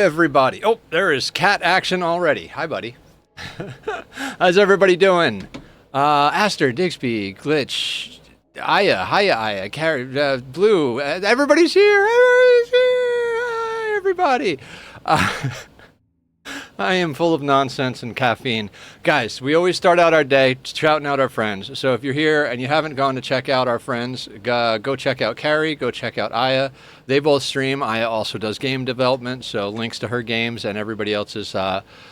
everybody. Oh, there is cat action already. Hi, buddy. How's everybody doing? Aster, Digsby, Glitch, Aya, Hiya, Aya, Carrot, Blue. Everybody's here. Everybody's here. Hi, everybody. I am full of nonsense and caffeine. Guys, we always start out our day shouting out our friends. So if you're here and you haven't gone to check out our friends, go check out Carrie, go check out Aya. They both stream. Aya also does game development, so links to her games and everybody else's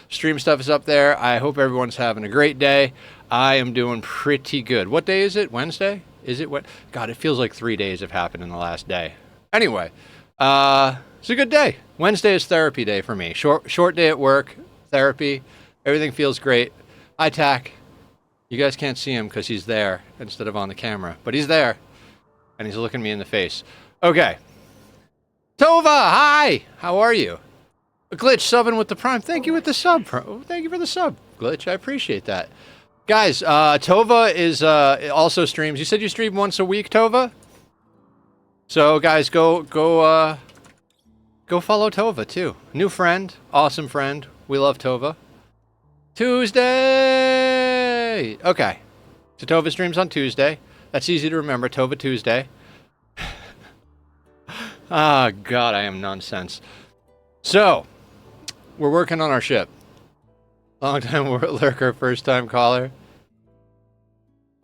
stream stuff is up there. I hope everyone's having a great day. I am doing pretty good. What day is it? Wednesday? Is it what? God, it feels like 3 days have happened in the last day. Anyway, it's a good day. Wednesday is therapy day for me. Short day at work, therapy. Everything feels great. Hi, Tack. You guys can't see him because he's there instead of on the camera. But he's there. And he's looking me in the face. Okay. Tova, hi! How are you? Glitch, subbing with the Prime. Thank you with the sub. Thank you for the sub, Glitch. I appreciate that. Guys, Tova is also streams. You said you stream once a week, Tova? So, guys, go follow Tova, too. New friend. Awesome friend. We love Tova. Tuesday! Okay. So Tova streams on Tuesday. That's easy to remember. Tova Tuesday. Ah, God, I am nonsense. So, we're working on our ship. Long time lurker, first time caller.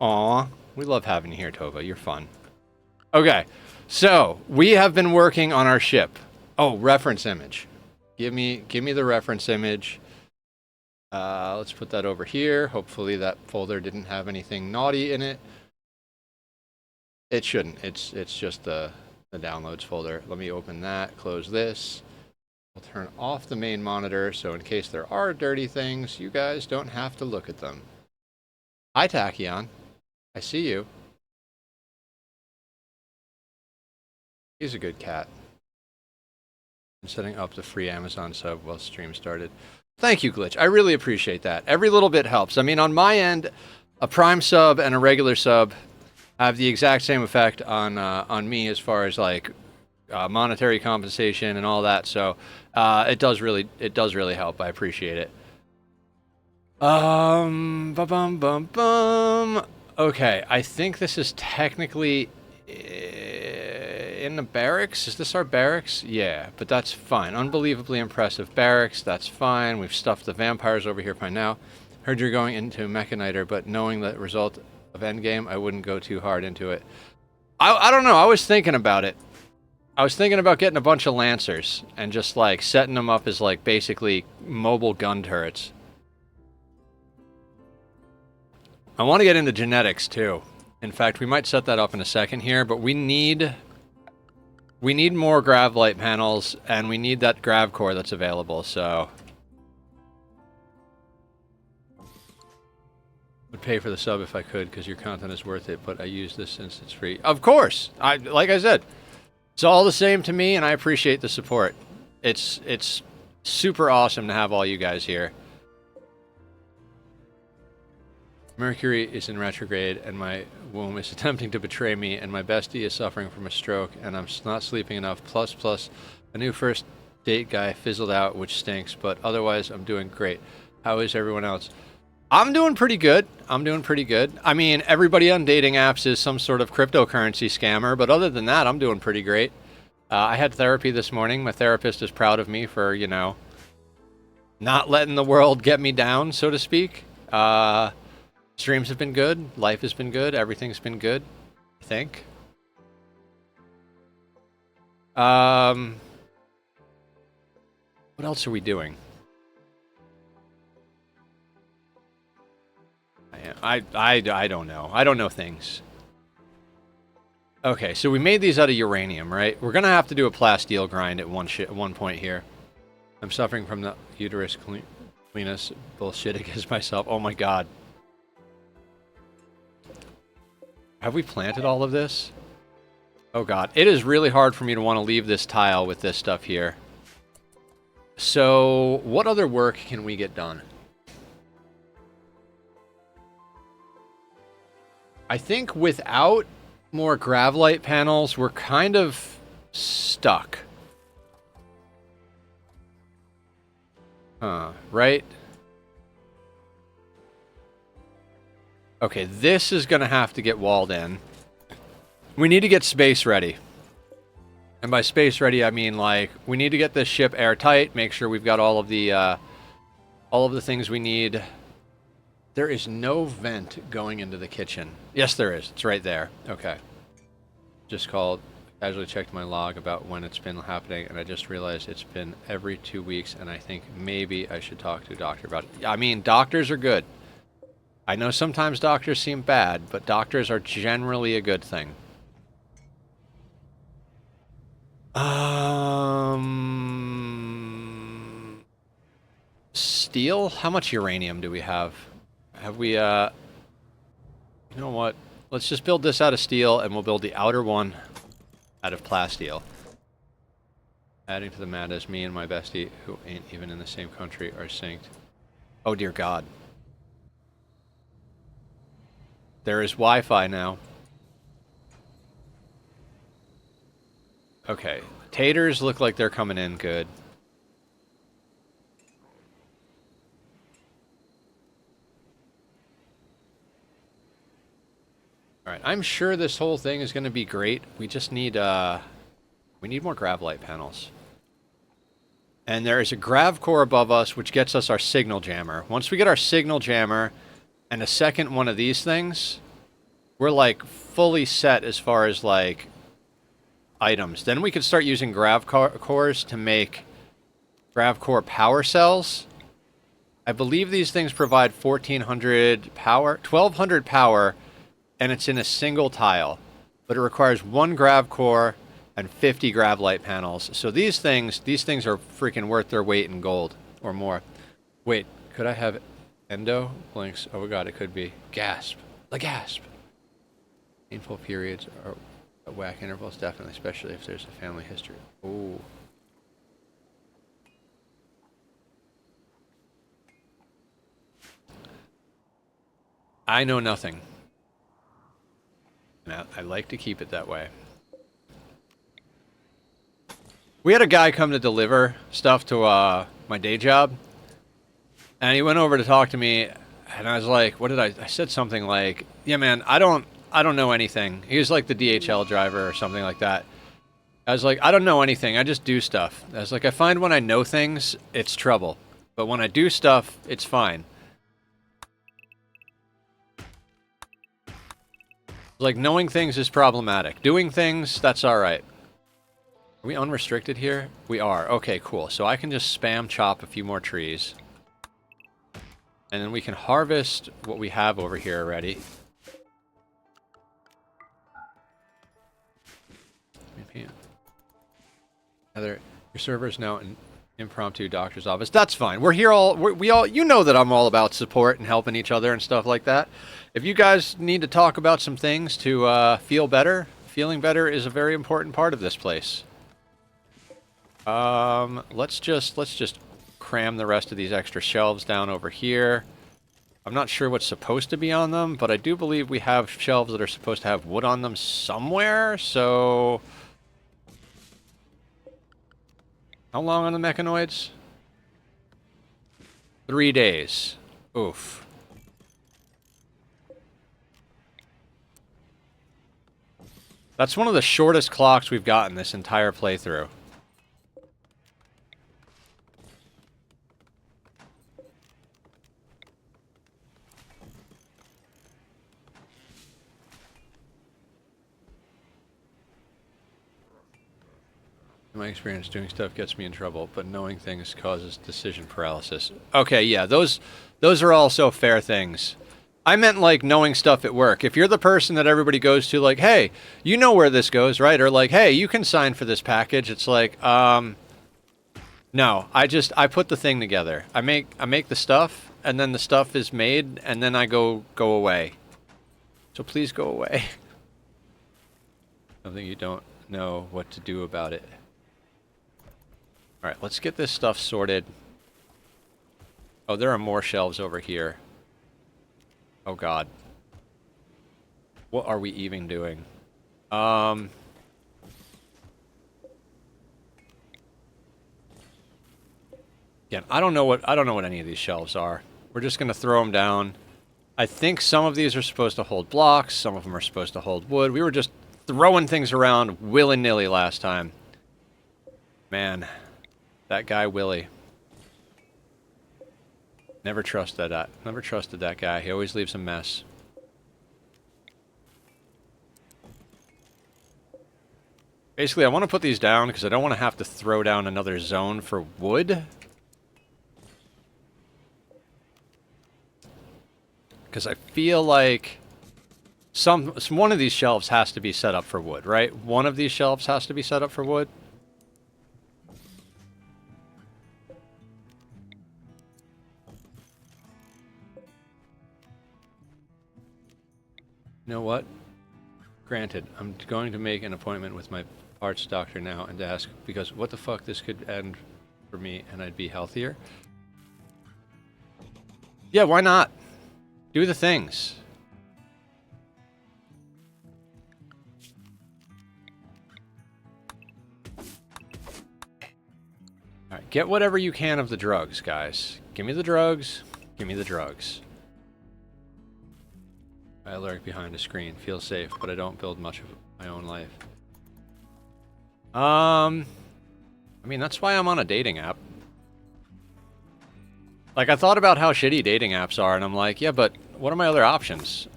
Aw, we love having you here, Tova. You're fun. Okay, so we have been working on our ship. Oh, reference image. Give me the reference image. Let's put that over here. Hopefully that folder didn't have anything naughty in it. It shouldn't. It's just the downloads folder. Let me open that. Close this. We'll turn off the main monitor so in case there are dirty things, you guys don't have to look at them. Hi, Tachyon. I see you. He's a good cat. I'm setting up the free Amazon sub while stream started. Thank you, Glitch. I really appreciate that. Every little bit helps. I mean, on my end, a Prime sub and a regular sub have the exact same effect on me as far as like monetary compensation and all that. So it does really help. I appreciate it. Okay, I think this is technically in the barracks. Is this our barracks? Yeah, but that's fine. Unbelievably impressive barracks. That's fine. We've stuffed the vampires over here by now. Heard you're going into mechanoider, but knowing the result of endgame, I wouldn't go too hard into it. I don't know. I was thinking about it. I was thinking about getting a bunch of lancers and just like setting them up as like basically mobile gun turrets. I want to get into genetics too. In fact, we might set that up in a second here, but we need more Grav light panels and we need that Grav core that's available, so would pay for the sub if I could because your content is worth it, but I use this since it's free. Of course. Like I said, it's all the same to me and I appreciate the support. It's super awesome to have all you guys here. Mercury is in retrograde and my womb is attempting to betray me and my bestie is suffering from a stroke and I'm not sleeping enough. Plus, a new first date guy fizzled out, which stinks, but otherwise I'm doing great. How is everyone else? I'm doing pretty good. I mean, everybody on dating apps is some sort of cryptocurrency scammer, but other than that, I'm doing pretty great. I had therapy this morning. My therapist is proud of me for, you know, not letting the world get me down, so to speak. Streams have been good. Life has been good. Everything's been good, I think. What else are we doing? I don't know. I don't know things. Okay, so we made these out of uranium, right? We're gonna have to do a plasteel grind at one point here. I'm suffering from the uterus cleanest bullshit against myself. Oh my god. Have we planted all of this? Oh god. It is really hard for me to want to leave this tile with this stuff here. So, what other work can we get done? I think without more Gravlight panels, we're kind of stuck. Huh, right? Okay, this is gonna have to get walled in. We need to get space ready. And by space ready, I mean, like, we need to get this ship airtight, make sure we've got all of the things we need. There is no vent going into the kitchen. Yes, there is. It's right there. Okay. Just called, casually checked my log about when it's been happening, and I just realized it's been every 2 weeks, and I think maybe I should talk to a doctor about it. I mean, doctors are good. I know sometimes doctors seem bad, but doctors are generally a good thing. Steel? How much uranium do we have? Have we, you know what? Let's just build this out of steel, and we'll build the outer one out of plasteel. Adding to the madness, me and my bestie, who ain't even in the same country, are synced. Oh dear God. There is Wi-Fi now. Okay. Taters look like they're coming in good. Alright, I'm sure this whole thing is going to be great. We just need, we need more grav light panels. And there is a grav core above us, which gets us our signal jammer. Once we get our signal jammer and a second one of these things, we're, like, fully set as far as, like, items. Then we could start using grav cores to make grav core power cells. I believe these things provide 1400 power, 1200 power, and it's in a single tile. But it requires 1 grav core and 50 grav light panels. So these things are freaking worth their weight in gold or more. Wait, could I have endo blinks? Oh my God, it could be. Gasp. The gasp. Painful periods are at whack intervals, definitely, especially if there's a family history. Ooh. I know nothing. And I like to keep it that way. We had a guy come to deliver stuff to my day job, and he went over to talk to me, and I was like, what did I said something like, yeah man, I don't know anything. He was like the DHL driver or something like that. I was like, I don't know anything, I just do stuff. I was like, I find when I know things, it's trouble. But when I do stuff, it's fine. Like, knowing things is problematic. Doing things, that's alright. Are we unrestricted here? We are. Okay, cool. So I can just spam chop a few more trees. And then we can harvest what we have over here already. Heather, your server's now an impromptu doctor's office. That's fine. We're here all... we all... You know that I'm all about support and helping each other and stuff like that. If you guys need to talk about some things to feel better, feeling better is a very important part of this place. Let's just cram the rest of these extra shelves down over here. I'm not sure what's supposed to be on them, but I do believe we have shelves that are supposed to have wood on them somewhere, so... How long on the mechanoids? 3 days. Oof. That's one of the shortest clocks we've gotten this entire playthrough. In my experience, doing stuff gets me in trouble, but knowing things causes decision paralysis. Okay, yeah, those are also fair things. I meant, like, knowing stuff at work. If you're the person that everybody goes to, like, hey, you know where this goes, right? Or like, hey, you can sign for this package. It's like, no, I put the thing together. I make the stuff, and then the stuff is made, and then I go away. So please go away. Something you don't know what to do about it. Alright, let's get this stuff sorted. Oh, there are more shelves over here. Oh god. What are we even doing? Again, I don't know what any of these shelves are. We're just gonna throw them down. I think some of these are supposed to hold blocks, some of them are supposed to hold wood. We were just throwing things around willy-nilly last time. Man, that guy Willie. Never trusted that guy. He always leaves a mess. Basically, I want to put these down because I don't want to have to throw down another zone for wood. Because I feel like one of these shelves has to be set up for wood, right? One of these shelves has to be set up for wood. You know what? Granted, I'm going to make an appointment with my arts doctor now and ask, because what the fuck, this could end for me and I'd be healthier. Yeah, why not? Do the things. Alright, get whatever you can of the drugs, guys. Give me the drugs. Give me the drugs. I lurk behind a screen. Feel safe, but I don't build much of my own life. I mean, that's why I'm on a dating app. Like, I thought about how shitty dating apps are, and I'm like, yeah, but what are my other options?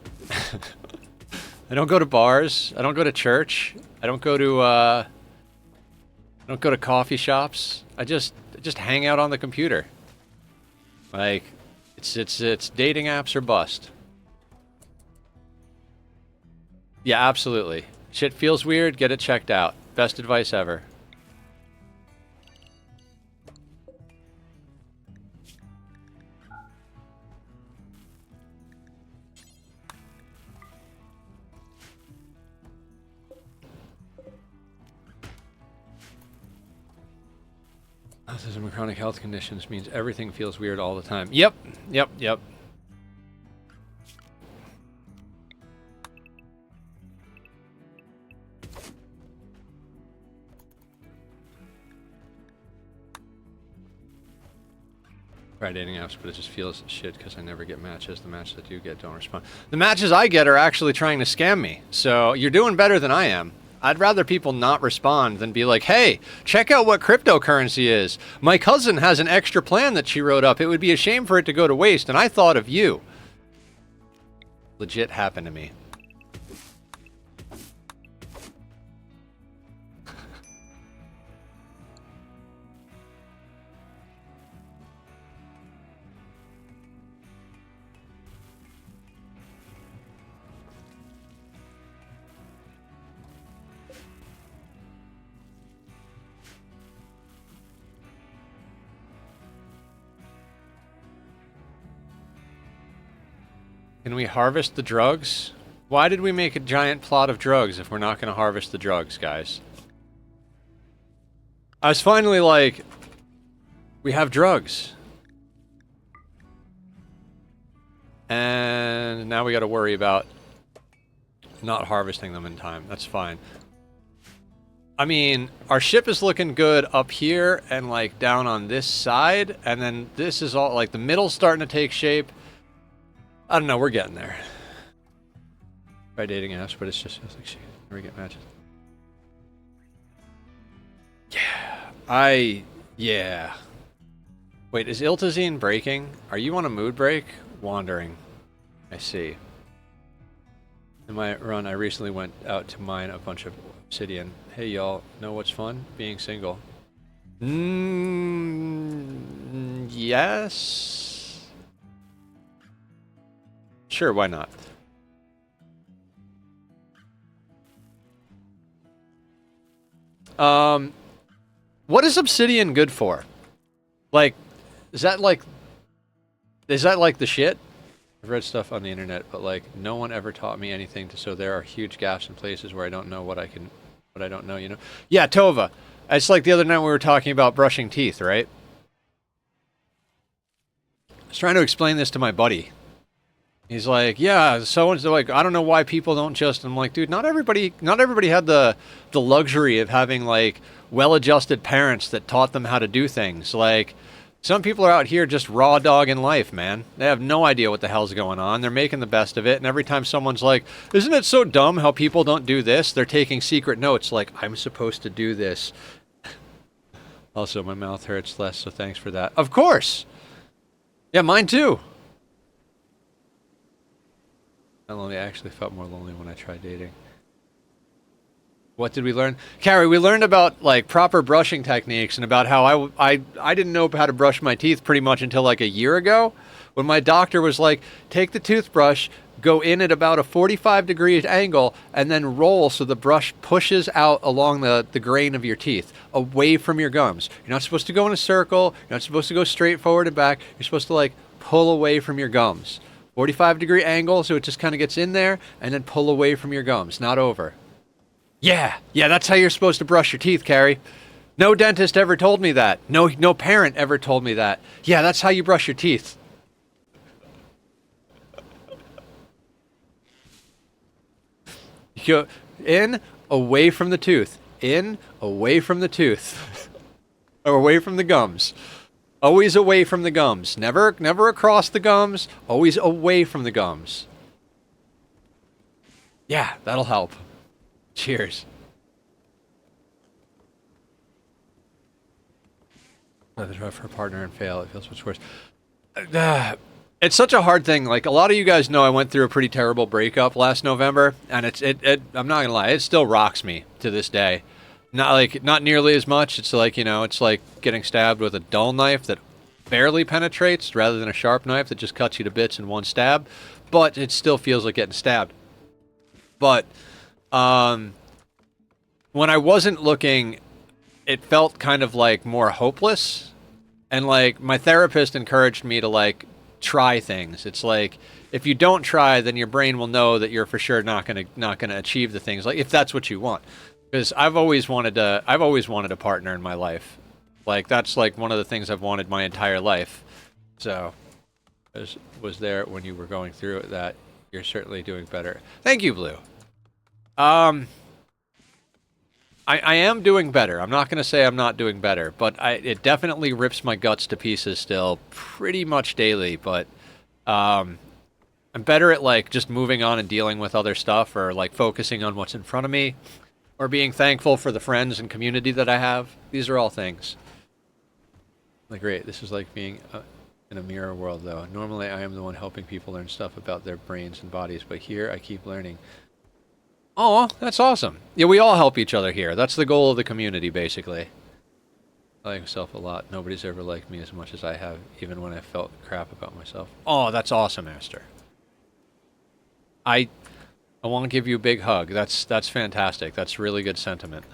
I don't go to bars. I don't go to church. I don't go to coffee shops. I just hang out on the computer. Like, it's dating apps or bust. Yeah, absolutely. Shit feels weird, get it checked out. Best advice ever. Autism and chronic health conditions means everything feels weird all the time. Yep. Try dating apps, but it just feels shit because I never get matches. The matches I do get don't respond. The matches I get are actually trying to scam me. So you're doing better than I am. I'd rather people not respond than be like, hey, check out what cryptocurrency is. My cousin has an extra plan that she wrote up. It would be a shame for it to go to waste, and I thought of you. Legit happened to me. Can we harvest the drugs? Why did we make a giant plot of drugs if we're not going to harvest the drugs, guys? I was finally like, we have drugs. And now we got to worry about not harvesting them in time. That's fine. I mean, our ship is looking good up here and like down on this side. And then this is all like the middle's starting to take shape. I don't know, we're getting there. By dating apps, but it's just like shit. Never get matches. Yeah. Wait, is Iltazine breaking? Are you on a mood break? Wandering. I see. In my run, I recently went out to mine a bunch of obsidian. Hey y'all, know what's fun? Being single. Yes. Sure, why not? What is obsidian good for? Like, is that like the shit? I've read stuff on the internet, but like, no one ever taught me anything, so there are huge gaps in places where I don't know what I don't know, you know? Yeah, Tova. It's like the other night we were talking about brushing teeth, right? I was trying to explain this to my buddy. He's like, yeah, so-and-so, like, I don't know why people don't just... I'm like, dude, not everybody had the luxury of having, like, well-adjusted parents that taught them how to do things. Like, Some people are out here just raw dogging life, man. They have no idea what the hell's going on. They're making the best of it, and every time someone's like, isn't it so dumb how people don't do this? They're taking secret notes like, I'm supposed to do this. Also, my mouth hurts less, so thanks for that. Of course! Yeah, mine too. I actually felt more lonely when I tried dating. What did we learn? Carrie, we learned about like proper brushing techniques and about how I didn't know how to brush my teeth pretty much until like a year ago when my doctor was like, take the toothbrush, go in at about a 45-degree angle, and then roll so the brush pushes out along the grain of your teeth, away from your gums. You're not supposed to go in a circle. You're not supposed to go straight forward and back. You're supposed to like pull away from your gums. 45-degree angle, so it just kind of gets in there, and then pull away from your gums, not over. Yeah, that's how you're supposed to brush your teeth, Carrie. No dentist ever told me that. No parent ever told me that. Yeah, that's how you brush your teeth. You go in, away from the tooth. In, away from the tooth. Or away from the gums. Always away from the gums. Never across the gums. Always away from the gums. Yeah, that'll help. Cheers. Rather try for a partner and fail. It feels much worse. It's such a hard thing. Like, a lot of you guys know I went through a pretty terrible breakup last November, and I'm not gonna lie, it still rocks me to this day. Not nearly as much. It's like, it's like getting stabbed with a dull knife that barely penetrates rather than a sharp knife that just cuts you to bits in one stab. But it still feels like getting stabbed. But when I wasn't looking, it felt kind of like more hopeless. And like my therapist encouraged me to like try things. It's like if you don't try, then your brain will know that you're for sure not gonna achieve the things, like if that's what you want. Because I've always wanted a partner in my life. Like that's like one of the things I've wanted my entire life. So was there when you were going through that. You're certainly doing better. Thank you, Blue. I am doing better. I'm not going to say I'm not doing better, but it definitely rips my guts to pieces still pretty much daily, but I'm better at like just moving on and dealing with other stuff, or like focusing on what's in front of me, or being thankful for the friends and community that I have. These are all things. Like, great, this is like being in a mirror world, though. Normally I am the one helping people learn stuff about their brains and bodies, but here I keep learning. Oh, that's awesome. Yeah, we all help each other here. That's the goal of the community, basically. I like myself a lot. Nobody's ever liked me as much as I have, even when I felt crap about myself. Oh, that's awesome, Master. I want to give you a big hug. That's fantastic. That's really good sentiment.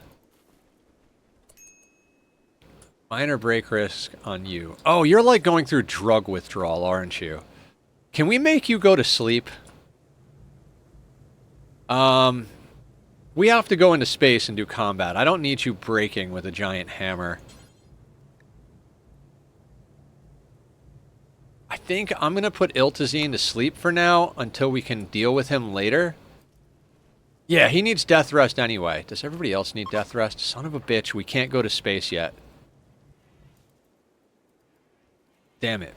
Minor break risk on you. Oh, you're like going through drug withdrawal, aren't you? Can we make you go to sleep? We have to go into space and do combat. I don't need you breaking with a giant hammer. I think I'm going to put Iltazine to sleep for now until we can deal with him later. Yeah, he needs death rest anyway. Does everybody else need death rest? Son of a bitch, we can't go to space yet. Damn it.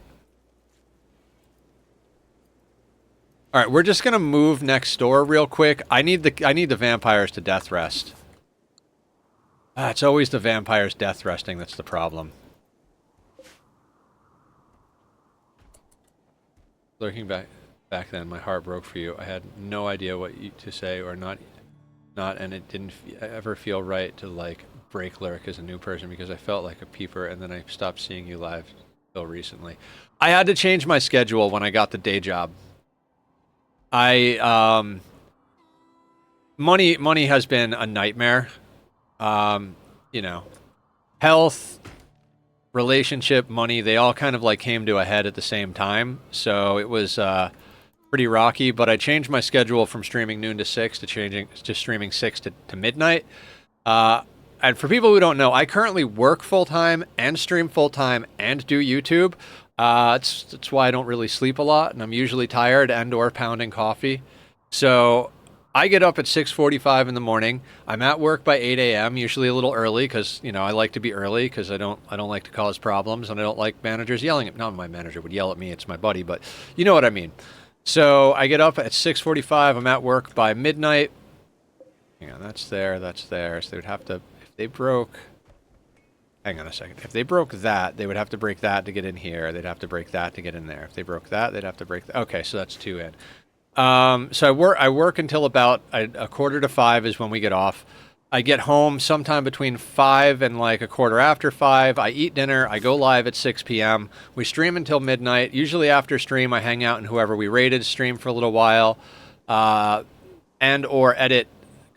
Alright, we're just gonna move next door real quick. I need the vampires to death rest. It's always the vampires death resting that's the problem. Looking back then, my heart broke for you. I had no idea what to say or not, and it didn't ever feel right to like break Lyric as a new person because I felt like a peeper, and then I stopped seeing you live until recently. I had to change my schedule when I got the day job. Money has been a nightmare. You know, health, relationship, money, they all kind of like came to a head at the same time. So it was pretty rocky, but I changed my schedule from streaming noon to 6 to streaming 6 to midnight. And for people who don't know, I currently work full-time and stream full-time and do YouTube. That's why I don't really sleep a lot, and I'm usually tired and or pounding coffee. So I get up at 6:45 in the morning. I'm at work by 8 a.m., usually a little early because, you know, I like to be early because I don't like to cause problems and I don't like managers yelling at me. Not my manager would yell at me, it's my buddy, but you know what I mean. So I get up at 6:45. I'm at work by midnight. Hang on, that's there. So they would have to, if they broke, hang on a second. If they broke that, they would have to break that to get in here. They'd have to break that to get in there. If they broke that, they'd have to break that. Okay, so that's 2 in. So I work until about a quarter to 5 is when we get off. I get home sometime between 5 and like a quarter after 5. I eat dinner. I go live at 6 p.m. We stream until midnight. Usually after stream, I hang out and whoever we rated stream for a little while, and or edit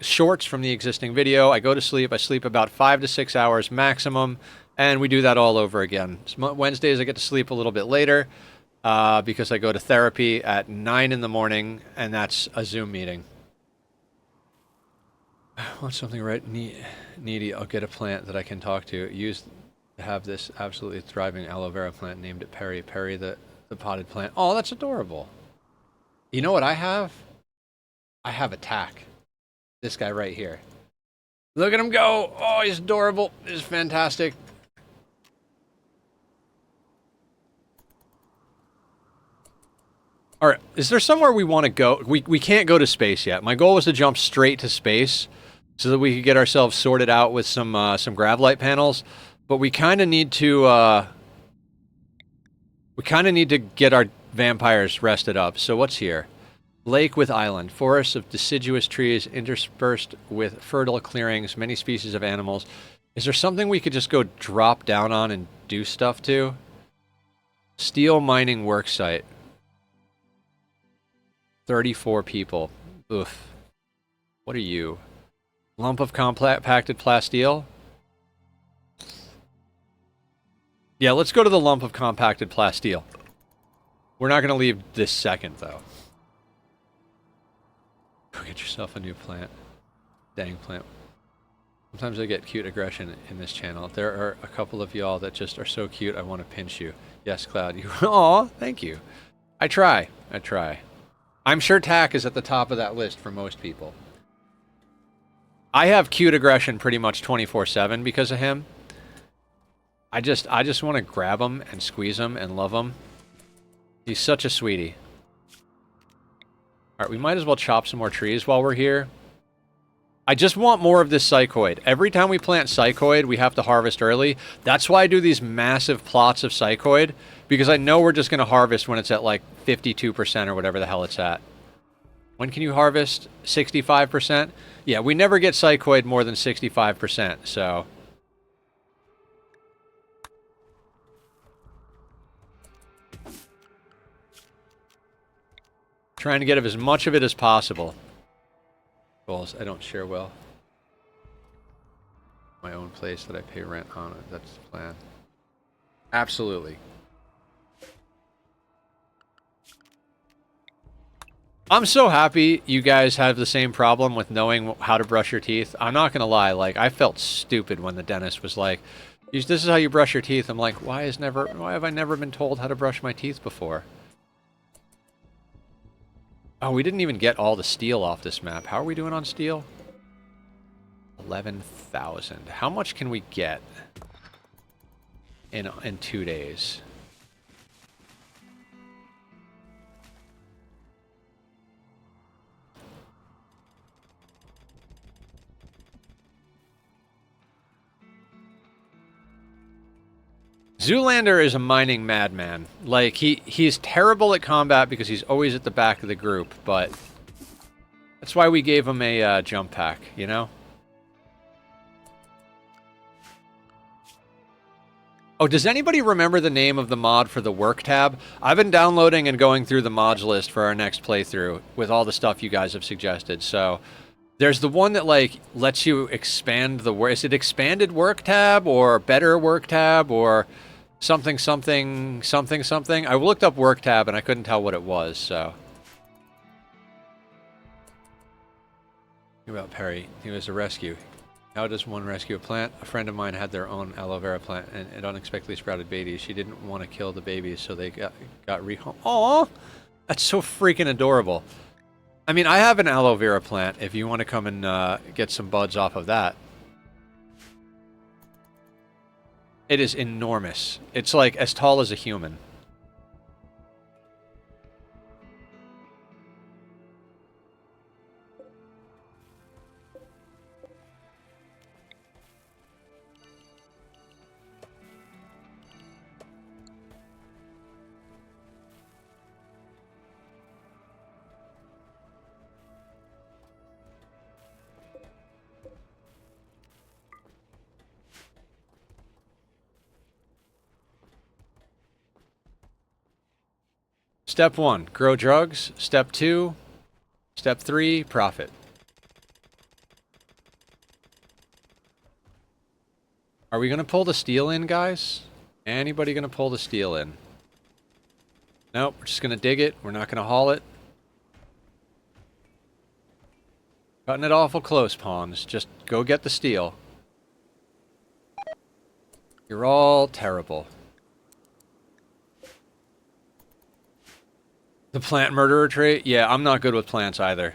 shorts from the existing video. I go to sleep. I sleep about 5 to 6 hours maximum, and we do that all over again. Wednesdays I get to sleep a little bit later because I go to therapy at 9 in the morning, and that's a Zoom meeting. I want something right needy. I'll get a plant that I can talk to. Use to have this absolutely thriving aloe vera plant named it Perry. Perry the potted plant. Oh, that's adorable. You know what I have? I have a tack. This guy right here. Look at him go. Oh, he's adorable. He's fantastic. All right, is there somewhere we want to go? We can't go to space yet. My goal was to jump straight to space so that we could get ourselves sorted out with some grav light panels, but we kind of need to get our vampires rested up. So what's here? Lake with island, forests of deciduous trees interspersed with fertile clearings, many species of animals. Is there something we could just go drop down on and do stuff to? Steel mining worksite. 34 people. Oof. What are you? Lump of compacted plasteel? Yeah, let's go to the lump of compacted plasteel. We're not going to leave this second, though. Go get yourself a new plant. Dang plant. Sometimes I get cute aggression in this channel. There are a couple of y'all that just are so cute, I want to pinch you. Yes, Cloud. You. Aw, thank you. I try. I'm sure Tack is at the top of that list for most people. I have cute aggression pretty much 24/7 because of him. I just want to grab him and squeeze him and love him. He's such a sweetie. Alright, we might as well chop some more trees while we're here. I just want more of this psychoid. Every time we plant psychoid, we have to harvest early. That's why I do these massive plots of psychoid, because I know we're just going to harvest when it's at like 52% or whatever the hell it's at. When can you harvest? 65%? Yeah, we never get psychoid more than 65%, so... Trying to get as much of it as possible. Goals, I don't share well. My own place that I pay rent on it. That's the plan. Absolutely. I'm so happy you guys have the same problem with knowing how to brush your teeth. I'm not gonna lie, like, I felt stupid when the dentist was like, this is how you brush your teeth. I'm like, why have I never been told how to brush my teeth before? Oh, we didn't even get all the steel off this map. How are we doing on steel? 11,000. How much can we get in 2 days? Zoolander is a mining madman. Like, he's terrible at combat because he's always at the back of the group, but that's why we gave him a jump pack, you know? Oh, does anybody remember the name of the mod for the work tab? I've been downloading and going through the mods list for our next playthrough with all the stuff you guys have suggested, so... There's the one that, like, lets you expand the work... Is it expanded work tab, or better work tab, or... Something, something, something, something. I looked up work tab and I couldn't tell what it was, so. Think about Perry. He was a rescue. How does one rescue a plant? A friend of mine had their own aloe vera plant and it unexpectedly sprouted babies. She didn't want to kill the babies, so they got rehomed. Aw! That's so freaking adorable. I mean, I have an aloe vera plant if you want to come and get some buds off of that. It is enormous. It's like as tall as a human. Step 1, grow drugs. Step 2, step 3, profit. Are we going to pull the steel in, guys? Anybody going to pull the steel in? Nope, we're just going to dig it. We're not going to haul it. Cutting it awful close, pawns. Just go get the steel. You're all terrible. The plant murderer trait? Yeah, I'm not good with plants either.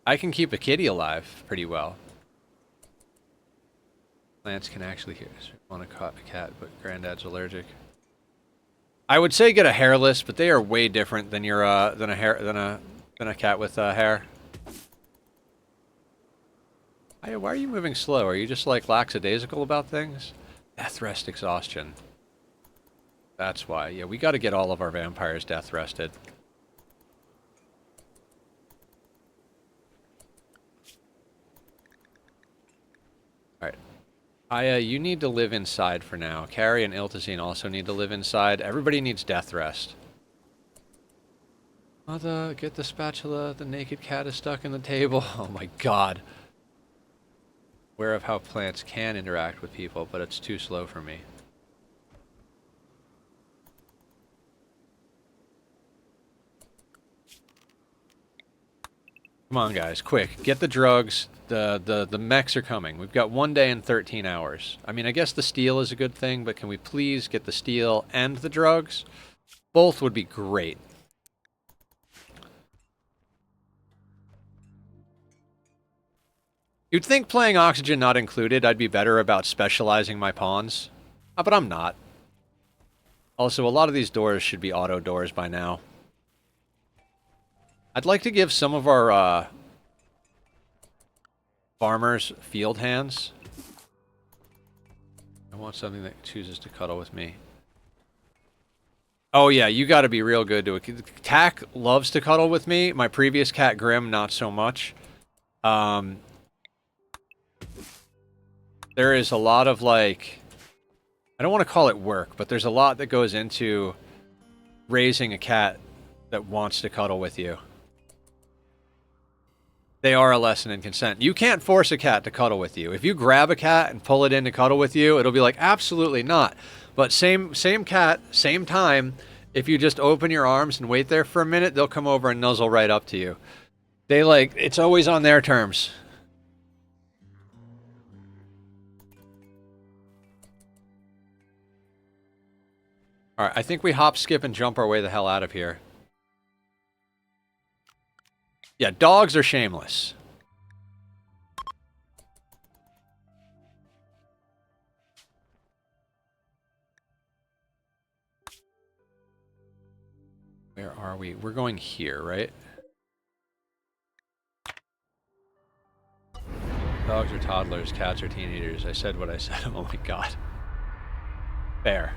I can keep a kitty alive pretty well. Plants can actually hear. I want to cut a cat, but granddad's allergic. I would say get a hairless, but they are way different than your than a cat with hair. Why are you moving slow? Are you just like lackadaisical about things? Death rest exhaustion. That's why. Yeah, we got to get all of our vampires death rested. Alright. Aya, you need to live inside for now. Carrie and Iltazine also need to live inside. Everybody needs death rest. Mother, get the spatula. The naked cat is stuck in the table. Oh my god. Aware of how plants can interact with people, but it's too slow for me. Come on, guys, quick. Get the drugs. The mechs are coming. We've got 1 day and 13 hours. I mean, I guess the steel is a good thing, but can we please get the steel and the drugs? Both would be great. You'd think playing Oxygen Not Included, I'd be better about specializing my pawns. But I'm not. Also, a lot of these doors should be auto doors by now. I'd like to give some of our farmers field hands. I want something that chooses to cuddle with me. Oh yeah, you gotta be real good to it. Tack loves to cuddle with me. My previous cat, Grim, not so much. There is a lot of, like... I don't want to call it work, but there's a lot that goes into raising a cat that wants to cuddle with you. They are a lesson in consent. You can't force a cat to cuddle with you. If you grab a cat and pull it in to cuddle with you, it'll be like, absolutely not. But same cat, same time, if you just open your arms and wait there for a minute, they'll come over and nuzzle right up to you. They like, it's always on their terms. Alright, I think we hop, skip, and jump our way the hell out of here. Yeah, dogs are shameless. Where are we? We're going here, right? Dogs are toddlers, cats are teenagers. I said what I said. Oh my god. Fair.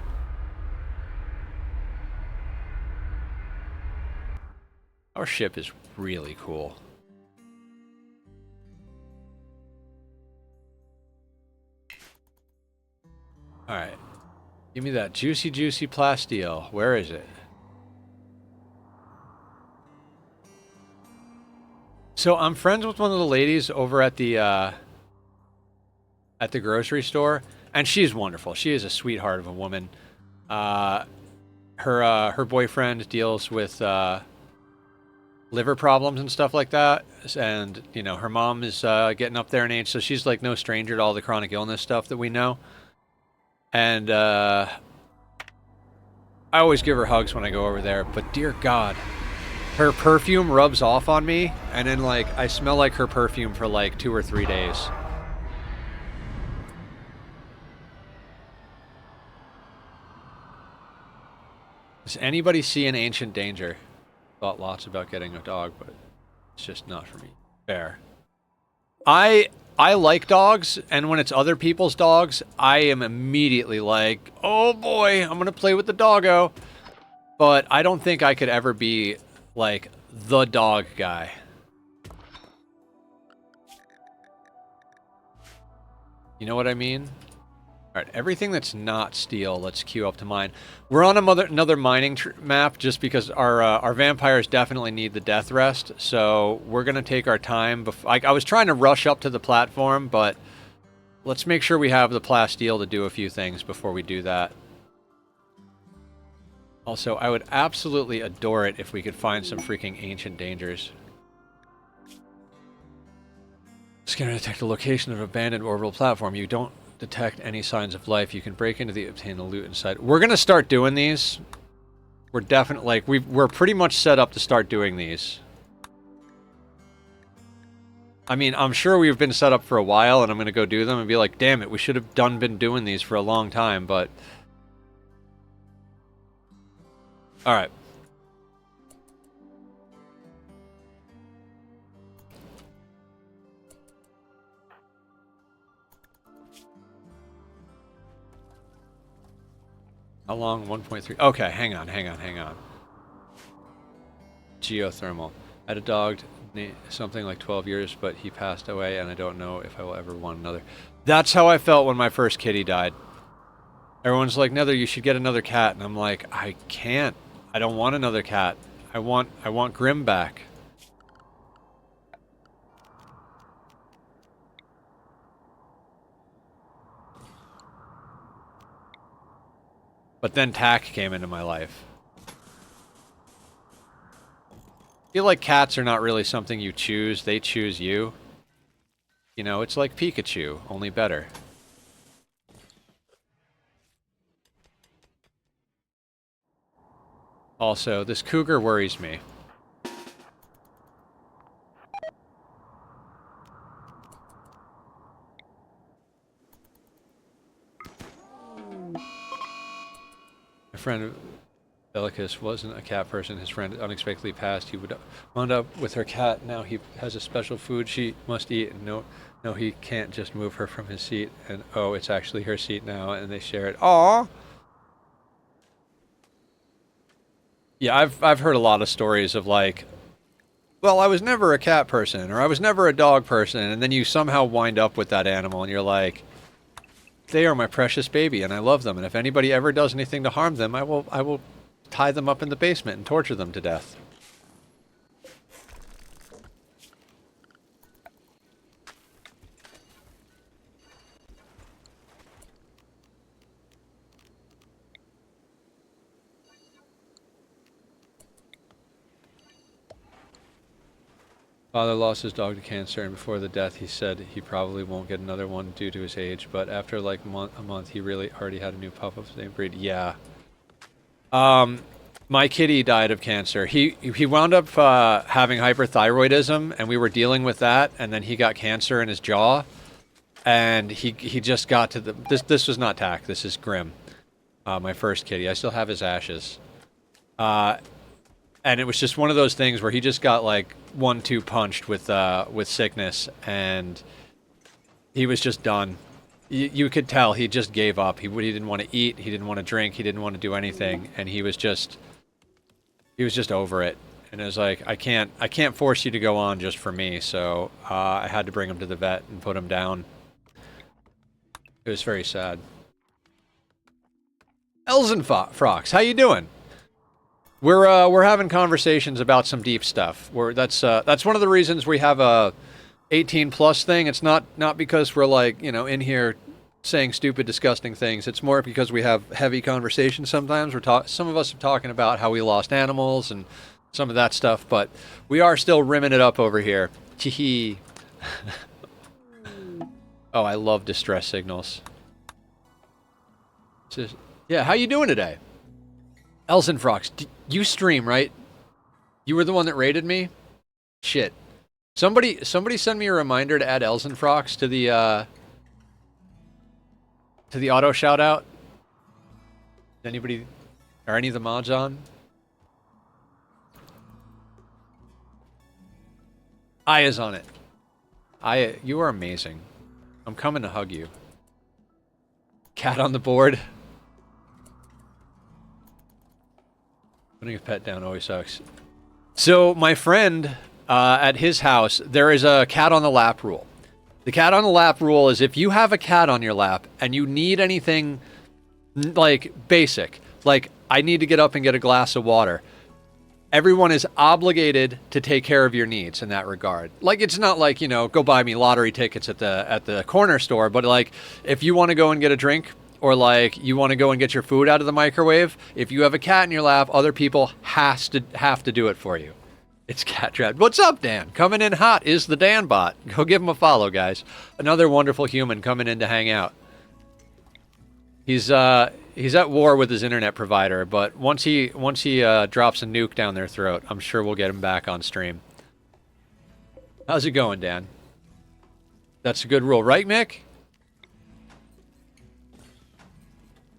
Our ship is really cool. Alright. Give me that juicy, juicy plasteel. Where is it? So I'm friends with one of the ladies over at the grocery store, and she's wonderful. She is a sweetheart of a woman. Her boyfriend deals with liver problems and stuff like that, and you know her mom is getting up there in age, so she's like no stranger to all the chronic illness stuff that we know. And I always give her hugs when I go over there, but dear God, Her perfume rubs off on me, and then like I smell like her perfume for like 2 or 3 days. Does anybody see an ancient danger? Thought lots about getting a dog, but it's just not for me. Fair. I like dogs, and when it's other people's dogs, I am immediately like, oh boy, I'm gonna play with the doggo. But I don't think I could ever be like the dog guy. You know what I mean? All right, everything that's not steel, let's queue up to mine. We're on another mining map just because our vampires definitely need the death rest. So we're going to take our time. I was trying to rush up to the platform, but let's make sure we have the plasteel to do a few things before we do that. Also, I would absolutely adore it if we could find some freaking ancient dangers. Scanner detect the location of an abandoned orbital platform. You don't detect any signs of life. You can break into the obtain the loot inside. We're gonna start doing these. We're definitely like we're pretty much set up to start doing these. I mean, I'm sure we've been set up for a while, and I'm gonna go do them and be like, damn it, we should have been doing these for a long time, but all right. How long? 1.3. Okay, hang on. Geothermal. I had a dog something like 12 years, but he passed away, and I don't know if I will ever want another. That's how I felt when my first kitty died. Everyone's like, Nether, you should get another cat. And I'm like, I can't. I don't want another cat. I want Grim back. But then Tack came into my life. I feel like cats are not really something you choose. They choose you. You know, it's like Pikachu, only better. Also, this cougar worries me. My friend Bellicus wasn't a cat person. His friend unexpectedly passed. He would wound up with her cat. Now he has a special food she must eat. And no, he can't just move her from his seat. And oh, it's actually her seat now, and they share it. Aww. Yeah, I've heard a lot of stories of like, well, I was never a cat person, or I was never a dog person, and then you somehow wind up with that animal, and you're like, they are my precious baby, and I love them, and if anybody ever does anything to harm them, I will tie them up in the basement and torture them to death. Father lost his dog to cancer, and before the death he said he probably won't get another one due to his age, but after like a month he really already had a new pup of the same breed. Yeah. My kitty died of cancer. He wound up having hyperthyroidism, and we were dealing with that, and then he got cancer in his jaw, and he just got to the... This was not Tack, this is Grim. My first kitty. I still have his ashes. And it was just one of those things where he just got like 1-2 punched with sickness, and he was just done. You could tell he just gave up. He didn't want to eat. He didn't want to drink. He didn't want to do anything, and he was just over it. And it was like, I can't force you to go on just for me. So I had to bring him to the vet and put him down. It was very sad. Elzenfrox, how you doing? We're having conversations about some deep stuff. That's one of the reasons we have a 18+ thing. It's not because we're like, you know, in here saying stupid, disgusting things. It's more because we have heavy conversations sometimes. Some of us are talking about how we lost animals and some of that stuff, but we are still rimming it up over here. Chee. Oh, I love distress signals. Yeah, how you doing today? Elzenfrox, you stream, right? You were the one that raided me? Shit. Somebody send me a reminder to add Elzenfrox to the auto shout out. Anybody, are any of the mods on? Aya's on it. Aya, you are amazing. I'm coming to hug you. Cat on the board. Putting a pet down always sucks. So my friend, at his house, there is a cat on the lap rule. The cat on the lap rule is if you have a cat on your lap and you need anything like basic, like I need to get up and get a glass of water, everyone is obligated to take care of your needs in that regard. Like, it's not like, you know, go buy me lottery tickets at the corner store, but like if you want to go and get a drink, or like you want to go and get your food out of the microwave, if you have a cat in your lap, other people have to do it for you. It's Cat Dread. What's up, Dan? Coming in hot is the Dan bot. Go give him a follow, guys. Another wonderful human coming in to hang out. He's at war with his internet provider, but once he drops a nuke down their throat, I'm sure we'll get him back on stream. How's it going, Dan? That's a good rule, right, Mick?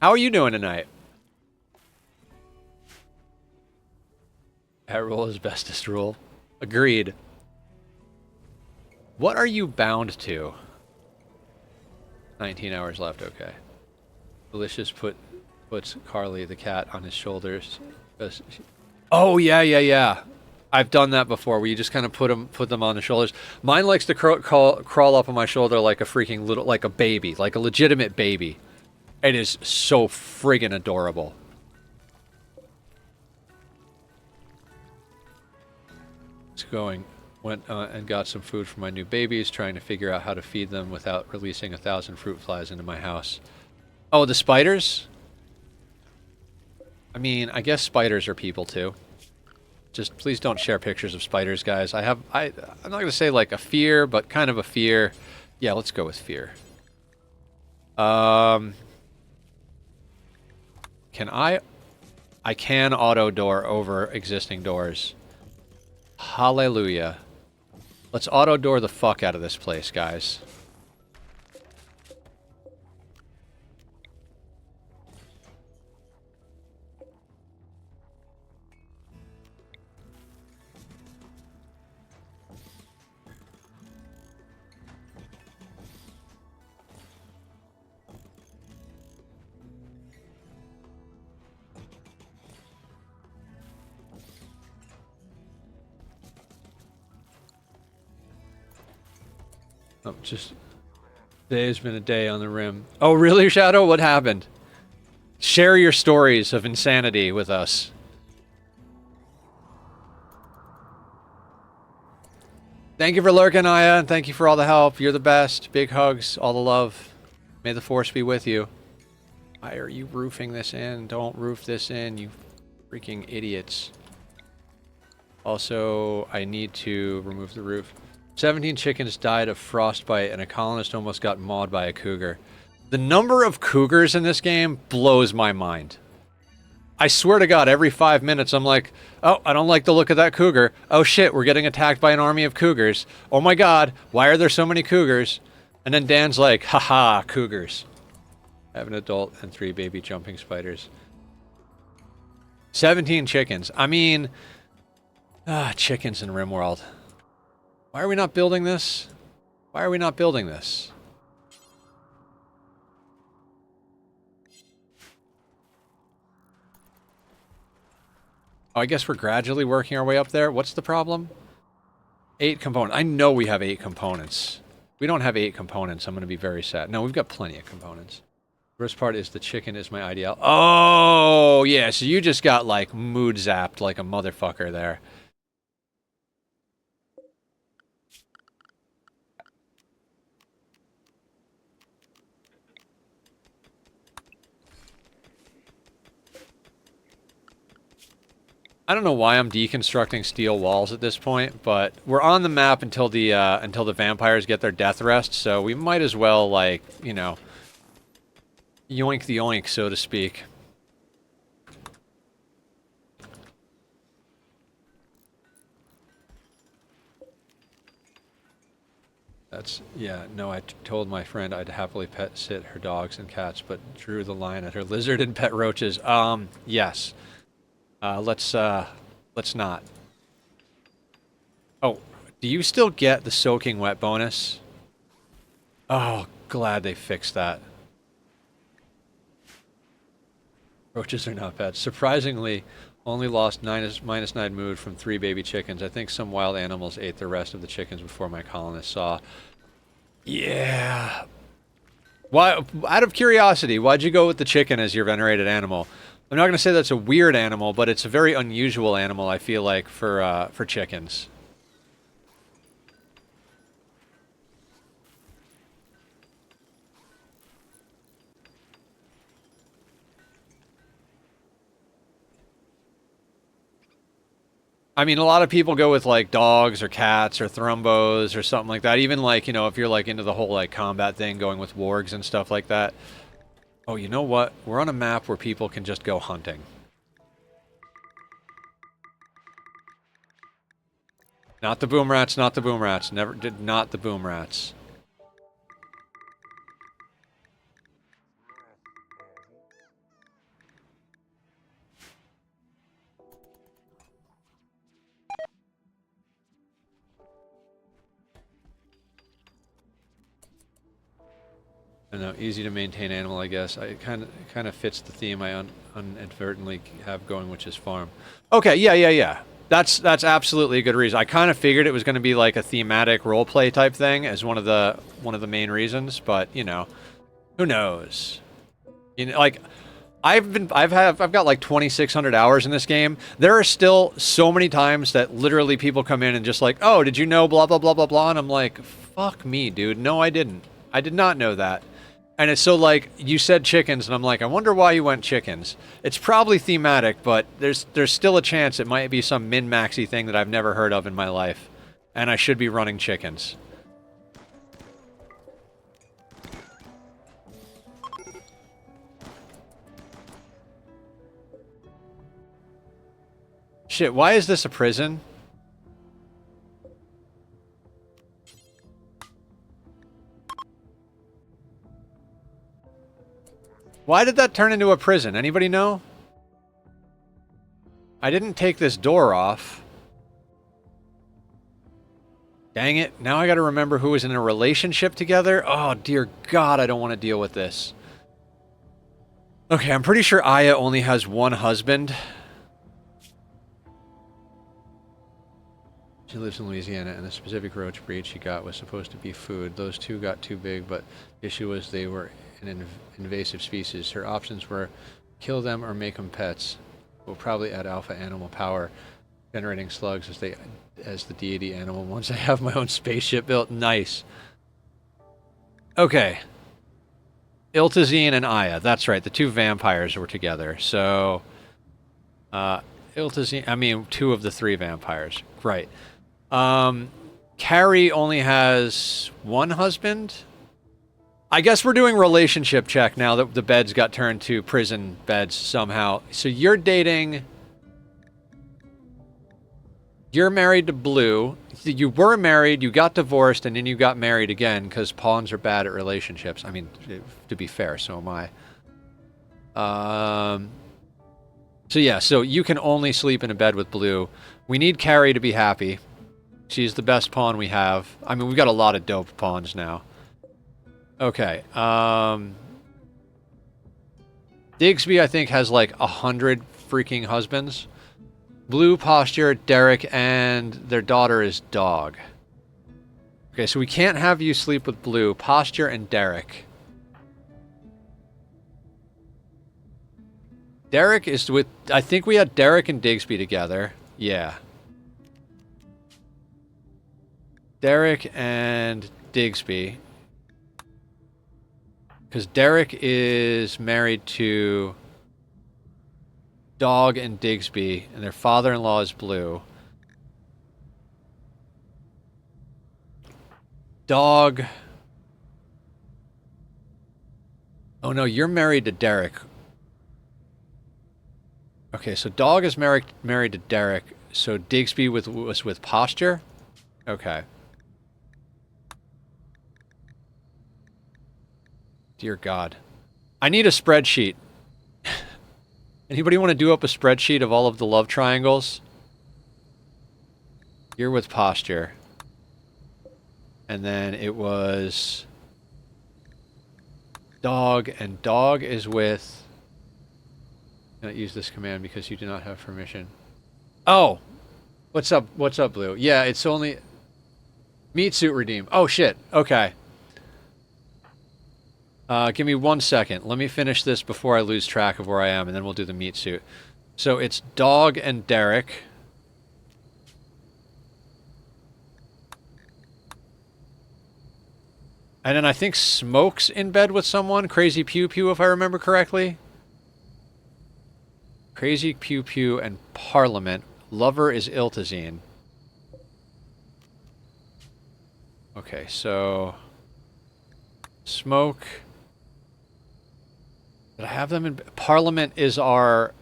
How are you doing tonight? That rule is bestest rule. Agreed. What are you bound to? 19 hours left, okay. Delicious puts Carly the cat on his shoulders. Oh, yeah. I've done that before, where you just kind of put them on the shoulders. Mine likes to crawl up on my shoulder like a freaking little, like a baby, like a legitimate baby. It is so friggin' adorable. It's going. Went and got some food for my new babies, trying to figure out how to feed them without releasing 1,000 fruit flies into my house. Oh, the spiders? I mean, I guess spiders are people too. Just please don't share pictures of spiders, guys. I'm not gonna say like a fear, but kind of a fear. Yeah, let's go with fear. Can I can auto door over existing doors. Hallelujah. Let's auto door the fuck out of this place, guys. Oh, just... Today's been a day on the rim. Oh, really, Shadow? What happened? Share your stories of insanity with us. Thank you for lurking, Aya, and thank you for all the help. You're the best. Big hugs, all the love. May the force be with you. Why are you roofing this in? Don't roof this in, you freaking idiots. Also, I need to remove the roof. 17 chickens died of frostbite, and a colonist almost got mauled by a cougar. The number of cougars in this game blows my mind. I swear to God, every 5 minutes I'm like, oh, I don't like the look of that cougar. Oh shit, we're getting attacked by an army of cougars. Oh my God, why are there so many cougars? And then Dan's like, haha, cougars. I have an adult and 3 baby jumping spiders. 17 chickens. I mean, chickens in Rimworld. Why are we not building this? Why are we not building this? Oh, I guess we're gradually working our way up there. What's the problem? 8 components. I know we have 8 components. If we don't have 8 components, I'm going to be very sad. No, we've got plenty of components. The worst part is the chicken is my ideal. Oh, yeah, so you just got, like, mood zapped like a motherfucker there. I don't know why I'm deconstructing steel walls at this point, but we're on the map until the vampires get their death rest, so we might as well, like, you know, yoink the oink, so to speak. That's, yeah, no, I told my friend I'd happily pet sit her dogs and cats, but drew the line at her lizard and pet roaches. Yes. Let's not. Oh, do you still get the soaking wet bonus? Oh, glad they fixed that. Roaches are not bad. Surprisingly, only lost -9 mood from 3 baby chickens. I think some wild animals ate the rest of the chickens before my colonists saw. Yeah. Why? Out of curiosity, why'd you go with the chicken as your venerated animal? I'm not going to say that's a weird animal, but it's a very unusual animal, I feel like, for chickens. I mean, a lot of people go with like dogs or cats or thrumbos or something like that. Even like, you know, if you're like into the whole like combat thing, going with wargs and stuff like that. Oh, you know what? We're on a map where people can just go hunting. Not the boom rats, not the boom rats. Never did not the boom rats. I know, easy to maintain animal, I guess. It kind of fits the theme I inadvertently have going, which is farm. Okay, yeah. That's absolutely a good reason. I kind of figured it was going to be like a thematic roleplay type thing as one of the main reasons, but you know, who knows? You know, like I've got like 2,600 hours in this game. There are still so many times that literally people come in and just like, oh, did you know blah blah blah blah blah, and I'm like, fuck me, dude. No, I didn't. I did not know that. And it's so like, you said chickens, and I'm like, I wonder why you went chickens. It's probably thematic, but there's still a chance it might be some min-maxy thing that I've never heard of in my life. And I should be running chickens. Shit, why is this a prison? Why did that turn into a prison? Anybody know? I didn't take this door off. Dang it. Now I gotta remember who was in a relationship together. Oh, dear God, I don't want to deal with this. Okay, I'm pretty sure Aya only has one husband. She lives in Louisiana, and the specific roach breed she got was supposed to be food. Those two got too big, but the issue was they were an invasive species. Her options were kill them or make them pets. We'll probably add alpha animal power, generating slugs as the deity animal. Once I have my own spaceship built, nice. Okay. Iltazine and Aya. That's right. The two vampires were together. So, Iltazine. I mean, 2 of the 3 vampires. Right. Carrie only has 1 husband. I guess we're doing relationship check now that the beds got turned to prison beds somehow. So you're dating... You're married to Blue. You were married, you got divorced, and then you got married again because pawns are bad at relationships. I mean, to be fair, so am I. So yeah, so you can only sleep in a bed with Blue. We need Carrie to be happy. She's the best pawn we have. I mean, we've got a lot of dope pawns now. Okay. Digsby, I think, has like 100 freaking husbands. Blue, Posture, Derek, and their daughter is Dog. Okay, so we can't have you sleep with Blue, Posture, and Derek. Derek is with... I think we had Derek and Digsby together. Yeah. Derek and Digsby. Because Derek is married to Dog and Digsby, and their father-in-law is Blue. Dog... Oh no, you're married to Derek. Okay, so Dog is married to Derek, so Digsby was with Posture? Okay. Dear God. I need a spreadsheet. Anybody want to do up a spreadsheet of all of the love triangles? Here with posture. And then it was dog, and dog is with... Not use this command because you do not have permission. Oh! What's up, Blue? Yeah, it's only... Meat suit redeem. Oh, shit. Okay. Give me 1 second. Let me finish this before I lose track of where I am, and then we'll do the meat suit. So it's Dog and Derek. And then I think Smoke's in bed with someone. Crazy Pew Pew, if I remember correctly. Crazy Pew Pew and Parliament. Lover is Iltazine. Okay, so... Smoke... Did I have them in... Parliament is our...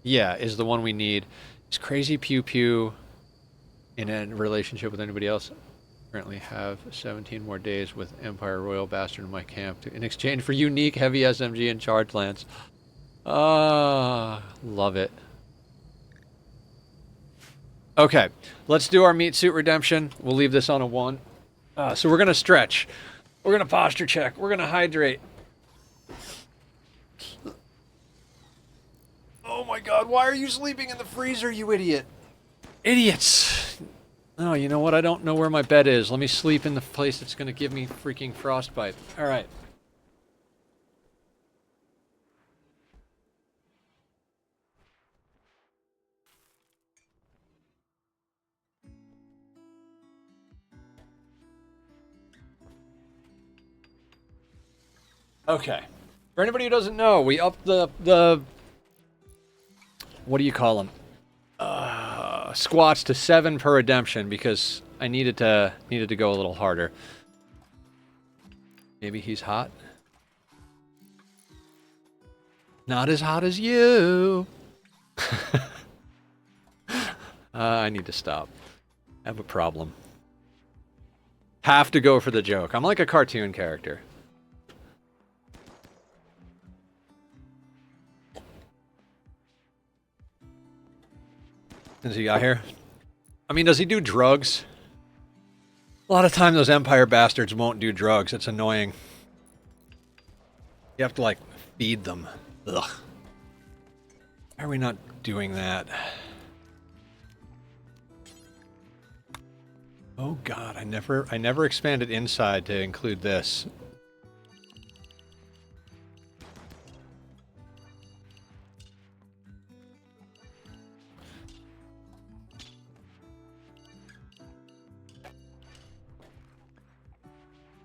Yeah, is the one we need. Is Crazy Pew Pew in a relationship with anybody else? Currently have 17 more days with Empire Royal Bastard in my camp in exchange for unique heavy SMG and charge lance. Ah, love it. Okay, let's do our meat suit redemption. We'll leave this on a 1. So we're going to stretch. We're going to posture check. We're going to hydrate. Oh my God, why are you sleeping in the freezer, you idiot? Idiots. Oh, you know what? I don't know where my bed is. Let me sleep in the place that's going to give me freaking frostbite. All right. Okay. For anybody who doesn't know, we upped the what do you call them? Squats to 7 per redemption because I needed to go a little harder. Maybe he's hot. Not as hot as you. I need to stop. I have a problem. Have to go for the joke. I'm like a cartoon character. Does he got here? I mean, does he do drugs? A lot of time those Empire bastards won't do drugs. It's annoying. You have to, like, feed them. Ugh. Why are we not doing that? Oh God, I never expanded inside to include this.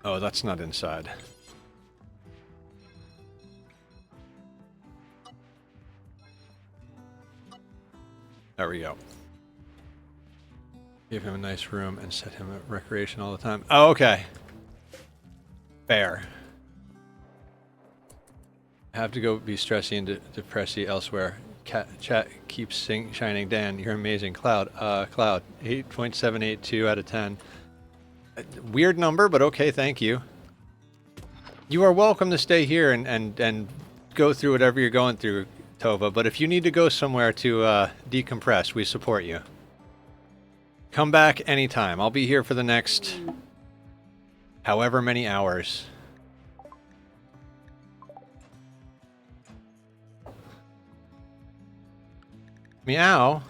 Oh, that's not inside. There we go. Give him a nice room and set him at recreation all the time. Oh, okay. Fair. Have to go be stressy and depressy elsewhere. Chat keeps shining. Dan, you're amazing. Cloud, Cloud, 8.782 out of 10. Weird number, but okay, thank you. You are welcome to stay here and go through whatever you're going through, Tova, but if you need to go somewhere to decompress, we support you. Come back anytime. I'll be here for the next however many hours. Meow.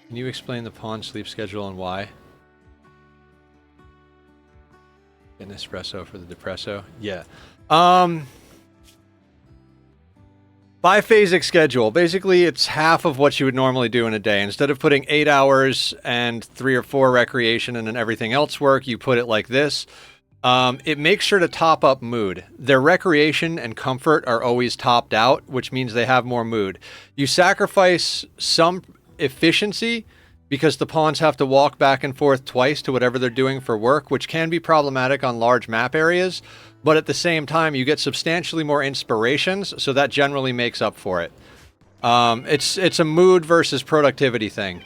Can you explain the pawn sleep schedule and why? An espresso for the depresso? Yeah. Biphasic schedule. Basically, it's half of what you would normally do in a day. Instead of putting 8 hours and 3 or 4 recreation and then everything else work, you put it like this. It makes sure to top up mood. Their recreation and comfort are always topped out, which means they have more mood. You sacrifice some efficiency because the pawns have to walk back and forth twice to whatever they're doing for work, which can be problematic on large map areas, but at the same time, you get substantially more inspirations, so that generally makes up for it. It's a mood versus productivity thing.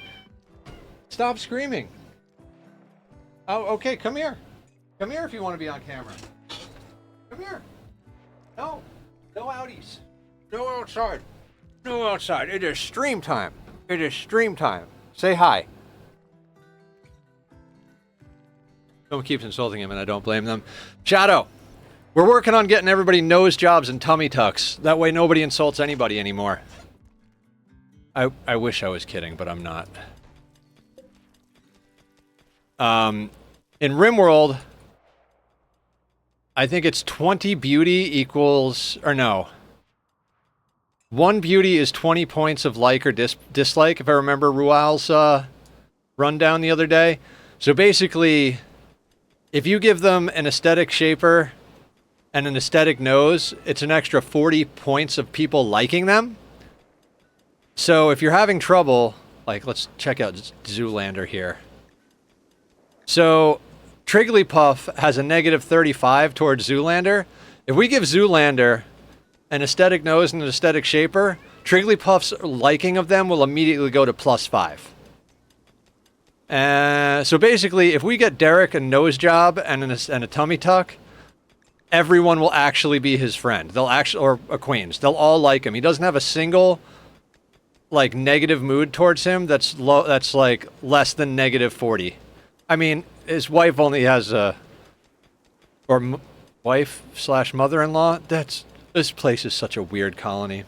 Stop screaming. Oh, okay, come here. Come here if you want to be on camera. Come here. No. No outies. No outside. No outside. It is stream time. It is stream time. Say hi. Someone keeps insulting him, and I don't blame them. Shadow, we're working on getting everybody nose jobs and tummy tucks. That way nobody insults anybody anymore. I wish I was kidding, but I'm not. In Rimworld, I think it's 20 beauty equals... Or no. 1 beauty is 20 points of like or dislike, if I remember Rual's rundown the other day. So basically, if you give them an aesthetic shaper and an aesthetic nose, it's an extra 40 points of people liking them. So if you're having trouble, like, let's check out Zoolander here. So Trigglypuff has a negative 35 towards Zoolander. If we give Zoolander an aesthetic nose and an aesthetic shaper, Trigglypuff's liking of them will immediately go to +5. So basically, if we get Derek a nose job and a tummy tuck, everyone will actually be his friend. They'll actually, or acquaintance. They'll all like him. He doesn't have a single, like, negative mood towards him that's low. That's like less than negative 40. I mean, his wife only has a, or wife/mother-in-law. This place is such a weird colony.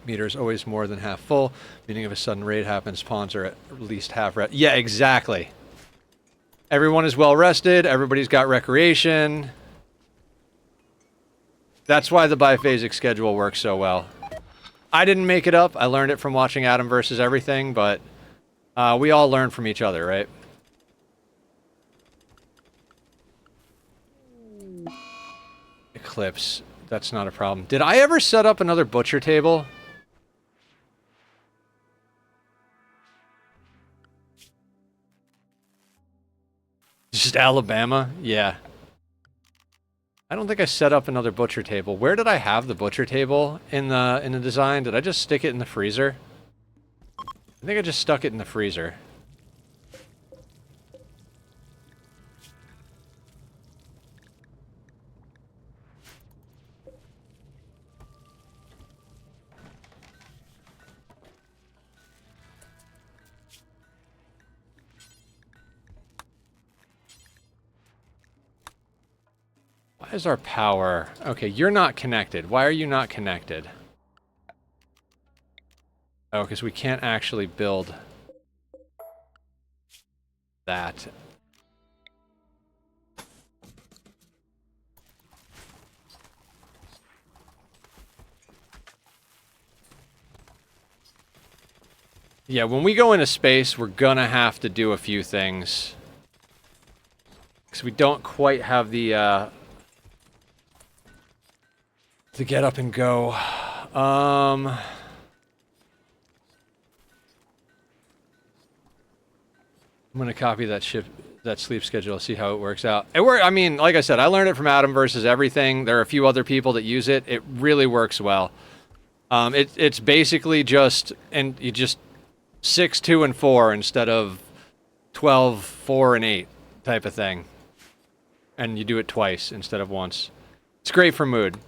Meter is always more than half full, meaning if a sudden raid happens, pawns are at least half rest. Yeah, exactly. Everyone is well rested. Everybody's got recreation. That's why the biphasic schedule works so well. I didn't make it up. I learned it from watching Adam versus Everything, but we all learn from each other, right? Eclipse. That's not a problem. Did I ever set up another butcher table? Just Alabama? Yeah. I don't think I set up another butcher table. Where did I have the butcher table in the design? Did I just stick it in the freezer? I think I just stuck it in the freezer. Why is our power... Okay, you're not connected. Why are you not connected? Oh, because we can't actually build that. Yeah, when we go into space, we're gonna have to do a few things. Because we don't quite have the, to get up and go. I'm gonna copy that sleep schedule, see how it works out. I mean, like I said, I learned it from Adam versus Everything. There are a few other people that use it. It really works well. It's basically just, and you just 6, 2, and 4 instead of 12, 4, and 8 type of thing. And you do it twice instead of once. It's great for mood.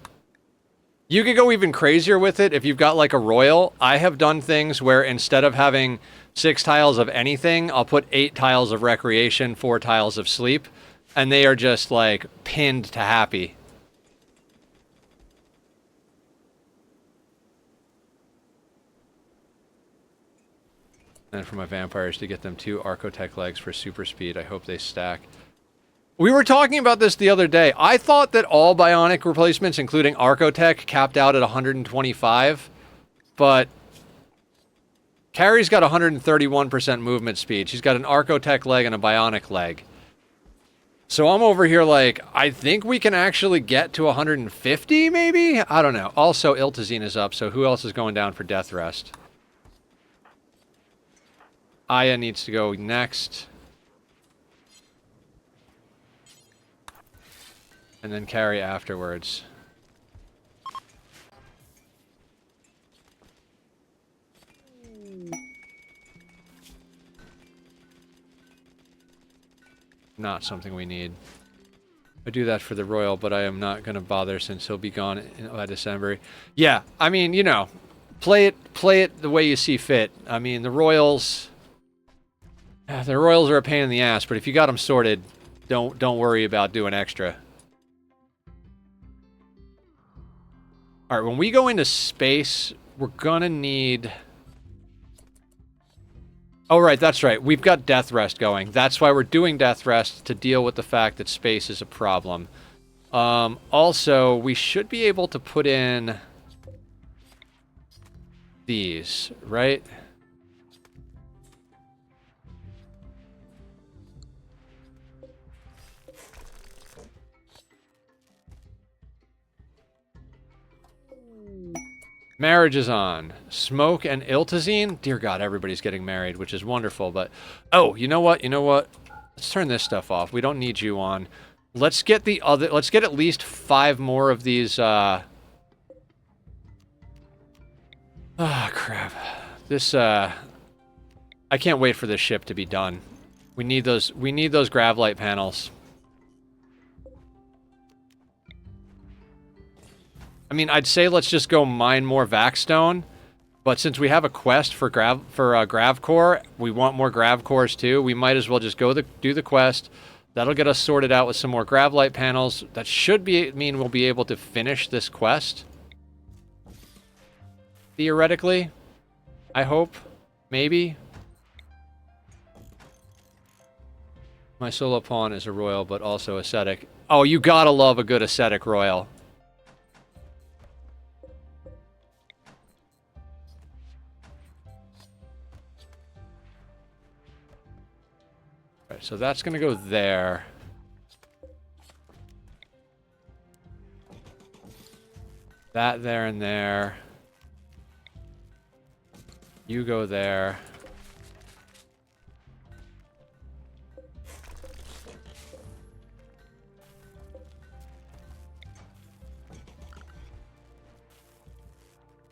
You could go even crazier with it if you've got like a royal. I have done things where instead of having 6 tiles of anything, I'll put 8 tiles of recreation, 4 tiles of sleep, and they are just like pinned to happy. And for my vampires to get them 2 Archotech legs for super speed. I hope they stack. We were talking about this the other day. I thought that all bionic replacements, including Archotech, capped out at 125, but Carrie's got 131% movement speed. She's got an Archotech leg and a bionic leg. So I'm over here like, I think we can actually get to 150, maybe? I don't know. Also, Iltazine is up, so who else is going down for death rest? Aya needs to go next. And then Carrie afterwards. Not something we need. I do that for the royal, but I am not going to bother since he'll be gone by December. Yeah, I mean, you know, play it the way you see fit. I mean, the royals are a pain in the ass, but if you got them sorted, don't worry about doing extra. All right, when we go into space, we're gonna need. Oh, right, that's right. We've got Death Rest going. That's why we're doing Death Rest, to deal with the fact that space is a problem. Also, we should be able to put in these, right? Marriage is on. Smoke and Iltazine? Dear God, everybody's getting married, which is wonderful, but... Oh, you know what? You know what? Let's turn this stuff off. We don't need you on. Let's get the other... Let's get at least 5 more of these, Ah, crap. This, I can't wait for this ship to be done. We need those grav light panels. I mean, I'd say let's just go mine more Vaxstone, but since we have a quest for Grav Core, we want more Grav Cores too. We might as well just go do the quest. That'll get us sorted out with some more Grav light panels. That should mean we'll be able to finish this quest. Theoretically, I hope, maybe. My solo pawn is a royal, but also ascetic. Oh, you gotta love a good ascetic royal. So that's going to go there. That there and there. You go there.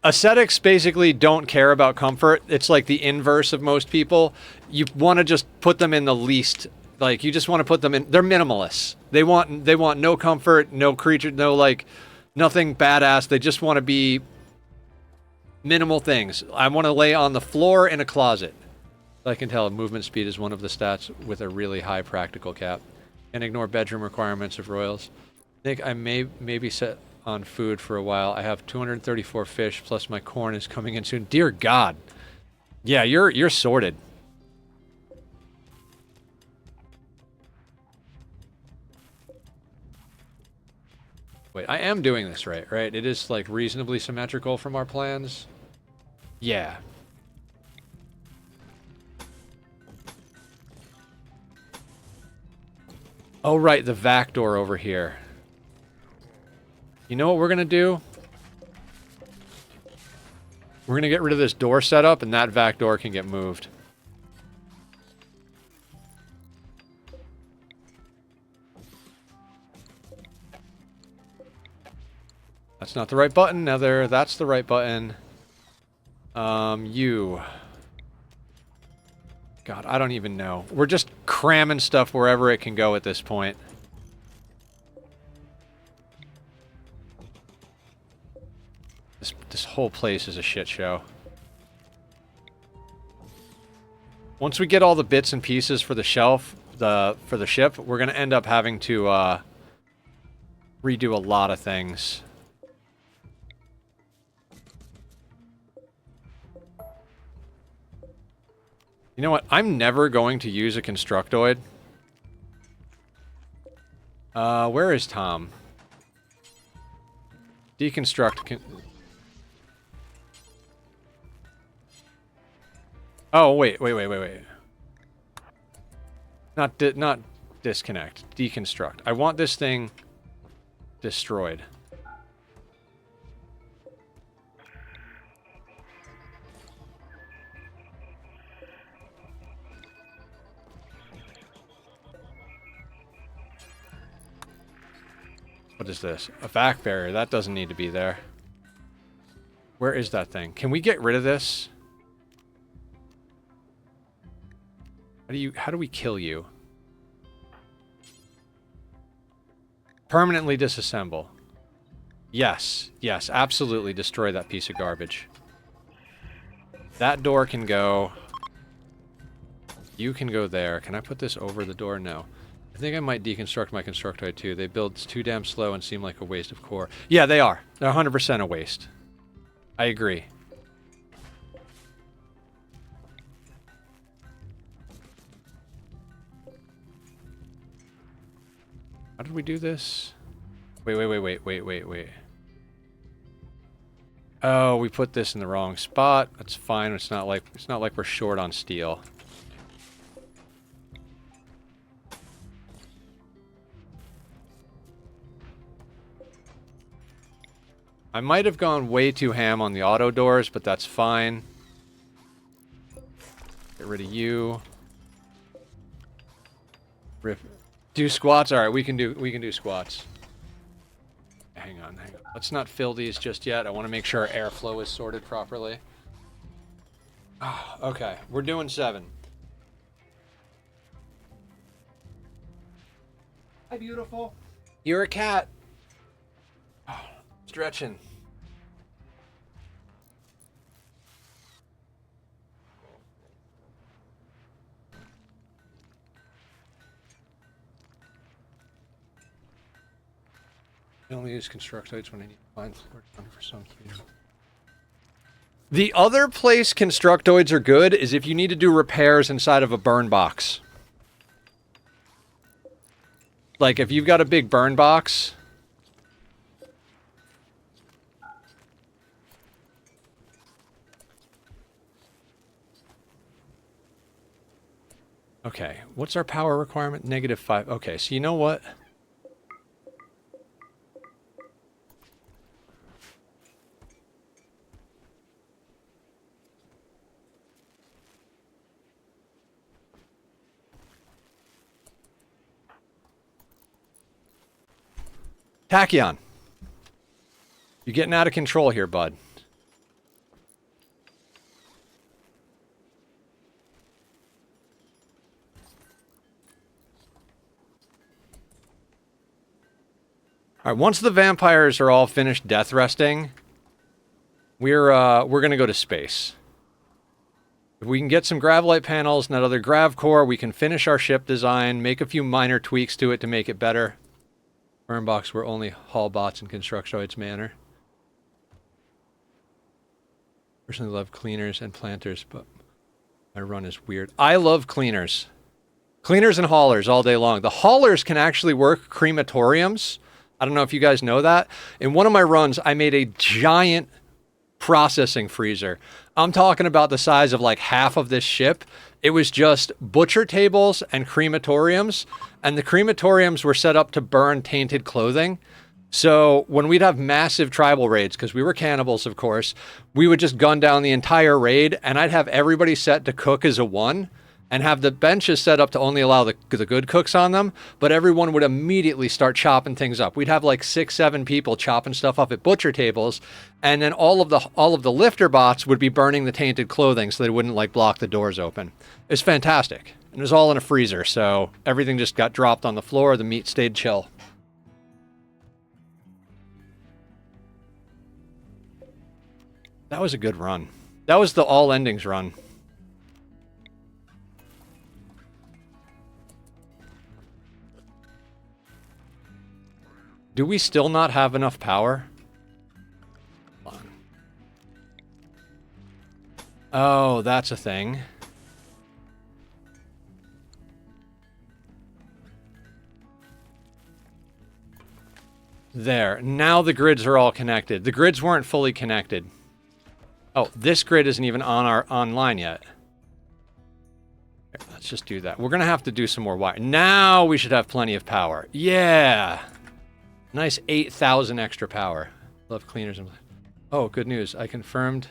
Ascetics basically don't care about comfort. It's like the inverse of most people. You want to just put them in the least, like, you just want to put them in, they're minimalists. They want no comfort, no creature, no, like, nothing badass. They just want to be minimal things. I want to lay on the floor in a closet. I can tell movement speed is one of the stats with a really high practical cap. And ignore bedroom requirements of royals. I think I maybe set on food for a while. I have 234 fish, plus my corn is coming in soon. Dear God. Yeah, you're sorted. Wait, I am doing this right? It is, like, reasonably symmetrical from our plans? Yeah. Oh, right, the vac door over here. You know what we're gonna do? We're gonna get rid of this door setup, and that vac door can get moved. That's not the right button. Now that's the right button. You. God, I don't even know. We're just cramming stuff wherever it can go at this point. This whole place is a shit show. Once we get all the bits and pieces for the shelf, for the ship, we're gonna end up having to redo a lot of things. You know what? I'm never going to use a constructoid. Where is Tom? Deconstruct. Oh, wait. Not disconnect. Deconstruct. I want this thing destroyed. What is this? A vac barrier. That doesn't need to be there. Where is that thing? Can we get rid of this? How do we kill you? Permanently disassemble. Yes, yes, absolutely destroy that piece of garbage. That door can go. You can go there. Can I put this over the door? No. I think I might deconstruct my constructoid too. They build too damn slow and seem like a waste of core. Yeah, they are. They're 100% a waste. I agree. How did we do this? Wait. Oh, we put this in the wrong spot. That's fine. It's not like we're short on steel. I might have gone way too ham on the auto doors, but that's fine. Get rid of you. Rip. Do squats? Alright, we can do squats. Hang on. Let's not fill these just yet. I want to make sure our airflow is sorted properly. Oh, okay, we're doing 7. Hi, beautiful. You're a cat. Oh, stretching. I only use constructoids when I need to find floor for some reason. The other place constructoids are good is if you need to do repairs inside of a burn box. Like if you've got a big burn box. Okay, what's our power requirement? -5. Okay, so you know what? Tachyon. You're getting out of control here, bud. All right, once the vampires are all finished death resting, we're gonna go to space. If we can get some Gravlite panels and that other Grav core, we can finish our ship design, make a few minor tweaks to it to make it better. Burn box were only haul bots in constructoids manner. Personally love cleaners and planters, but my run is weird. I love cleaners. Cleaners and haulers all day long. The haulers can actually work crematoriums. I don't know if you guys know that. In one of my runs, I made a giant processing freezer. I'm talking about the size of like half of this ship. It was just butcher tables and crematoriums, and the crematoriums were set up to burn tainted clothing. So when we'd have massive tribal raids, because we were cannibals, of course, we would just gun down the entire raid, and I'd have everybody set to cook as a 1, and have the benches set up to only allow the good cooks on them, but everyone would immediately start chopping things up. We'd have like 6, 7 people chopping stuff up at butcher tables, and then all of the lifter bots would be burning the tainted clothing so they wouldn't like block the doors open. It was fantastic. And it was all in a freezer, so everything just got dropped on the floor, the meat stayed chill. That was a good run. That was the all endings run. Do we still not have enough power? Hold on. Oh, that's a thing. There. Now the grids are all connected. The grids weren't fully connected. Oh, this grid isn't even on our online yet. Here, let's just do that. We're going to have to do some more wire. Now we should have plenty of power. Yeah. Nice 8,000 extra power. Love cleaners. Oh, good news. I confirmed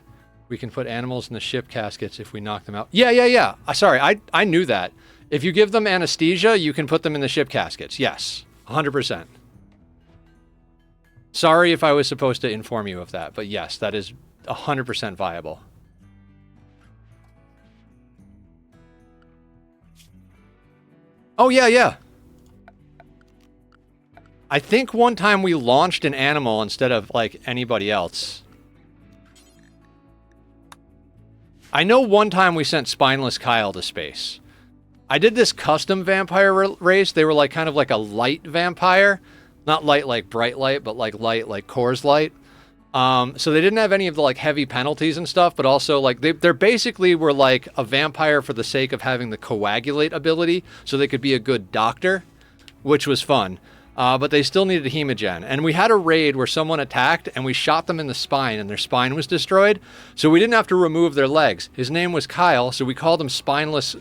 we can put animals in the ship caskets if we knock them out. Yeah. Sorry, I knew that. If you give them anesthesia, you can put them in the ship caskets. Yes, 100%. Sorry if I was supposed to inform you of that, but yes, that is 100% viable. Oh, yeah. I think one time we launched an animal instead of, like, anybody else. I know one time we sent Spineless Kyle to space. I did this custom vampire race. They were, like, kind of like a light vampire. Not light like bright light, but, like, light like Coors Light. So they didn't have any of the, like, heavy penalties and stuff, but also, like, they're basically were, like, a vampire for the sake of having the coagulate ability, so they could be a good doctor, which was fun. But they still needed a hemogen. And we had a raid where someone attacked, and we shot them in the spine, and their spine was destroyed, so we didn't have to remove their legs. His name was Kyle, so we called him Spineless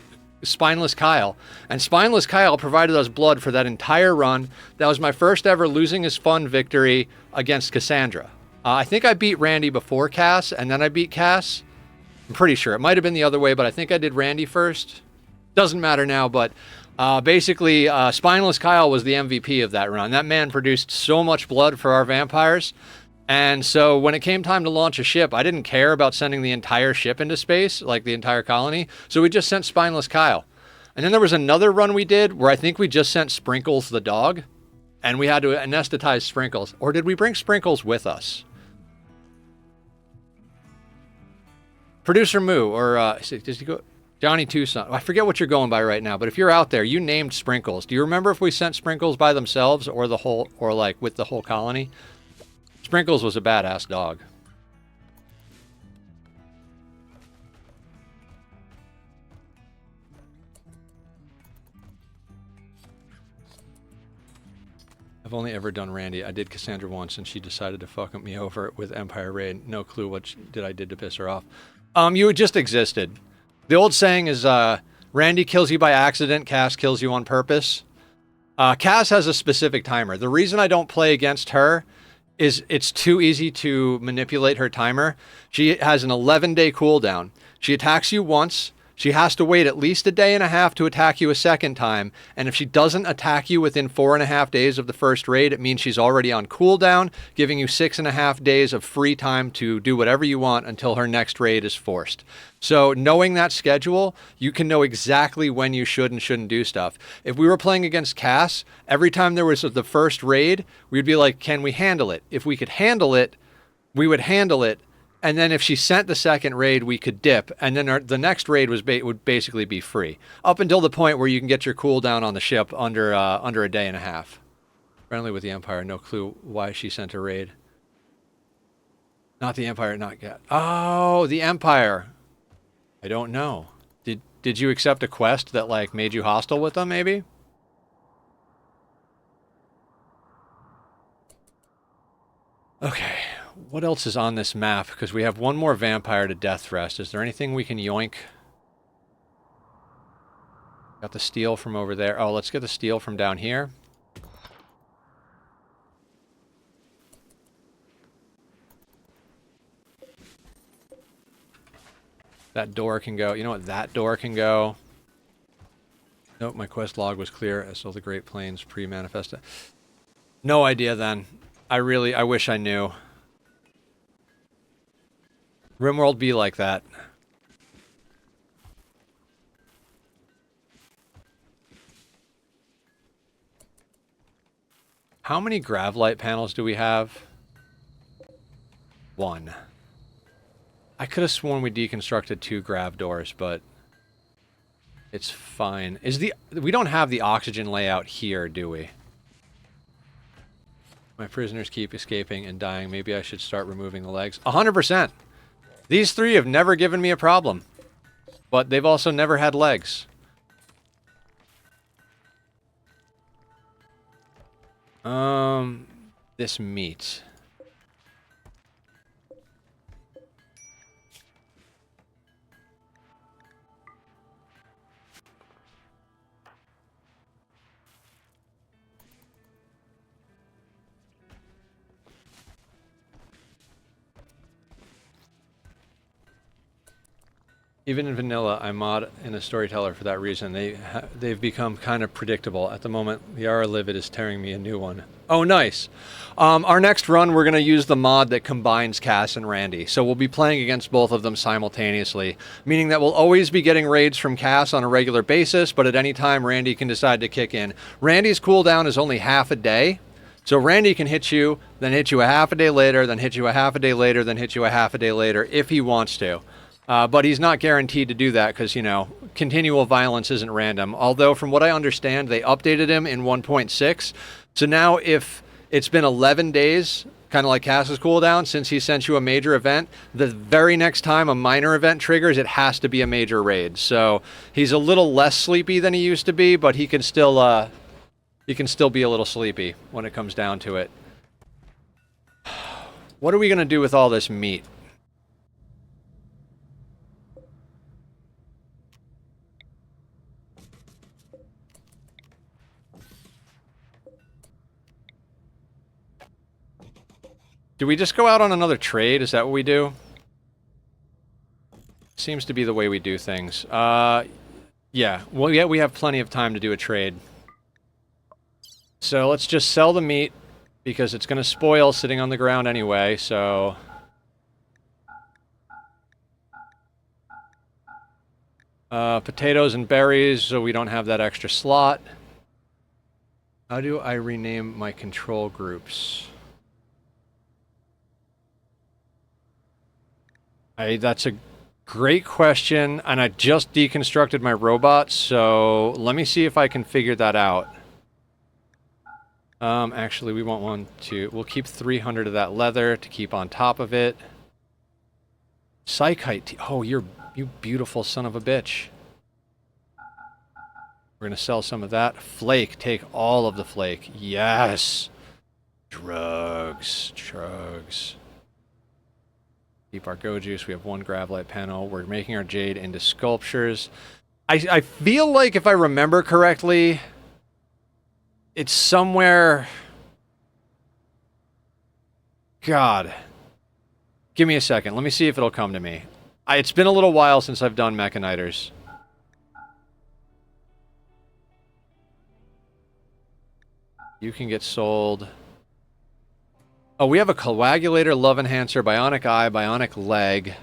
Kyle. And Spineless Kyle provided us blood for that entire run. That was my first ever losing is fun victory against Cassandra. I think I beat Randy before Cass, and then I beat Cass. I'm pretty sure. It might have been the other way, but I think I did Randy first. Doesn't matter now, but basically, Spineless Kyle was the MVP of that run. That man produced so much blood for our vampires. And so when it came time to launch a ship, I didn't care about sending the entire ship into space, like the entire colony. So we just sent Spineless Kyle. And then there was another run we did where I think we just sent Sprinkles the dog. And we had to anesthetize Sprinkles. Or did we bring Sprinkles with us? Producer Moo, or does he go? Johnny Tucson. I forget what you're going by right now, but if you're out there, you named Sprinkles. Do you remember if we sent Sprinkles by themselves or the whole, or like with the whole colony? Sprinkles was a badass dog. I've only ever done Randy. I did Cassandra once, and she decided to fuck me over with Empire Raid. No clue what I did to piss her off. You just existed. The old saying is, Randy kills you by accident, Cass kills you on purpose. Cass has a specific timer. The reason I don't play against her is it's too easy to manipulate her timer. She has an 11-day cooldown. She attacks you once. She has to wait at least a day and a half to attack you a second time. And if she doesn't attack you within 4.5 days of the first raid, it means she's already on cooldown, giving you 6.5 days of free time to do whatever you want until her next raid is forced. So knowing that schedule, you can know exactly when you should and shouldn't do stuff. If we were playing against Cass, every time there was the first raid, we'd be like, can we handle it? If we could handle it, we would handle it. And then if she sent the second raid, we could dip. And then the next raid would basically be free. Up until the point where you can get your cooldown on the ship under a day and a half. Friendly with the Empire. No clue why she sent a raid. Not the Empire, not yet. Oh, the Empire. I don't know. Did you accept a quest that, like, made you hostile with them, maybe? Okay. What else is on this map? Because we have one more vampire to death thrust. Is there anything we can yoink? Got the steel from over there. Oh, let's get the steel from down here. That door can go. You know what? That door can go. Nope, my quest log was clear. I saw the Great Plains pre-manifesta. No idea then. I wish I knew. Rimworld be like that. How many Grav light panels do we have? 1. I could have sworn we deconstructed 2 Grav doors, but it's fine. We don't have the oxygen layout here, do we? My prisoners keep escaping and dying. Maybe I should start removing the legs. 100%. These 3 have never given me a problem, but they've also never had legs. This meat. Even in vanilla, I mod in a storyteller for that reason. They've become kind of predictable. At the moment, Yara Livid is tearing me a new one. Oh, nice. Our next run, we're going to use the mod that combines Cass and Randy. So we'll be playing against both of them simultaneously, meaning that we'll always be getting raids from Cass on a regular basis, but at any time, Randy can decide to kick in. Randy's cooldown is only half a day, So Randy can hit you, then hit you a half a day later, then hit you a half a day later, then hit you a half a day later if he wants to. But he's not guaranteed to do that because, you know, continual violence isn't random. Although, from what I understand, they updated him in 1.6. So now if it's been 11 days, kind of like Cass's cooldown, since he sent you a major event, the very next time a minor event triggers, it has to be a major raid. So he's a little less sleepy than he used to be, but he can still be a little sleepy when it comes down to it. What are we going to do with all this meat? Do we just go out on another trade? Is that what we do? Seems to be the way we do things. Yeah. Well, yeah, we have plenty of time to do a trade. So let's just sell the meat, because it's going to spoil sitting on the ground anyway, so... potatoes and berries, so we don't have that extra slot. How do I rename my control groups? That's a great question, and I just deconstructed my robot, so let me see if I can figure that out. Actually, we want one to... We'll keep 300 of that leather to keep on top of it. Psychite. Oh, you beautiful son of a bitch. We're going to sell some of that. Flake. Take all of the flake. Yes! Drugs. Drugs. Keep our go juice. We have one gravlite panel. We're making our jade into sculptures. I feel like, if I remember correctly, it's somewhere... God. Give me a second. Let me see if it'll come to me. It's been a little while since I've done mechanitors. You can get sold... Oh, we have a coagulator, love enhancer, bionic eye, bionic leg.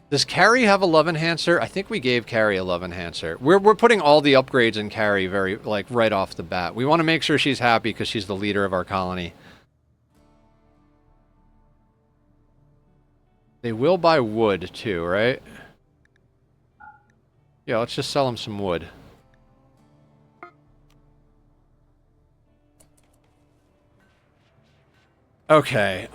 Does Carrie have a love enhancer? I think we gave Carrie a love enhancer. We're putting all the upgrades in Carrie right off the bat. We want to make sure she's happy because she's the leader of our colony. They will buy wood too, right? Yeah, let's just sell them some wood. Okay,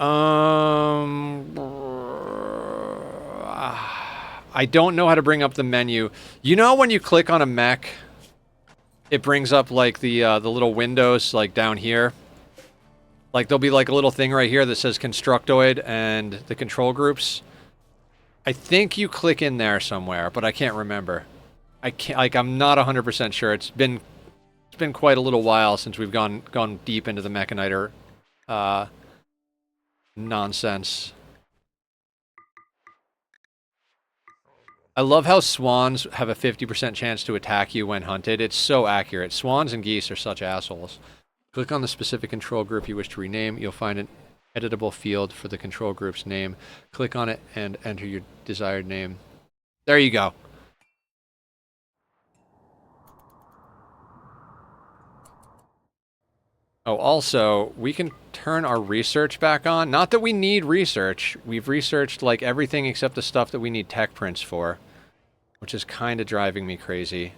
I don't know how to bring up the menu. You know when you click on a mech, it brings up like the little windows like down here? Like there'll be like a little thing right here that says Constructoid and the control groups. I think you click in there somewhere, but I can't remember. I'm not 100% sure. It's been quite a little while since we've gone deep into the mechaniter nonsense. I love how swans have a 50% chance to attack you when hunted. It's so accurate. Swans and geese are such assholes. Click on the specific control group you wish to rename. You'll find an editable field for the control group's name. Click on it and enter your desired name. There you go. Oh, also, we can turn our research back on. Not that we need research. We've researched, like, everything except the stuff that we need tech prints for, which is kind of driving me crazy.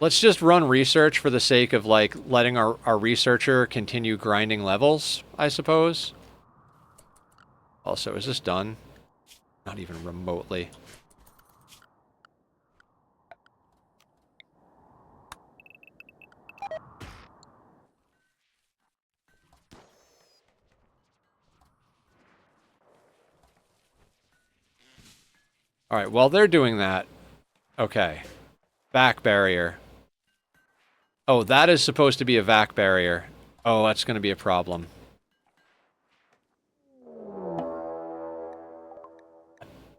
Let's just run research for the sake of, like, letting our researcher continue grinding levels, I suppose. Also, is this done? Not even remotely. Alright, while they're doing that... Okay. Vac barrier. Oh, that is supposed to be a vac barrier. Oh, that's going to be a problem.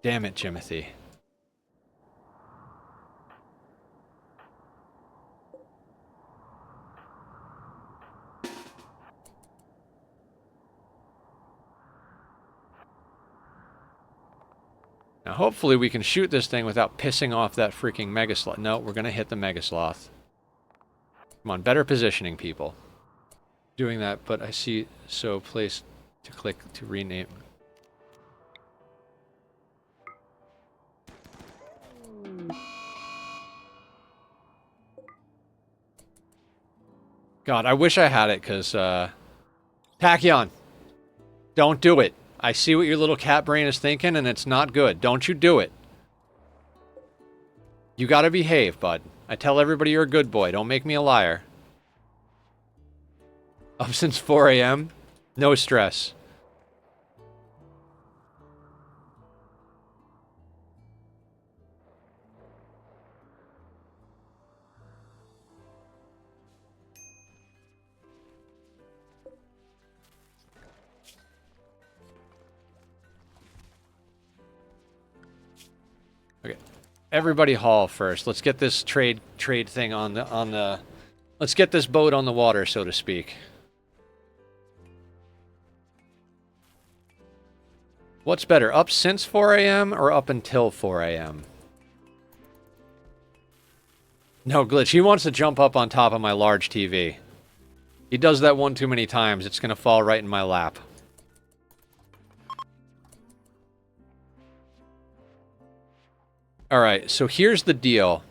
Damn it, Jimothy. Now, hopefully we can shoot this thing without pissing off that freaking Mega Sloth. No, we're going to hit the Mega Sloth. Come on, better positioning, people. Doing that, but I see so place to click to rename. God, I wish I had it, because, Tachyon, don't do it. I see what your little cat brain is thinking, and it's not good. Don't you do it. You gotta behave, bud. I tell everybody you're a good boy. Don't make me a liar. Up since 4 a.m.? No stress. Okay. Everybody haul first. Let's get this trade thing on the let's get this boat on the water, so to speak. What's better, up since 4 a.m. or up until 4 a.m.? No, Glitch, he wants to jump up on top of my large TV. He does that one too many times. It's gonna fall right in my lap. Alright, so here's the deal.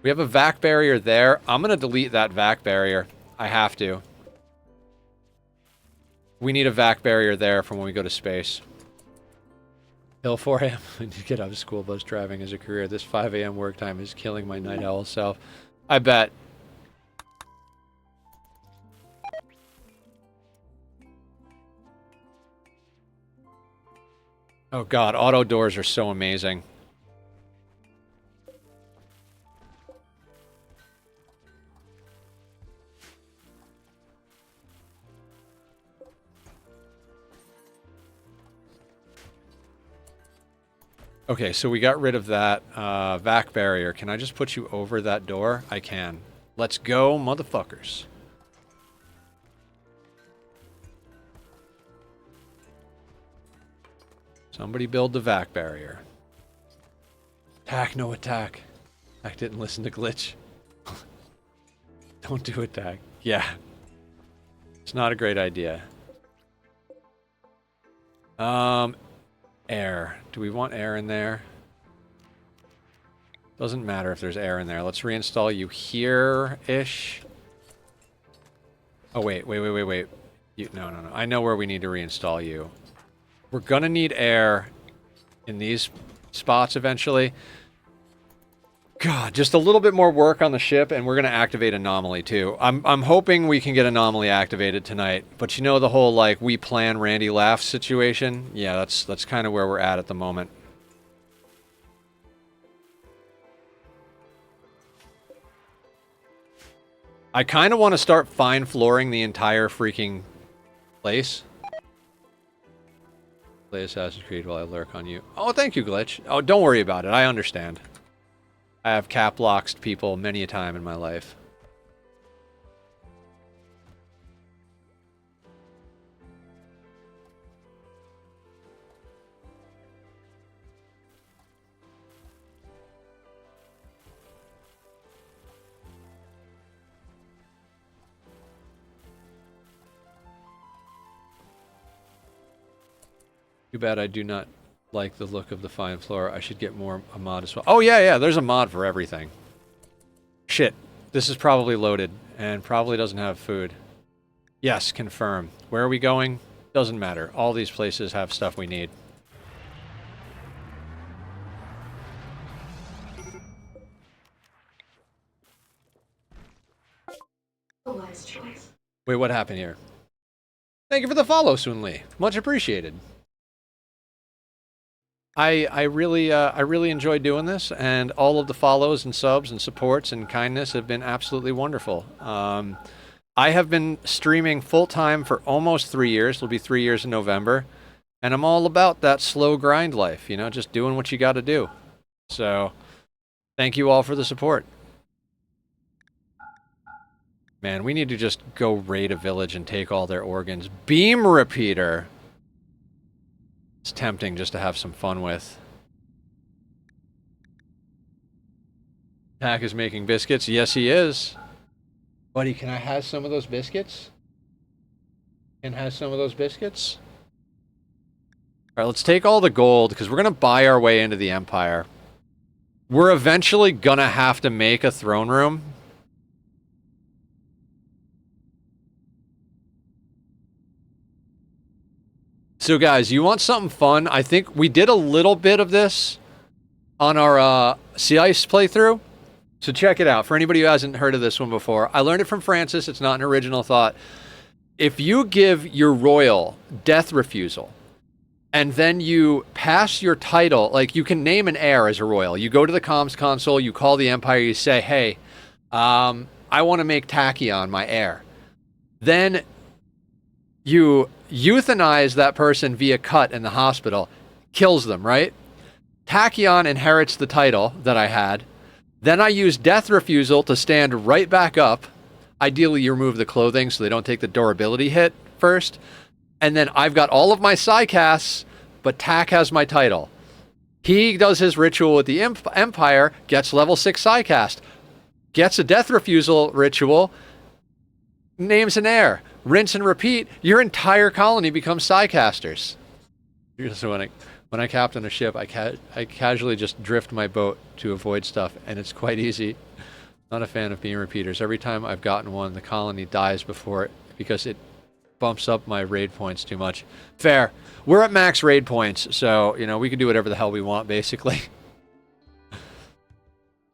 We have a vac barrier there. I'm gonna delete that vac barrier. I have to. We need a vac barrier there for when we go to space. Till 4 a.m. I need to get out of school bus driving as a career. This 5 a.m. work time is killing my night owl self. I bet. Oh god, auto doors are so amazing. Okay, so we got rid of that vac barrier. Can I just put you over that door? I can. Let's go, motherfuckers. Somebody build the vac barrier. Attack, no attack. I didn't listen to Glitch. Don't do attack. Yeah. It's not a great idea. Air. Do we want air in there? Doesn't matter if there's air in there. Let's reinstall you here-ish. Oh, wait. No. I know where we need to reinstall you. We're gonna need air in these spots eventually. God, just a little bit more work on the ship, and we're gonna activate Anomaly too. I'm hoping we can get Anomaly activated tonight. But you know the whole like we plan Randy laughs situation? Yeah, that's kind of where we're at the moment. I kind of want to start fine flooring the entire freaking place. Play Assassin's Creed while I lurk on you. Oh, thank you, Glitch. Oh, don't worry about it. I understand. I have cap-locked people many a time in my life. Too bad I do not like the look of the fine floor. I should get a mod as well. Oh, yeah, there's a mod for everything. Shit. This is probably loaded and probably doesn't have food. Yes, confirm. Where are we going? Doesn't matter. All these places have stuff we need. Wait, what happened here? Thank you for the follow, Soon Lee. Much appreciated. I really enjoy doing this, and all of the follows and subs and supports and kindness have been absolutely wonderful. I have been streaming full-time for almost 3 years. It'll be 3 years in November. And I'm all about that slow grind life, you know, just doing what you got to do. So, thank you all for the support. Man, we need to just go raid a village and take all their organs. Beam repeater! It's tempting just to have some fun with. Tack is making biscuits. Yes, he is. Buddy, can I have some of those biscuits? Can I have some of those biscuits? All right, let's take all the gold, because we're going to buy our way into the Empire. We're eventually going to have to make a throne room. So, guys, you want something fun? I think we did a little bit of this on our Sea Ice playthrough. So check it out. For anybody who hasn't heard of this one before, I learned it from Francis. It's not an original thought. If you give your royal death refusal, and then you pass your title, like you can name an heir as a royal. You go to the comms console, you call the Empire, you say, hey, I want to make Tachyon my heir. Then you euthanize that person via cut in the hospital, kills them, right? Tachyon inherits the title that I had. Then I use death refusal to stand right back up. Ideally, you remove the clothing so they don't take the durability hit first. And then I've got all of my Psycasts, but Tack has my title. He does his ritual with the Empire, gets level 6 Psycast, gets a death refusal ritual, names an heir. Rinse and repeat, your entire colony becomes Psycasters. So when I captain a ship, I casually just drift my boat to avoid stuff, and it's quite easy. Not a fan of being repeaters. Every time I've gotten one, the colony dies before it because it bumps up my raid points too much. Fair. We're at max raid points, so, you know, we can do whatever the hell we want, basically.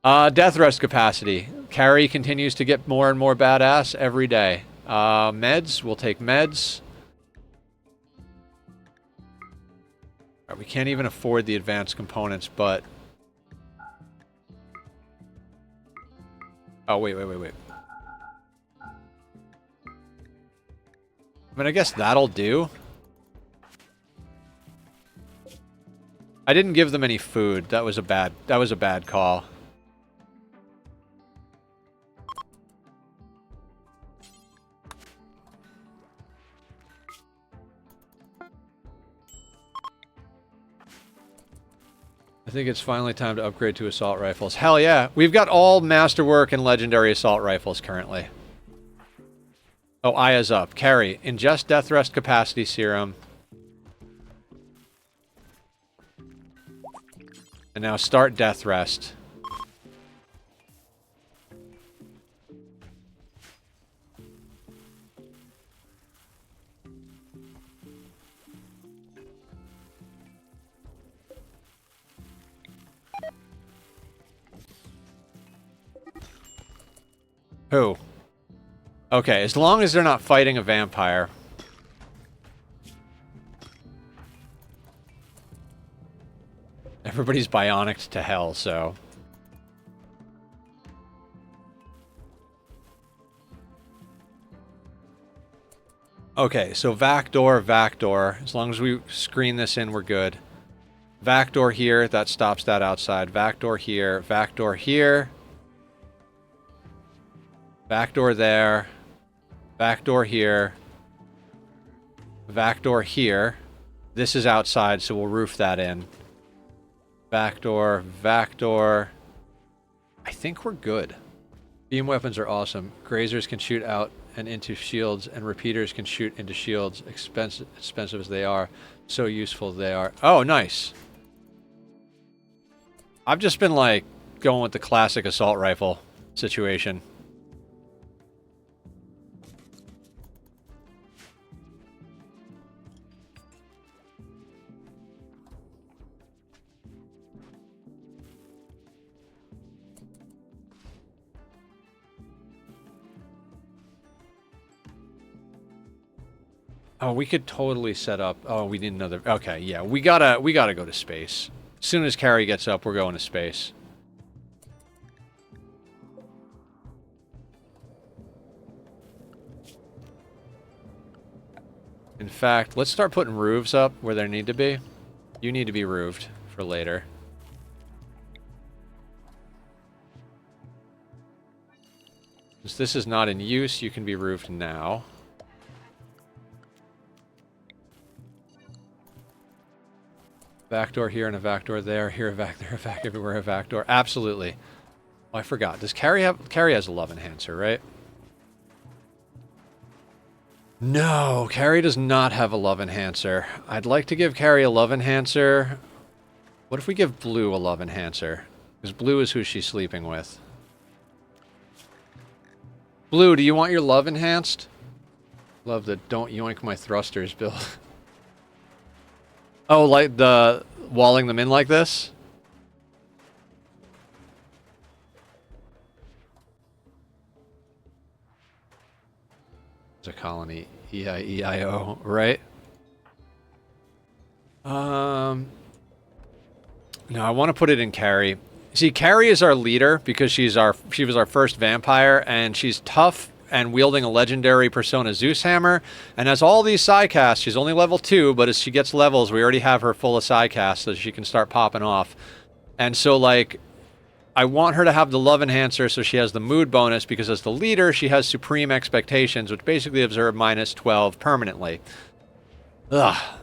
Death rest capacity. Carry continues to get more and more badass every day. Meds, we'll take meds. We can't even afford the advanced components, but... Oh, wait. I mean, I guess that'll do. I didn't give them any food. That was a bad call. I think it's finally time to upgrade to assault rifles. Hell yeah. We've got all masterwork and legendary assault rifles currently. Oh, Aya's up. Carry. Ingest death rest capacity serum. And now start death rest. Who? Okay, as long as they're not fighting a vampire. Everybody's bionic to hell, so... Okay, so vac door. As long as we screen this in, we're good. Vac door here, that stops that outside. Vac door here, vac door here. Back door there. Back door here. Back door here. This is outside, so we'll roof that in. Back door. I think we're good. Beam weapons are awesome. Grazers can shoot out and into shields, and repeaters can shoot into shields. Expensive as they are. So useful they are. Oh, nice. I've just been, like, going with the classic assault rifle situation. Oh, we could totally set up... Oh, we need another... Okay, yeah. We gotta go to space. As soon as Carrie gets up, we're going to space. In fact, let's start putting roofs up where there need to be. You need to be roofed for later. Since this is not in use, you can be roofed now. Back door here and a back door there. Here, a back there, a back everywhere, a back door. Absolutely. I forgot. Does Carrie have... Carrie has a love enhancer, right? No, Carrie does not have a love enhancer. I'd like to give Carrie a love enhancer. What if we give Blue a love enhancer? Because Blue is who she's sleeping with. Blue, do you want your love enhanced? Love the don't yoink my thrusters build. Oh, like the walling them in like this? It's a colony. E-I-E-I-O, right? No, I want to put it in Carrie. See, Carrie is our leader because she was our first vampire, and she's tough and wielding a legendary Persona Zeus hammer, and has all these psi casts. She's only level 2, but as she gets levels, we already have her full of psi casts, so she can start popping off. And so, like, I want her to have the love enhancer so she has the mood bonus, because as the leader, she has supreme expectations, which basically gives her minus 12 permanently. Ugh.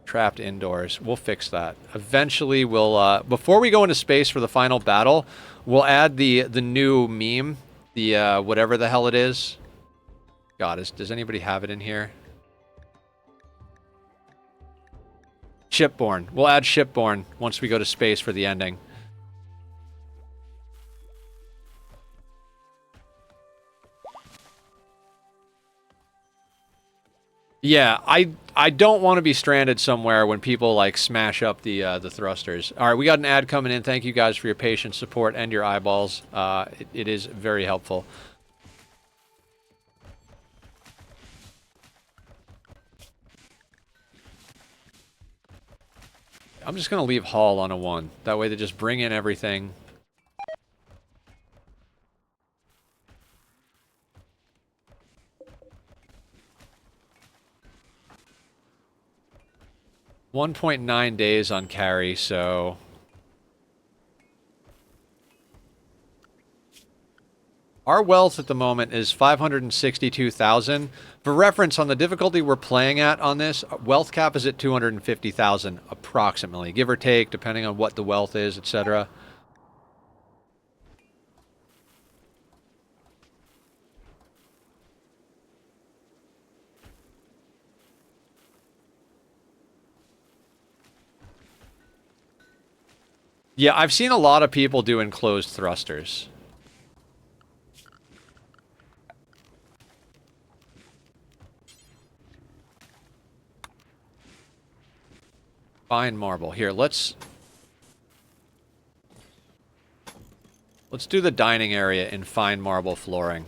Trapped indoors. We'll fix that. Eventually, we'll, before we go into space for the final battle, we'll add the new meme, the, whatever the hell it is. God, does anybody have it in here? Shipborne. We'll add Shipborne once we go to space for the ending. Yeah, I don't want to be stranded somewhere when people like smash up the thrusters. All right, we got an ad coming in. Thank you guys for your patience, support, and your eyeballs. It is very helpful. I'm just gonna leave Hall on a 1. That way they just bring in everything. $1.9 days on carry, so our wealth at the moment is 562,000. For reference, on the difficulty we're playing at on this, wealth cap is at 250,000 approximately, give or take, depending on what the wealth is, etc. Yeah, I've seen a lot of people do enclosed thrusters. Fine marble. Here, let's do the dining area in fine marble flooring.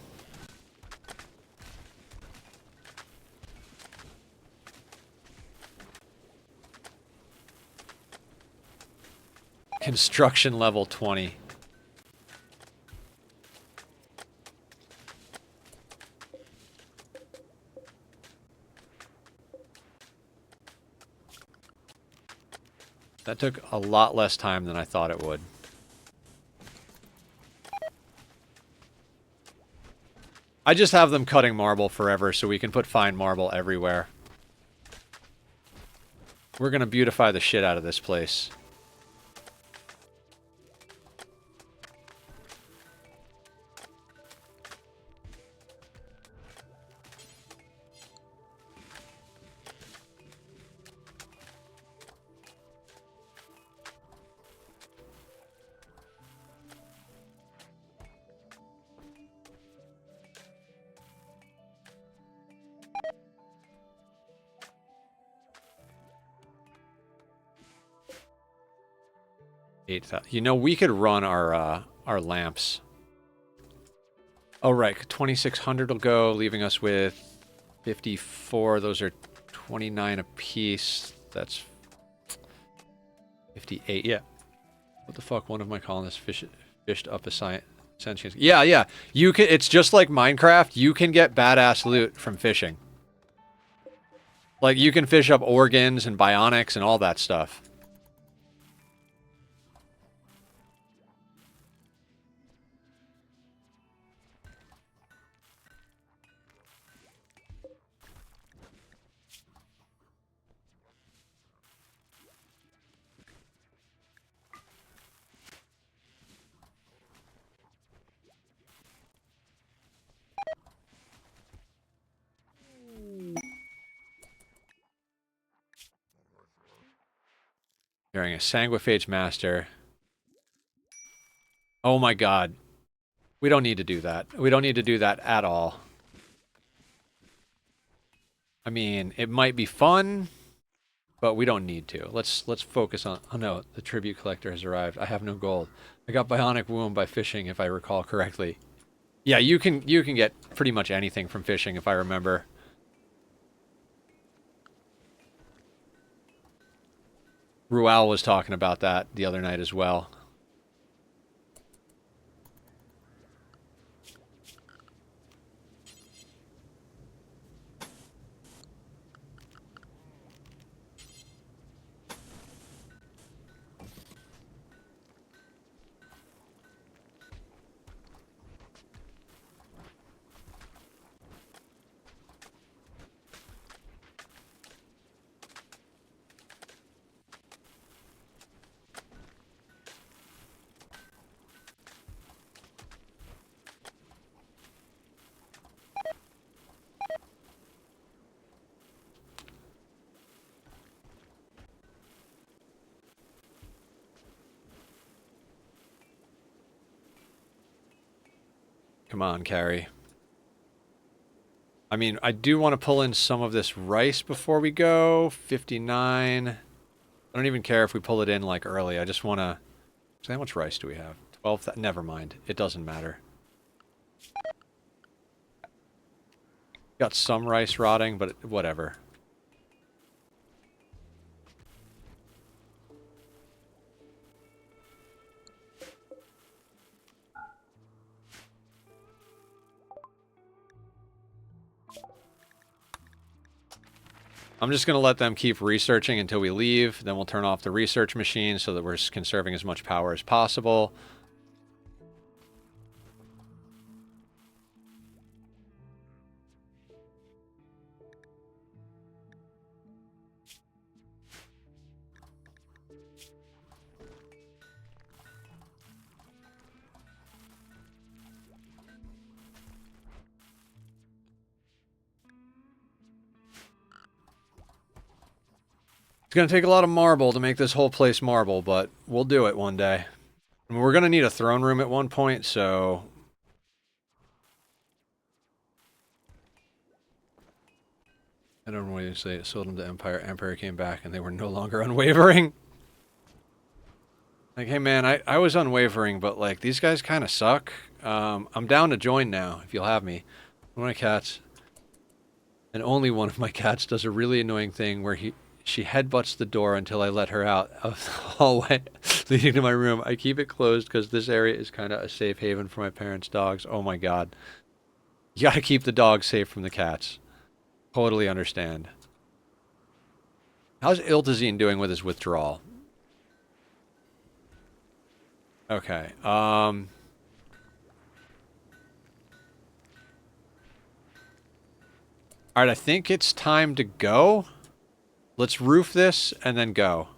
Construction level 20. That took a lot less time than I thought it would. I just have them cutting marble forever so we can put fine marble everywhere. We're gonna beautify the shit out of this place. You know, we could run our lamps. Oh, right. 2,600 will go, leaving us with 54. Those are 29 apiece. That's 58. Yeah. What the fuck? One of my colonists fished up a sentient. Yeah, yeah. You can. It's just like Minecraft. You can get badass loot from fishing. Like, you can fish up organs and bionics and all that stuff. During a Sanguiphage Master. Oh my god. We don't need to do that. We don't need to do that at all. I mean, it might be fun, but we don't need to. Let's focus on... Oh no, the tribute collector has arrived. I have no gold. I got bionic womb by fishing, if I recall correctly. Yeah, you can get pretty much anything from fishing, if I remember. Rual was talking about that the other night as well. Come on, Carrie. I mean, I do want to pull in some of this rice before we go. 59. I don't even care if we pull it in, like, early. I just want to... So how much rice do we have? 12... Never mind. It doesn't matter. Got some rice rotting, but whatever. I'm just going to let them keep researching until we leave. Then we'll turn off the research machine so that we're conserving as much power as possible. It's going to take a lot of marble to make this whole place marble, but we'll do it one day. And we're going to need a throne room at one point, so... I don't know why you say it. Sold them to Empire. Empire came back and they were no longer unwavering. Like, hey man, I was unwavering, but like, these guys kind of suck. I'm down to join now, if you'll have me. One of my cats, and only one of my cats, does a really annoying thing where she headbutts the door until I let her out of the hallway leading to my room. I keep it closed because this area is kind of a safe haven for my parents' dogs. Oh my god. You gotta keep the dogs safe from the cats. Totally understand. How's Iltazine doing with his withdrawal? Okay, alright, I think it's time to go. Let's roof this and then go.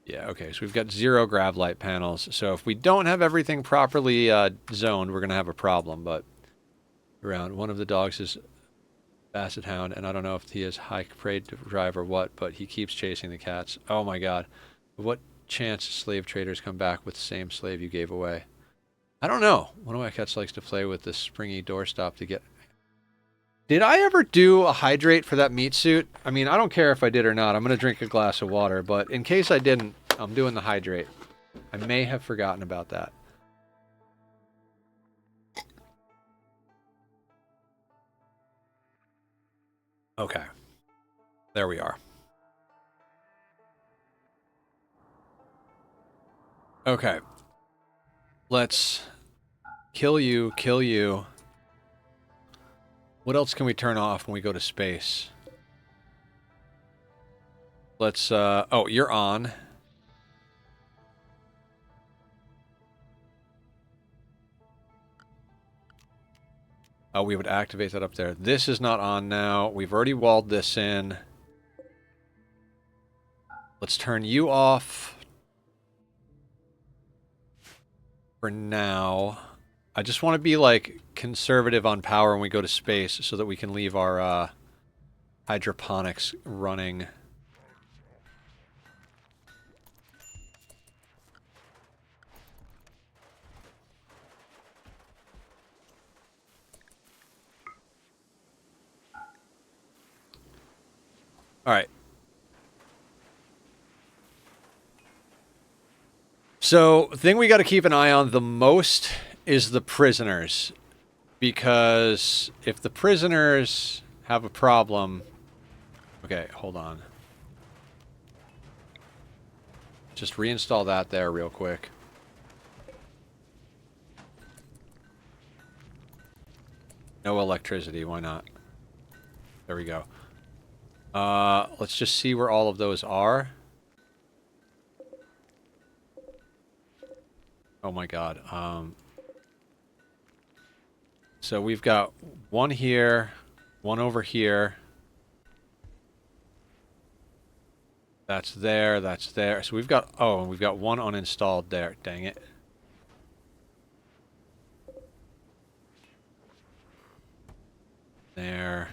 Yeah, okay, so we've got 0 grav light panels. So if we don't have everything properly zoned, we're going to have a problem. But around one of the dogs is Basset Hound, and I don't know if he is high prey drive or what, but he keeps chasing the cats. Oh my god. What chance slave traders come back with the same slave you gave away? I don't know. One of my cats likes to play with the springy doorstop to get... Did I ever do a hydrate for that meat suit? I mean, I don't care if I did or not. I'm going to drink a glass of water, but in case I didn't, I'm doing the hydrate. I may have forgotten about that. Okay. There we are. Okay. Let's kill you, kill you. What else can we turn off when we go to space? Let's, oh, you're on. We would activate that up there. This is not on now. We've already walled this in. Let's turn you off for now. I just want to be, like, conservative on power when we go to space so that we can leave our hydroponics running. All right. So, the thing we got to keep an eye on the most is the prisoners. Because if the prisoners have a problem... Okay, hold on. Just reinstall that there real quick. No electricity, why not? There we go. Let's just see where all of those are. Oh my god. So we've got one here, one over here. That's there, that's there. So we've got, oh, and we've got one uninstalled there. Dang it. There.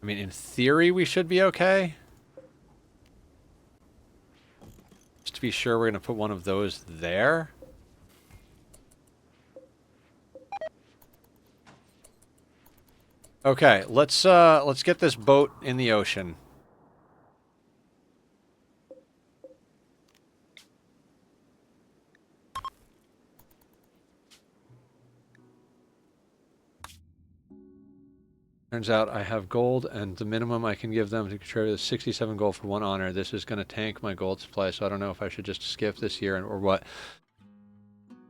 I mean, in theory, we should be okay. Just to be sure, we're going to put one of those there. Okay, let's get this boat in the ocean. Turns out I have gold, and the minimum I can give them to contribute is 67 gold for 1 honor. This is going to tank my gold supply, so I don't know if I should just skip this year or what.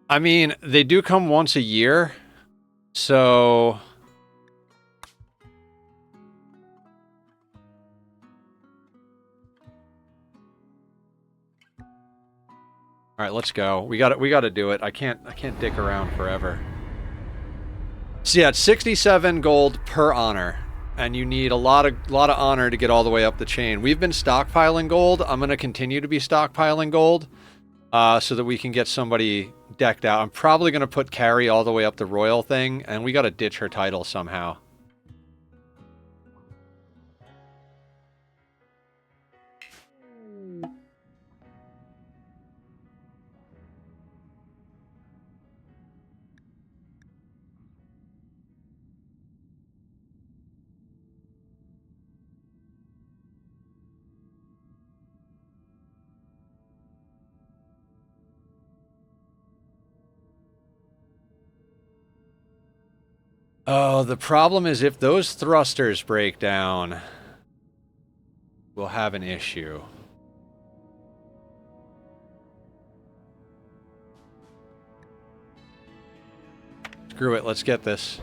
I mean, they do come once a year, so... All right, let's go. We got to do it. I can't dick around forever. So yeah, it's 67 gold per honor, and you need a lot of honor to get all the way up the chain. We've been stockpiling gold. I'm gonna continue to be stockpiling gold, so that we can get somebody decked out. I'm probably gonna put Carrie all the way up the royal thing, and we gotta ditch her title somehow. Oh, the problem is if those thrusters break down, we'll have an issue. Screw it, let's get this.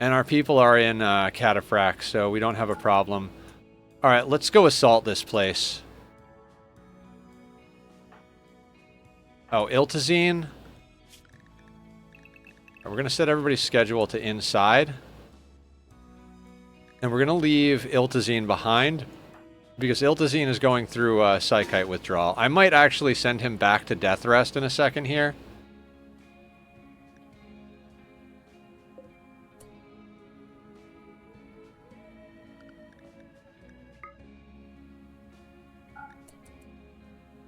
And our people are in Cataphract, so we don't have a problem. Alright, let's go assault this place. Oh, Iltazine. We're going to set everybody's schedule to inside. And we're going to leave Iltazine behind, because Iltazine is going through Psychite withdrawal. I might actually send him back to Death Rest in a second here.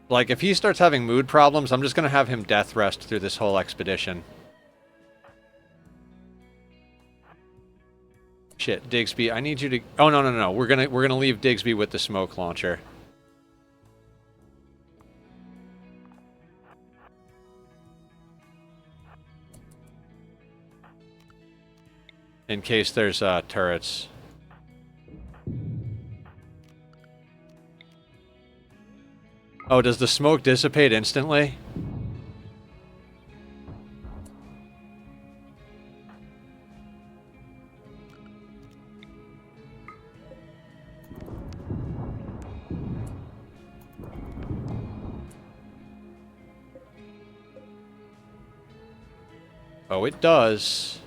Like, if he starts having mood problems, I'm just going to have him death rest through this whole expedition. Shit, Digsby, I need you to... Oh, no, no, no. We're gonna leave Digsby with the smoke launcher. In case there's turrets. Oh, does the smoke dissipate instantly? Oh, it does.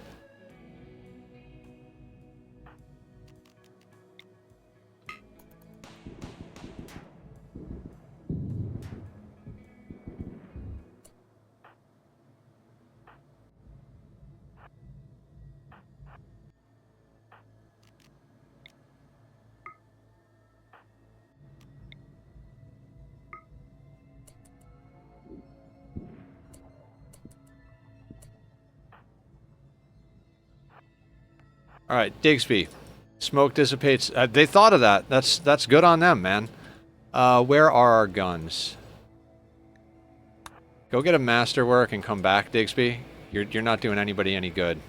All right, Digsby. Smoke dissipates. They thought of that. That's good on them, man. Where are our guns? Go get a masterwork and come back, Digsby. You're not doing anybody any good.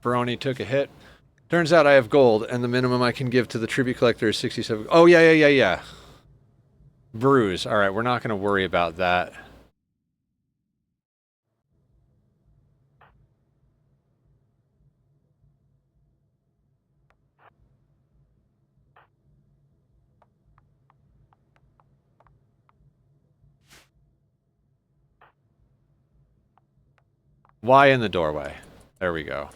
Baroni took a hit. Turns out I have gold, and the minimum I can give to the tribute collector is 67. Oh, yeah. Bruise. All right, we're not going to worry about that. Y in the doorway. There we go.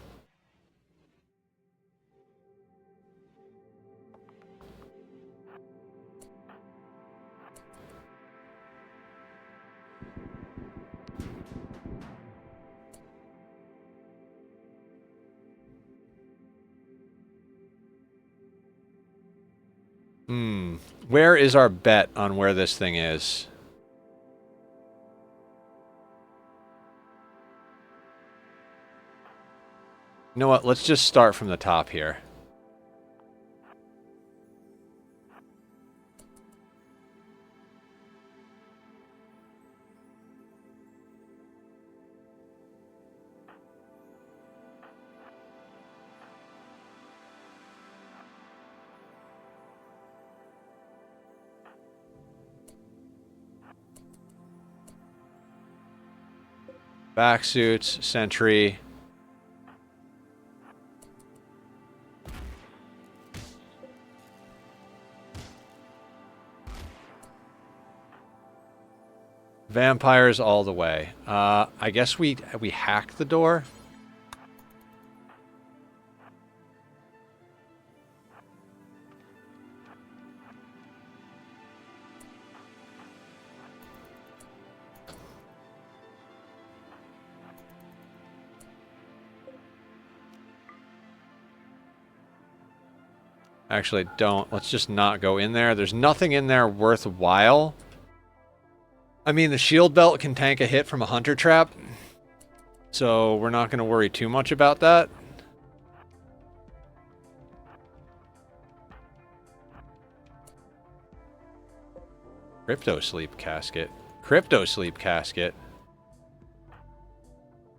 Where is our bet on where this thing is? You know what? Let's just start from the top here. Back suits, sentry. Vampires all the way. I guess we hacked the door. Actually, don't. Let's just not go in there. There's nothing in there worthwhile. I mean, the shield belt can tank a hit from a hunter trap, so we're not going to worry too much about that. Crypto sleep casket. Crypto sleep casket.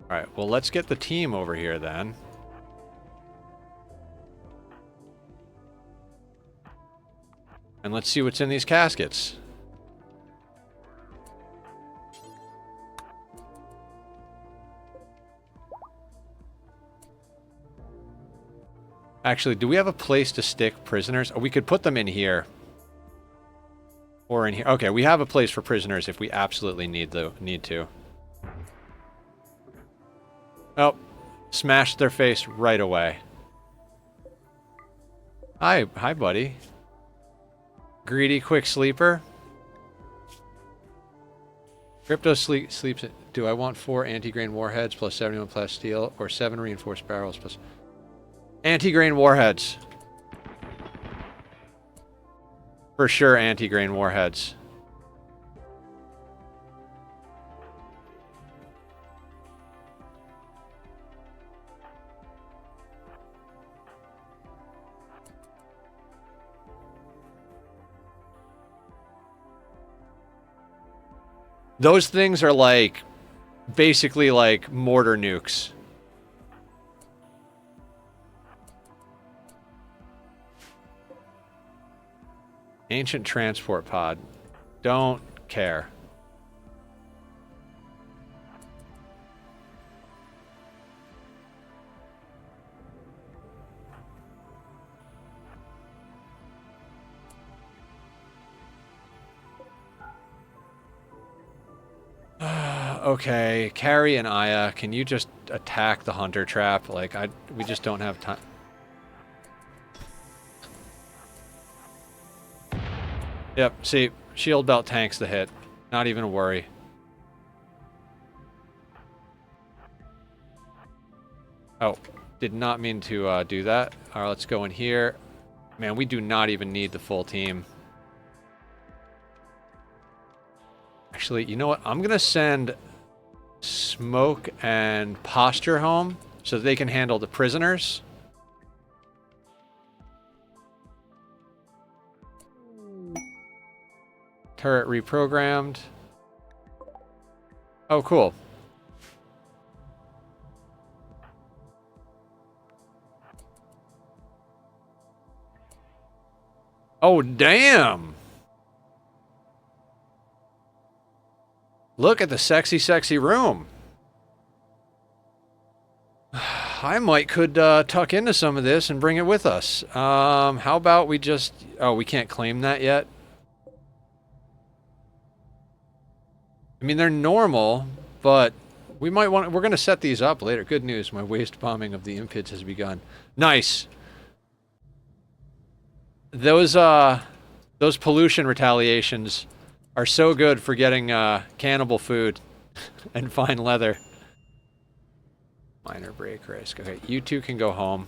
Alright, well, let's get the team over here then. And let's see what's in these caskets. Actually, do we have a place to stick prisoners? Oh, we could put them in here. Or in here. Okay, we have a place for prisoners if we absolutely need to. Oh, smashed their face right away. Hi, buddy. Greedy quick sleeper. Crypto sleeps. Do I want 4 anti-grain warheads plus 71 plus steel, or 7 reinforced barrels plus anti-grain warheads? For sure, anti-grain warheads. Those things are like, basically like mortar nukes. Ancient transport pod. Don't care. Okay, Carrie and Aya, can you just attack the hunter trap? Like, we just don't have time. Yep, see, shield belt tanks the hit. Not even a worry. Oh, did not mean to do that. Alright, let's go in here. Man, we do not even need the full team. Actually, you know what? I'm gonna send Smoke and Posture home so they can handle the prisoners. Turret reprogrammed. Oh, cool. Oh, damn! Look at the sexy, sexy room. I might could tuck into some of this and bring it with us. How about we just... Oh, we can't claim that yet? I mean, they're normal, but we might want... We're going to set these up later. Good news, my waste bombing of the impids has begun. Nice! Those pollution retaliations are so good for getting cannibal food and fine leather. Minor break risk. Okay, you two can go home.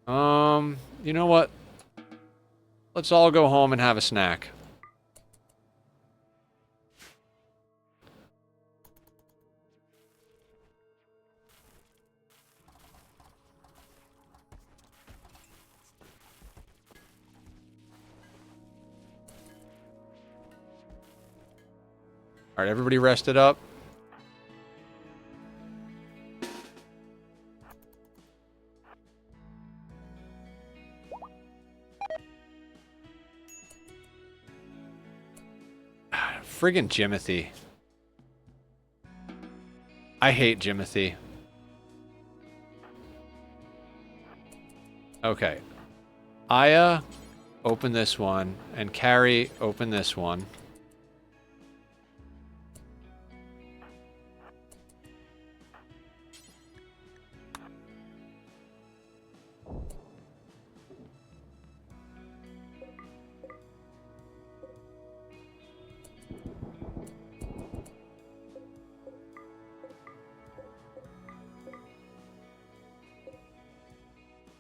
You know what? Let's all go home and have a snack. Alright, everybody rested up. Friggin' Jimothy. I hate Jimothy. Okay. Aya, open this one. And Carrie, open this one.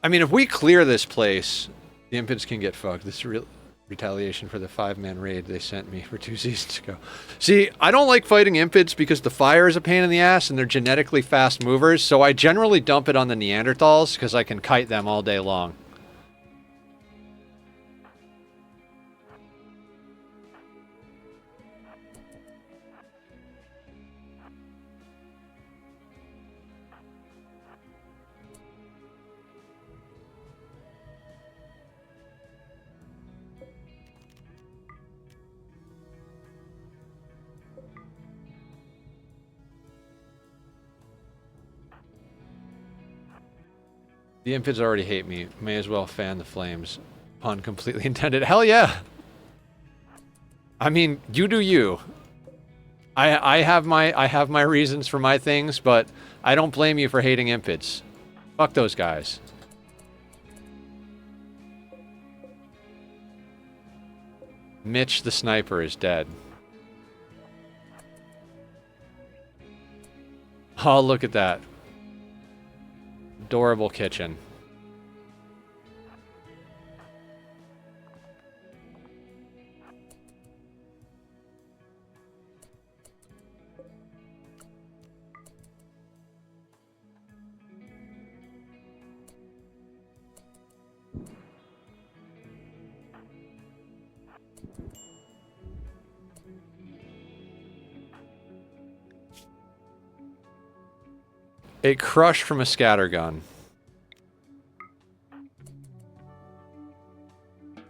I mean, if we clear this place, the impids can get fucked. This is real retaliation for the 5-man raid they sent me for 2 seasons ago. See, I don't like fighting impids because the fire is a pain in the ass and they're genetically fast movers, so I generally dump it on the Neanderthals because I can kite them all day long. The impids already hate me. May as well fan the flames. Pun completely intended. Hell yeah! I mean, you do you. I have my reasons for my things, but I don't blame you for hating impids. Fuck those guys. Mitch the sniper is dead. Oh, look at that. Adorable kitchen. A crush from a scattergun.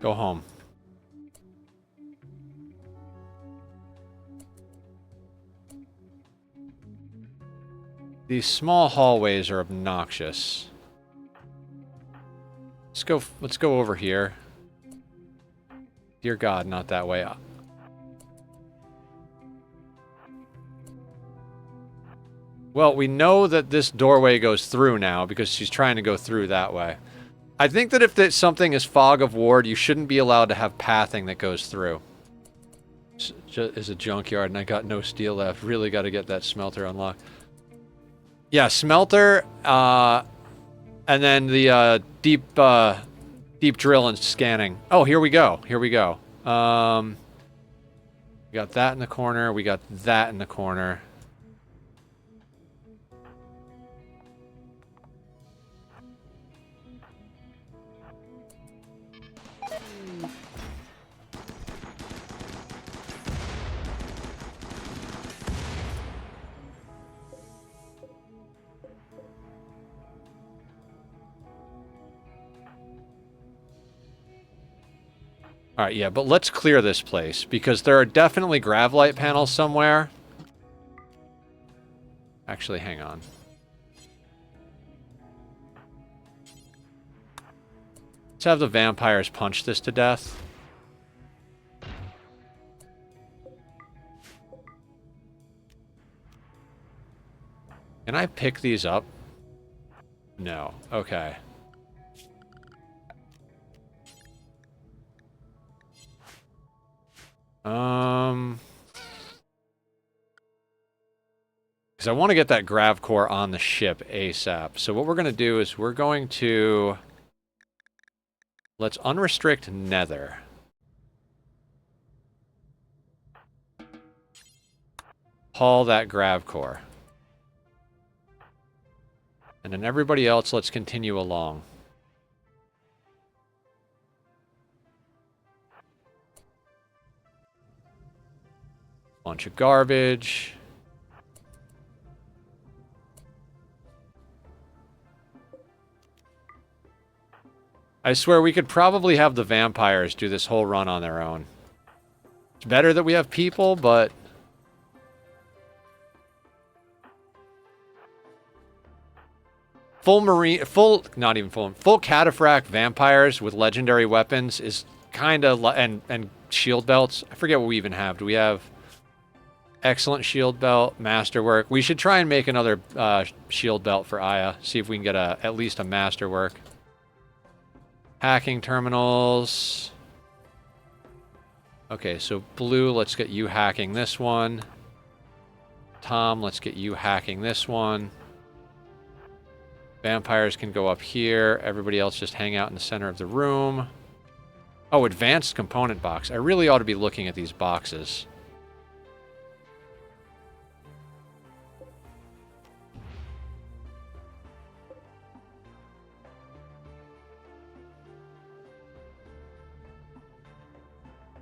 Go home. These small hallways are obnoxious. Let's go over here. Dear God, not that way. Well, we know that this doorway goes through now because she's trying to go through that way. I think that if something is Fog of Ward, you shouldn't be allowed to have pathing that goes through. Is a junkyard and I got no steel left. Really got to get that smelter unlocked. Yeah, smelter, and then the deep drill and scanning. Oh, here we go. Here we go. We got that in the corner. We got that in the corner. Alright, yeah, but let's clear this place, because there are definitely grav light panels somewhere. Actually, hang on. Let's have the vampires punch this to death. Can I pick these up? No. Okay. Because I want to get that grav core on the ship ASAP. So what we're going to do is we're going to... Let's unrestrict nether. Haul that grav core. And then everybody else, let's continue along. Bunch of garbage. I swear we could probably have the vampires do this whole run on their own. It's better that we have people, but... full cataphract vampires with legendary weapons is kind of... and shield belts. I forget what we even have. Do we have... excellent shield belt, masterwork. We should try and make another shield belt for Aya. See if we can get at least a masterwork. Hacking terminals. Okay, so Blue, let's get you hacking this one. Tom, let's get you hacking this one. Vampires can go up here. Everybody else just hang out in the center of the room. Oh, advanced component box. I really ought to be looking at these boxes.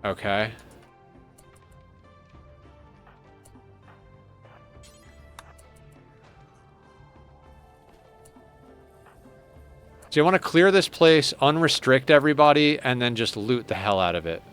Okay. So you want to clear this place, unrestrict everybody, and then just loot the hell out of it.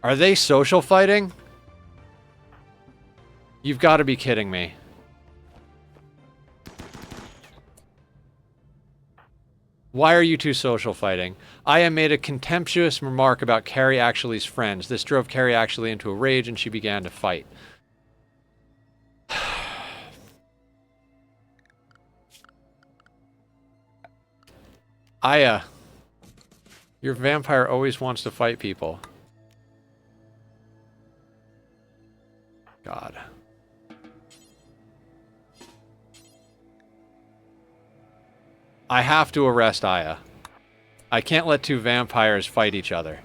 Are they social fighting? You've got to be kidding me. Why are you two social fighting? Aya made a contemptuous remark about Carrie Actually's friends. This drove Carrie Actually into a rage and she began to fight. Aya, your vampire always wants to fight people. God. I have to arrest Aya. I can't let two vampires fight each other.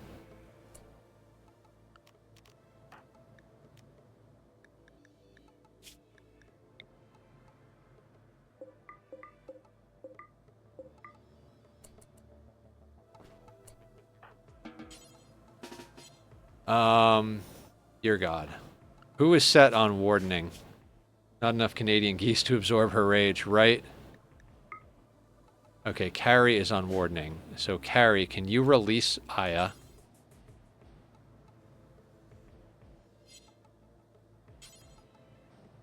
Dear God. Who is set on wardening? Not enough Canadian geese to absorb her rage, right? Okay, Carrie is on wardening. So, Carrie, can you release Aya?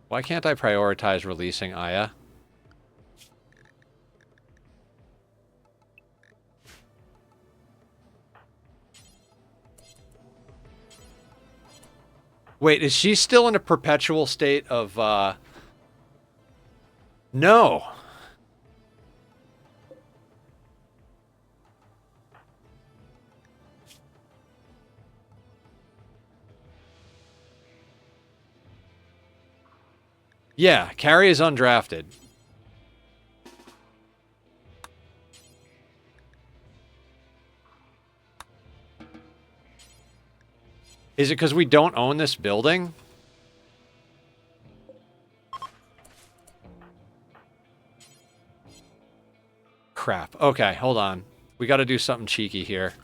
Why can't I prioritize releasing Aya? Wait, is she still in a perpetual state of, No! Yeah, Carrie is undrafted. Is it because we don't own this building? Crap. Okay, hold on. We got to do something cheeky here.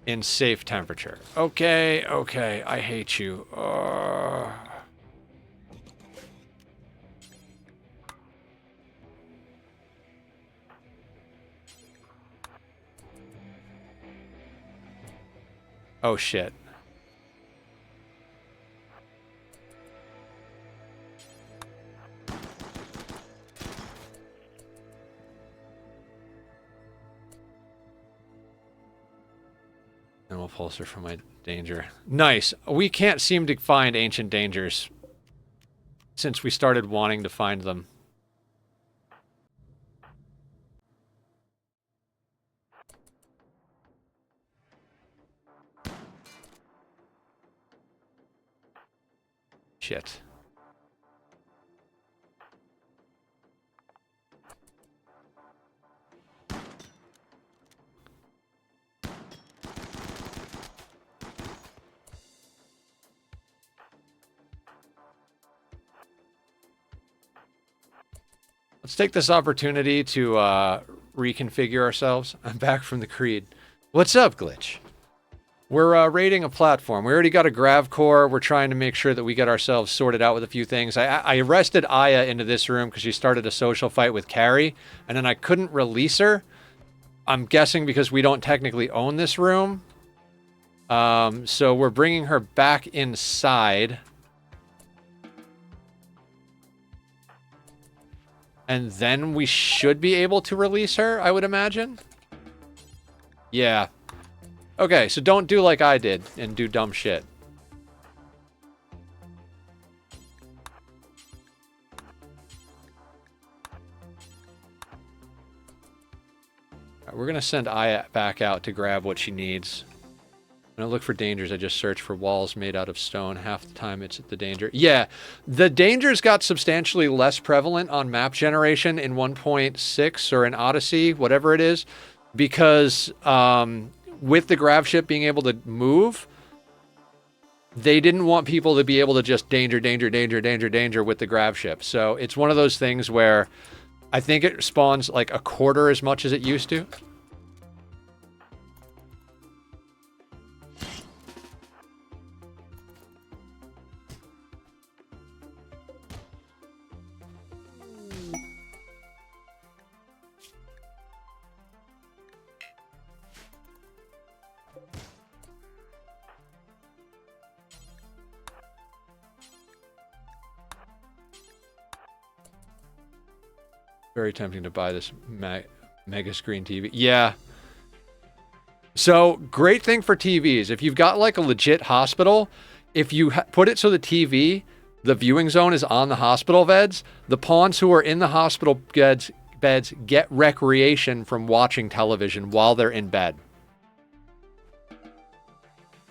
In safe temperature. Okay, okay. I hate you. Oh, shit. And we'll pulse her from my danger. Nice. We can't seem to find ancient dangers since we started wanting to find them. Shit. Let's take this opportunity to reconfigure ourselves. I'm back from the Creed. What's up, Glitch? We're raiding a platform. We already got a Grav core. We're trying to make sure that we get ourselves sorted out with a few things. I arrested Aya into this room because she started a social fight with Carrie, and then I couldn't release her. I'm guessing because we don't technically own this room. So we're bringing her back inside. And then we should be able to release her, I would imagine. Yeah. Okay, so don't do like I did and do dumb shit. We're going to send Aya back out to grab what she needs. When I look for dangers, I just search for walls made out of stone. Half the time it's the danger. Yeah, the dangers got substantially less prevalent on map generation in 1.6 or in Odyssey, whatever it is, because with the Gravship being able to move, they didn't want people to be able to just danger, danger, danger, danger, danger with the Gravship. So it's one of those things where I think it spawns like a quarter as much as it used to. Very tempting to buy this mega screen TV. Yeah. So, great thing for TVs. If you've got like a legit hospital, if you put it so the TV, the viewing zone is on the hospital beds, the pawns who are in the hospital beds get recreation from watching television while they're in bed.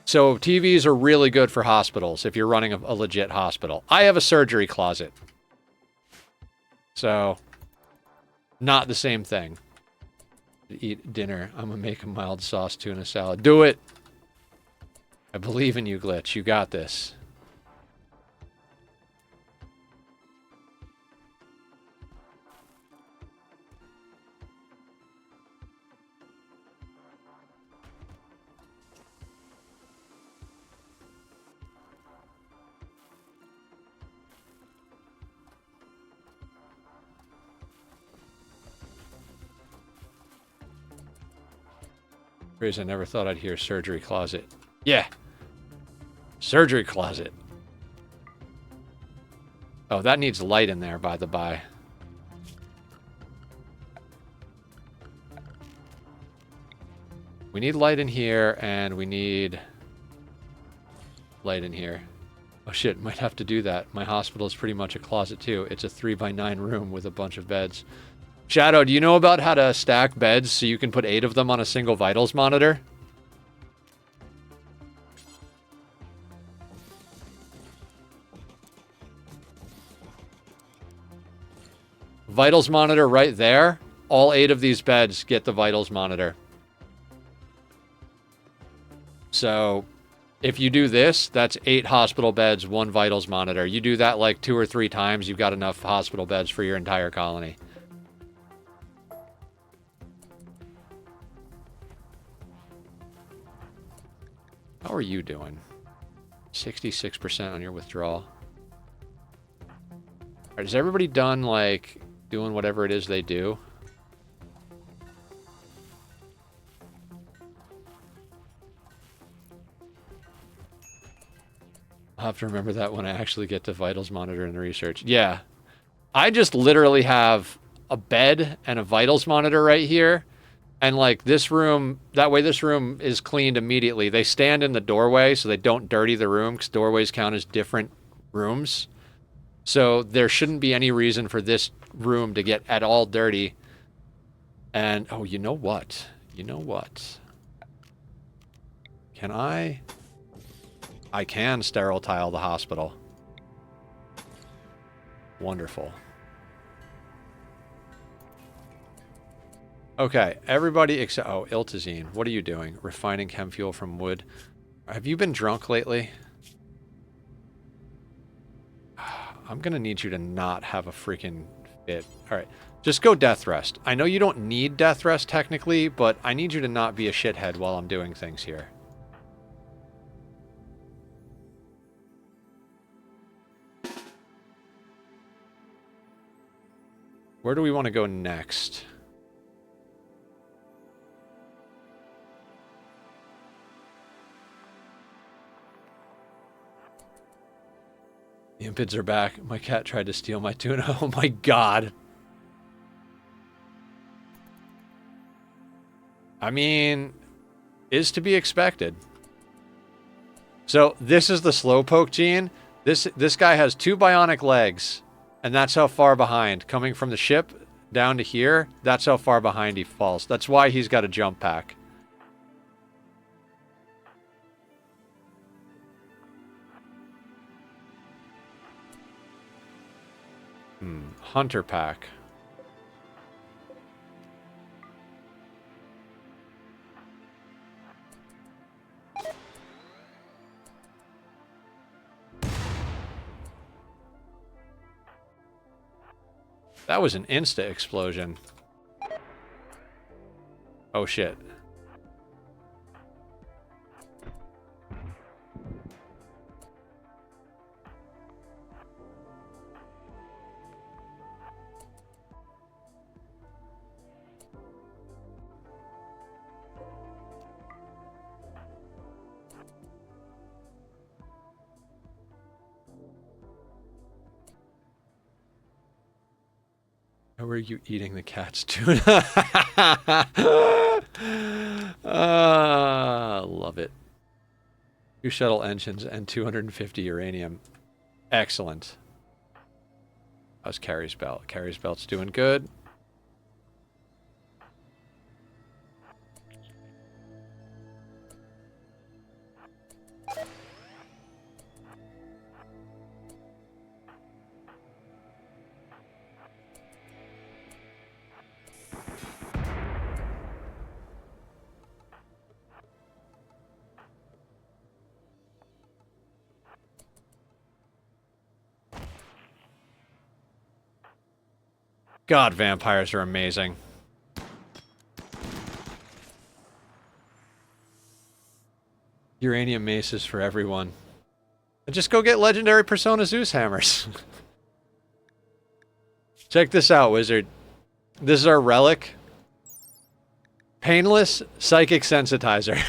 So, TVs are really good for hospitals if you're running a legit hospital. I have a surgery closet. So, not the same thing. Eat dinner. I'm gonna make a mild sauce tuna salad. Do it! I believe in you, Glitch. You got this. I never thought I'd hear surgery closet. Yeah. Surgery closet. Oh, that needs light in there, by the by. We need light in here, and we need light in here. Oh shit, might have to do that. My hospital is pretty much a closet too. It's a 3x9 room with a bunch of beds. Shadow, do you know about how to stack beds so you can put 8 of them on a single vitals monitor? Vitals monitor right there. All 8 of these beds get the vitals monitor. So, if you do this, that's 8 hospital beds, 1 vitals monitor. You do that like 2 or 3 times, you've got enough hospital beds for your entire colony. How are you doing? 66% on your withdrawal. All right, is everybody done, like, doing whatever it is they do? I'll have to remember that when I actually get to vitals monitor and the research. Yeah. I just literally have a bed and a vitals monitor right here. And like this room, that way this room is cleaned immediately. They stand in the doorway so they don't dirty the room because doorways count as different rooms. So there shouldn't be any reason for this room to get at all dirty. And, oh, you know what? You know what? Can I can sterile tile the hospital. Wonderful. Okay, everybody except... Oh, Iltazine, what are you doing? Refining chem fuel from wood. Have you been drunk lately? I'm gonna need you to not have a freaking fit. Alright, just go death rest. I know you don't need death rest technically, but I need you to not be a shithead while I'm doing things here. Where do we want to go next? Impids are back. My cat tried to steal my tuna. Oh my god. I mean, is to be expected. So this is the slowpoke gene. This guy has 2 bionic legs, and that's how far behind. Coming from the ship down to here, that's how far behind he falls. That's why he's got a jump pack. Hunter pack. That was an insta explosion. Oh shit. How are you eating the cat's tuna? Love it. 2 shuttle engines and 250 uranium. Excellent. How's Carrie's belt? Carrie's belt's doing good. God, vampires are amazing. Uranium maces for everyone. And just go get legendary Persona Zeus hammers. Check this out, wizard. This is our relic. Painless psychic sensitizer.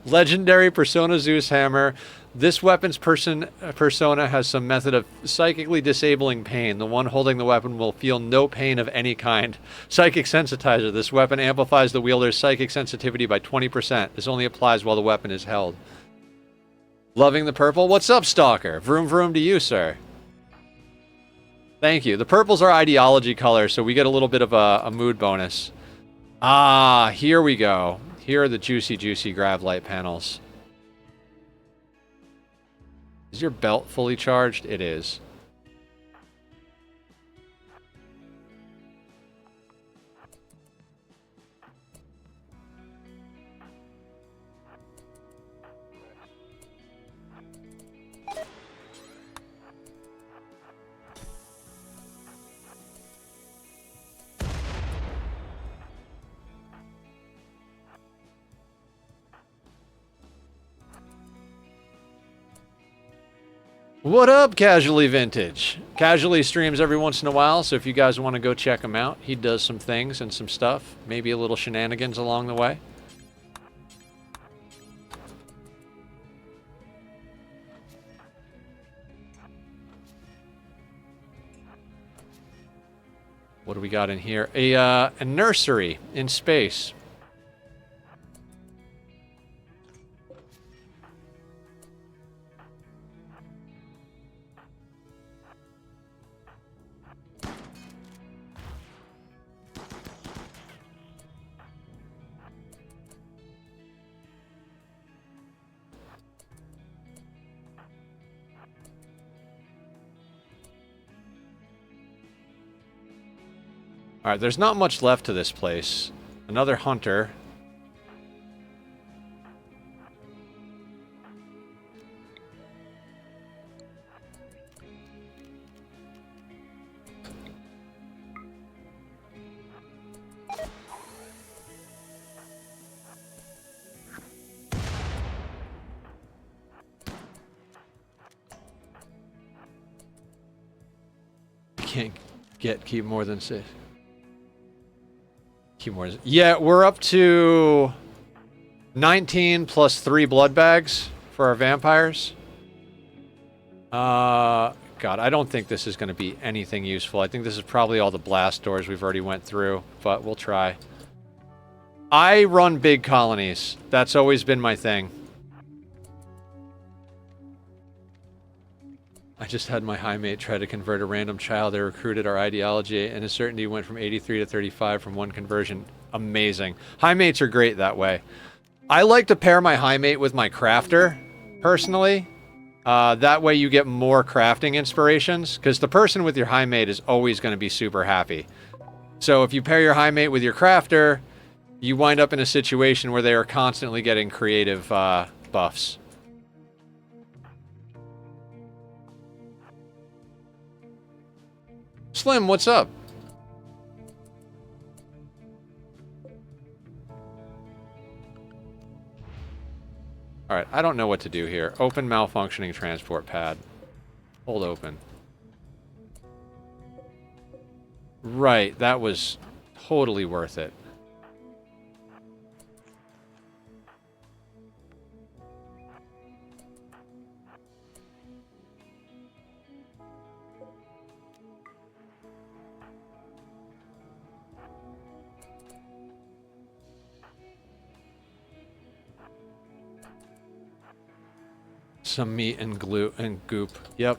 Legendary Persona Zeus hammer. This weapon's persona has some method of psychically disabling pain. The one holding the weapon will feel no pain of any kind. Psychic sensitizer. This weapon amplifies the wielder's psychic sensitivity by 20%. This only applies while the weapon is held. Loving the purple? What's up, Stalker? Vroom vroom to you, sir. Thank you. The purple's our ideology color, so we get a little bit of a mood bonus. Ah, here we go. Here are the juicy, juicy Grav light panels. Is your belt fully charged? It is. What up, Casually Vintage? Casually streams every once in a while, so if you guys want to go check him out, he does some things and some stuff. Maybe a little shenanigans along the way. What do we got in here? A nursery in space. Alright, there's not much left to this place. Another hunter. Can't keep more than 6. Yeah, we're up to 19 plus 3 blood bags for our vampires. God, I don't think this is going to be anything useful. I think this is probably all the blast doors we've already went through, but we'll try. I run big colonies. That's always been my thing. I just had my high mate try to convert a random child they recruited. Our ideology and his certainty went from 83 to 35 from one conversion. Amazing. High mates are great that way. I like to pair my high mate with my crafter, personally. That way you get more crafting inspirations, because the person with your high mate is always going to be super happy. So if you pair your high mate with your crafter, you wind up in a situation where they are constantly getting creative buffs. Slim, what's up? Alright, I don't know what to do here. Open malfunctioning transport pad. Hold open. Right, that was totally worth it. Some meat and glue and goop. Yep.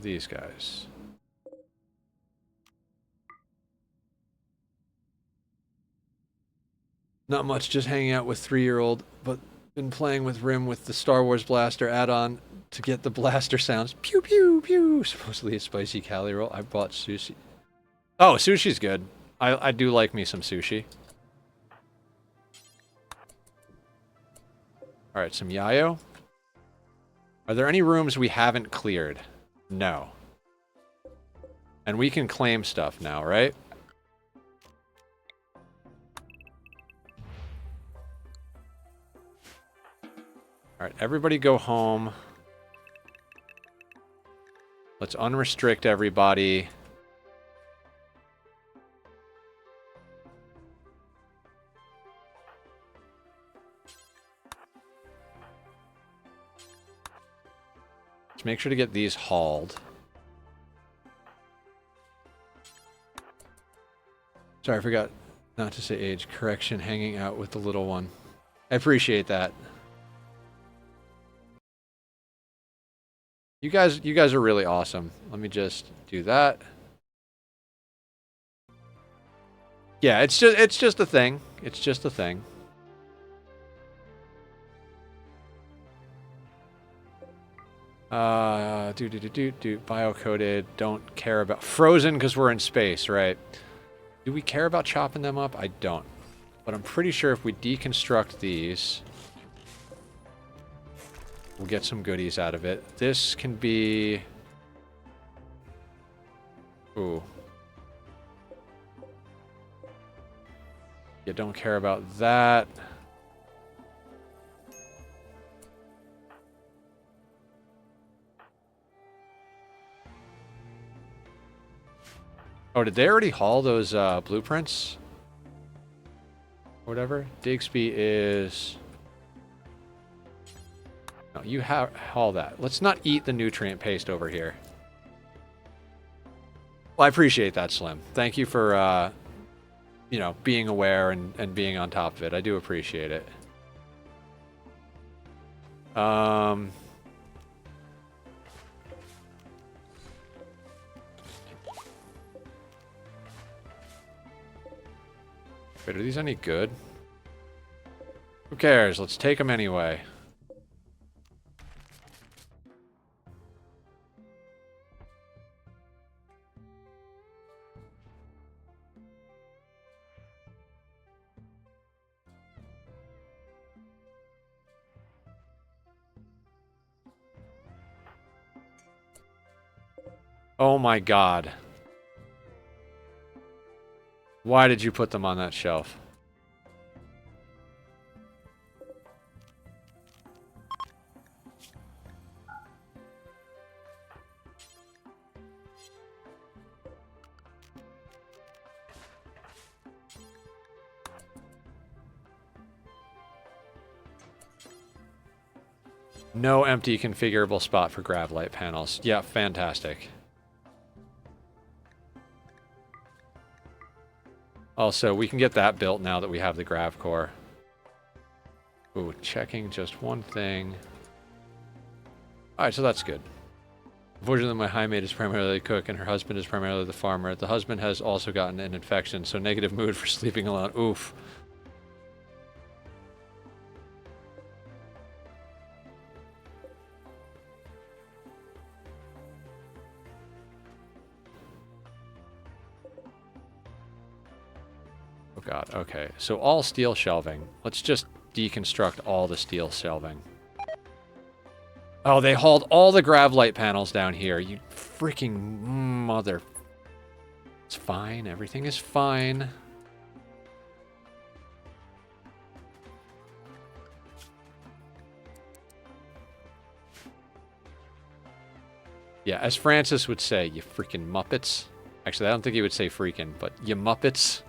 These guys. Not much, just hanging out with 3-year-old, but been playing with Rim with the Star Wars Blaster add-on to get the blaster sounds. Pew, pew, pew. Supposedly a spicy Cali roll. I bought sushi. Oh, sushi's good. I do like me some sushi. Alright, some yayo. Are there any rooms we haven't cleared? No. And we can claim stuff now, right? Alright, everybody go home. Let's unrestrict everybody. Let's make sure to get these hauled. Sorry, I forgot not to say age. Correction, hanging out with the little one. I appreciate that. You guys are really awesome. Let me just do that. Yeah, it's just a thing. It's just a thing. Biocoded. Don't care about frozen because we're in space, right? Do we care about chopping them up? I don't. But I'm pretty sure if we deconstruct these, we'll get some goodies out of it. This can be... Ooh. You don't care about that. Oh, did they already haul those blueprints? Whatever. Digsby is... No, you haul that. Let's not eat the nutrient paste over here. Well, I appreciate that, Slim. Thank you for, you know, being aware and being on top of it. I do appreciate it. Wait, are these any good? Who cares? Let's take them anyway. Oh my god. Why did you put them on that shelf? No empty configurable spot for grav light panels. Yeah, fantastic. Also, we can get that built now that we have the grav core. Ooh, checking just one thing. Alright, so that's good. Unfortunately, my high mate is primarily a cook and her husband is primarily the farmer. The husband has also gotten an infection, so negative mood for sleeping alone. Oof. Oh god, okay. So all steel shelving. Let's just deconstruct all the steel shelving. Oh, they hauled all the grav light panels down here. You freaking mother... It's fine. Everything is fine. Yeah, as Francis would say, you freaking Muppets. Actually, I don't think he would say freaking, but you Muppets.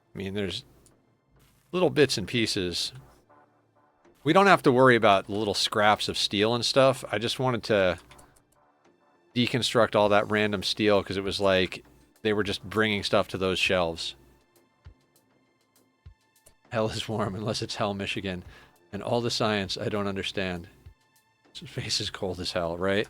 I mean, there's little bits and pieces. We don't have to worry about little scraps of steel and stuff. I just wanted to deconstruct all that random steel because it was like they were just bringing stuff to those shelves. Hell is warm unless it's hell, Michigan. And all the science I don't understand. Space is cold as hell, right?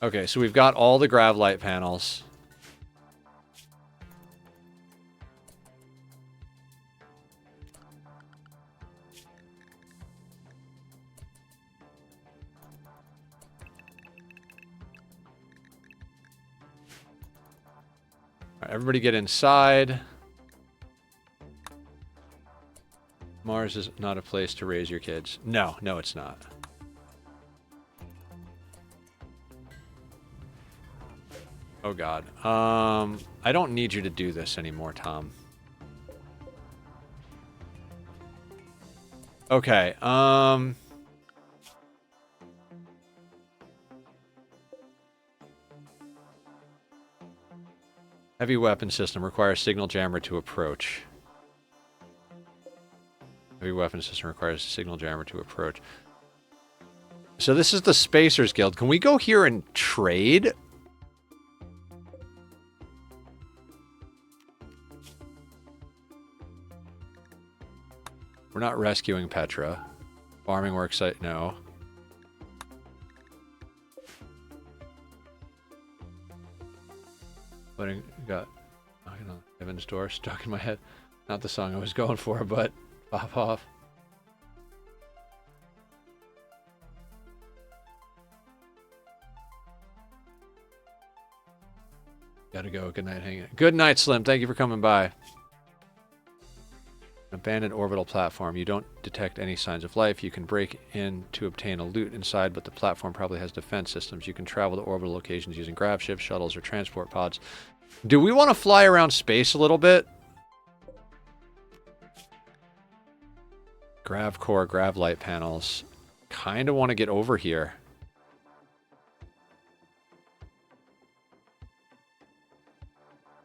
Okay, so we've got all the grav light panels. All right, everybody get inside. Mars is not a place to raise your kids. No, no, it's not. Oh god. I don't need you to do this anymore, Tom. Okay, heavy weapon system requires signal jammer to approach. Heavy weapon system requires signal jammer to approach. So this is the Spacers Guild. Can we go here and trade? We're not rescuing Petra. Farming worksite, no. Putting, got knocking on Evan's door, stuck in my head. Not the song I was going for, but pop off. Gotta go. Good night, hang it. Good night, Slim. Thank you for coming by. Abandoned orbital platform. You don't detect any signs of life. You can break in to obtain a loot inside, but the platform probably has defense systems. You can travel to orbital locations using grav ships, shuttles, or transport pods. Do we want to fly around space a little bit? Grav core, grav light panels. Kind of want to get over here.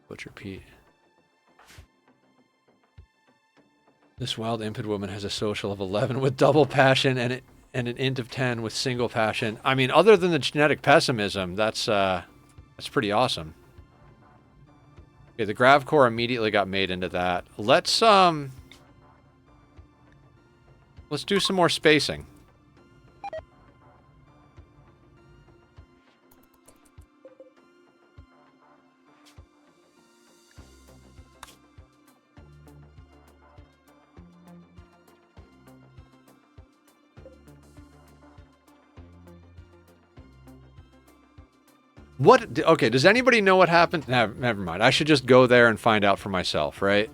Butcher Pete. This wild impid woman has a social of 11 with double passion and an int of 10 with single passion. I mean, other than the genetic pessimism, that's pretty awesome. Okay, the Grav core immediately got made into that. Let's do some more spacing. What? Okay, does anybody know what happened? Never mind. I should just go there and find out for myself, right?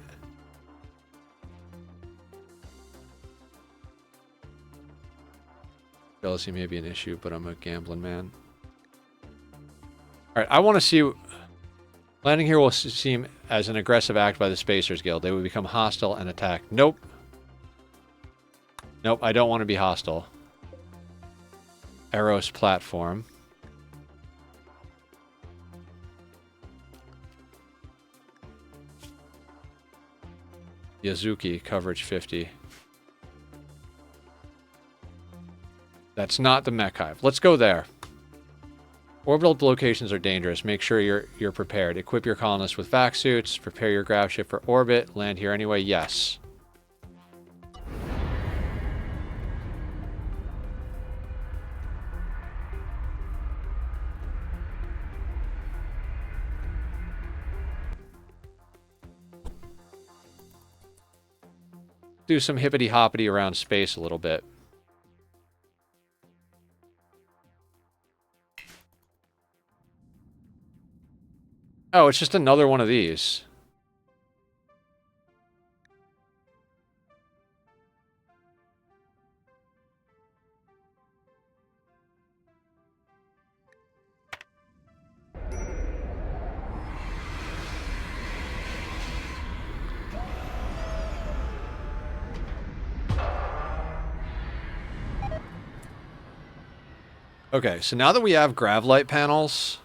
Jealousy may be an issue, but I'm a gambling man. Alright, I want to see... Landing here will seem as an aggressive act by the Spacers Guild. They will become hostile and attack. Nope. Nope, I don't want to be hostile. Eros platform. Yazuki, coverage 50. That's not the mech hive. Let's go there. Orbital locations are dangerous. Make sure you're prepared. Equip your colonists with vac suits. Prepare your grav ship for orbit. Land here anyway. Yes. Do some hippity-hoppity around space a little bit. Oh, it's just another one of these. Okay, so now that we have grav light panels...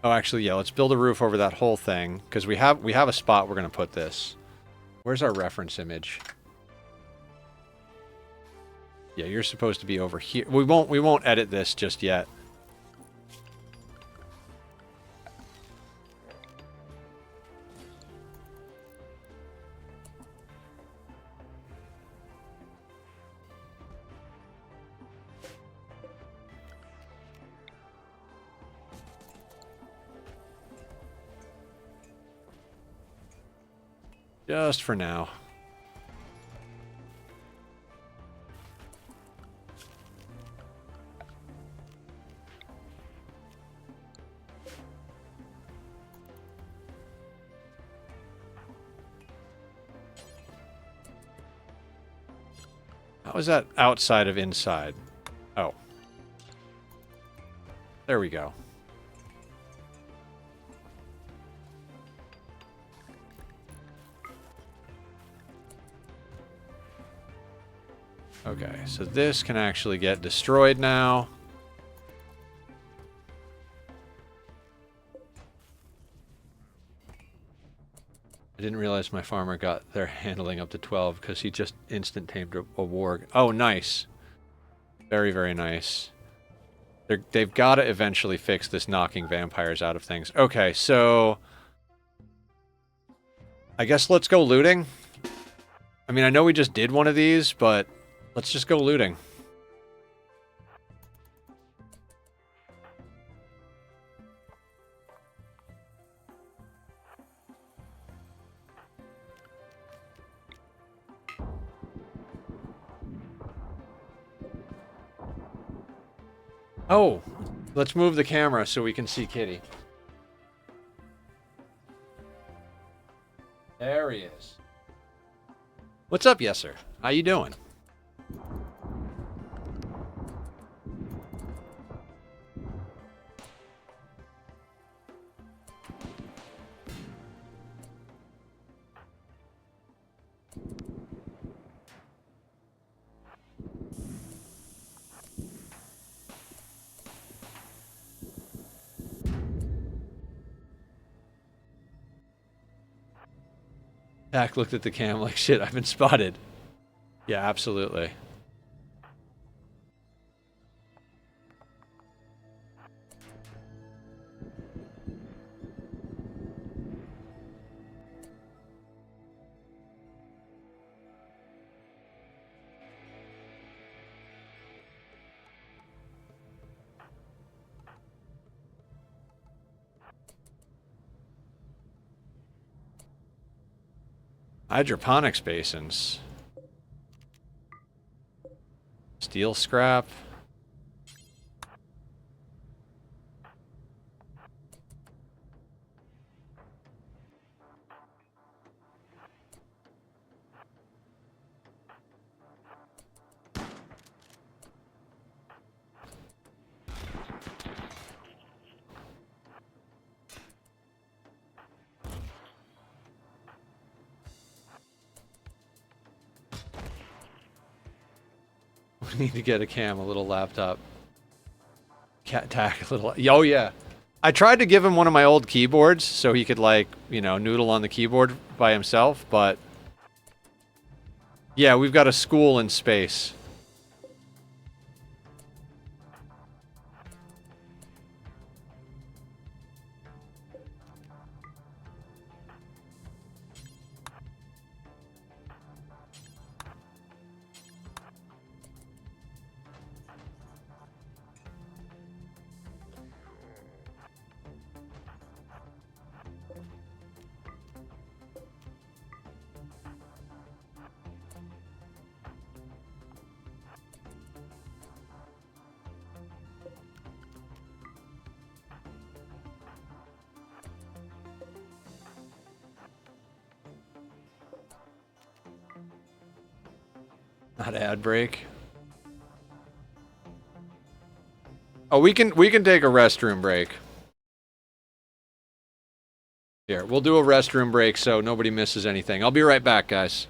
Oh, actually, yeah, let's build a roof over that whole thing, because we have a spot we're going to put this. Where's our reference image? Yeah, you're supposed to be over here. We won't edit this just yet. Just for now. How is that outside of inside? Oh. There we go. Okay, so this can actually get destroyed now. I didn't realize my farmer got their handling up to 12 because he just instant tamed a warg. Oh, nice. Very, very nice. They've got to eventually fix this knocking vampires out of things. Okay, so... I guess let's go looting. I mean, I know we just did one of these, but... Let's just go looting. Oh, let's move the camera so we can see Kitty. There he is. What's up, yes sir? How you doing? Dak looked at the cam like, shit, I've been spotted. Yeah, absolutely. Hydroponics basins. Steel scrap. We need to get a cam, a little laptop. Cat tack, a little. Oh yeah, I tried to give him one of my old keyboards so he could, like, you know, noodle on the keyboard by himself, but yeah, we've got a school in space. Not ad break. Oh, we can take a restroom break. Here, we'll do a restroom break so nobody misses anything. I'll be right back, guys.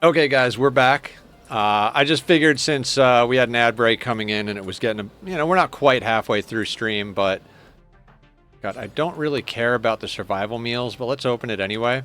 Okay, guys, we're back. I just figured since we had an ad break coming in and it was getting, we're not quite halfway through stream, but God, I don't really care about the survival meals, but let's open it anyway.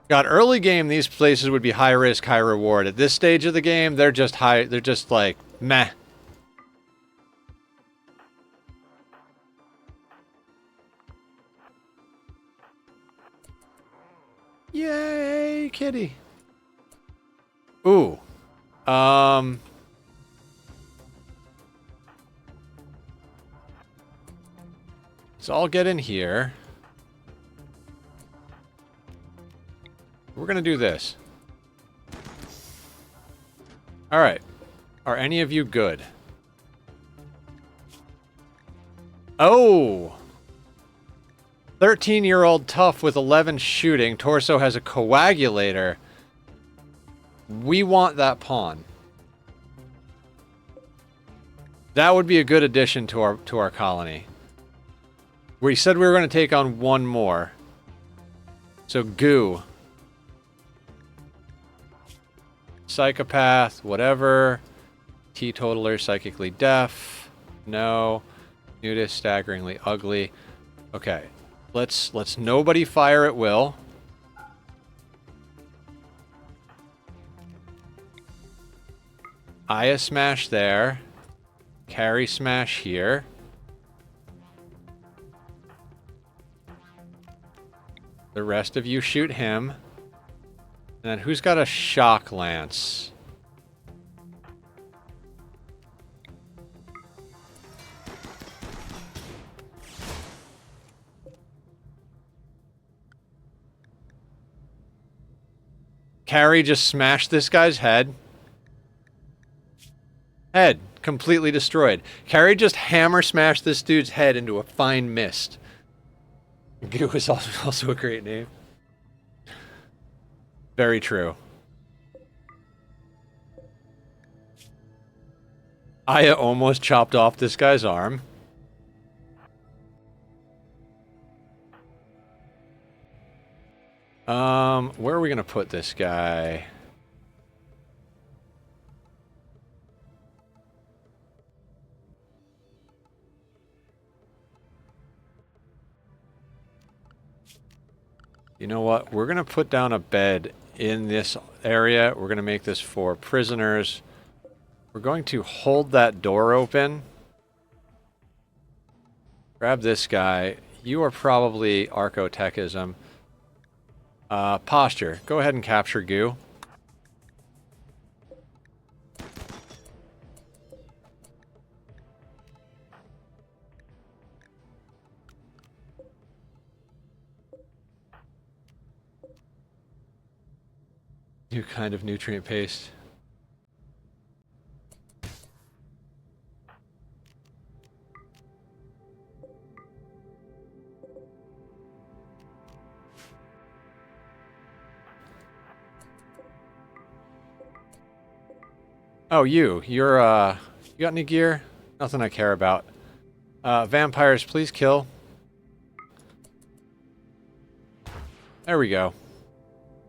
God, early game, these places would be high risk, high reward. At this stage of the game, they're just high. They're just like meh. Yay, kitty. Ooh. Let's all get in here. We're gonna do this. Alright. Are any of you good? Oh! 13-year-old tough with 11 shooting. Torso has a coagulator. We want that pawn. That would be a good addition to our colony. We said we were going to take on one more. So goo. Psychopath, whatever. Teetotaler, psychically deaf. No. Nudist, staggeringly ugly. Okay. Let's nobody fire at will. Aya smash there. Carry smash here. The rest of you shoot him. And then who's got a shock lance? Carry just smashed this guy's head. Head completely destroyed. Carry just hammer smashed this dude's head into a fine mist. Goo is also a great name. Very true. Aya almost chopped off this guy's arm. Where are we gonna put this guy? You know what? We're gonna put down a bed in this area. We're gonna make this for prisoners. We're going to hold that door open. Grab this guy. You are probably Archotechism. Posture. Go ahead and capture goo. New kind of nutrient paste. Oh, you're, you got any gear? Nothing I care about. Vampires, please kill. There we go.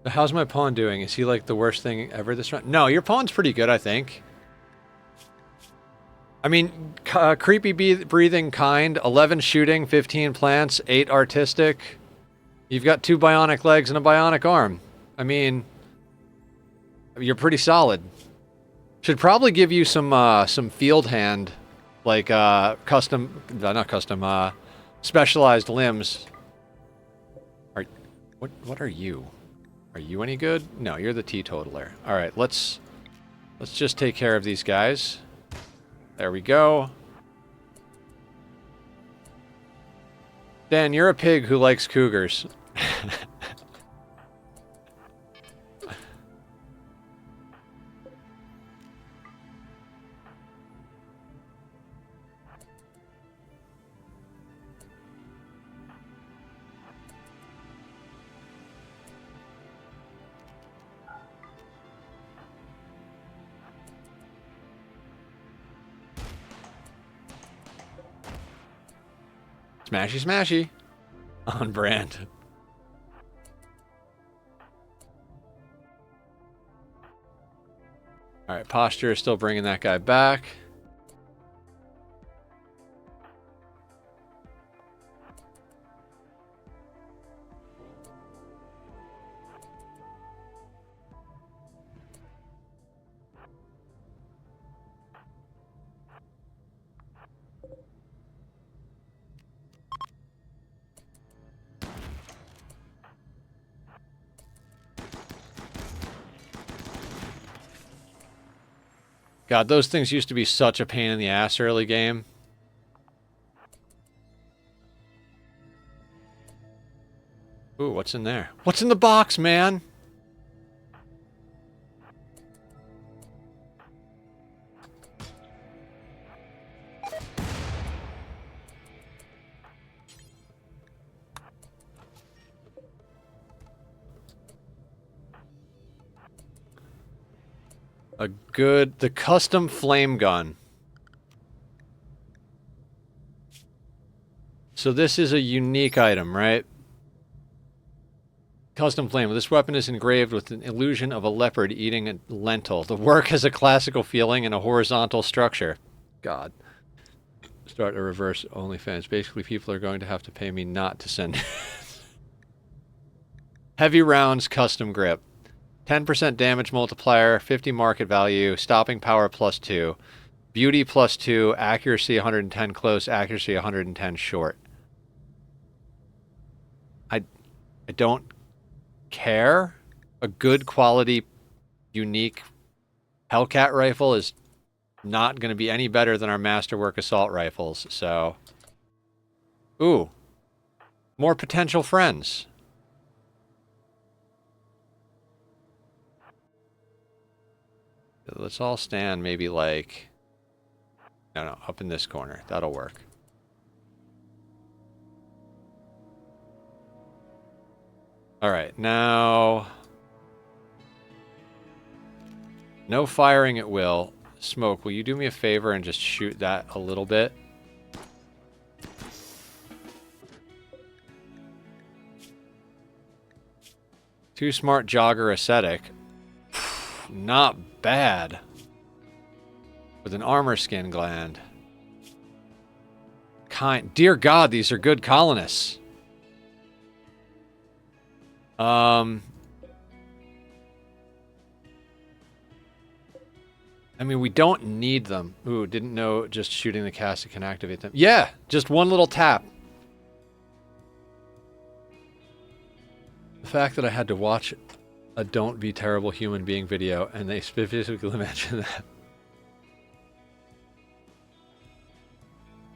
How's my pawn doing? Is he like the worst thing ever this round? No, your pawn's pretty good, I think. I mean, creepy breathing kind, 11 shooting, 15 plants, 8 artistic. You've got 2 bionic legs and a bionic arm. I mean, you're pretty solid. Should probably give you some field hand, like specialized limbs. What are you? Are you any good? No, you're the teetotaler. All right, let's just take care of these guys. There we go. Dan, you're a pig who likes cougars. Smashy, smashy. On brand. All right, posture is still bringing that guy back. God, those things used to be such a pain in the ass early game. Ooh, what's in there? What's in the box, man? The custom flame gun. So this is a unique item, right? Custom flame. This weapon is engraved with an illusion of a leopard eating a lentil. The work has a classical feeling and a horizontal structure. God. Start a reverse OnlyFans. Basically, people are going to have to pay me not to send. Heavy rounds, custom grip. 10% damage multiplier, 50 market value, stopping power +2, beauty +2, accuracy 110 close, accuracy 110 short. I don't care. A good quality, unique Hellcat rifle is not going to be any better than our Masterwork assault rifles, so... Ooh. More potential friends. Let's all stand maybe like... No, up in this corner. That'll work. Alright, now... No firing at will. Smoke, will you do me a favor and just shoot that a little bit? Too smart jogger ascetic. Not bad. With an armor skin gland. Dear God, these are good colonists. I mean, we don't need them. Ooh, didn't know just shooting the casket can activate them. Yeah, just one little tap. The fact that I had to watch a Don't Be Terrible Human Being video and they specifically mentioned that.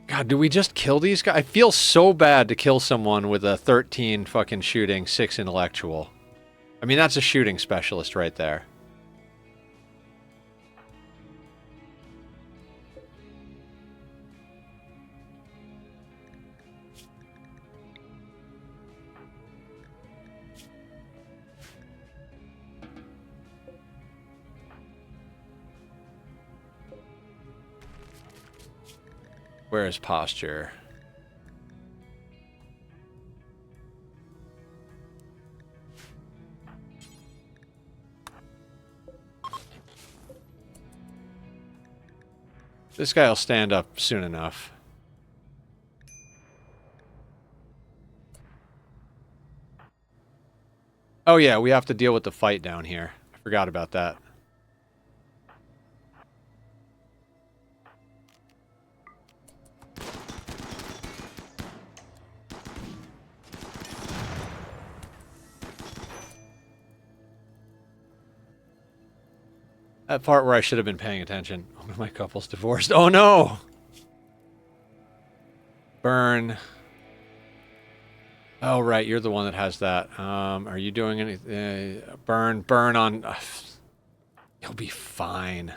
God, do we just kill these guys? I feel so bad to kill someone with a 13 fucking shooting, 6 intellectual. I mean, that's a shooting specialist right there. Where is posture? This guy will stand up soon enough. Oh yeah, we have to deal with the fight down here. I forgot about that. That part where I should have been paying attention. Oh, my couple's divorced. Oh no! Burn. Oh right, you're the one that has that. Are you doing anything? Burn on... You'll be fine.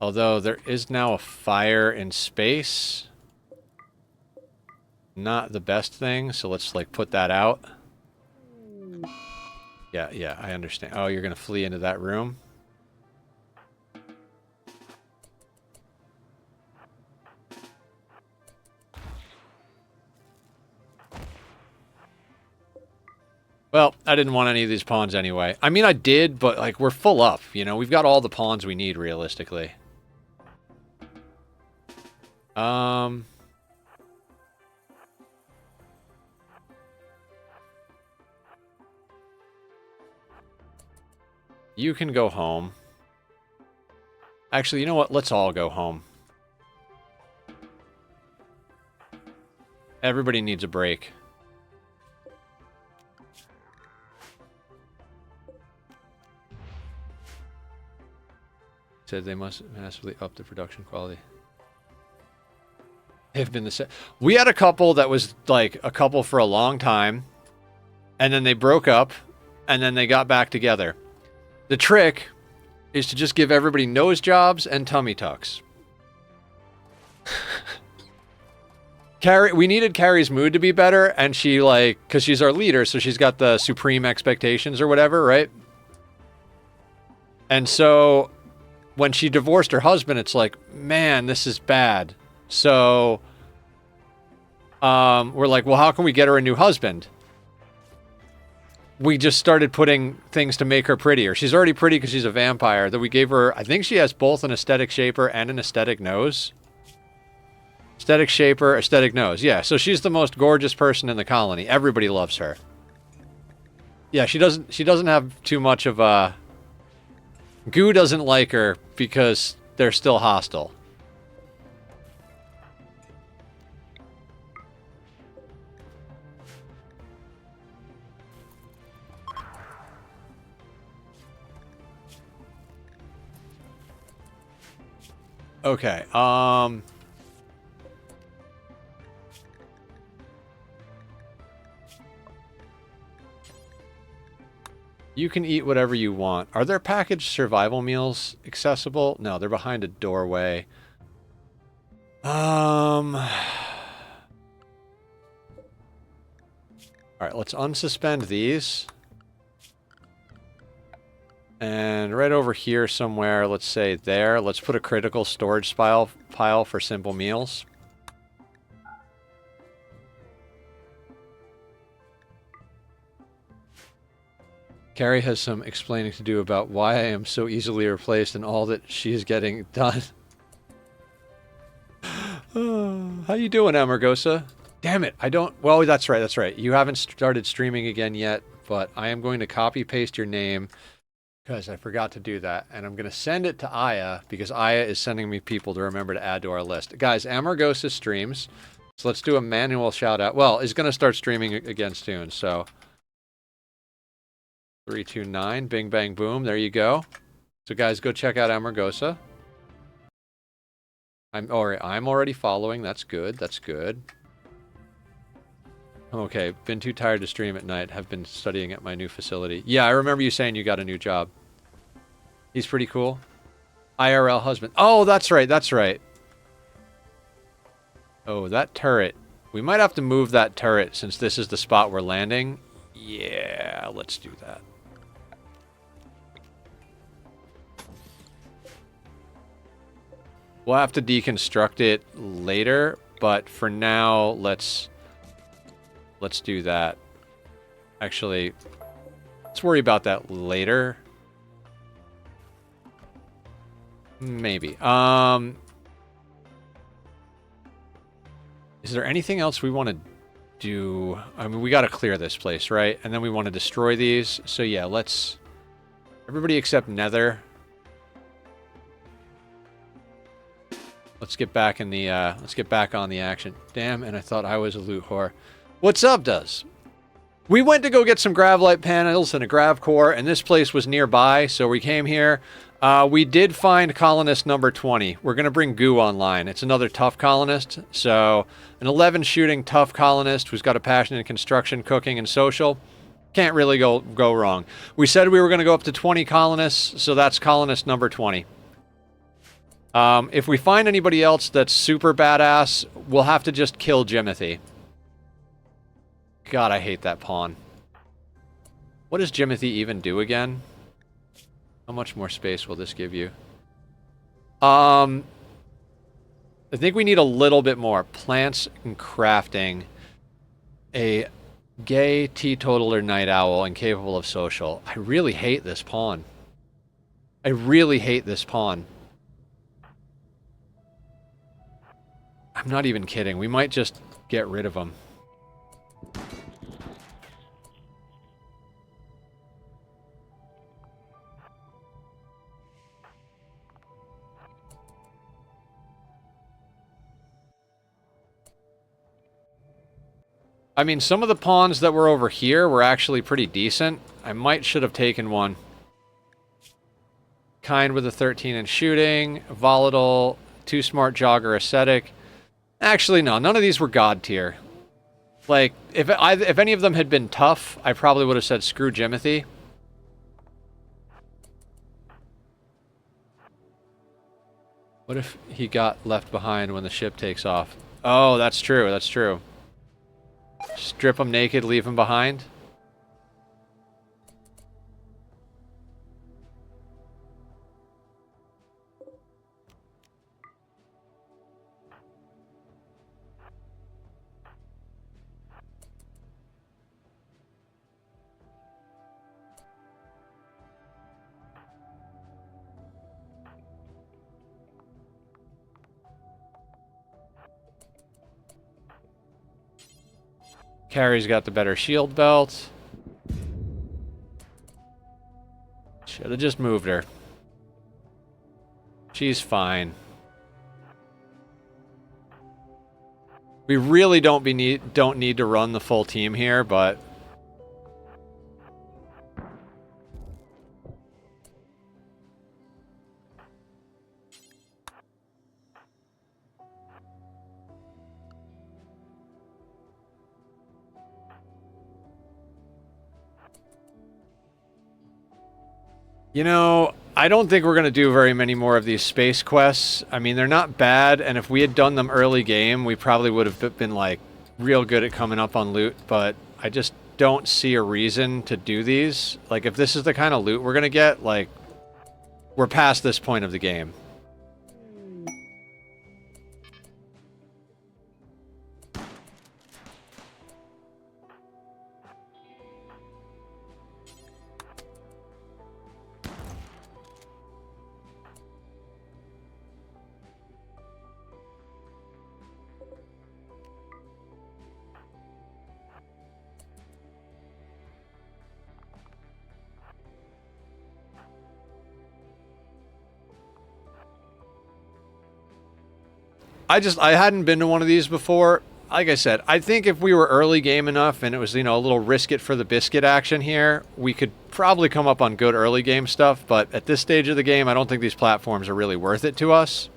Although there is now a fire in space. Not the best thing, so let's like put that out. Yeah, I understand. Oh, you're gonna flee into that room? Well, I didn't want any of these pawns anyway. I mean, I did, but, like, we're full up, you know? We've got all the pawns we need, realistically. You can go home. Actually, you know what? Let's all go home. Everybody needs a break. Said they must massively up the production quality. They've been the same. We had a couple that was like a couple for a long time, and then they broke up, and then they got back together. The trick is to just give everybody nose jobs and tummy tucks. Carrie, we needed Carrie's mood to be better, and she, like, because she's our leader, so she's got the supreme expectations or whatever, right? And so when she divorced her husband, it's like, man, this is bad. So we're like, well, how can we get her a new husband? We just started putting things to make her prettier. She's already pretty because she's a vampire. That we gave her, I think she has both an aesthetic shaper and an aesthetic nose. Aesthetic shaper, aesthetic nose. Yeah, so she's the most gorgeous person in the colony. Everybody loves her. Yeah, she doesn't have too much of a... Goo doesn't like her because they're still hostile. Okay, you can eat whatever you want. Are there packaged survival meals accessible? No, they're behind a doorway. Alright, let's unsuspend these. And right over here somewhere, let's say there, let's put a critical storage pile for simple meals. Carrie has some explaining to do about why I am so easily replaced and all that she is getting done. How you doing, Amargosa? Damn it, I don't... Well, that's right, that's right. You haven't started streaming again yet, but I am going to copy-paste your name because I forgot to do that. And I'm going to send it to Aya because Aya is sending me people to remember to add to our list. Guys, Amargosa streams. So let's do a manual shout-out. Well, is going to start streaming again soon, so... 329, bing, bang, boom. There you go. So, guys, go check out Amargosa. I'm already following. That's good. That's good. Okay, been too tired to stream at night. Have been studying at my new facility. Yeah, I remember you saying you got a new job. He's pretty cool. IRL husband. Oh, that's right. That's right. Oh, that turret. We might have to move that turret since this is the spot we're landing. Yeah, let's do that. We'll have to deconstruct it later, but for now, let's do that. Actually, let's worry about that later. Maybe. Is there anything else we want to do? I mean, we got to clear this place, right? And then we want to destroy these. So yeah, let's... Everybody except Nether. Let's get back in the, let's get back on the action. Damn, and I thought I was a loot whore. What's up, Does? We went to go get some Gravlight panels and a Grav core, and this place was nearby, so we came here. We did find colonist number 20. We're going to bring Goo online. It's another tough colonist, so an 11 shooting tough colonist who's got a passion in construction, cooking, and social. Can't really go wrong. We said we were going to go up to 20 colonists, so that's colonist number 20. If we find anybody else that's super badass, we'll have to just kill Jimothy. God, I hate that pawn. What does Jimothy even do again? How much more space will this give you? I think we need a little bit more. Plants and crafting. A Gay, teetotaler, night owl, incapable of social. I really hate this pawn. I really hate this pawn. I'm not even kidding. We might just get rid of him. I mean, some of the pawns that were over here were actually pretty decent. I might should have taken one. Kind with a 13 in shooting. Volatile. Too smart jogger ascetic. Actually, no. None of these were god tier. Like, if any of them had been tough, I probably would have said screw Jimothy. What if he got left behind when the ship takes off? Oh, that's true. That's true. Strip him naked, leave him behind. Carrie's got the better shield belt. Should have just moved her. She's fine. We really don't need to run the full team here, but you know, I don't think we're going to do very many more of these space quests. I mean, they're not bad, and if we had done them early game, we probably would have been, like, real good at coming up on loot, but I just don't see a reason to do these. Like, if this is the kind of loot we're going to get, like, we're past this point of the game. I hadn't been to one of these before. Like I said, I think if we were early game enough and it was, you know, a little risk it for the biscuit action here, we could probably come up on good early game stuff, but at this stage of the game, I don't think these platforms are really worth it to us.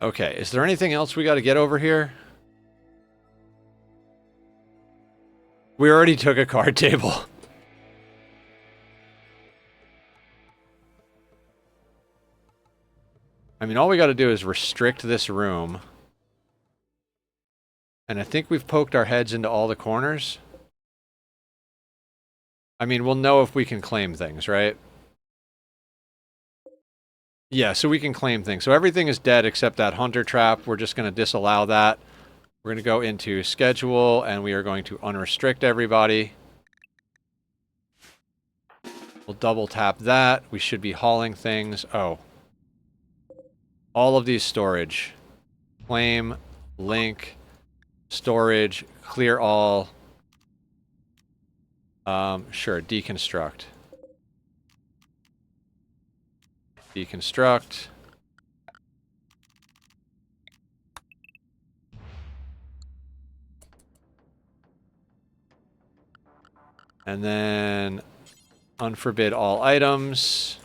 Okay, is there anything else we got to get over here? We already took a card table. I mean, all we got to do is restrict this room. And I think we've poked our heads into all the corners. I mean, we'll know if we can claim things, right? Yeah, so we can claim things. So everything is dead except that hunter trap. We're just going to disallow that. We're going to go into schedule, and we are going to unrestrict everybody. We'll double tap that. We should be hauling things. Oh. All of these storage. Claim, link, storage, clear all. Sure, deconstruct. Deconstruct. And then unforbid all items.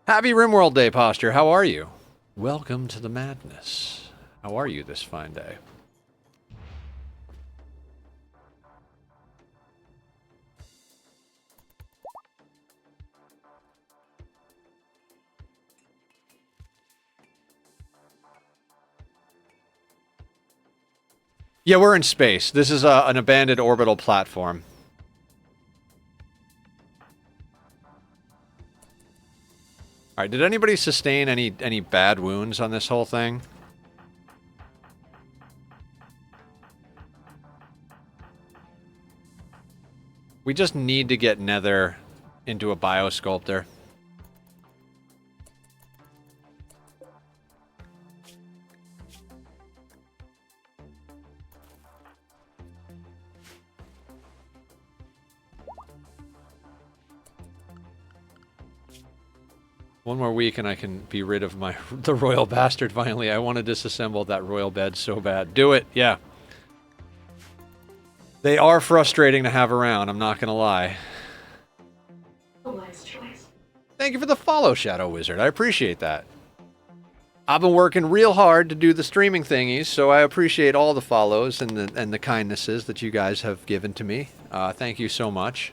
Happy Rimworld Day, Posture. How are you? Welcome to the madness. How are you this fine day? Yeah, we're in space. This is an abandoned orbital platform. Alright, did anybody sustain any bad wounds on this whole thing? We just need to get Nether into a biosculptor. One more week and I can be rid of the royal bastard finally. I want to disassemble that royal bed so bad. Do it, yeah. They are frustrating to have around, I'm not gonna lie. Thank you for the follow, Shadow Wizard. I appreciate that. I've been working real hard to do the streaming thingies, so I appreciate all the follows and the kindnesses that you guys have given to me. Thank you so much.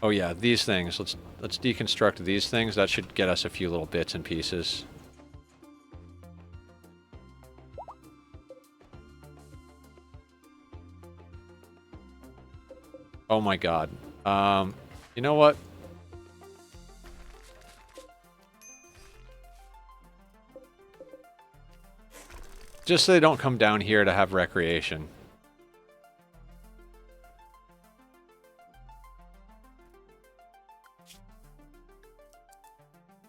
Oh yeah, these things. Let's deconstruct these things. That should get us a few little bits and pieces. Oh my god. You know what? Just so they don't come down here to have recreation.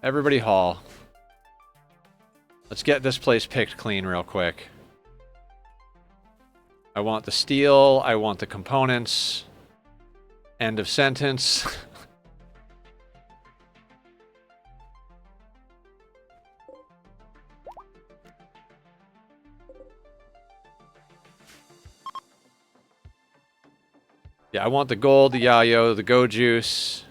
Everybody haul. Let's get this place picked clean real quick. I want the steel, I want the components. End of sentence. Yeah, I want the gold, the yayo, the go juice.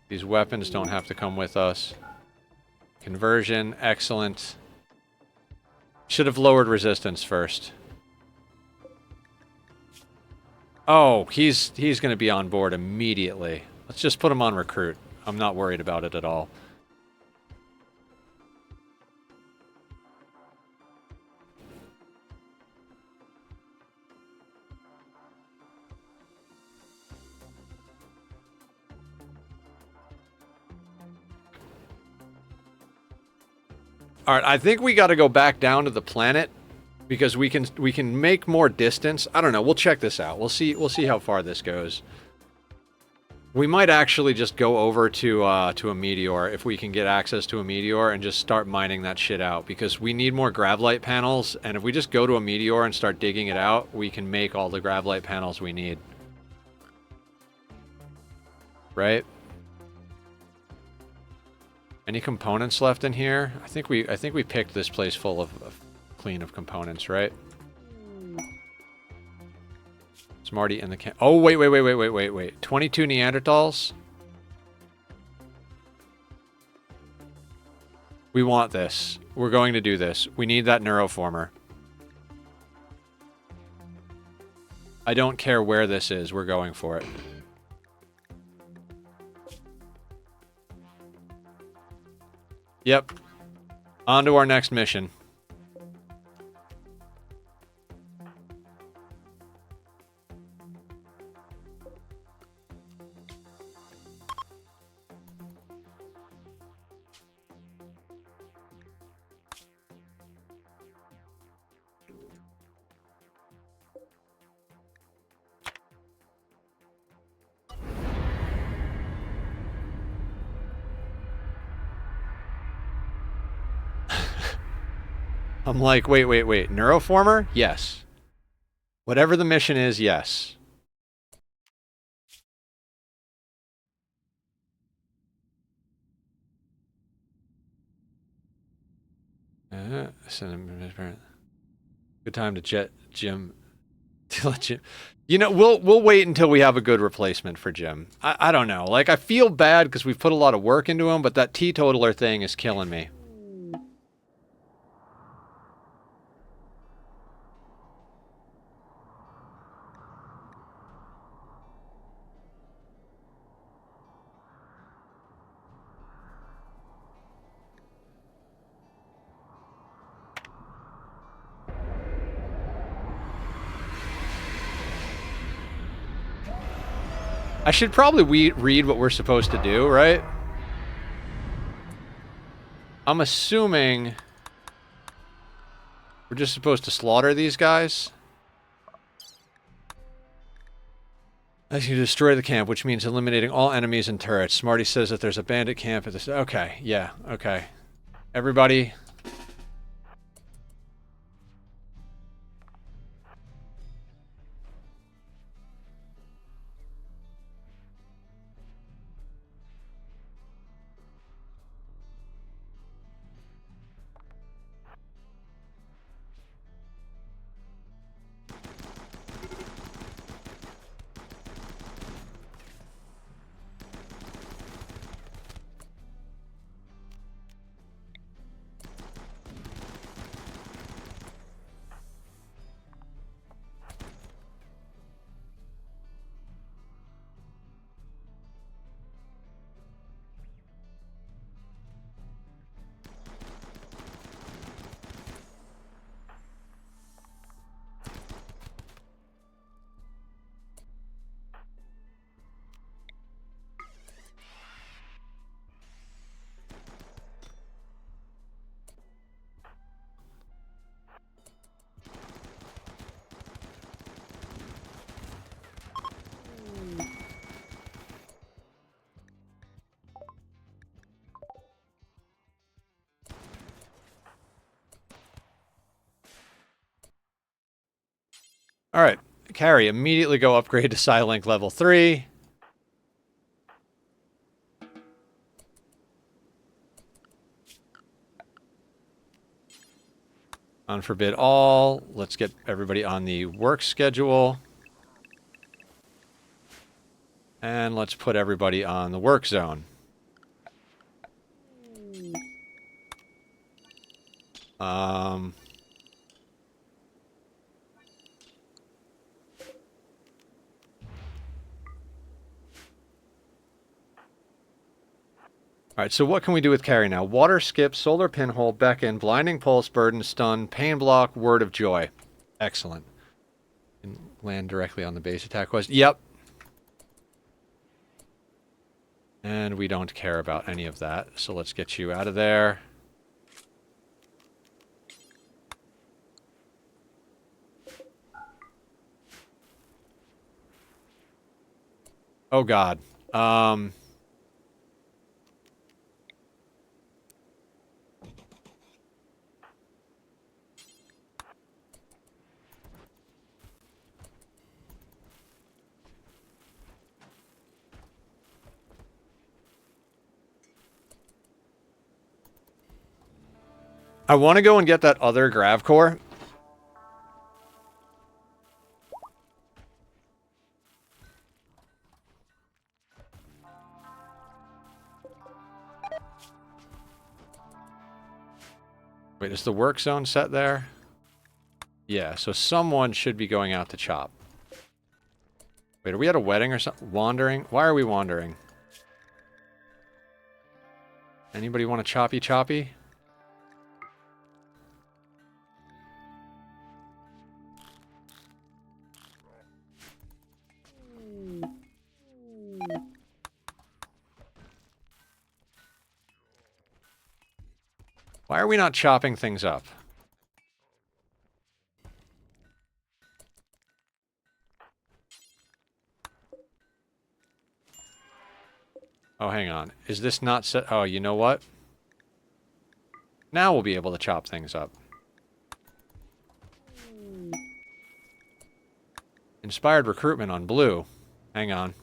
These weapons don't have to come with us. Conversion, excellent. Should have lowered resistance first. Oh, he's going to be on board immediately. Let's just put him on recruit. I'm not worried about it at all. Alright, I think we gotta go back down to the planet because we can make more distance. I don't know, we'll check this out. We'll see how far this goes. We might actually just go over to a meteor if we can get access to a meteor and just start mining that shit out because we need more gravlight panels, and if we just go to a meteor and start digging it out, we can make all the gravlight panels we need. Right? Any components left in here? I think we picked this place full of clean of components, right? Smarty in the can. Oh wait. 22 Neanderthals. We want this. We're going to do this. We need that neuroformer. I don't care where this is. We're going for it. Yep. On to our next mission. I'm like, wait. Neuroformer? Yes. Whatever the mission is, yes. Good time to jet Jim. To let Jim. You know, we'll wait until we have a good replacement for Jim. I don't know. Like, I feel bad because we've put a lot of work into him, but that teetotaler thing is killing me. I should probably read what we're supposed to do, right? I'm assuming we're just supposed to slaughter these guys. As you destroy the camp, which means eliminating all enemies and turrets. Smarty says that there's a bandit camp at this. Okay, yeah, okay. Everybody. All right, Carrie, immediately go upgrade to Psylink level 3. Unforbid all. Let's get everybody on the work schedule. And let's put everybody on the work zone. Alright, so what can we do with Carrie now? Water skip, solar pinhole, beckon, blinding pulse, burden, stun, pain block, word of joy. Excellent. And land directly on the base attack quest. Yep. And we don't care about any of that, so let's get you out of there. Oh god. I want to go and get that other Grav core. Wait, is the work zone set there? Yeah, so someone should be going out to chop. Wait, are we at a wedding or something? Wandering? Why are we wandering? Anybody want a choppy choppy? Why are we not chopping things up? Oh, hang on. Is this not set? Oh, you know what? Now we'll be able to chop things up. Inspired recruitment on blue. Hang on.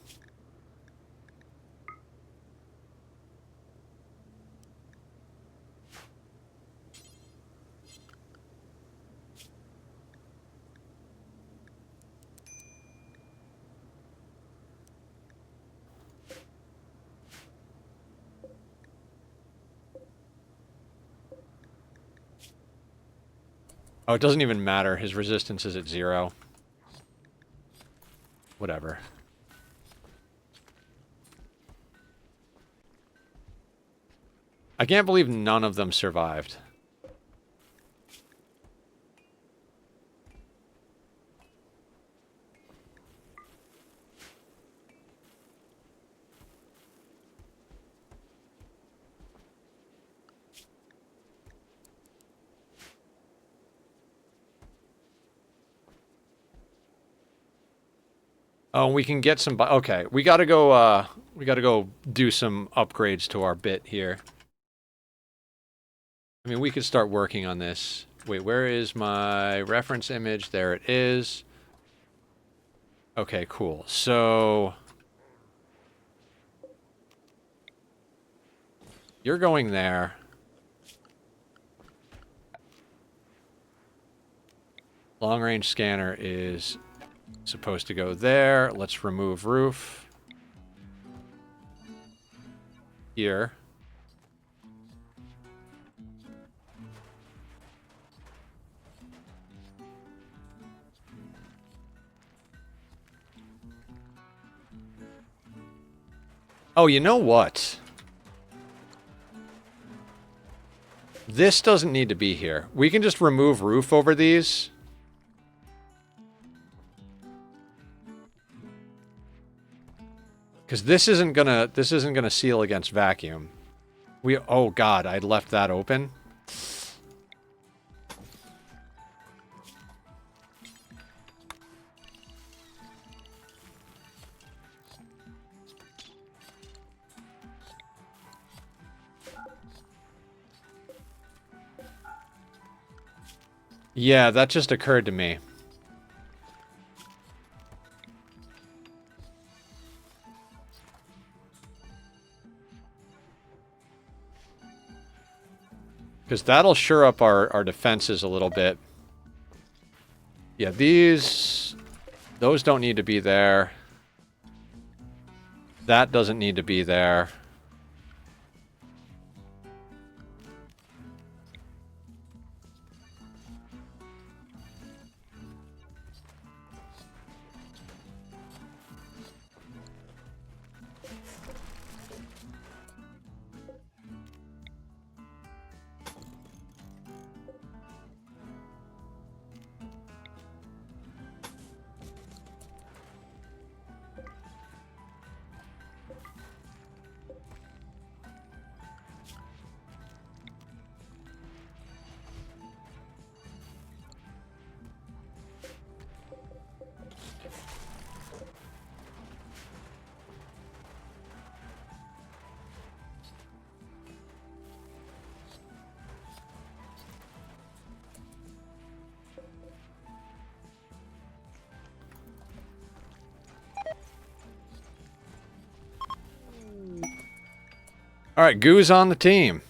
Oh, it doesn't even matter. His resistance is at 0. Whatever. I can't believe none of them survived. Oh, we can get some... Okay, we gotta go do some upgrades to our bit here. I mean, we could start working on this. Wait, where is my reference image? There it is. Okay, cool. So... You're going there. Long-range scanner is supposed to go there. Let's remove roof. Here. Oh, you know what? This doesn't need to be here. We can just remove roof over these. Because this isn't gonna seal against vacuum. Oh god, I left that open. Yeah, that just occurred to me. Because that'll shore up our defenses a little bit. Yeah, those don't need to be there. That doesn't need to be there. All right, Goo's on the team.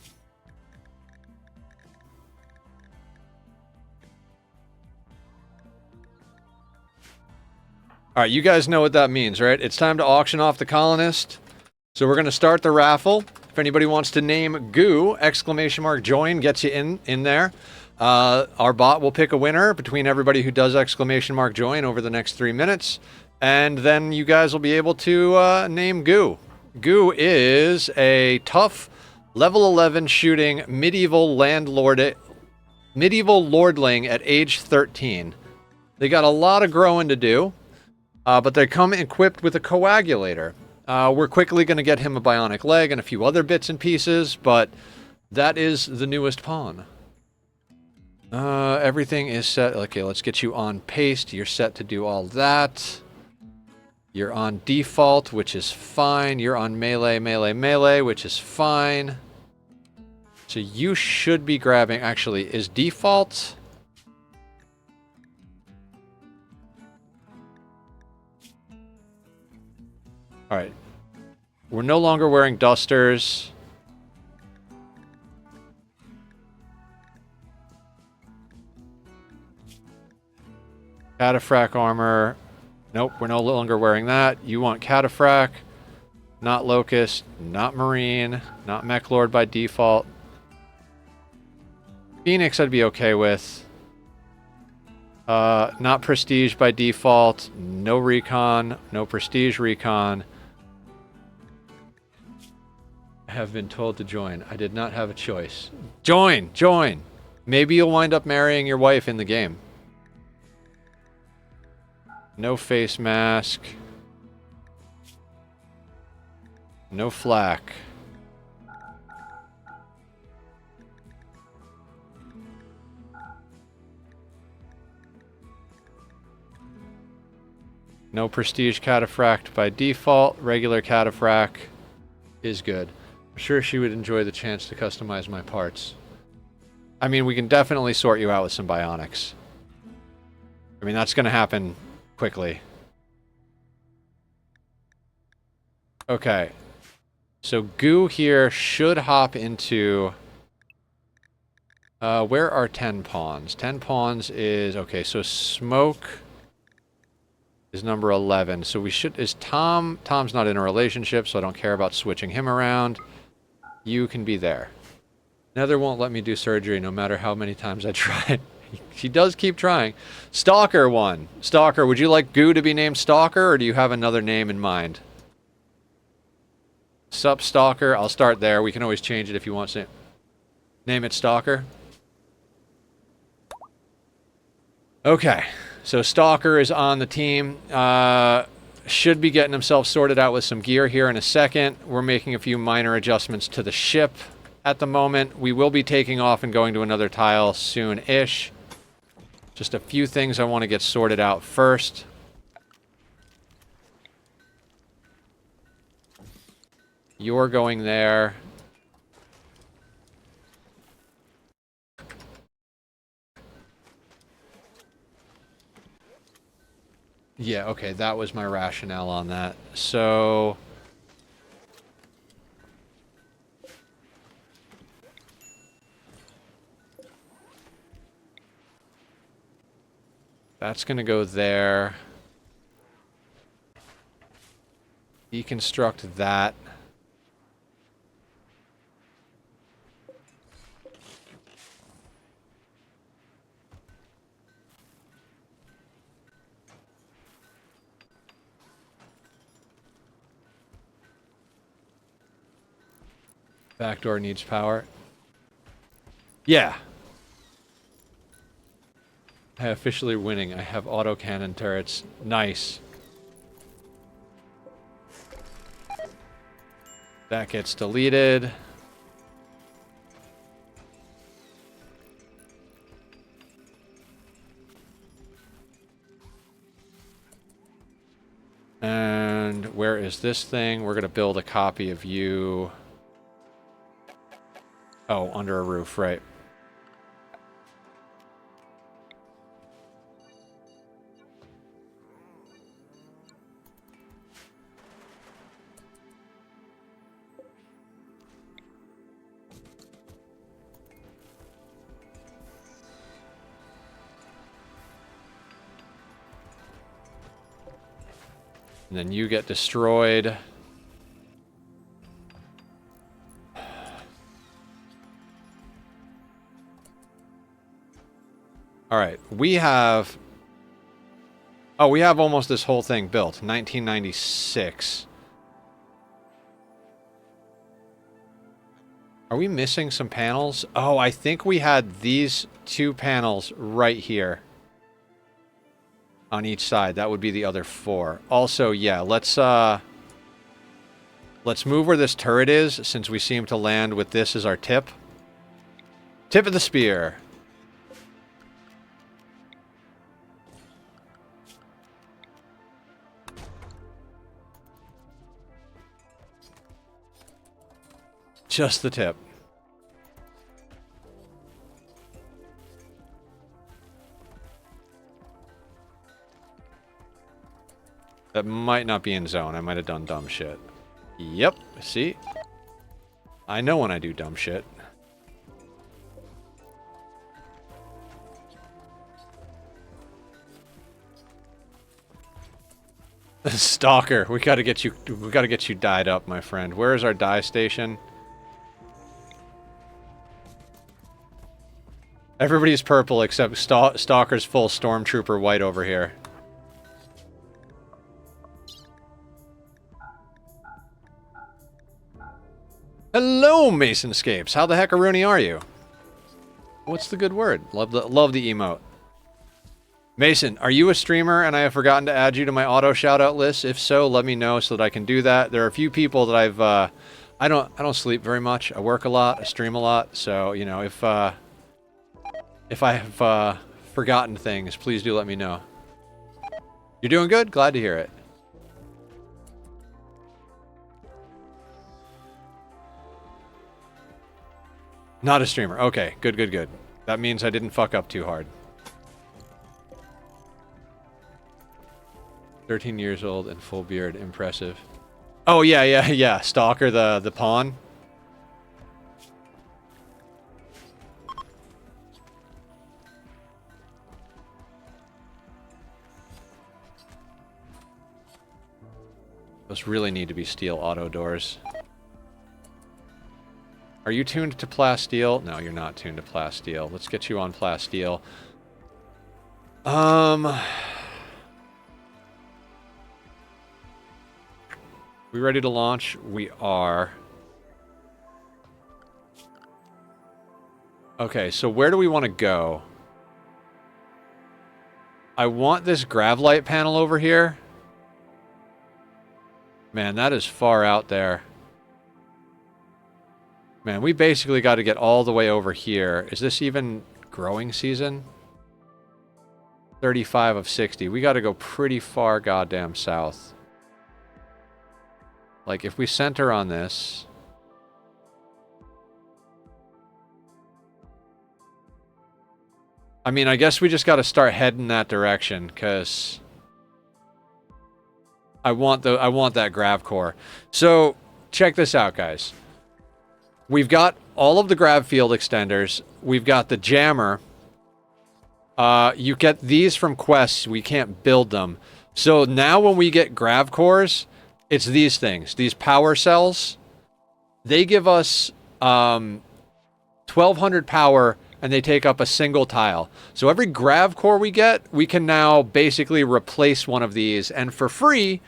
All right, you guys know what that means, right? It's time to auction off the colonist. So we're going to start the raffle. If anybody wants to name Goo, !join gets you in there. Our bot will pick a winner between everybody who does !join over the next 3 minutes. And then you guys will be able to name Goo. Goo is a tough, level 11 shooting medieval lordling at age 13. They got a lot of growing to do, but they come equipped with a coagulator. We're quickly going to get him a bionic leg and a few other bits and pieces, but that is the newest pawn. Everything is set. Okay, let's get you on paste. You're set to do all that. You're on default, which is fine. You're on melee, which is fine. So you should be grabbing... Actually, is default... Alright. We're no longer wearing dusters. Cataphract armor... Nope, we're no longer wearing that. You want Cataphract, not Locust, not Marine, not Mech Lord by default. Phoenix I'd be okay with. Not prestige by default. No recon. No prestige recon. I have been told to join. I did not have a choice. Join! Join! Maybe you'll wind up marrying your wife in the game. No face mask. No flak. No prestige cataphract by default. Regular cataphract is good. I'm sure she would enjoy the chance to customize my parts. I mean, we can definitely sort you out with some bionics. I mean, that's going to happen quickly. Okay. So Goo here should hop into... where are 10 pawns? 10 pawns is... Okay, so Smoke is number 11. So we should... Is Tom... Tom's not in a relationship, so I don't care about switching him around. You can be there. Nether won't let me do surgery no matter how many times I try. She does keep trying. Stalker one. Stalker, would you like Goo to be named Stalker, or do you have another name in mind? Sup, Stalker. I'll start there. We can always change it if you want to. Name it Stalker. Okay. So Stalker is on the team. Should be getting himself sorted out with some gear here in a second. We're making a few minor adjustments to the ship at the moment. We will be taking off and going to another tile soon-ish. Just a few things I want to get sorted out first. You're going there. Yeah, okay, that was my rationale on that. So... that's going to go there. Deconstruct that. Backdoor needs power. Yeah. I officially winning. I have autocannon turrets. Nice. That gets deleted. And where is this thing? We're going to build a copy of you. Oh, under a roof, right. And then you get destroyed. All right, we have... Oh, we have almost this whole thing built. 1996. Are we missing some panels? Oh, I think we had these two panels right here. On each side. That would be the other four. Also, yeah, let's move where this turret is, since we seem to land with this as our tip. Tip of the spear. Just the tip. That might not be in zone. I might have done dumb shit. Yep, see? I know when I do dumb shit. Stalker, we gotta get you dyed up, my friend. Where is our dye station? Everybody's purple except Stalker's full Stormtrooper white over here. Hello, Masonscapes. How the heckaroonie are you? What's the good word? Love the emote. Mason, are you a streamer and I have forgotten to add you to my auto shoutout list? If so, let me know so that I can do that. There are a few people that I don't sleep very much. I work a lot. I stream a lot. So, you know, if I have forgotten things, please do let me know. You're doing good? Glad to hear it. Not a streamer. Okay, good, good, good. That means I didn't fuck up too hard. 13 years old and full beard. Impressive. Oh, yeah. Stalker, the pawn. Those really need to be steel auto doors. Are you tuned to plasteel? No, you're not tuned to plasteel. Let's get you on plasteel. We ready to launch? We are. Okay, so where do we want to go? I want this Gravlight panel over here. Man, that is far out there. Man, we basically got to get all the way over here. Is this even growing season? 35 of 60. We got to go pretty far goddamn south. Like, if we center on this... I mean, I guess we just got to start heading that direction, because... I want that Grav core. So, check this out, guys. We've got all of the Grav field extenders. We've got the jammer. You get these from quests. We can't build them. So now when we get Grav cores, it's these things. These power cells. They give us 1,200 power, and they take up a single tile. So every Grav core we get, we can now basically replace one of these, and for free,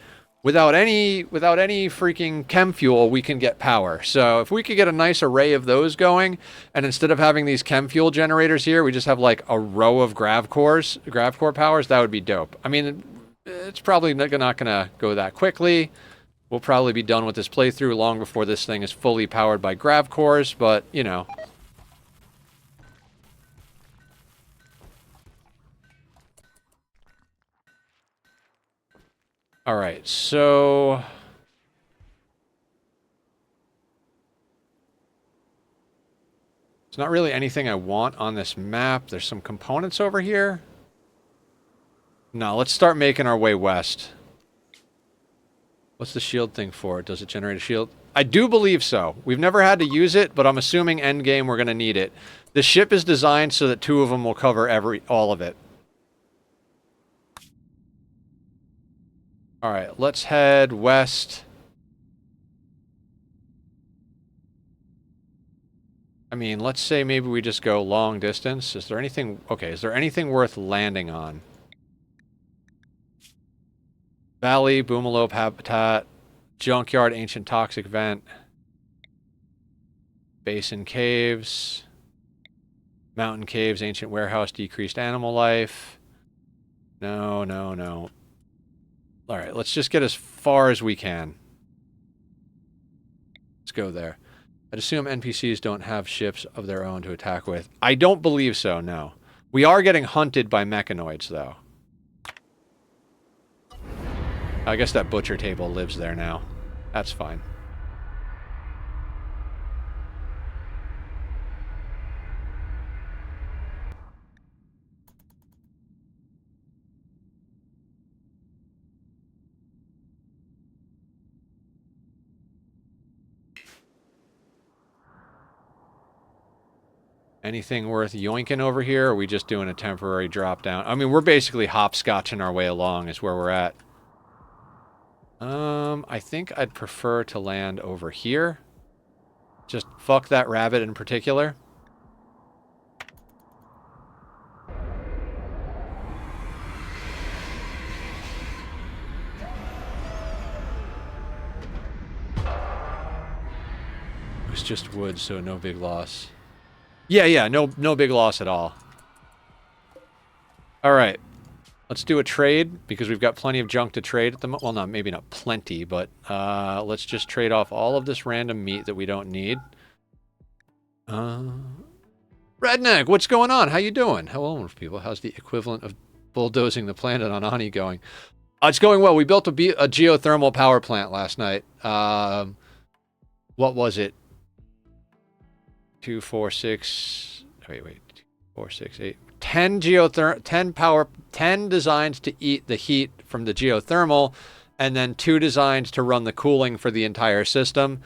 without any freaking chem fuel, we can get power. So if we could get a nice array of those going, and instead of having these chem fuel generators here, we just have like a row of Grav core powers, that would be dope. I mean, it's probably not gonna go that quickly. We'll probably be done with this playthrough long before this thing is fully powered by Grav cores, but you know. All right, so there's not really anything I want on this map. There's some components over here. No, let's start making our way west. What's the shield thing for? Does it generate a shield? I do believe so. We've never had to use it, but I'm assuming endgame we're going to need it. The ship is designed so that 2 of them will cover all of it. All right, let's head west. I mean, let's say maybe we just go long distance. Is there anything... Okay, is there anything worth landing on? Valley, Boomalope Habitat, Junkyard, Ancient Toxic Vent, Basin Caves, Mountain Caves, Ancient Warehouse, Decreased Animal Life. No. All right, let's just get as far as we can. Let's go there. I'd assume NPCs don't have ships of their own to attack with. I don't believe so, no. We are getting hunted by mechanoids, though. I guess that butcher table lives there now. That's fine. Anything worth yoinking over here, or are we just doing a temporary drop down? I mean, we're basically hopscotching our way along is where we're at. I think I'd prefer to land over here. Just fuck that rabbit in particular. It's just wood, so no big loss. Yeah, no big loss at all. All right. Let's do a trade, because we've got plenty of junk to trade at the moment. Well, no, maybe not plenty, but let's just trade off all of this random meat that we don't need. Redneck, what's going on? How you doing? Hello, people. How's the equivalent of bulldozing the planet on Ani going? It's going well. We built a geothermal power plant last night. What was it? 2, 4, 6... Wait. 4, 6, 8... 10 designs to eat the heat from the geothermal, and then 2 designs to run the cooling for the entire system.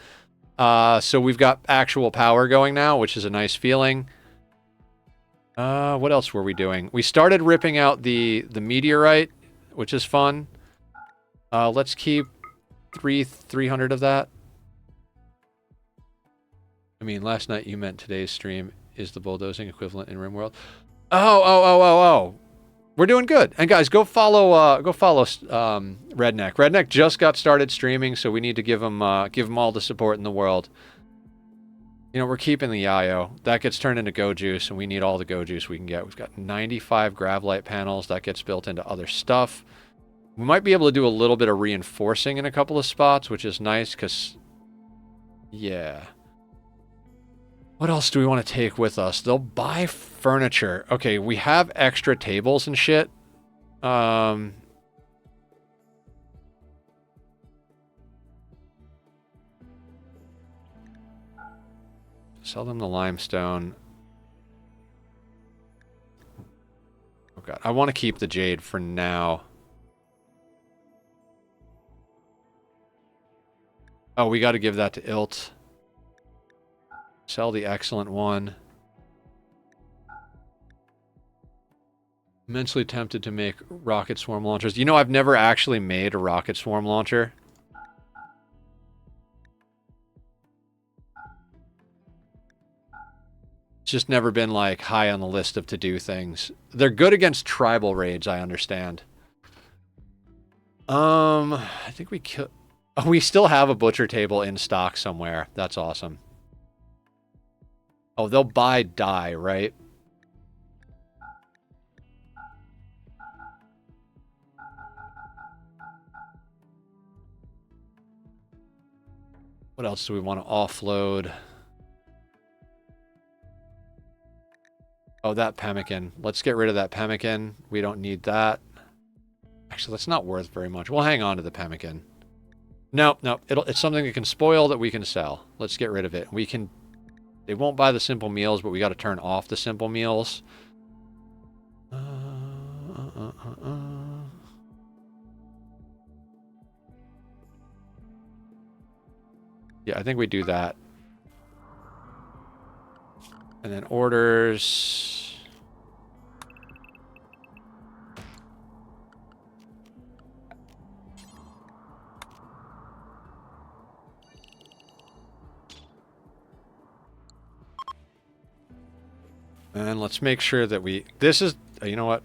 So we've got actual power going now, which is a nice feeling. What else were we doing? We started ripping out the meteorite, which is fun. Let's keep 300 of that. I mean, last night you meant today's stream is the bulldozing equivalent in Rimworld. Oh. We're doing good. And guys, go follow Redneck. Redneck just got started streaming, so we need to give him all the support in the world. You know, we're keeping the Yayo. That gets turned into Go Juice, and we need all the Go Juice we can get. We've got 95 Grav light panels. That gets built into other stuff. We might be able to do a little bit of reinforcing in a couple of spots, which is nice, because... yeah. What else do we want to take with us? They'll buy furniture. Okay, we have extra tables and shit. Sell them the limestone. Oh god, I want to keep the jade for now. Oh, we got to give that to Ilt. Sell the excellent one. Immensely tempted to make rocket swarm launchers. You know, I've never actually made a rocket swarm launcher. It's just never been, like, high on the list of to-do things. They're good against tribal raids, I understand. I think we kill... Oh, we still have a butcher table in stock somewhere. That's awesome. Oh, they'll buy dye, right? What else do we want to offload? Oh, that pemmican. Let's get rid of that pemmican. We don't need that. Actually, that's not worth very much. We'll hang on to the pemmican. No. It's something that can spoil that we can sell. Let's get rid of it. We can... They won't buy the simple meals, but we got to turn off the simple meals. Yeah, I think we do that. And then orders. And let's make sure that we... This is... You know what?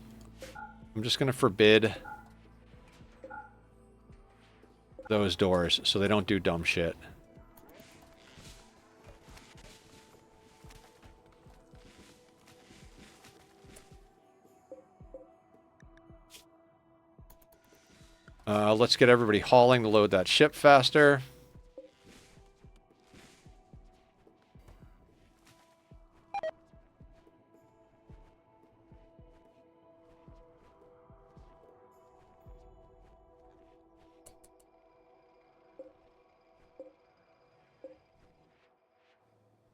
I'm just going to forbid those doors so they don't do dumb shit. Let's get everybody hauling to load that ship faster.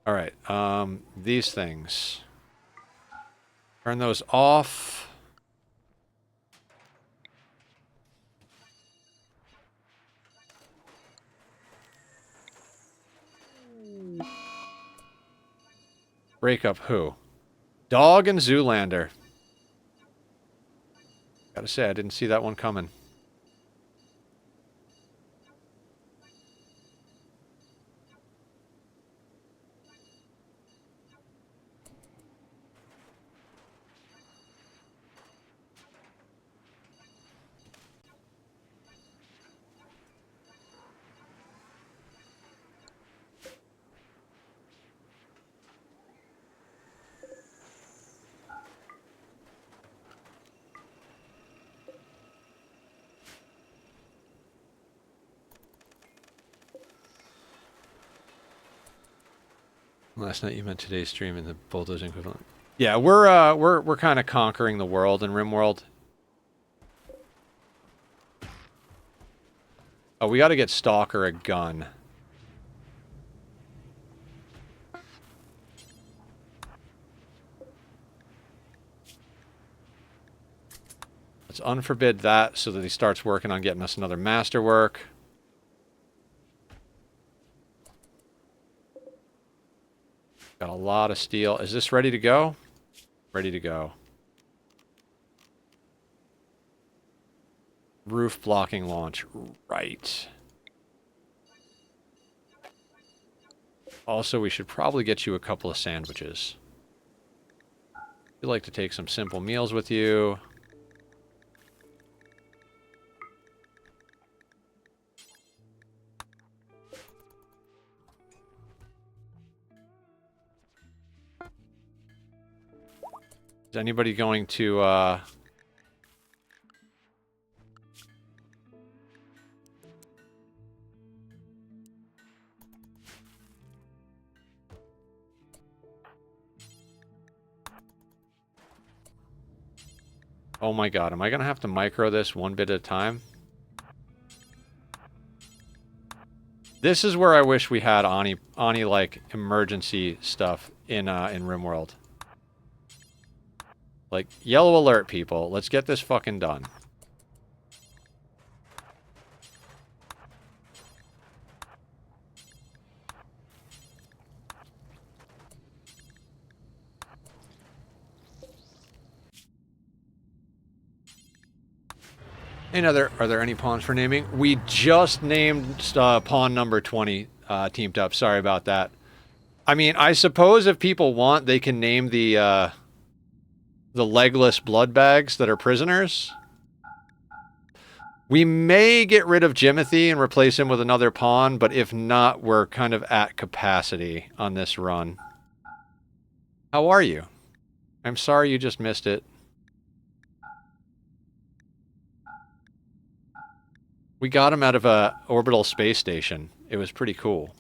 All right, these things. Turn those off. Break up who? Dog and Zoolander. Gotta say, I didn't see that one coming. Last night you meant today's stream in the bulldozing equivalent. Yeah, we're kind of conquering the world in Rimworld. Oh, we got to get Stalker a gun. Let's unforbid that so that he starts working on getting us another masterwork. Got a lot of steel. Is this ready to go? Ready to go. Roof blocking launch. Right. Also, we should probably get you a couple of sandwiches. You'd like to take some simple meals with you. Is anybody going to, Oh my god, am I going to have to micro this one bit at a time? This is where I wish we had Ani like emergency stuff in Rimworld. Like, yellow alert, people. Let's get this fucking done. And are there any pawns for naming? We just named pawn number 20 teamed up. Sorry about that. I mean, I suppose if people want, they can name the legless blood bags that are prisoners. We may get rid of Jimothy and replace him with another pawn, but if not, we're kind of at capacity on this run. How are you? I'm sorry you just missed it. We got him out of a orbital space station. It was pretty cool.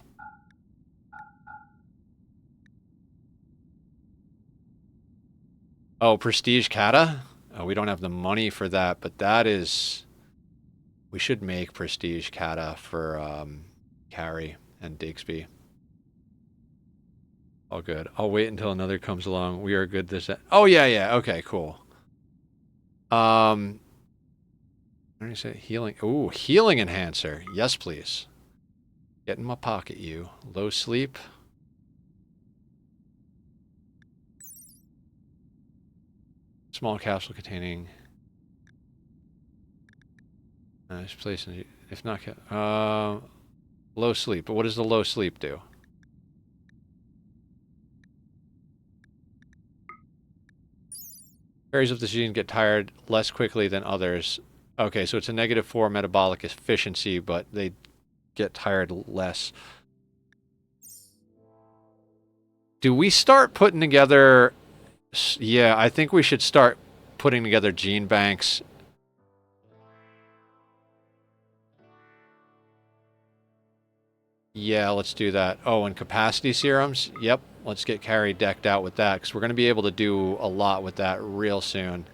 Oh, Prestige Kata? Oh, we don't have the money for that, but that is... We should make Prestige Kata for Carrie and Digsby. All good. I'll wait until another comes along. We are good this... Oh, yeah. Okay, cool. What did you say? Healing. Ooh, healing enhancer. Yes, please. Get in my pocket, you. Low sleep. Small capsule containing... Nice place. If not... low sleep. But what does the low sleep do? Areas of the gene get tired less quickly than others. Okay, so it's a -4 metabolic efficiency, but they get tired less. Do we start putting together... Yeah, I think we should start putting together gene banks. Yeah, let's do that. Oh, and capacity serums? Yep, let's get Carrie decked out with that, because we're going to be able to do a lot with that real soon.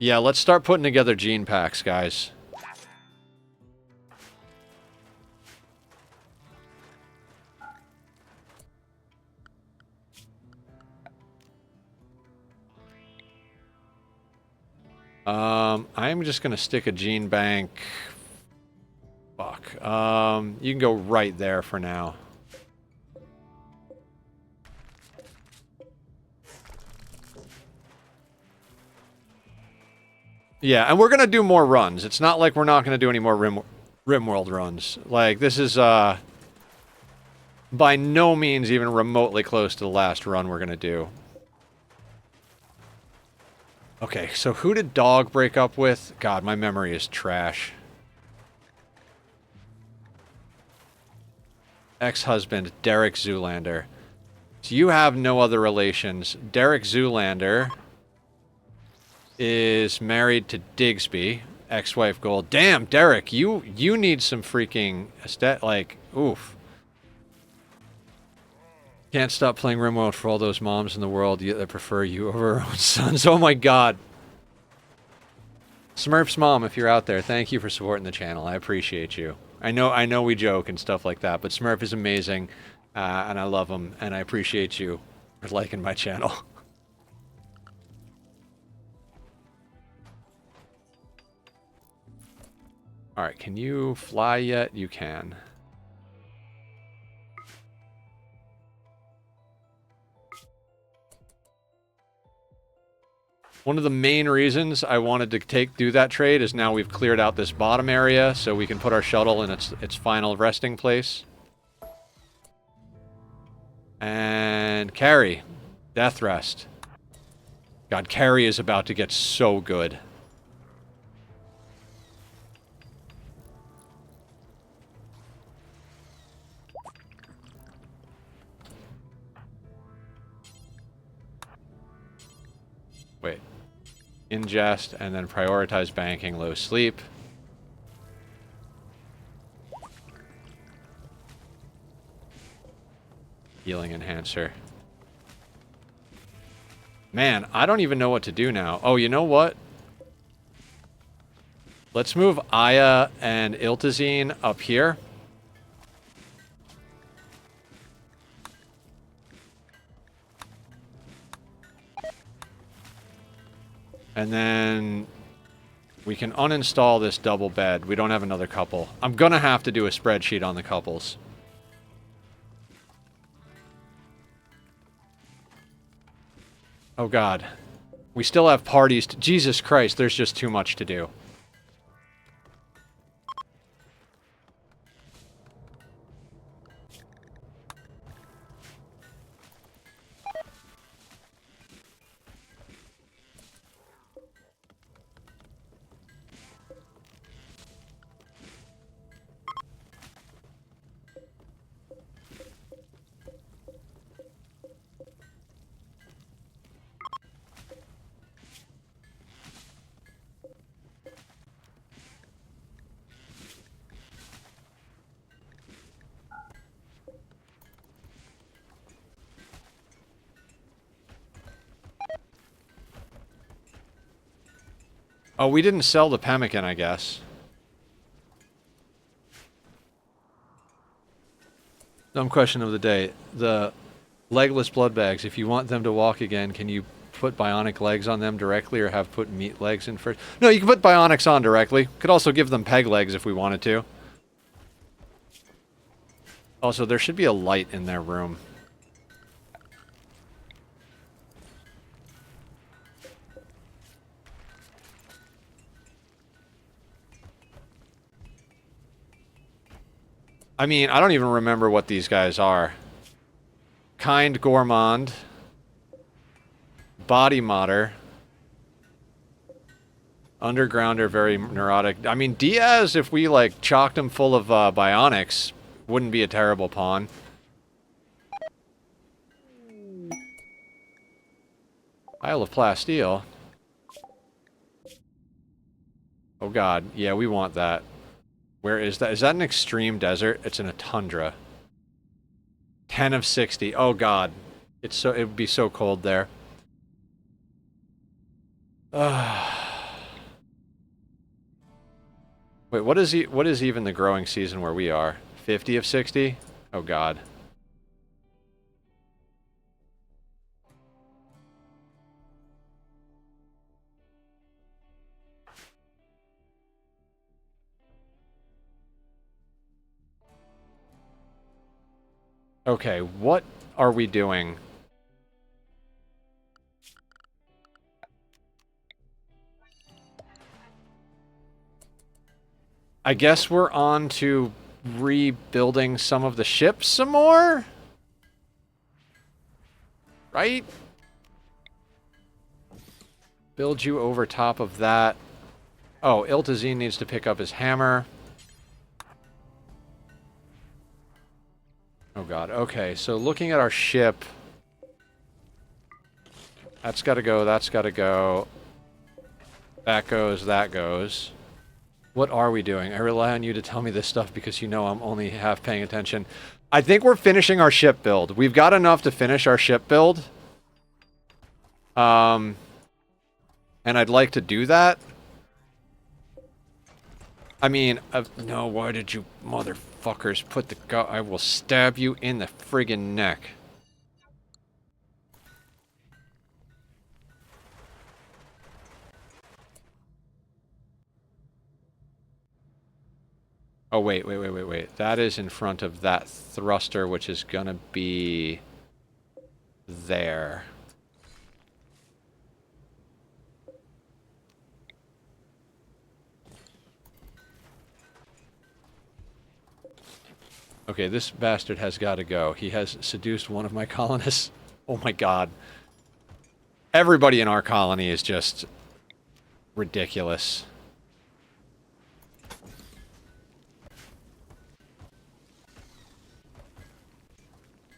Yeah, let's start putting together gene packs, guys. I'm just gonna stick a gene bank. Fuck. You can go right there for now. Yeah, and we're gonna do more runs. It's not like we're not gonna do any more Rimworld runs. Like, this is, by no means even remotely close to the last run we're gonna do. Okay, so who did Dog break up with? God, my memory is trash. Ex-husband, Derek Zoolander. So you have no other relations. Derek Zoolander is married to Digsby, Ex-wife gold. Damn, Derek, you need some freaking like, oof. Can't stop playing Rimworld for all those moms in the world that prefer you over her own sons. Oh my god. Smurf's mom, if you're out there, thank you for supporting the channel. I appreciate you. I know we joke and stuff like that, but Smurf is amazing, and I love him, and I appreciate you for liking my channel. Alright, can you fly yet? You can. One of the main reasons I wanted to do that trade is now we've cleared out this bottom area so we can put our shuttle in its final resting place. And Carrie, death rest. God, Carrie is about to get so good. Wait. Ingest, and then prioritize banking, low sleep. Healing enhancer. Man, I don't even know what to do now. Oh, you know what? Let's move Aya and Iltazine up here. And then we can uninstall this double bed. We don't have another couple. I'm gonna have to do a spreadsheet on the couples. Oh god. We still have parties. Jesus Christ, there's just too much to do. Oh, we didn't sell the pemmican, I guess. Dumb question of the day. The legless blood bags, if you want them to walk again, can you put bionic legs on them directly or have put meat legs in first? No, you can put bionics on directly. Could also give them peg legs if we wanted to. Also, there should be a light in their room. I mean, I don't even remember what these guys are. Kind Gourmand. Body Modder. Undergrounder, very neurotic. I mean, Diaz, if we, like, chocked him full of bionics, wouldn't be a terrible pawn. Isle of Plasteel. Oh god, yeah, we want that. Where is that? Is that an extreme desert? It's in a tundra. 10 of 60. Oh god. It would be so cold there. Wait, what is even the growing season where we are? 50 of 60? Oh god. Okay, what are we doing? I guess we're on to rebuilding some of the ships some more? Right? Build you over top of that. Oh, Iltazine needs to pick up his hammer. Oh god, okay, so looking at our ship... That's gotta go, that's gotta go. That goes, that goes. What are we doing? I rely on you to tell me this stuff because you know I'm only half paying attention. I think we're finishing our ship build. We've got enough to finish our ship build. And I'd like to do that. I mean, no, why did you motherfuckers put the go- I will stab you in the friggin' neck. Oh, wait. That is in front of that thruster, which is gonna be there. Okay, this bastard has got to go. He has seduced one of my colonists. Oh my god. Everybody in our colony is just ridiculous.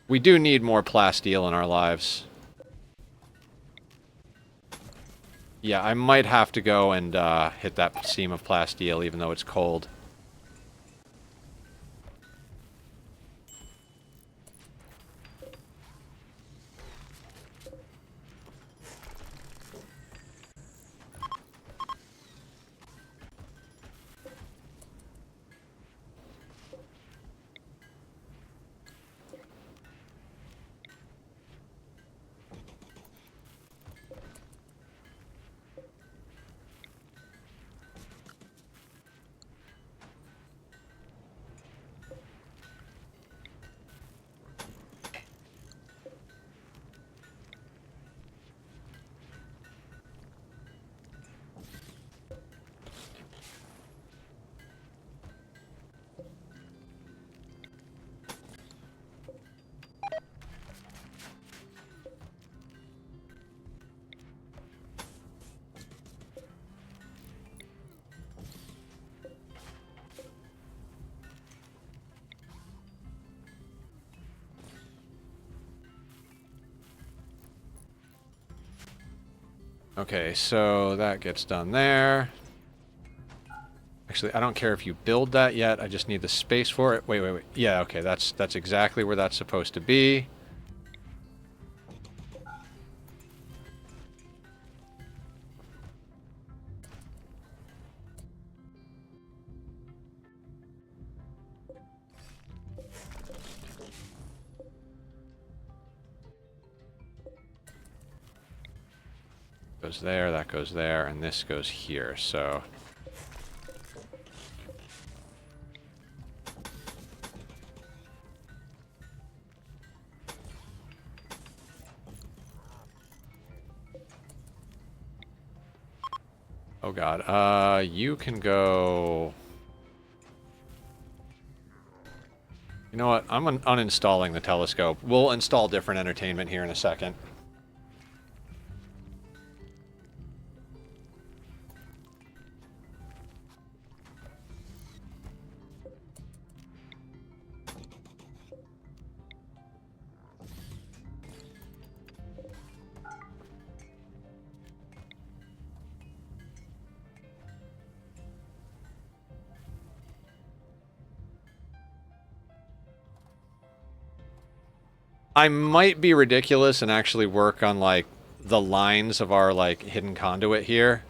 We do need more plasteel in our lives. Yeah, I might have to go and hit that seam of plasteel even though it's cold. Okay, so that gets done there. Actually, I don't care if you build that yet. I just need the space for it. Wait. Yeah, okay, that's exactly where that's supposed to be. Goes there, that goes there, and this goes here, so... Oh god, you can go... You know what, I'm uninstalling the telescope. We'll install different entertainment here in a second. I might be ridiculous and actually work on, like, the lines of our, like, hidden conduit here.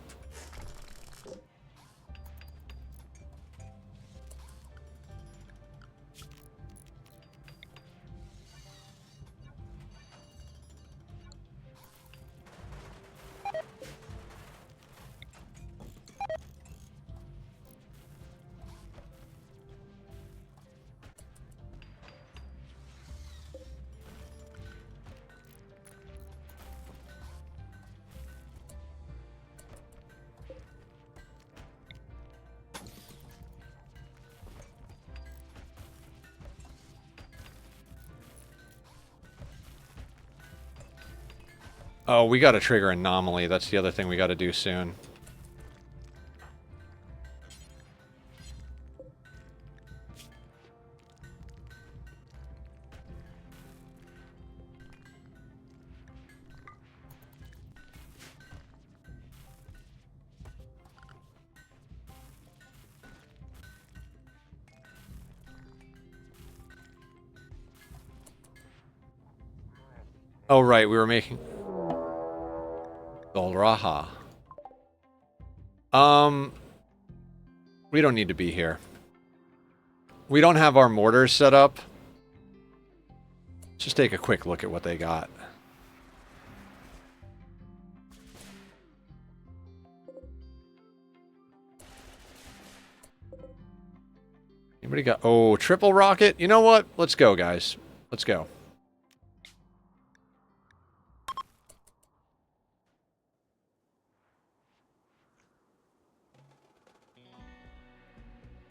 Oh, we gotta trigger anomaly. That's the other thing we gotta do soon. Oh, right, we were making... Golraha. We don't need to be here. We don't have our mortars set up. Let's just take a quick look at what they got. Anybody got... Oh, triple rocket? You know what? Let's go, guys. Let's go.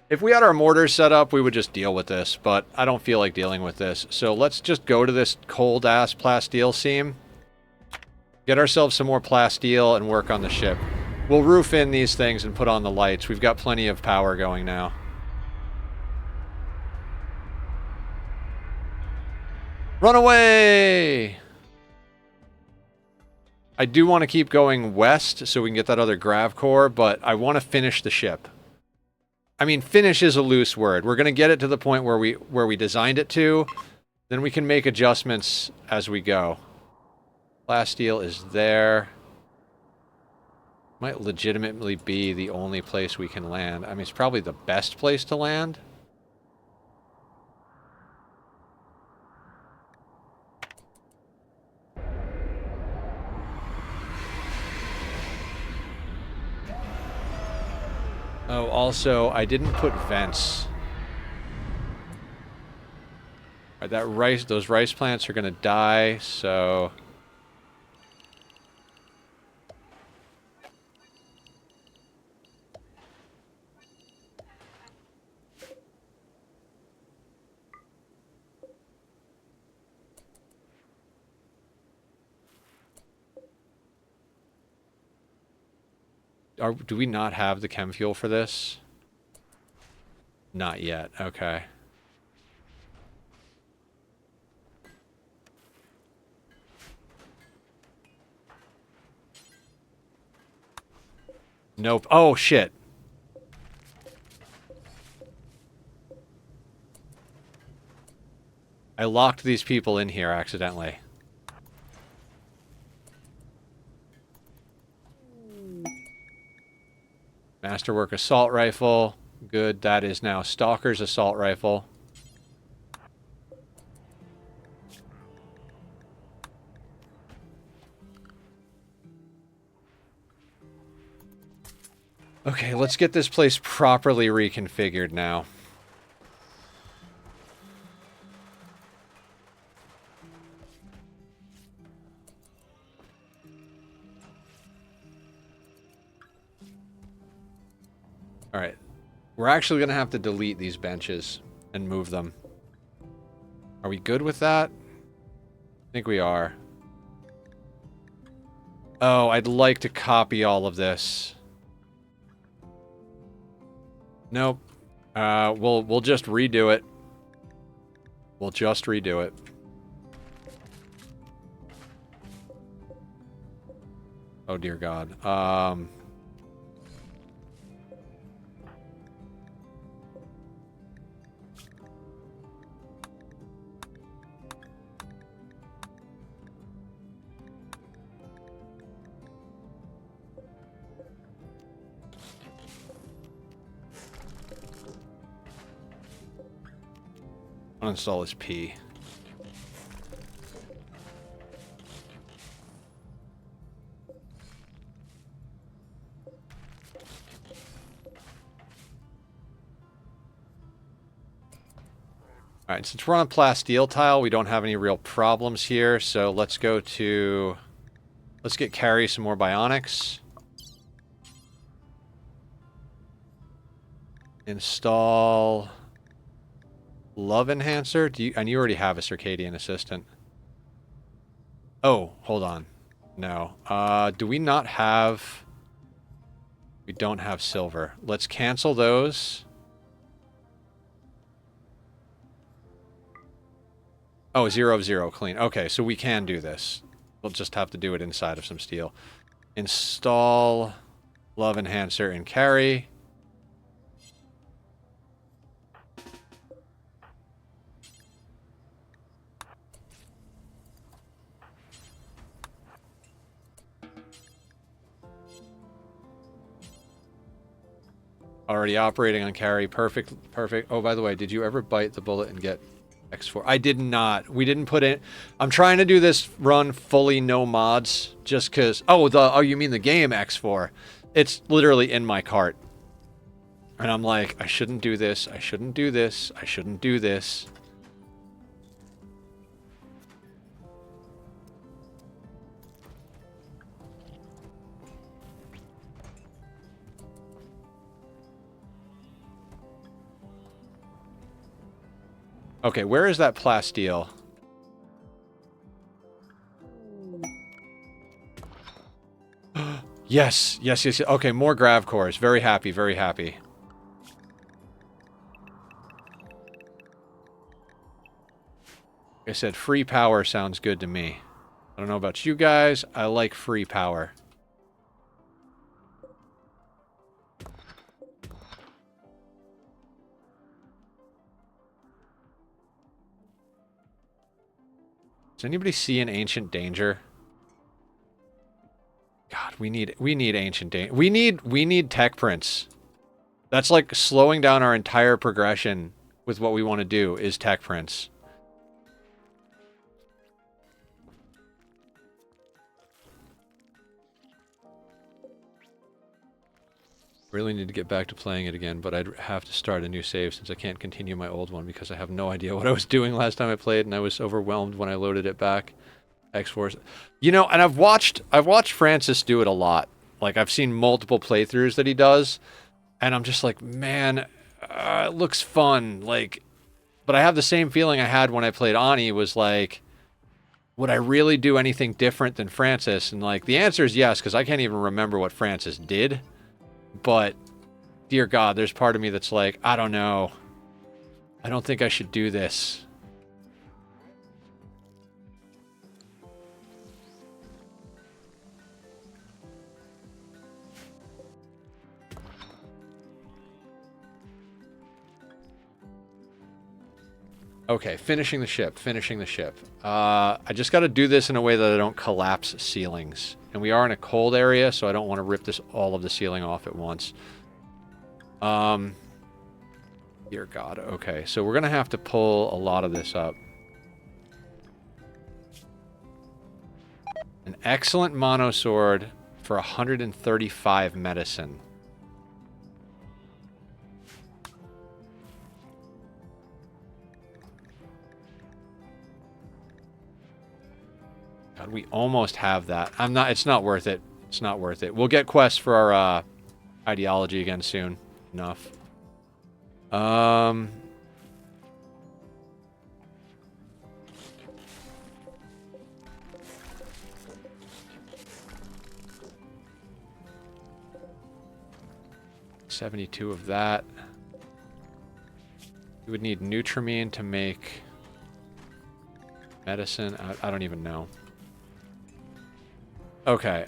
If we had our mortars set up, we would just deal with this, but I don't feel like dealing with this. So let's just go to this cold-ass plasteel seam, get ourselves some more plasteel, and work on the ship. We'll roof in these things and put on the lights. We've got plenty of power going now. Run away! I do want to keep going west so we can get that other grav core, but I want to finish the ship. I mean, finish is a loose word. We're going to get it to the point where we designed it to. Then we can make adjustments as we go. Plasteel is there. Might legitimately be the only place we can land. I mean, it's probably the best place to land. Oh, also, I didn't put vents. All right, those rice plants are going to die, so... Do we not have the chem fuel for this? Not yet. Okay. Nope. Oh, shit. I locked these people in here accidentally. Masterwork assault rifle. Good. That is now Stalker's assault rifle. Okay, let's get this place properly reconfigured now. Alright. We're actually going to have to delete these benches and move them. Are we good with that? I think we are. Oh, I'd like to copy all of this. Nope. We'll just redo it. We'll just redo it. Oh dear God. Uninstall this P. Alright, since we're on a plasteel tile, we don't have any real problems here, so let's go to... Let's get Carrie some more bionics. Install... Love Enhancer? And you already have a Circadian Assistant. Oh, hold on. No. Do we not have... We don't have silver. Let's cancel those. Oh, 0 of 0, clean. Okay, so we can do this. We'll just have to do it inside of some steel. Install Love Enhancer and Carry. Already operating on carry. Perfect, perfect. Oh, by the way, did you ever bite the bullet and get X4? I did not. We didn't put in... I'm trying to do this run fully no mods, just because... Oh, you mean the game X4? It's literally in my cart. And I'm like, I shouldn't do this. I shouldn't do this. I shouldn't do this. Okay, where is that plasteel? Yes, yes, yes. Okay, more grav cores. Very happy, very happy. Like I said, free power sounds good to me. I don't know about you guys. I like free power. Does anybody see an ancient danger? God, we need ancient danger. We need tech prints. That's like slowing down our entire progression with what we want to do is tech prints. Really need to get back to playing it again, but I'd have to start a new save since I can't continue my old one because I have no idea what I was doing last time I played, and I was overwhelmed when I loaded it back. X-Force. You know, and I've watched Francis do it a lot. Like, I've seen multiple playthroughs that he does, and I'm just like, man, it looks fun. Like, but I have the same feeling I had when I played Ani, was like, would I really do anything different than Francis? And, like, the answer is yes, because I can't even remember what Francis did. But, dear God, there's part of me that's like, I don't know. I don't think I should do this. Okay, finishing the ship, finishing the ship. I just got to do this in a way that I don't collapse ceilings. And we are in a cold area, so I don't want to rip all of the ceiling off at once. Dear God, okay. So we're going to have to pull a lot of this up. An excellent mono sword for 135 medicine. God, we almost have that. It's not worth it. It's not worth it. We'll get quests for our ideology again soon. Enough. 72 of that. You would need Nutrimine to make medicine. I don't even know. Okay,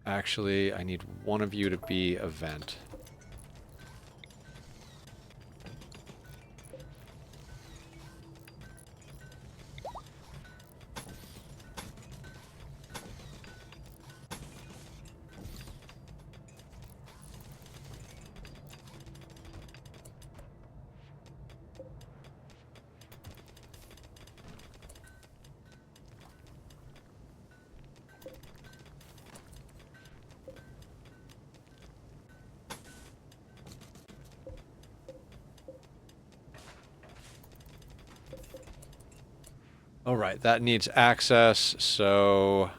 actually, I need one of you to be a vent. All right, that needs access, so...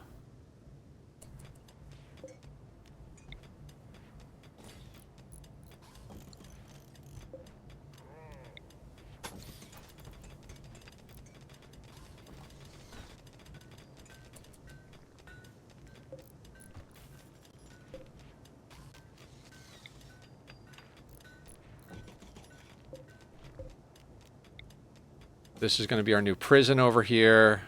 this is going to be our new prison over here.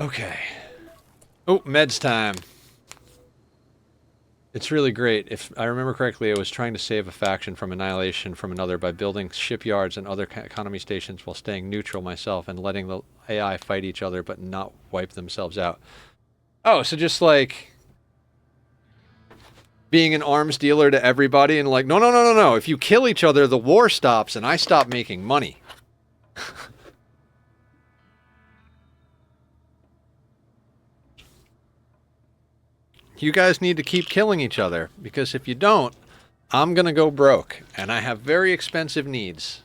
Okay. Oh, meds time. It's really great. If I remember correctly, I was trying to save a faction from annihilation from another by building shipyards and other economy stations while staying neutral myself and letting the AI fight each other but not wipe themselves out. Oh, so just like being an arms dealer to everybody and like, no, no, no, no, no. If you kill each other, the war stops and I stop making money. You guys need to keep killing each other, because if you don't, I'm gonna go broke, and I have very expensive needs.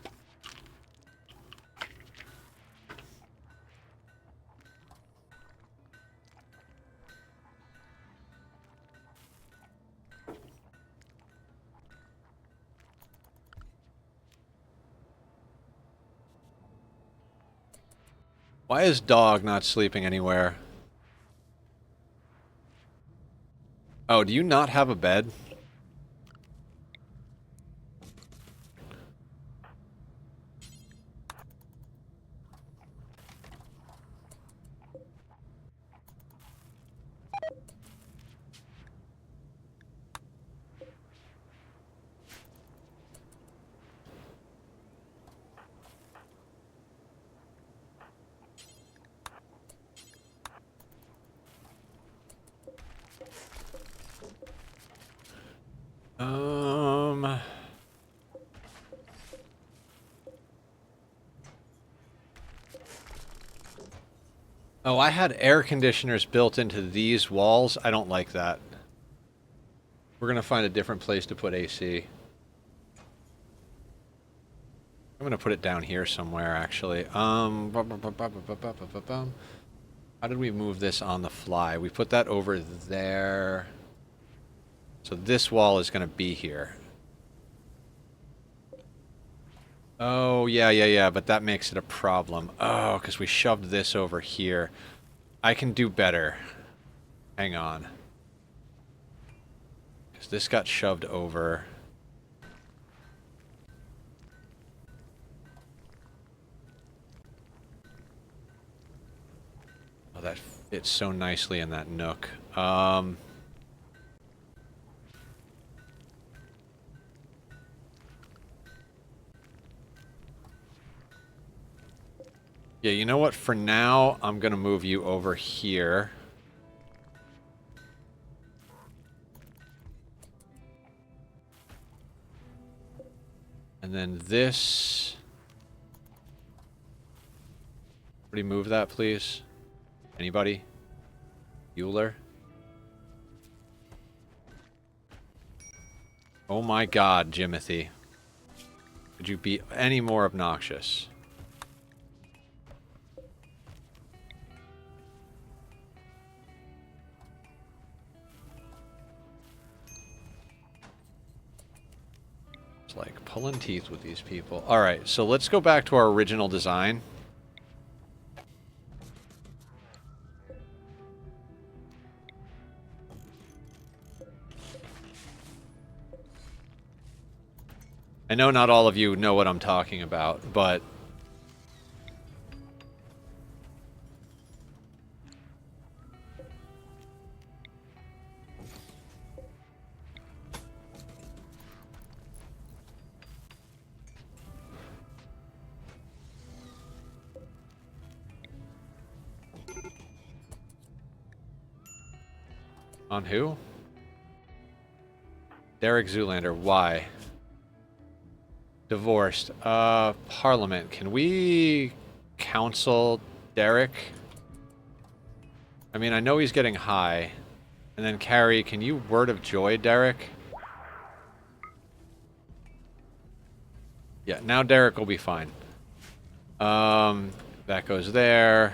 Why is dog not sleeping anywhere? Oh, do you not have a bed? Oh, I had air conditioners built into these walls. I don't like that. We're gonna find a different place to put AC. I'm gonna put it down here somewhere, actually. How did we move this on the fly? We put that over there. So this wall is gonna be here. Oh, yeah, but that makes it a problem. Oh, because we shoved this over here. I can do better. Hang on. Because this got shoved over. Oh, that fits so nicely in that nook. Yeah, you know what? For now, I'm going to move you over here. And then this... Somebody move that, please. Anybody? Bueller? Oh my god, Jimothy. Could you be any more obnoxious? Like pulling teeth with these people. Alright, so let's go back to our original design. I know not all of you know what I'm talking about, but... On who? Derek Zoolander. Why? Divorced. Parliament. Can we counsel Derek? I mean, I know he's getting high. And then Carrie, can you word of joy, Derek? Yeah, now Derek will be fine. That goes there.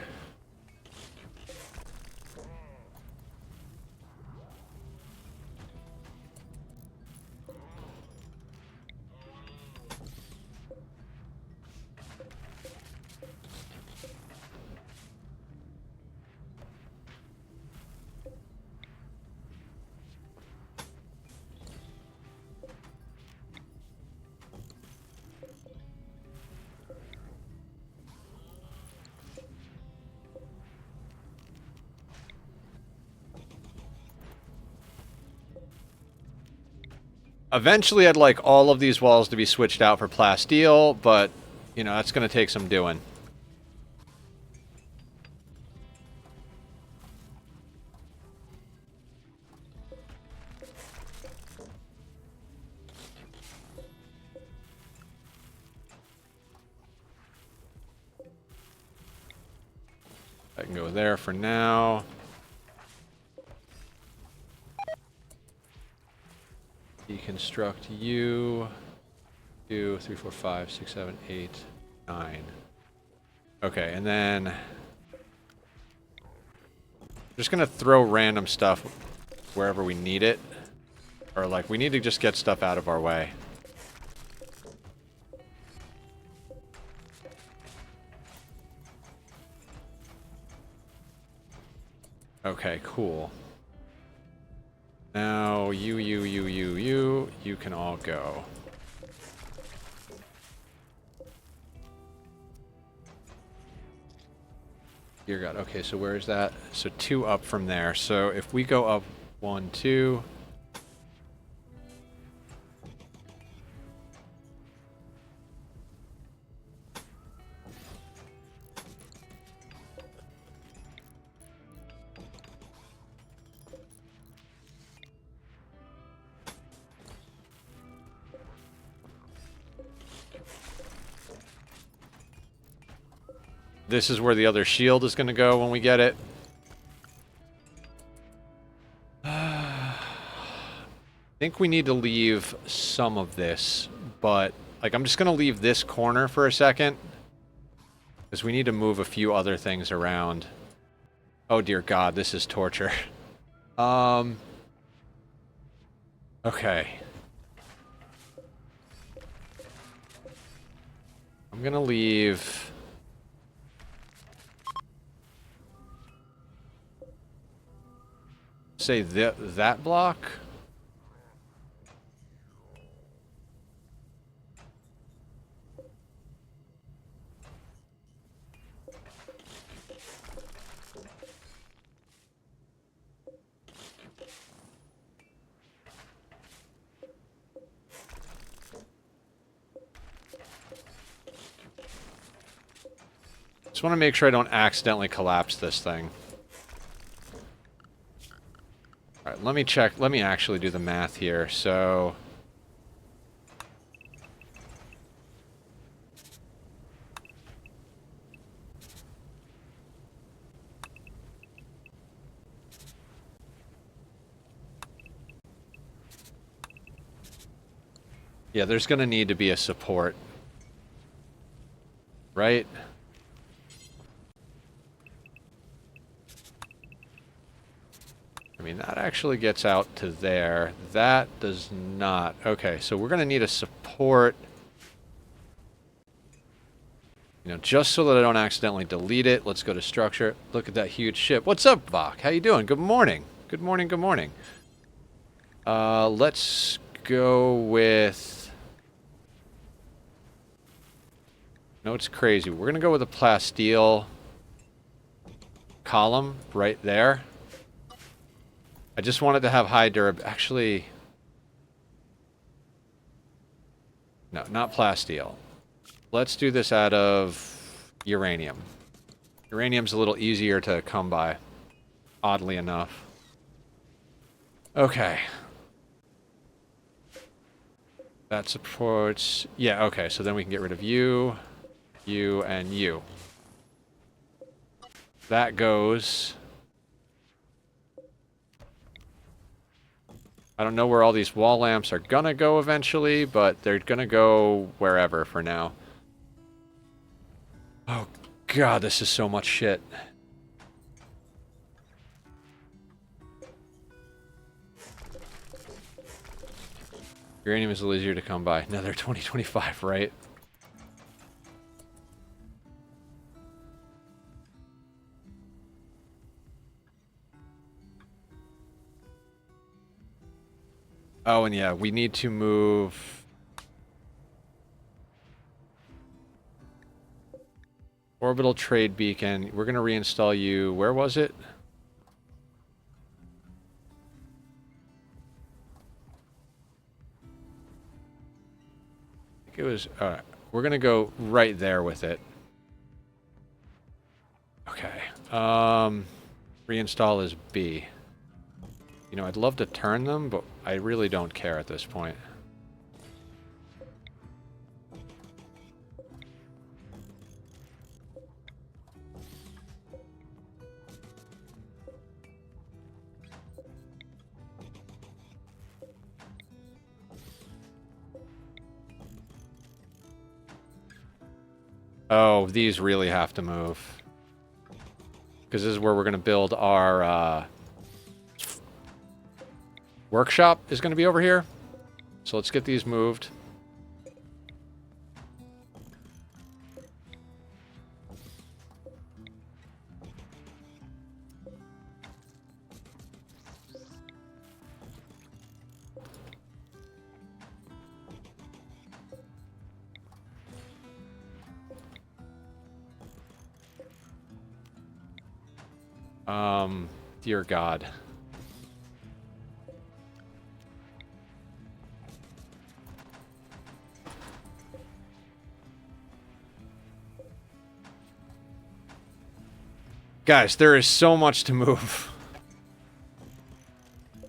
Eventually, I'd like all of these walls to be switched out for plasteel, but, you know, that's going to take some doing. I can go there for now. Deconstruct you. 2, 3, 4, 5, 6, 7, 8, 9. Okay, and then I'm just gonna throw random stuff wherever we need it. Or like we need to just get stuff out of our way. Okay, cool. Now, you can all go. Dear God, okay, so where is that? So 2 up from there. So if we go up 1, 2... This is where the other shield is going to go when we get it. I think we need to leave some of this, but like I'm just going to leave this corner for a second because we need to move a few other things around. Oh dear God, this is torture. Okay. I'm going to leave... say that block. Just want to make sure I don't accidentally collapse this thing. Alright, let me check. Let me actually do the math here. So... yeah, there's going to need to be a support. Right? I mean, that actually gets out to there. That does not. Okay, so we're going to need a support. You know, just so that I don't accidentally delete it. Let's go to structure. Look at that huge ship. What's up, Vok? How you doing? Good morning. Good morning, good morning. Let's go with... no, it's crazy. We're going to go with a plasteel column right there. I just wanted to have high durability. Actually, no, not plasteel. Let's do this out of uranium. Uranium's a little easier to come by, oddly enough. Okay. That supports... yeah, okay, so then we can get rid of you, you, and you. That goes... I don't know where all these wall lamps are gonna go eventually, but they're gonna go wherever for now. Oh god, this is so much shit. Uranium is a little easier to come by. No, they're 2025, right? Oh, and yeah, we need to move... Orbital trade beacon. We're going to reinstall you. Where was it? I think it was... we're going to go right there with it. Okay. Reinstall is B. You know, I'd love to turn them, but I really don't care at this point. Oh, these really have to move. Because this is where we're going to build our workshop is going to be over here. So let's get these moved. Dear God. Guys, there is so much to move.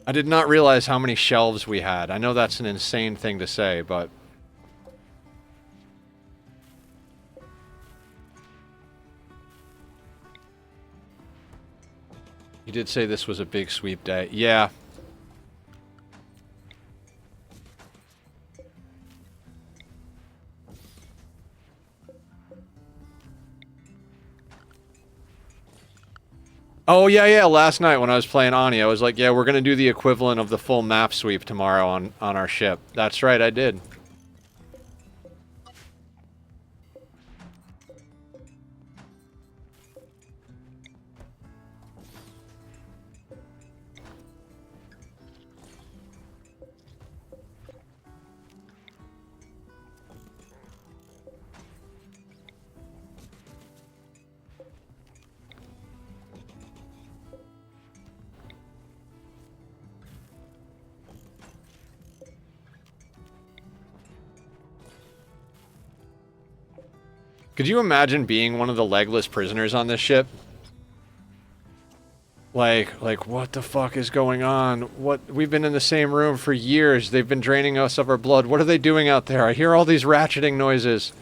I did not realize how many shelves we had. I know that's an insane thing to say, but... You did say this was a big sweep day. Yeah. Oh, yeah, last night when I was playing Ani, I was like, yeah, we're going to do the equivalent of the full map sweep tomorrow on our ship. That's right, I did. Could you imagine being one of the legless prisoners on this ship? Like, what the fuck is going on? We've been in the same room for years. They've been draining us of our blood. What are they doing out there? I hear all these ratcheting noises.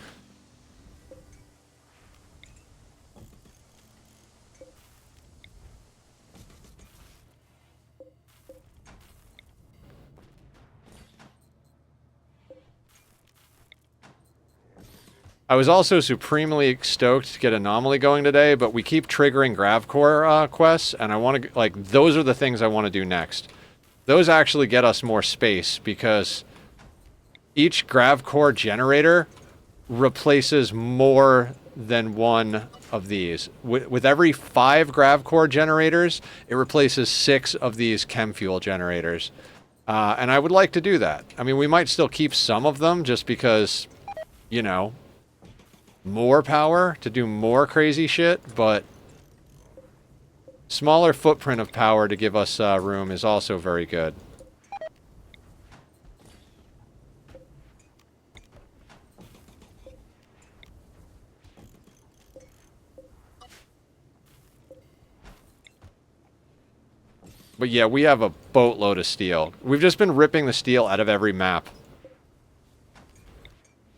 I was also supremely stoked to get Anomaly going today, but we keep triggering Grav core quests, and I want to, like, those are the things I want to do next. Those actually get us more space, because each Grav core generator replaces more than one of these. With every 5 Grav core generators, it replaces 6 of these chem fuel generators. And I would like to do that. I mean, we might still keep some of them, just because, you know... more power to do more crazy shit, but smaller footprint of power to give us room is also very good. But yeah, we have a boatload of steel. We've just been ripping the steel out of every map.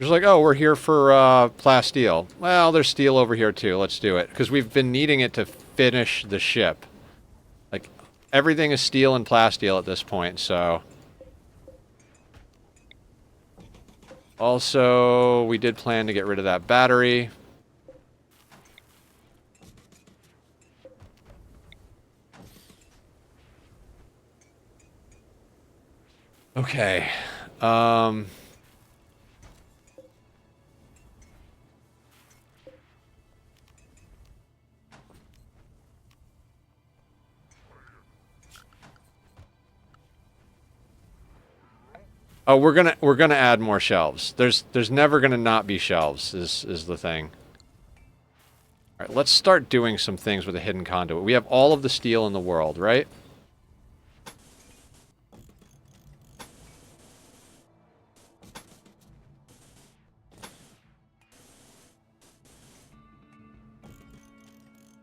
Just like, oh, we're here for plasteel. Well, there's steel over here too. Let's do it. Because we've been needing it to finish the ship. Like, everything is steel and plasteel at this point, so... Also, we did plan to get rid of that battery. Okay. Oh, we're gonna add more shelves. There's never gonna not be shelves. Is the thing. All right, let's start doing some things with a hidden conduit. We have all of the steel in the world, right?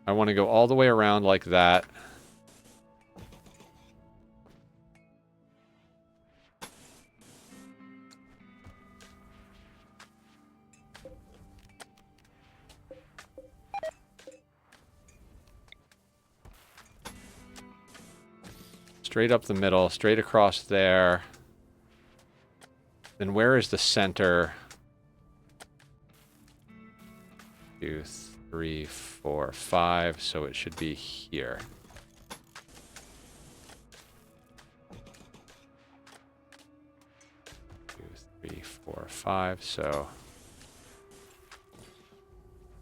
I want to go all the way around like that. Straight up the middle, straight across there. Then where is the center? 2, 3, 4, 5. So it should be here. Two, 3, 4, 5. So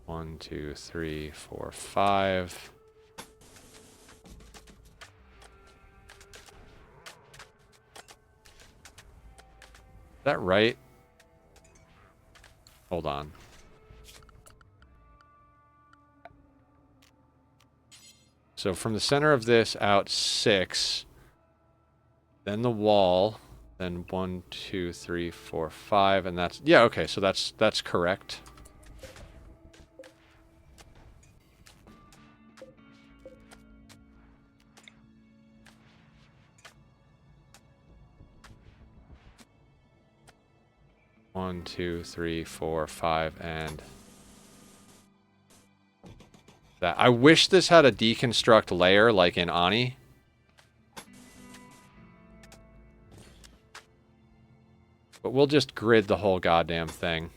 1, 2, 3, 4, 5. Is that right? Hold on. So from the center of this out 6, then the wall, then 1, 2, 3, 4, 5, and that's, yeah, okay, so that's correct. One, 2, 3, 4, 5, and that. I wish this had a deconstruct layer like in Ani. But we'll just grid the whole goddamn thing.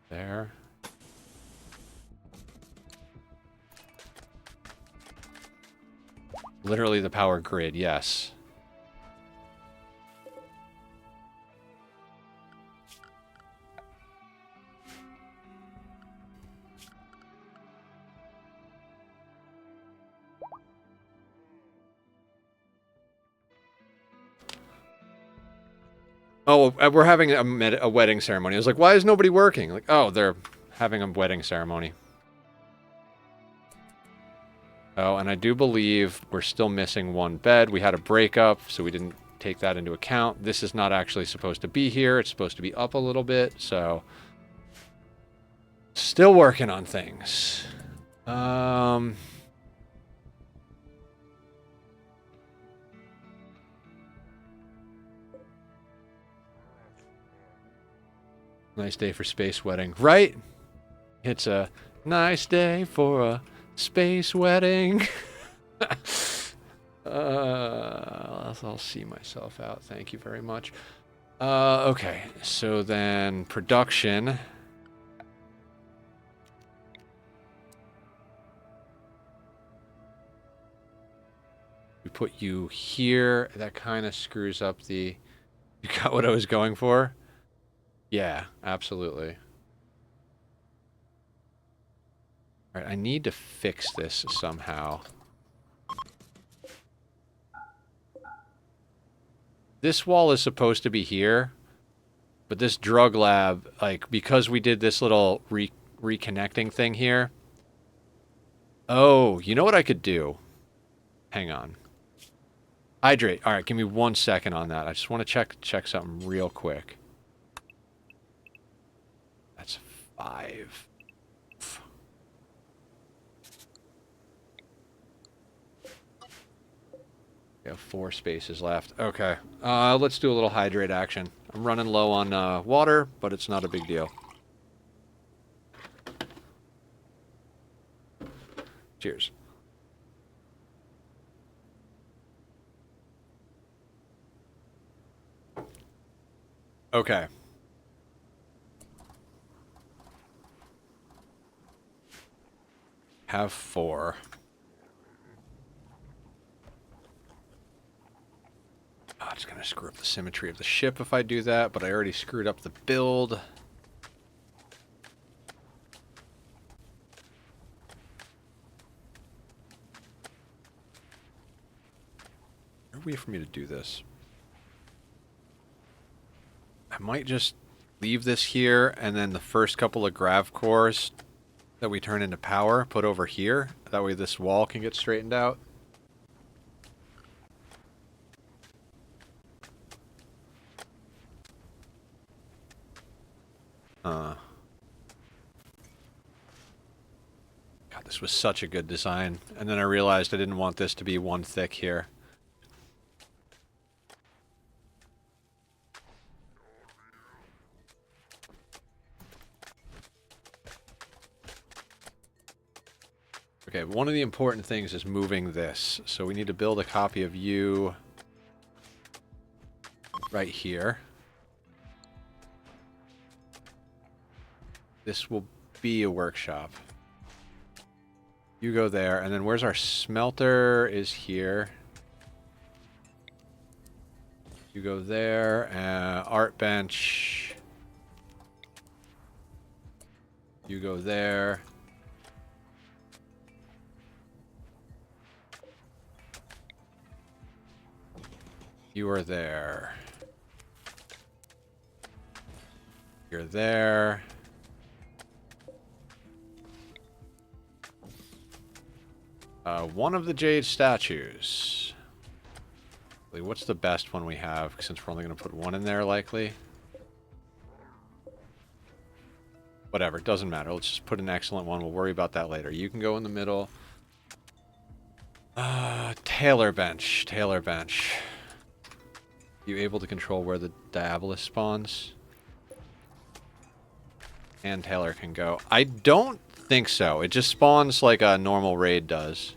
There. Literally the power grid, yes. Oh, we're having a wedding ceremony. I was like, why is nobody working? Like, oh, they're having a wedding ceremony. Oh, and I do believe we're still missing one bed. We had a breakup, so we didn't take that into account. This is not actually supposed to be here. It's supposed to be up a little bit, so... Still working on things. Nice day for space wedding. Right? It's a nice day for a space wedding. I'll see myself out. Thank you very much. Okay, so then production. We put you here. That kind of screws up the... You got what I was going for? Yeah, absolutely. All right, I need to fix this somehow. This wall is supposed to be here, but this drug lab, like, because we did this little reconnecting thing here. Oh, you know what I could do? Hang on. Hydrate. All right, give me 1 second on that. I just want to check something real quick. That's 5. We have 4 spaces left. Okay. Let's do a little hydrate action. I'm running low on water, but it's not a big deal. Cheers. Okay. Have 4. Oh, it's going to screw up the symmetry of the ship if I do that, but I already screwed up the build. There's a way for me to do this. I might just leave this here, and then the first couple of grav cores that we turn into power put over here. That way this wall can get straightened out. God, this was such a good design. And then I realized I didn't want this to be one thick here. Okay, one of the important things is moving this. So we need to build a copy of you right here. This will be a workshop. You go there, and then where's our smelter is here. You go there, art bench. You go there. You are there. You're there. One of the jade statues. What's the best one we have, since we're only going to put one in there, likely? Whatever, it doesn't matter. Let's just put an excellent one. We'll worry about that later. You can go in the middle. Tailor bench. Tailor bench. You able to control where the Diabolus spawns? And Taylor can go. I don't think so. It just spawns like a normal raid does.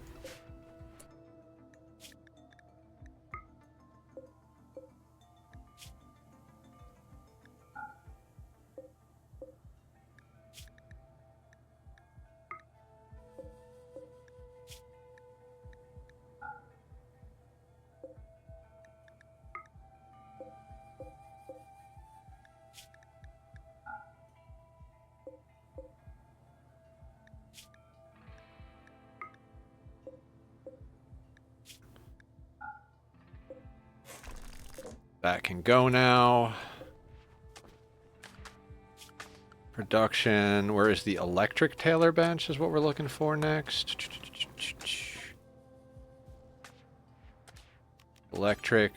That can go now. Production. Where is the electric Tailor bench is what we're looking for next. Electric.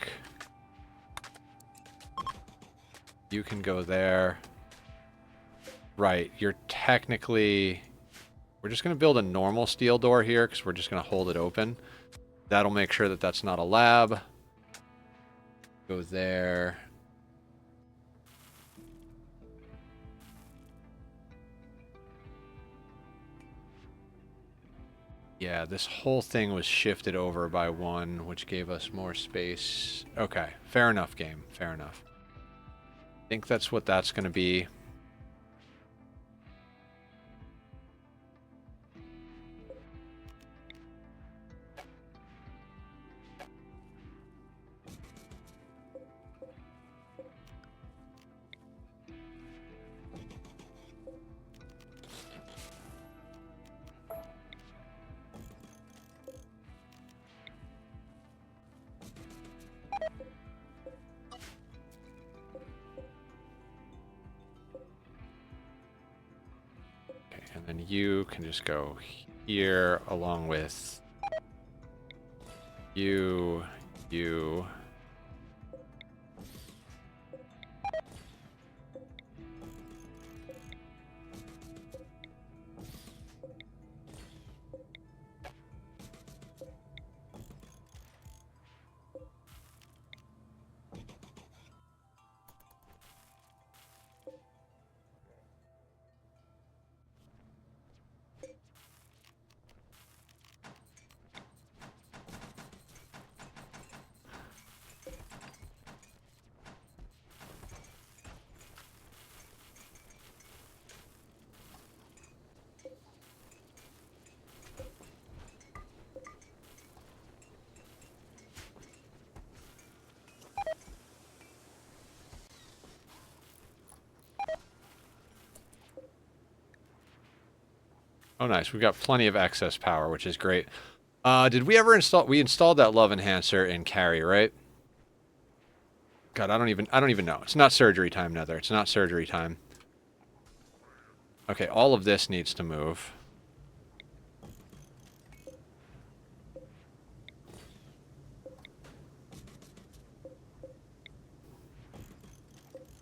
You can go there. Right, you're technically... We're just going to build a normal steel door here because we're just going to hold it open. That'll make sure that that's not a lab. Go there. Yeah, this whole thing was shifted over by 1, which gave us more space. Okay, fair enough, game. Fair enough. I think that's what that's going to be. And then you can just go here along with you. Oh, nice. We've got plenty of excess power, which is great. Did we ever install... We installed that love enhancer in carry, right? God, I don't even know. It's not surgery time, Nether. It's not surgery time. Okay, all of this needs to move.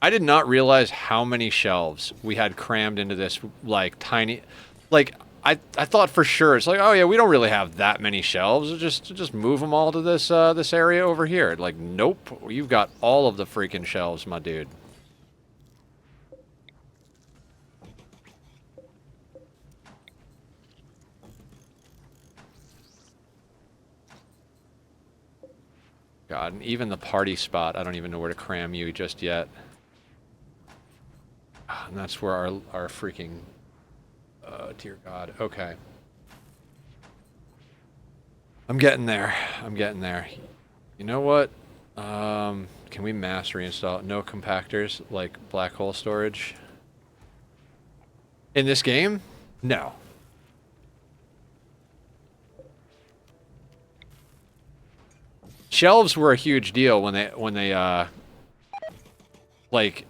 I did not realize how many shelves we had crammed into this, like, tiny... Like, I thought for sure, it's like, oh yeah, we don't really have that many shelves. Just move them all to this, this area over here. Like, nope. You've got all of the freaking shelves, my dude. God, and even the party spot, I don't even know where to cram you just yet. And that's where our freaking... dear God. Okay. I'm getting there. I'm getting there. You know what? Can we mass reinstall? No compactors, like black hole storage? In this game? No. Shelves were a huge deal when they like,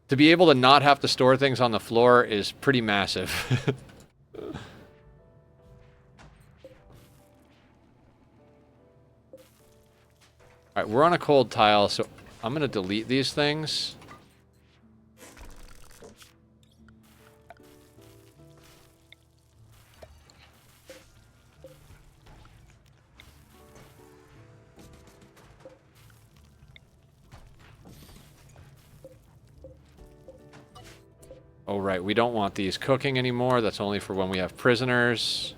to be able to not have to store things on the floor is pretty massive. Alright, we're on a cold tile, so I'm gonna delete these things. Oh, right, we don't want these cooking anymore. That's only for when we have prisoners.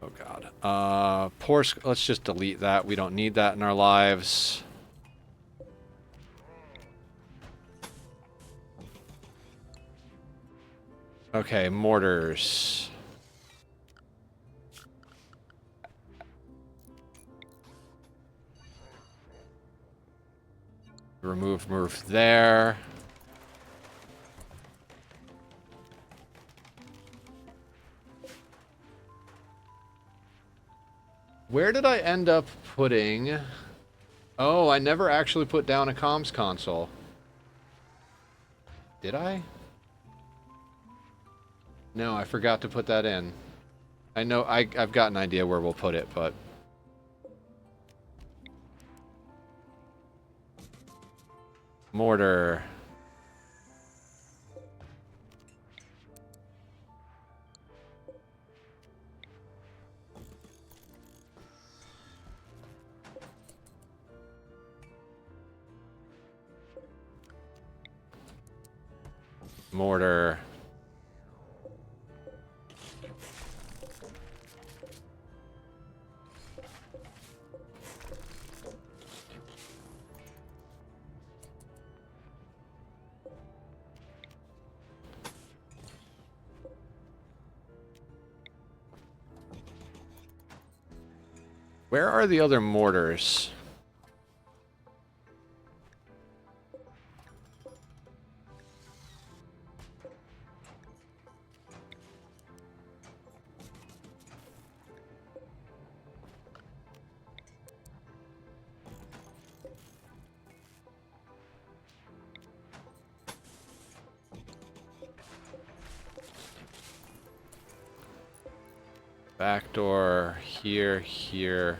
Oh, God. Let's just delete that. We don't need that in our lives. Okay, mortars. Move there. Where did I end up putting... Oh, I never actually put down a comms console. Did I? No, I forgot to put that in. I know, I've got an idea where we'll put it, but... Mortar. Mortar. Where are the other mortars? Back door, here, here.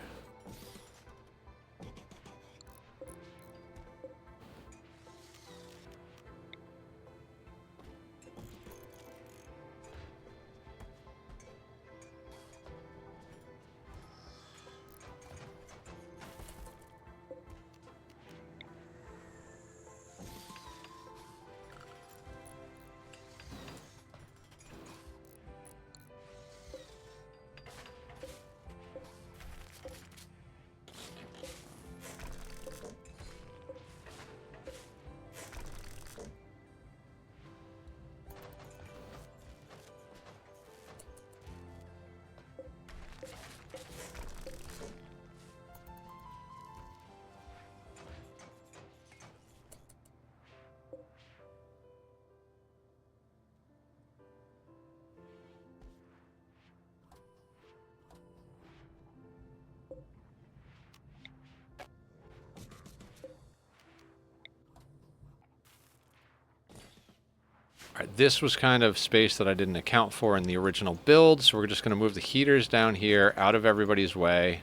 Alright, this was kind of space that I didn't account for in the original build, so we're just going to move the heaters down here out of everybody's way.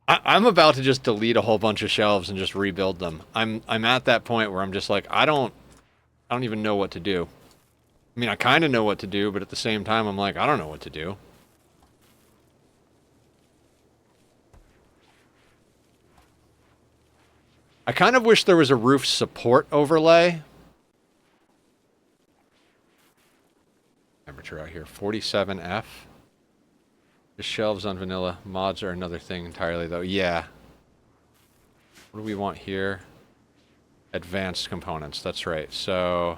I'm about to just delete a whole bunch of shelves and just rebuild them. I'm at that point where I'm just like, I don't even know what to do. I mean, I kind of know what to do, but at the same time, I'm like, I don't know what to do. I kind of wish there was a roof support overlay. Temperature out here, 47F. The shelves on vanilla. Mods are another thing entirely, though. Yeah. What do we want here? Advanced components. That's right. So...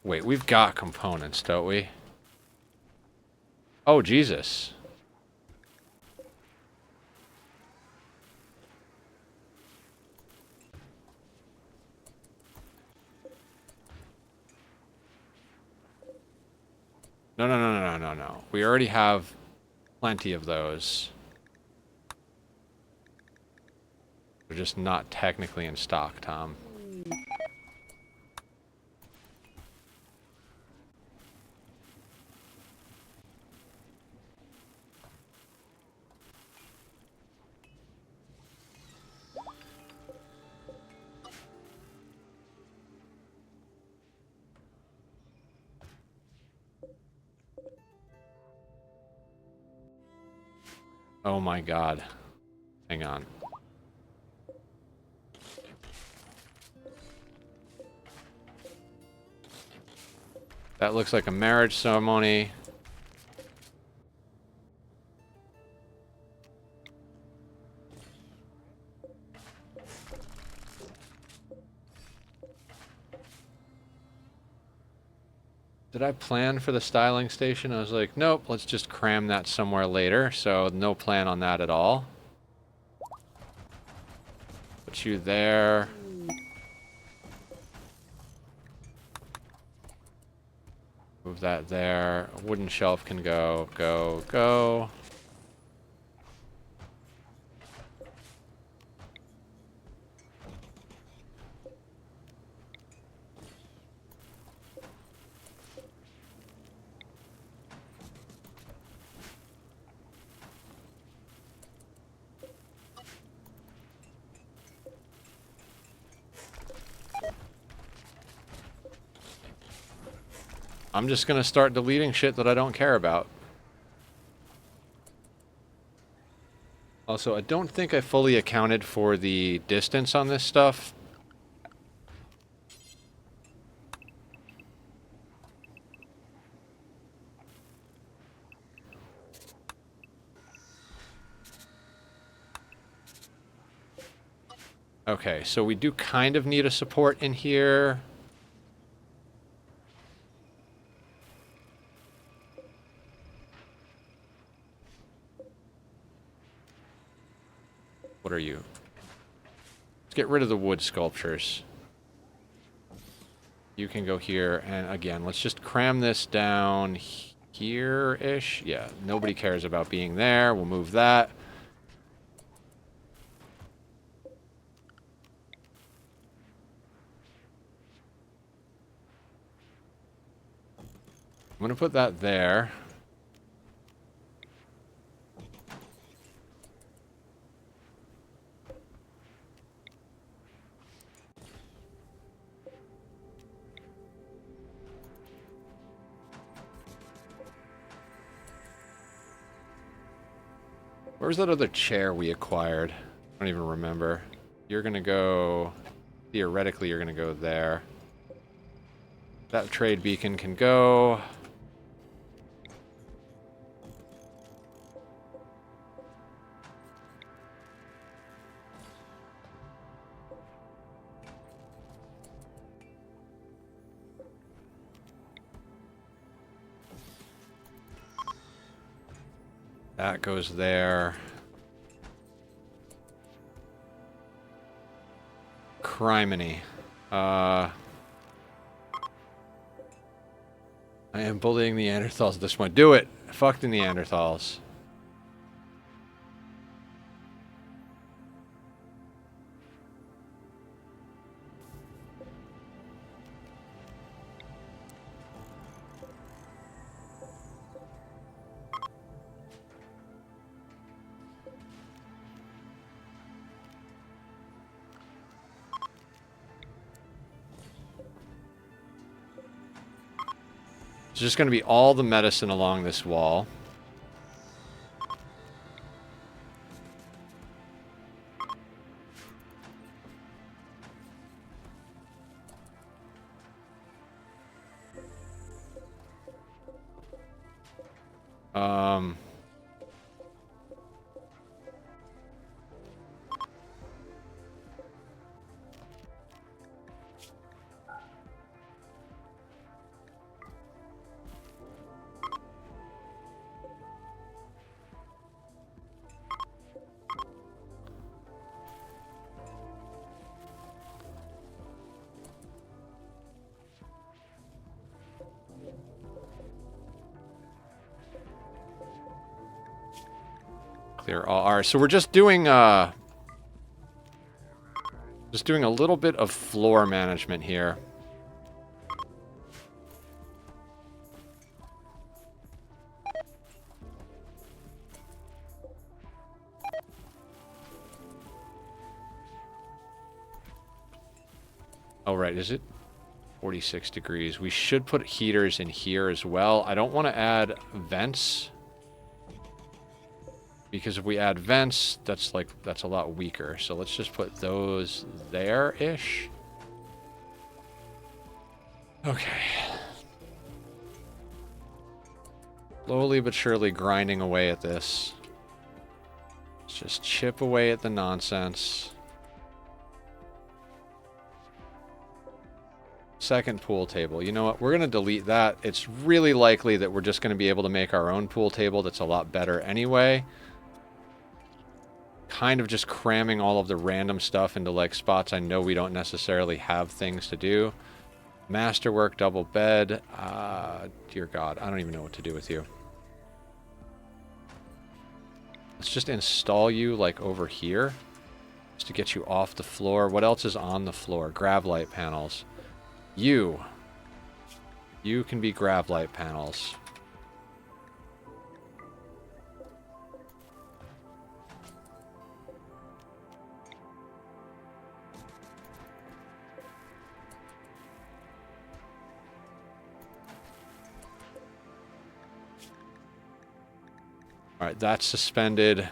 Wait, we've got components, don't we? Oh, Jesus. No. We already have plenty of those. They're just not technically in stock, Tom. Oh my god. Hang on. That looks like a marriage ceremony. Did I plan for the styling station? I was like, nope, let's just cram that somewhere later. So no plan on that at all. Put you there. Move that there. A wooden shelf can go. I'm just gonna start deleting shit that I don't care about. Also, I don't think I fully accounted for the distance on this stuff. Okay, so we do kind of need a support in here. What are you? Let's get rid of the wood sculptures. You can go here, and again, let's just cram this down here-ish. Yeah, nobody cares about being there. We'll move that. I'm gonna put that there. Where's that other chair we acquired? I don't even remember. You're gonna go... Theoretically, you're gonna go there. That trade beacon can go... That goes there. Criminy. I am bullying the Neanderthals at this point. Do it! Fuck the Neanderthals. It's just going to be all the medicine along this wall. Clear all. All right, so we're just doing a little bit of floor management here. Oh, right, is it 46 degrees? We should put heaters in here as well. I don't want to add vents, because if we add vents, that's a lot weaker. So let's just put those there-ish. Okay. Slowly but surely grinding away at this. Let's just chip away at the nonsense. Second pool table. You know what? We're going to delete that. It's really likely that we're just going to be able to make our own pool table that's a lot better anyway. Kind of just cramming all of the random stuff into like spots I know we don't necessarily have things to do. Masterwork, double bed. Dear God, I don't even know what to do with you. Let's just install you like over here, just to get you off the floor. What else is on the floor? Grav light panels. You can be grav light panels. All right, that's suspended.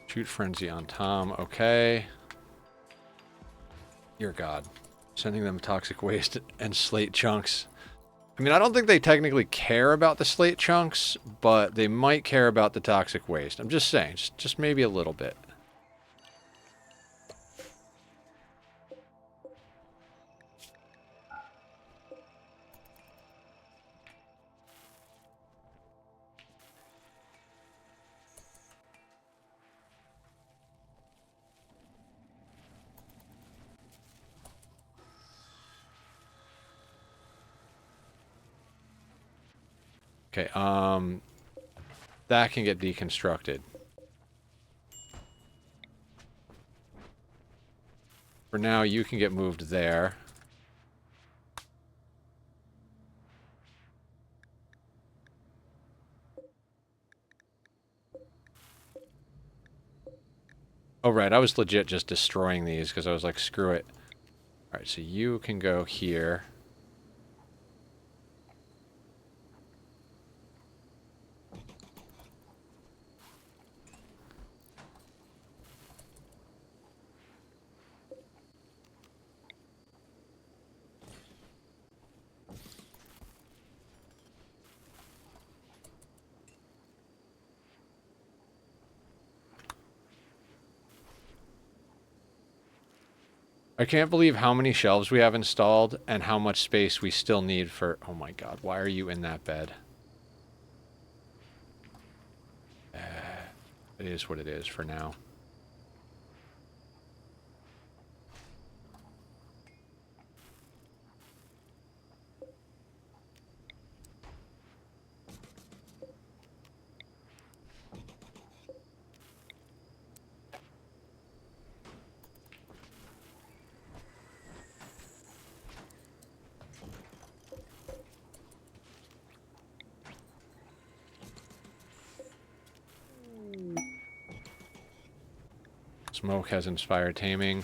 Shoot frenzy on Tom. Okay. Dear God. Sending them toxic waste and slate chunks. I mean, I don't think they technically care about the slate chunks, but they might care about the toxic waste. I'm just saying. Just maybe a little bit. Okay, that can get deconstructed. For now, you can get moved there. Oh, right, I was legit just destroying these because I was like, screw it. All right, so you can go here. I can't believe how many shelves we have installed and how much space we still need for... Oh my god, why are you in that bed? It is what it is for now. Smoke has inspired taming.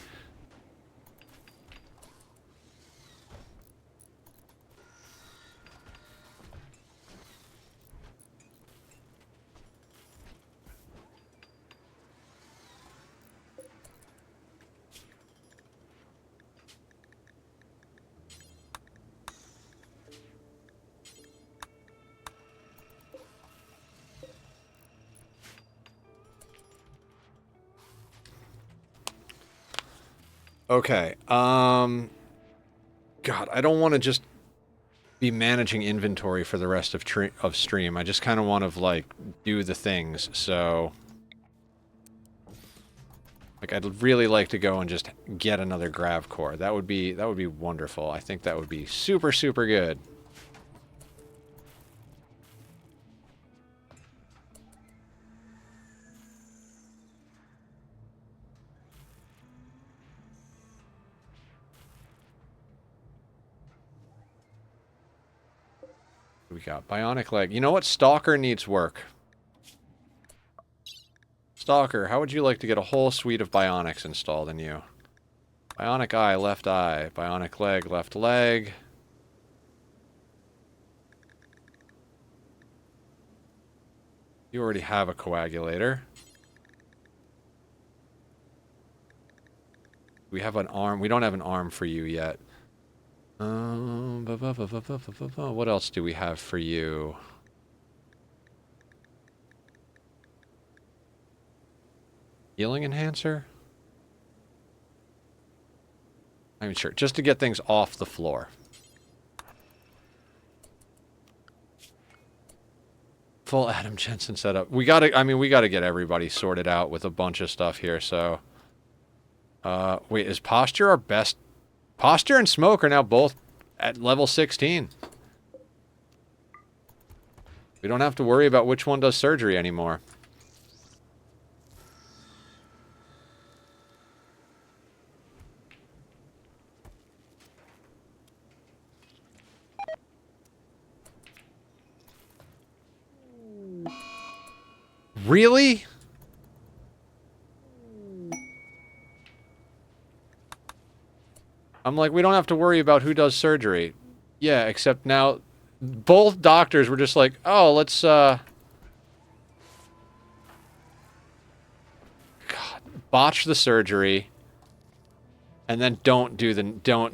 Okay, God, I don't want to just be managing inventory for the rest of stream. I just kind of want to, like, do the things, so... Like, I'd really like to go and just get another Grav core. That would be wonderful. I think that would be super, super good. We got bionic leg. You know what? Stalker needs work. Stalker, how would you like to get a whole suite of bionics installed in you? Bionic eye, left eye. Bionic leg, left leg. You already have a coagulator. We have an arm. We don't have an arm for you yet. What else do we have for you? Healing enhancer? I'm not sure. Just to get things off the floor. Full Adam Jensen setup. We gotta, I mean, we gotta get everybody sorted out with a bunch of stuff here, so... wait, is Posture our best? Posture and Smoke are now both at level 16. We don't have to worry about which one does surgery anymore. Really? I'm like, we don't have to worry about who does surgery. Yeah, except now both doctors were just like, oh, let's, God, botch the surgery and then don't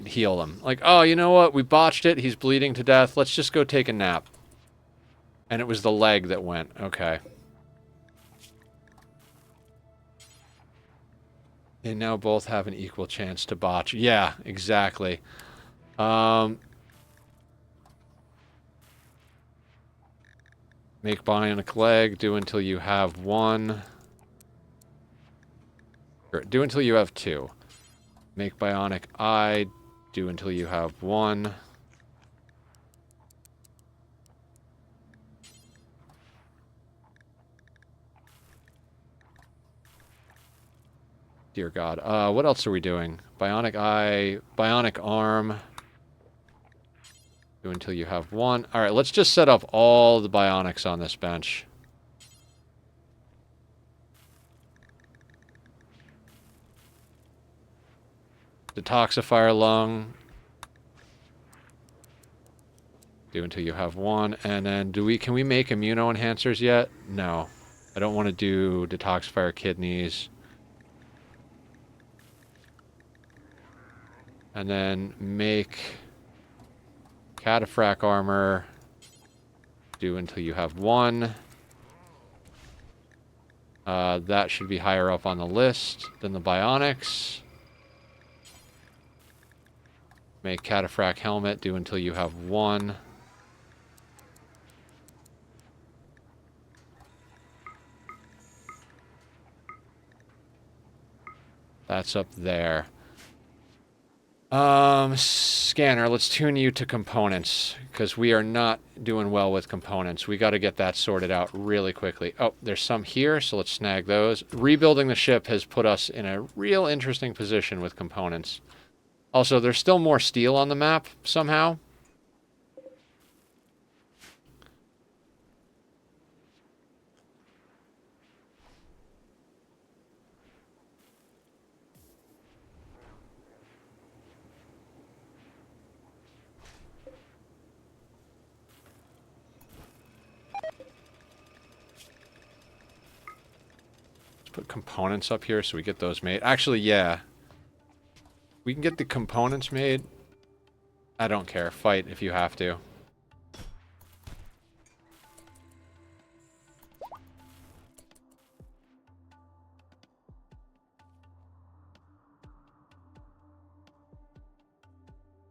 heal him. Like, oh, you know what? We botched it. He's bleeding to death. Let's just go take a nap. And it was the leg that went. Okay. They now both have an equal chance to botch. Yeah, exactly. Make bionic leg. Do until you have one. Or do until you have two. Make bionic eye. Do until you have one. Dear God. What else are we doing? Bionic eye. Bionic arm. Do until you have one. Alright, let's just set up all the bionics on this bench. Detoxifier lung. Do until you have one. And then can we make immuno enhancers yet? No. I don't want to do detoxifier kidneys. And then make cataphract armor. Do until you have one. That should be higher up on the list than the bionics. Make cataphract helmet, do until you have 1. That's up there. Scanner, let's tune you to components, because we are not doing well with components. We got to get that sorted out really quickly. Oh, there's some here, so let's snag those. Rebuilding the ship has put us in a real interesting position with components. Also, there's still more steel on the map, somehow. Put components up here so we get those made. Actually, yeah. We can get the components made. I don't care. Fight if you have to.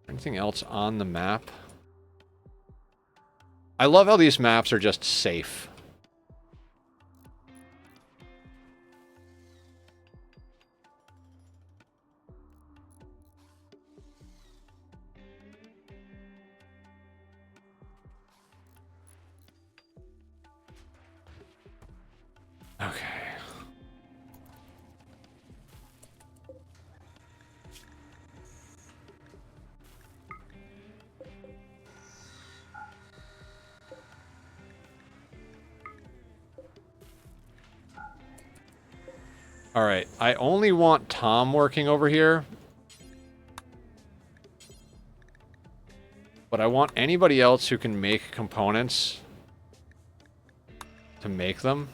Anything else on the map? I love how these maps are just safe. Okay. All right. I only want Tom working over here. But I want anybody else who can make components to make them.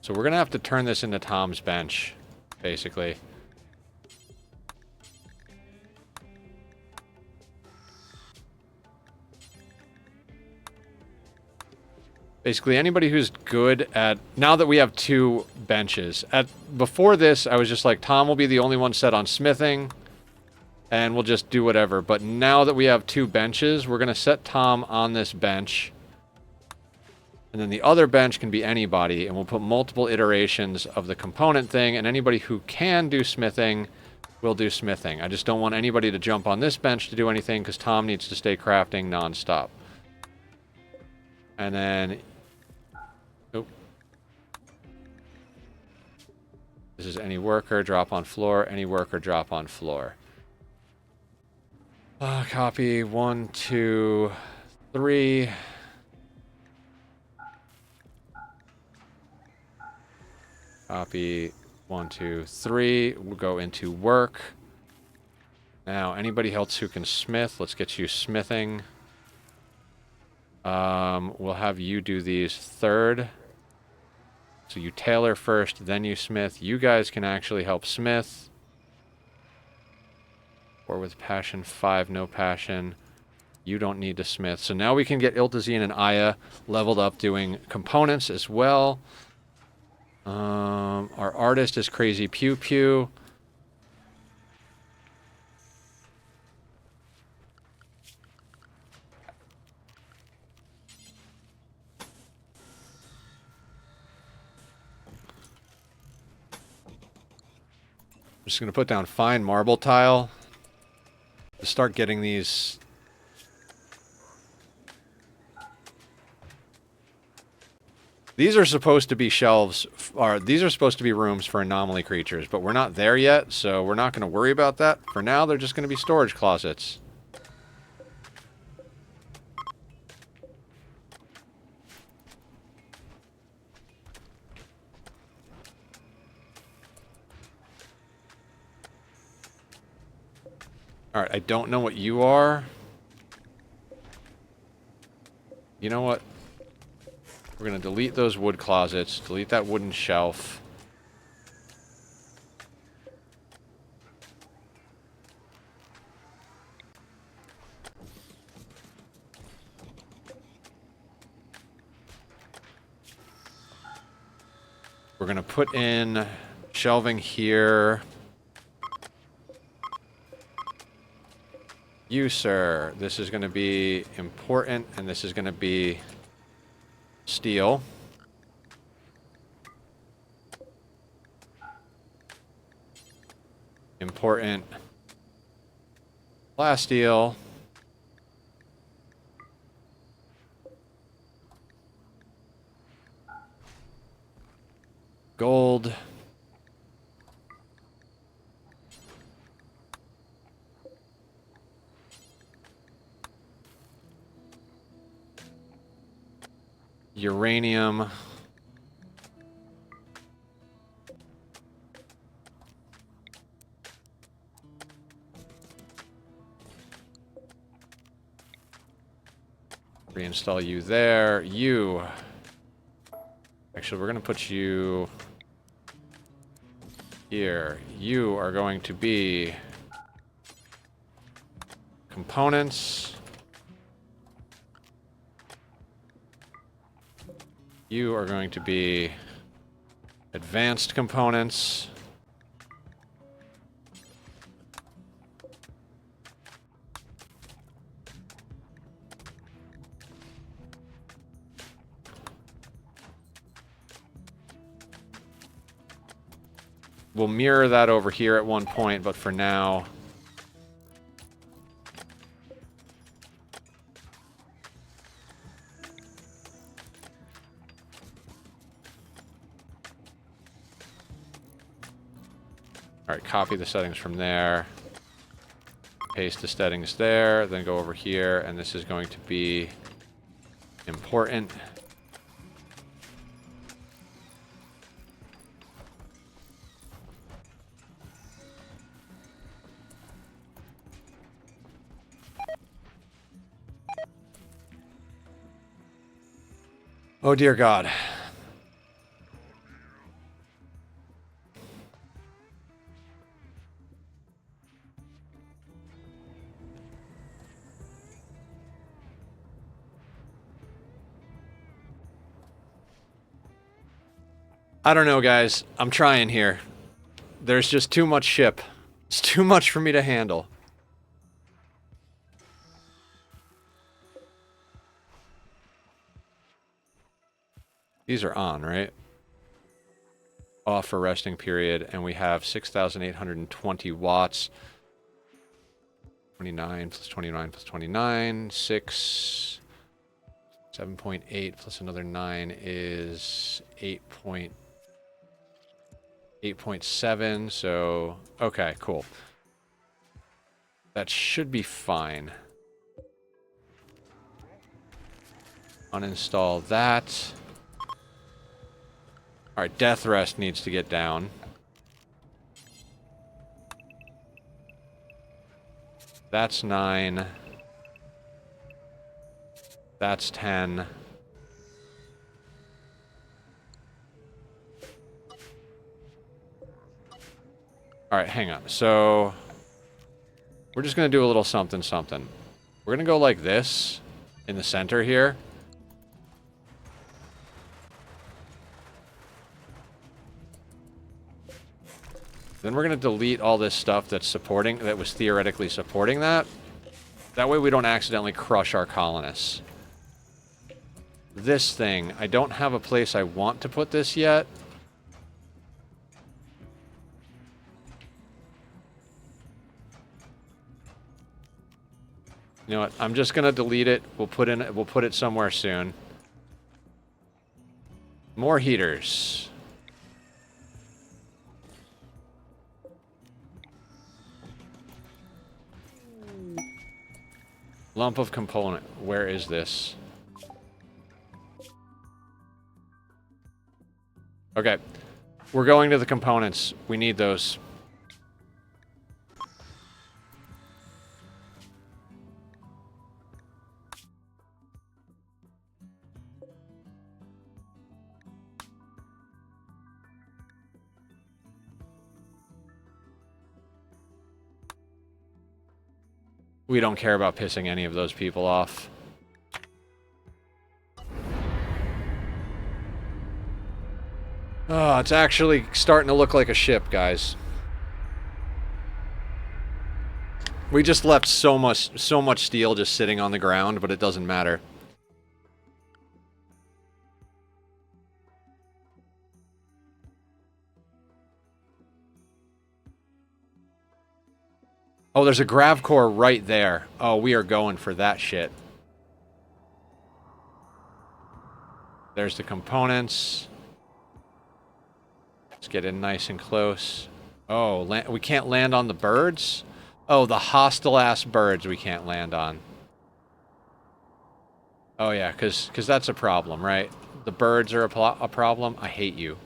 So we're going to have to turn this into Tom's bench, basically. Basically, anybody who's good at... Now that we have 2 benches. Before this, I was just like, Tom will be the only one set on smithing, and we'll just do whatever. But now that we have 2 benches, we're going to set Tom on this bench. And then the other bench can be anybody, and we'll put multiple iterations of the component thing, and anybody who can do smithing will do smithing. I just don't want anybody to jump on this bench to do anything, because Tom needs to stay crafting nonstop. And then... Oh. This is any worker, drop on floor, any worker, drop on floor. Copy, 1, 2, 3... Copy 1, 2, 3. We'll go into work. Now, anybody else who can smith, let's get you smithing. We'll have you do these third. So you tailor first, then you smith. You guys can actually help smith. 4 with passion, 5 no passion. You don't need to smith. So now we can get Iltazine and Aya leveled up doing components as well. Our artist is Crazy Pew Pew. I'm just going to put down fine marble tile to start getting these. These are supposed to be shelves, or these are supposed to be rooms for anomaly creatures, but we're not there yet, so we're not going to worry about that. For now, they're just going to be storage closets. Alright, I don't know what you are. You know what? We're going to delete those wood closets, delete that wooden shelf. We're going to put in shelving here. You, sir. This is going to be important, and this is going to be steel. Important. Plasteel. Gold. Uranium. Reinstall you there. You. Actually, we're going to put you here. You are going to be components. You are going to be advanced components. We'll mirror that over here at one point, but for now... Alright, copy the settings from there. Paste the settings there, then go over here, and this is going to be important. Oh dear God. I don't know, guys. I'm trying here. There's just too much ship. It's too much for me to handle. These are on, right? Off for resting period, and we have 6,820 watts. 29 plus 29 plus 29, 6, 7.8 plus another 9 is 8.7, so, okay, cool. That should be fine. Uninstall that. Alright, death rest needs to get down. That's 9. That's 10. Alright, hang on. So, we're just going to do a little something something. We're going to go like this in the center here. Then we're going to delete all this stuff that's supporting, that was theoretically supporting that. That way we don't accidentally crush our colonists. This thing, I don't have a place I want to put this yet. You know what? I'm just going to delete it. We'll put it somewhere soon. More heaters. Lump of component. Where is this? Okay. We're going to the components. We need those. We don't care about pissing any of those people off. Oh, it's actually starting to look like a ship, guys. We just left so much steel just sitting on the ground, but it doesn't matter. Oh, there's a grav core right there. Oh, we are going for that shit. There's the components. Let's get in nice and close. Oh, we can't land on the birds? Oh, the hostile-ass birds we can't land on. Oh, yeah, because that's a problem, right? The birds are a problem. I hate you.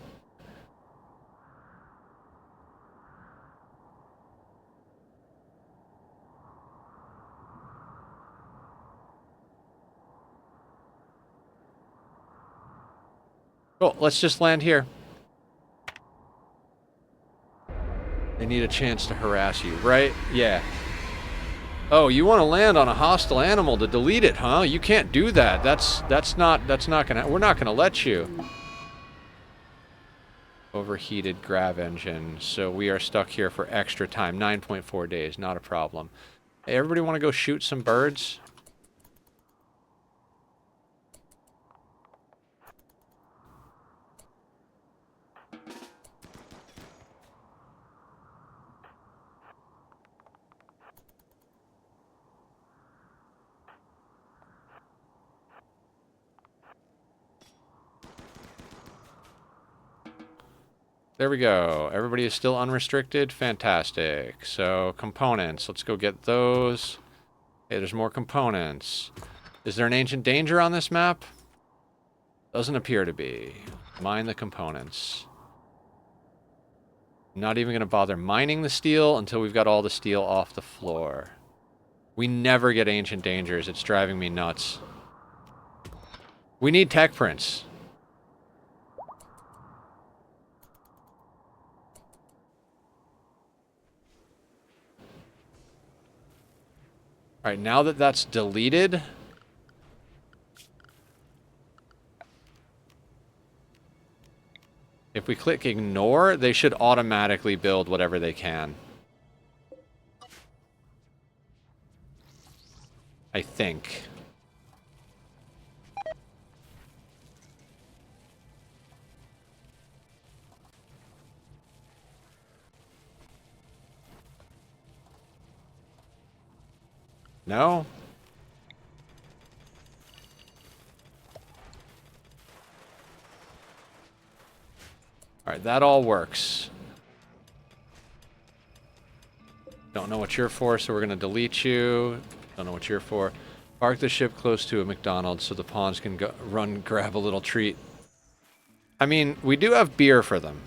Cool, let's just land here. They need a chance to harass you, right? Yeah. Oh, you want to land on a hostile animal to delete it, huh? You can't do that. That's not gonna. We're not gonna let you. Overheated grav engine, so we are stuck here for extra time. 9.4 days, not a problem. Hey, everybody want to go shoot some birds? There we go. Everybody is still unrestricted. Fantastic. So, components. Let's go get those. Hey, there's more components. Is there an ancient danger on this map? Doesn't appear to be. Mine the components. Not even going to bother mining the steel until we've got all the steel off the floor. We never get ancient dangers. It's driving me nuts. We need tech prints. Alright, now that that's deleted... If we click ignore, they should automatically build whatever they can. I think. No? Alright, that all works. Don't know what you're for, so we're going to delete you. Don't know what you're for. Park the ship close to a McDonald's so the pawns can go grab a little treat. I mean, we do have beer for them.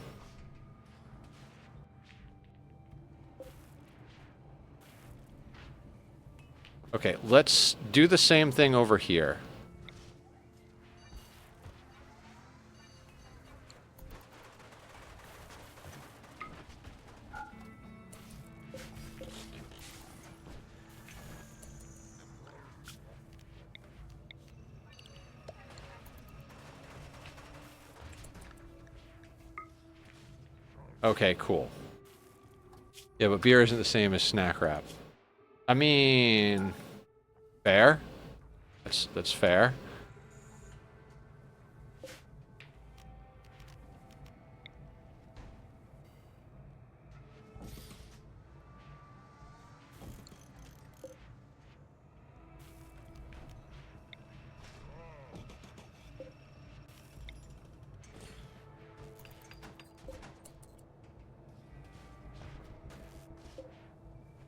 Okay, let's do the same thing over here. Okay, cool. Yeah, but beer isn't the same as snack wrap. I mean, fair. That's fair.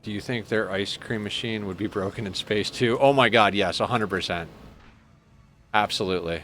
Do you think their ice cream machine would be broken in space too? Oh my god, yes, 100%. Absolutely.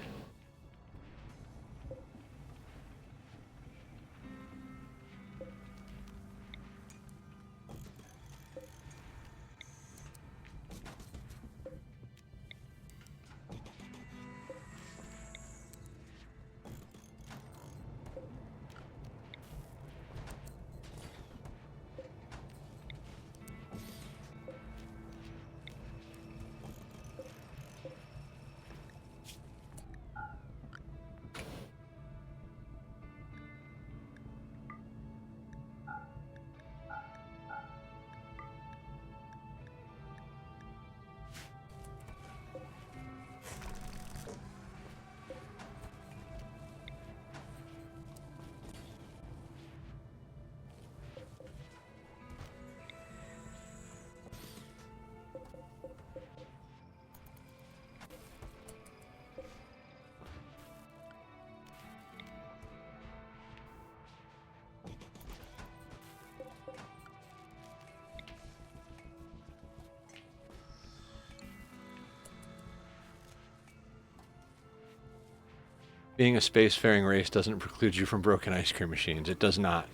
Being a spacefaring race doesn't preclude you from broken ice cream machines. It does not.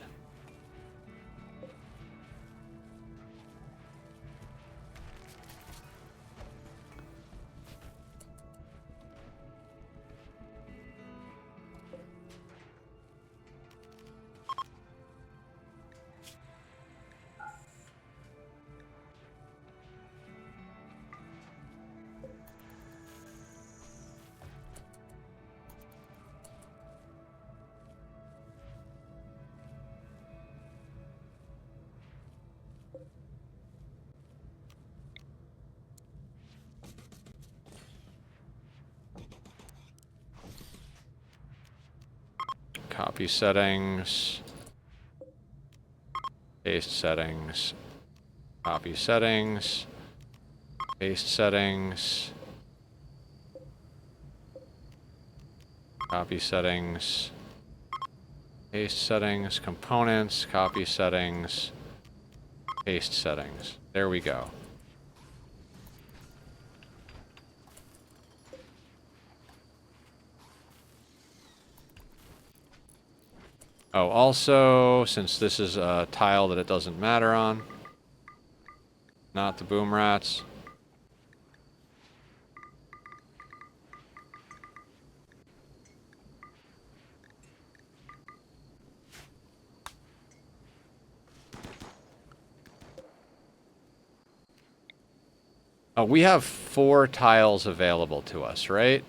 Copy settings. Paste settings. Copy settings. Paste settings. Copy settings. Paste settings. Components. Copy settings. Paste settings. There we go. Oh, also, since this is a tile that it doesn't matter on, not the boom rats. Oh, we have 4 tiles available to us, right?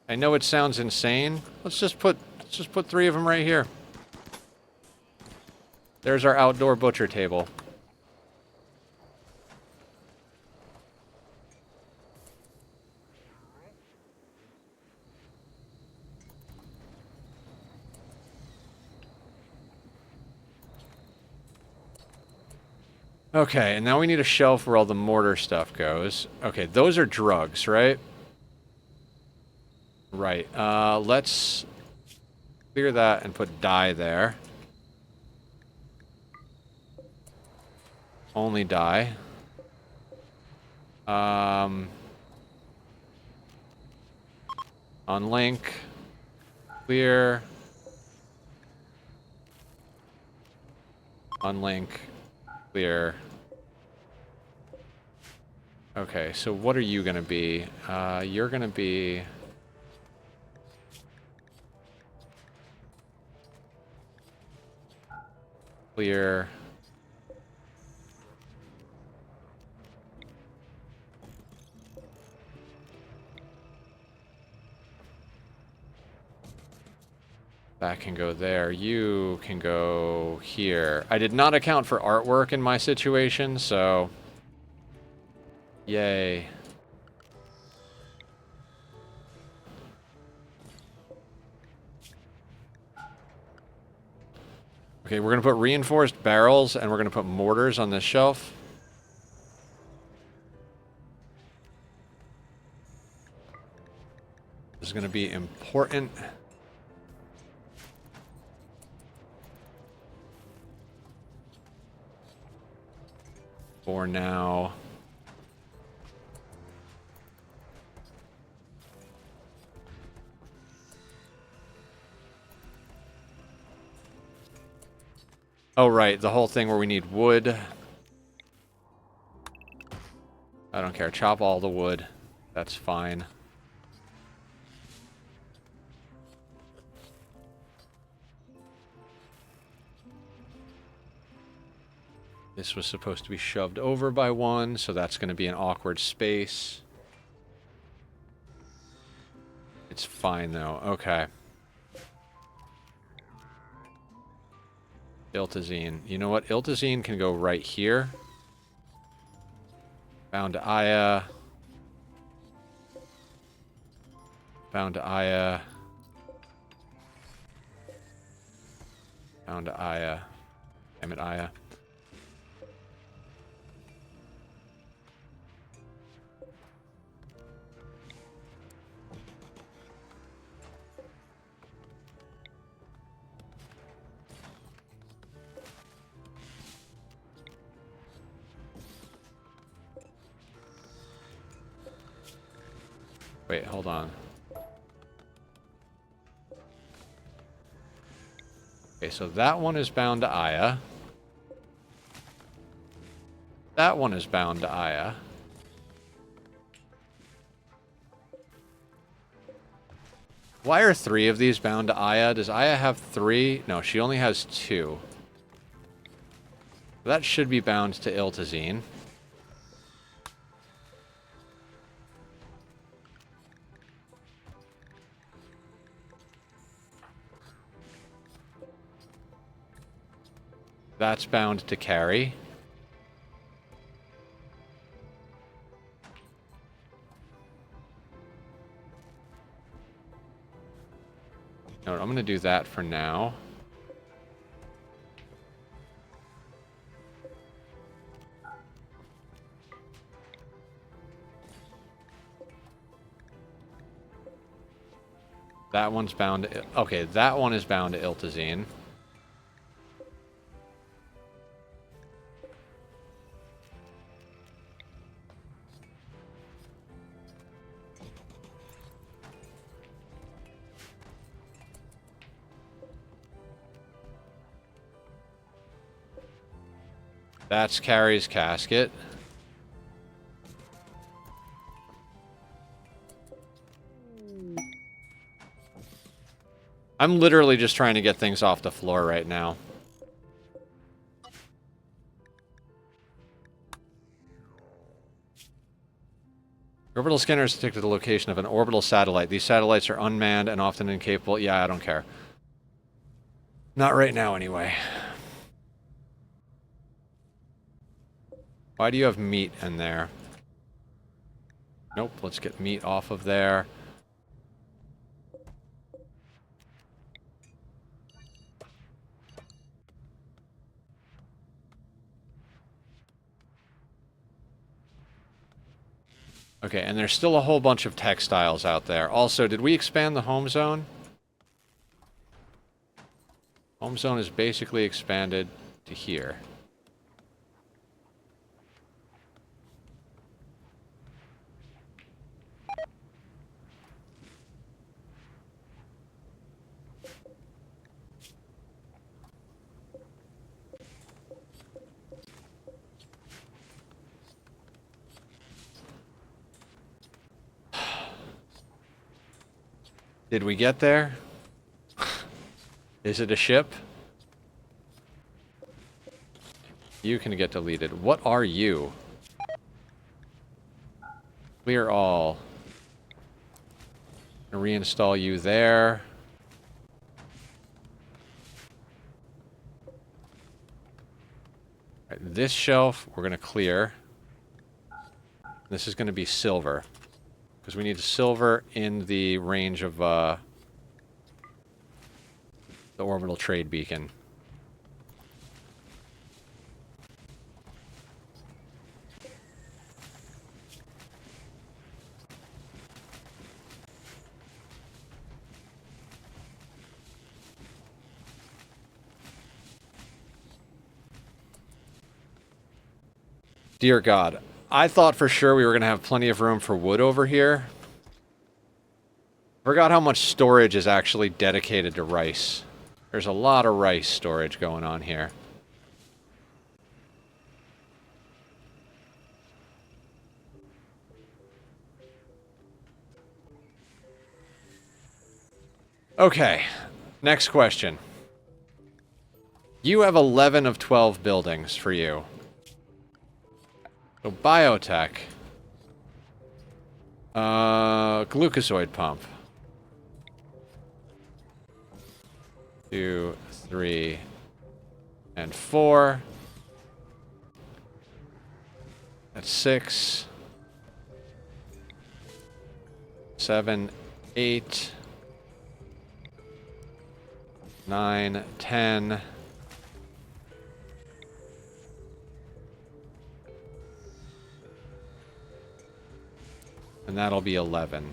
I know it sounds insane. Let's just put 3 of them right here. There's our outdoor butcher table. Okay, and now we need a shelf where all the mortar stuff goes. Okay, those are drugs, right? Right. Let's clear that and put dye there. Only dye. Unlink. Clear. Unlink. Clear. Okay, so what are you gonna be? You're gonna be... Clear. That can go there. You can go here. I did not account for artwork in my situation, so... Yay. Okay, we're going to put reinforced barrels, and we're going to put mortars on this shelf. This is going to be important. For now. Oh, right, the whole thing where we need wood. I don't care. Chop all the wood. That's fine. This was supposed to be shoved over by one, so that's going to be an awkward space. It's fine, though. Okay. Iltazine. You know what? Iltazine can go right here. Bound to Aya. Bound to Aya. Bound to Aya. Damn it, Aya. Wait, hold on. Okay, so that one is bound to Aya. That one is bound to Aya. Why are 3 of these bound to Aya? Does Aya have 3? No, she only has 2. That should be bound to Iltazine. That's bound to Carry. No, I'm going to do that for now. That one's bound to... Okay, that one is bound to Iltazine. That's Carrie's casket. I'm literally just trying to get things off the floor right now. Orbital scanners detect the location of an orbital satellite. These satellites are unmanned and often incapable. Yeah, I don't care. Not right now, anyway. Why do you have meat in there? Nope, let's get meat off of there. Okay, and there's still a whole bunch of textiles out there. Also, did we expand the home zone? Home zone is basically expanded to here. Did we get there? Is it a ship? You can get deleted. What are you? Clear all. Reinstall you there. Right, this shelf we're going to clear. This is going to be silver. Because we need silver in the range of the orbital trade beacon. Dear God, I thought for sure we were going to have plenty of room for wood over here. Forgot how much storage is actually dedicated to rice. There's a lot of rice storage going on here. Okay, next question. You have 11 of 12 buildings for you. So biotech. Glucosoid pump. 2, 3, and 4. That's 6. 7, 8. 9, 10. And that'll be 11.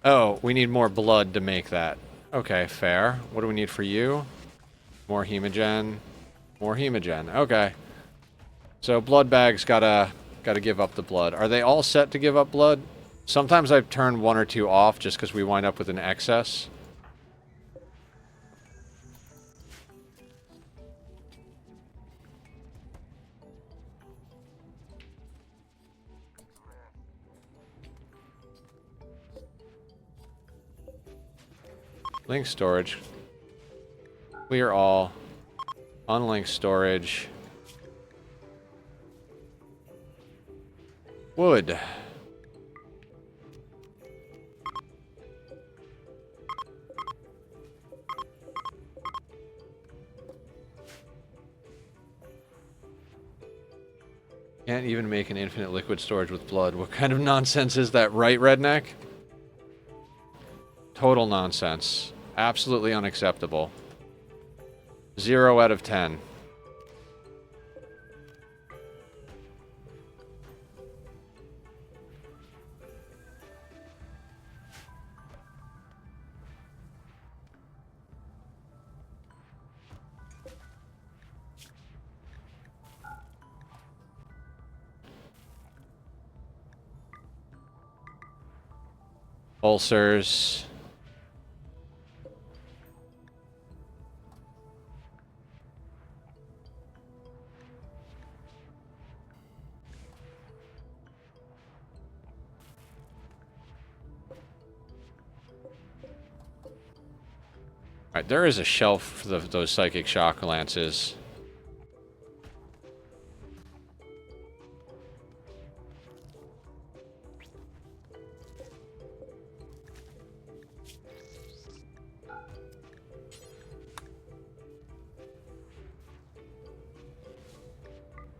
Oh, we need more blood to make that. Okay, fair. What do we need for you? More hemogen. More hemogen. Okay. So blood bags gotta give up the blood. Are they all set to give up blood? Sometimes I've turned one or two off just because we wind up with an excess. Link storage. Clear all. Unlink storage. Wood. Can't even make an infinite liquid storage with blood. What kind of nonsense is that, right, Redneck? Total nonsense. Absolutely unacceptable. 0 out of 10. Ulcers. Alright, there is a shelf for those psychic shock lances.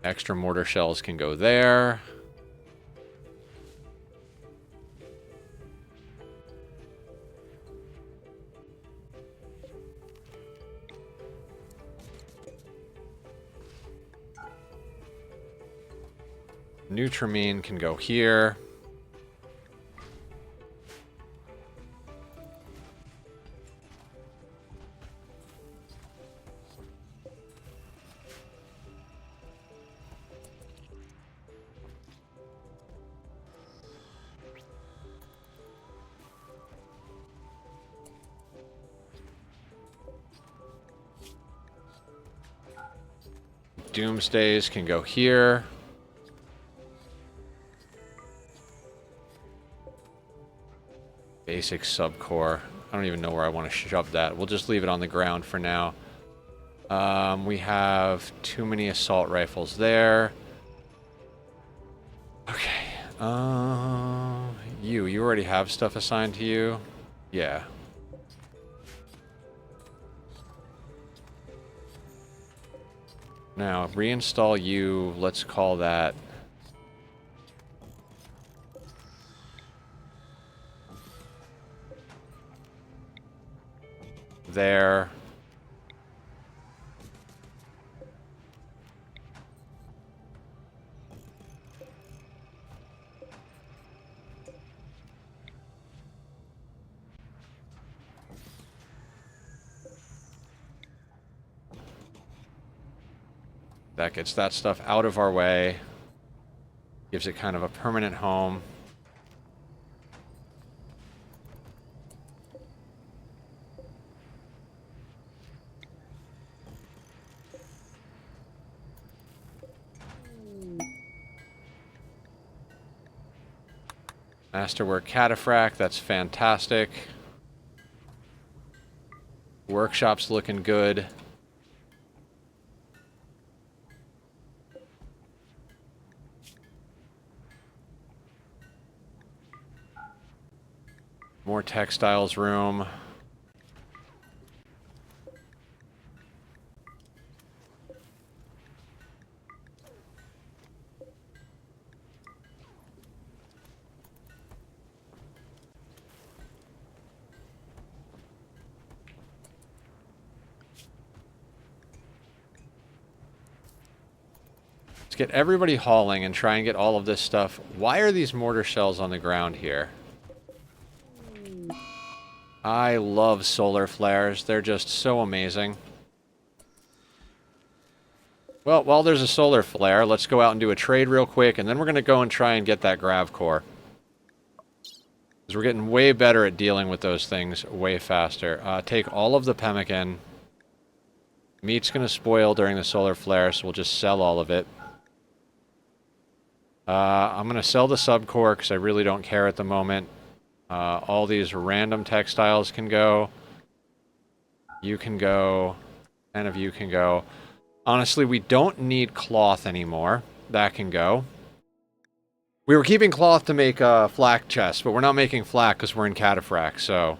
Extra mortar shells can go there. Nutramine can go here. Doomsdays can go here. Basic subcore. I don't even know where I want to shove that. We'll just leave it on the ground for now. We have too many assault rifles there. Okay. You already have stuff assigned to you? Yeah. Now, reinstall you, let's call that... there. That gets that stuff out of our way. Gives it kind of a permanent home. Masterwork Cataphract, that's fantastic. Workshop's looking good. More textiles room. Let's get everybody hauling and try and get all of this stuff. Why are these mortar shells on the ground here? I love solar flares. They're just so amazing. Well, while there's a solar flare, let's go out and do a trade real quick, and then we're going to go and try and get that Grav core. Because we're getting way better at dealing with those things way faster. Take all of the pemmican. Meat's going to spoil during the solar flare, so we'll just sell all of it. I'm going to sell the subcore because I really don't care at the moment. All these random textiles can go. You can go. 10 of you can go. Honestly, we don't need cloth anymore. That can go. We were keeping cloth to make flak chests, but we're not making flak because we're in cataphract, so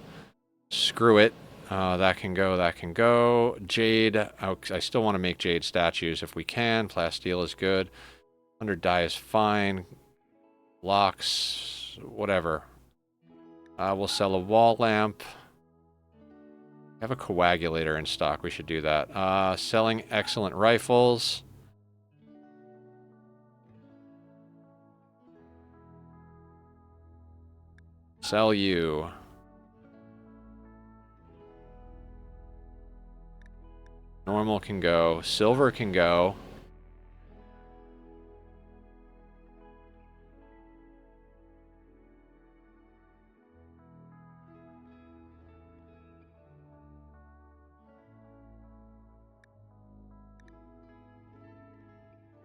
screw it. That can go, that can go. Jade, I still want to make jade statues if we can. Plasteel is good. 100 dye is fine. Locks, whatever. We'll sell a wall lamp. I have a coagulator in stock. We should do that. Selling excellent rifles. Sell you. Normal can go. Silver can go.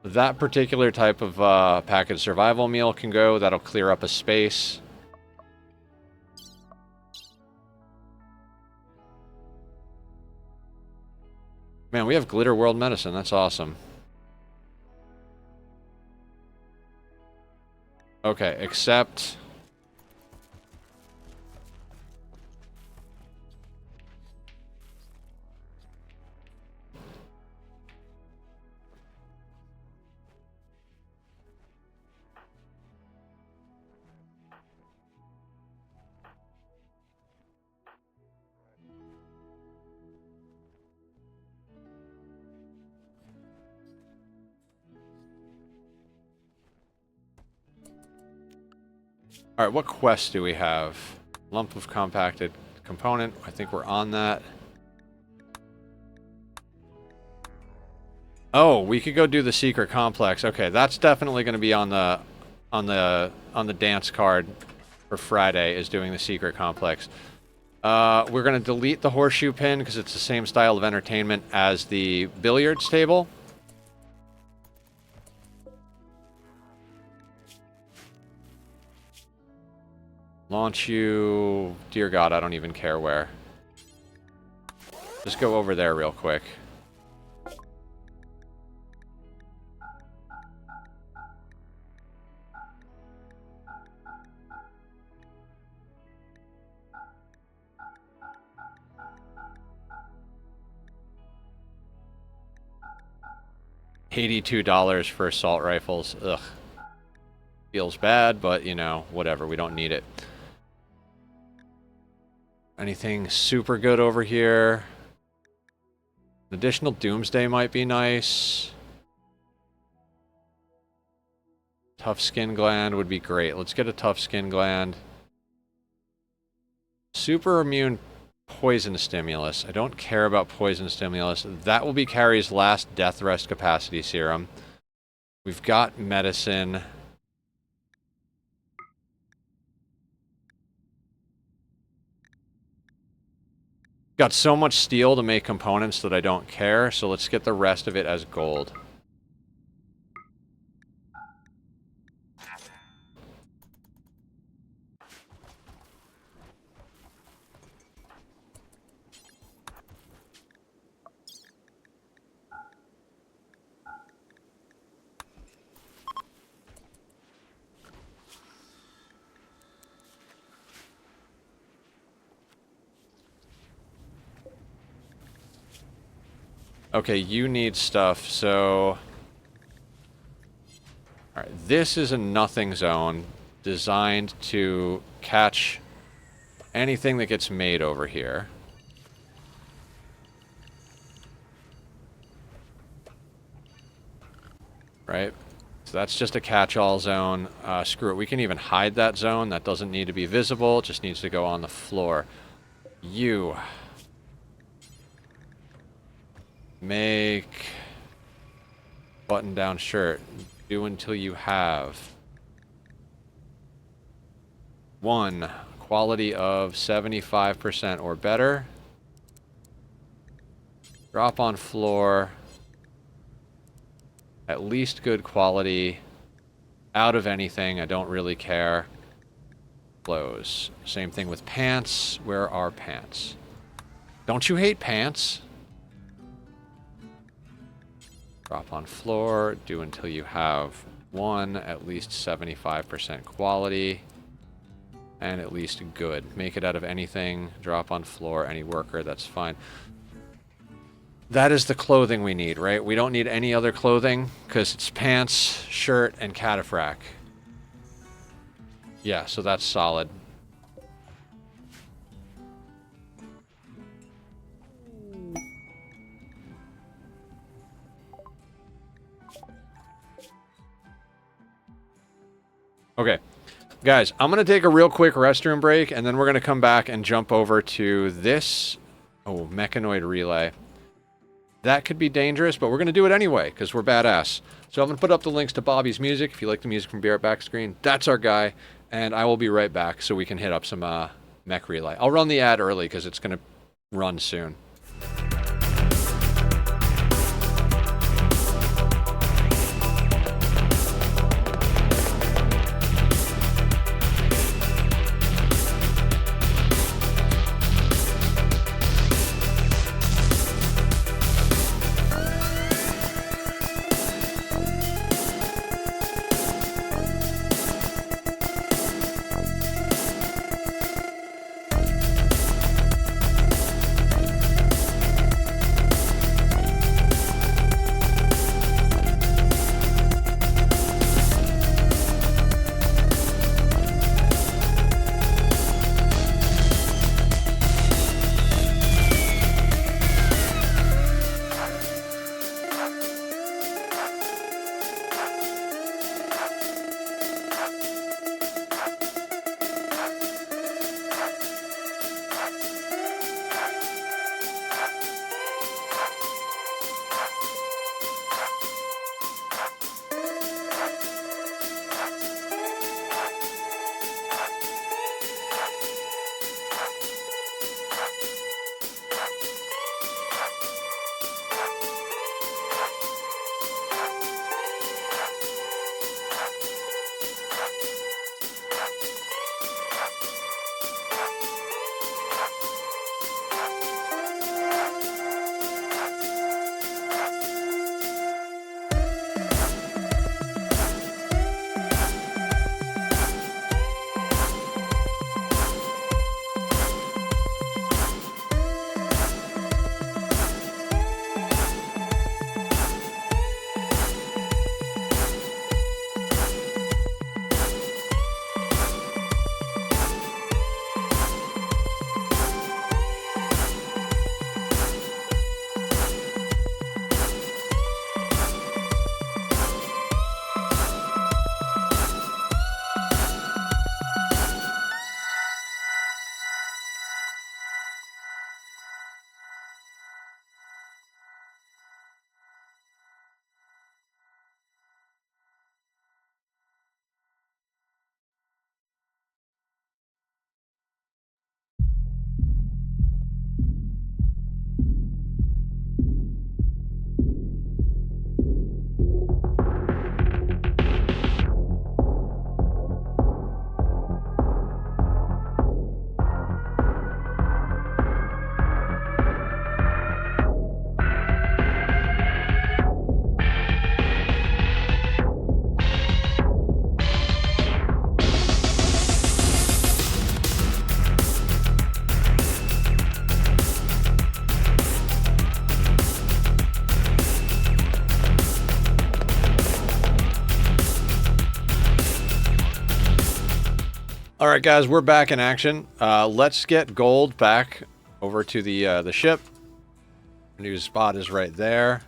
That particular type of packaged survival meal can go. That'll clear up a space. Man, we have glitter world medicine. That's awesome. Okay, except... Alright, what quests do we have? Lump of compacted component. I think we're on that. Oh, we could go do the secret complex. Okay, that's definitely going to be on the dance card for Friday, is doing the secret complex. We're going to delete the horseshoe pin because it's the same style of entertainment as the billiards table. Launch you... Dear God, I don't even care where. Just go over there real quick. $82 for assault rifles. Ugh. Feels bad, but, you know, whatever. We don't need it. Anything super good over here? An additional Doomsday might be nice. Tough skin gland would be great. Let's get a tough skin gland. Super immune poison stimulus. I don't care about poison stimulus. That will be Carrie's last death rest capacity serum. We've got medicine. Got so much steel to make components that I don't care, so let's get the rest of it as gold. Okay, you need stuff, so... Alright, this is a nothing zone designed to catch anything that gets made over here. Right? So that's just a catch-all zone. Screw it, we can even hide that zone. That doesn't need to be visible, it just needs to go on the floor. You. Make button-down shirt. Do until you have 1. Quality of 75% or better. Drop on floor. At least good quality. Out of anything, I don't really care. Clothes. Same thing with pants. Where are pants? Don't you hate pants? Drop on floor. Do until you have 1. At least 75% quality. And at least good. Make it out of anything. Drop on floor. Any worker. That's fine. That is the clothing we need, right? We don't need any other clothing because it's pants, shirt, and cataphract. Yeah, so that's solid. Okay. Guys, I'm going to take a real quick restroom break, and then we're going to come back and jump over to this... Oh, mechanoid relay. That could be dangerous, but we're going to do it anyway, because we're badass. So I'm going to put up the links to Bobby's music. If you like the music from Be Right Back screen, that's our guy. And I will be right back so we can hit up some mech relay. I'll run the ad early, because it's going to run soon. All right, guys, we're back in action. Let's get gold back over to the ship. New spot is right there.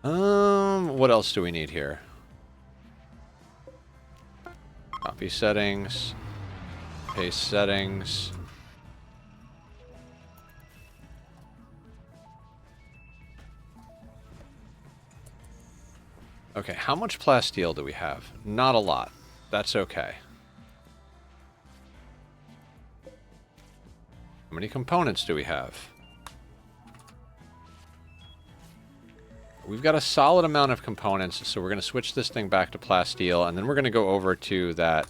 What else do we need here? Copy settings. Paste settings. Okay, how much plasteel do we have? Not a lot. That's okay. How many components do we have? We've got a solid amount of components, so we're going to switch this thing back to plasteel, and then we're going to go over to that.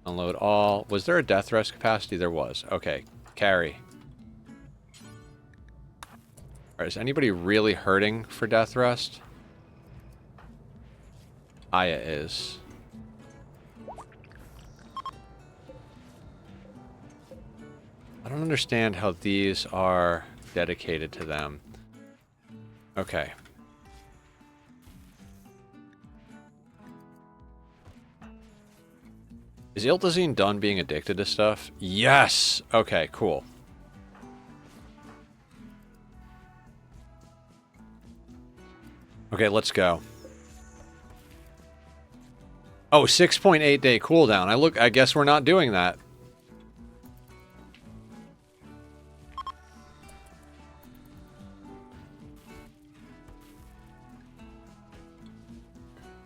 Unload all. Was there a death rest capacity? There was. Okay, carry. Alright, is anybody really hurting for death rest? Aya is. I don't understand how these are dedicated to them. Okay. Is Iltazine done being addicted to stuff? Yes! Okay, cool. Okay, let's go. Oh, 6.8 day cooldown. I guess we're not doing that.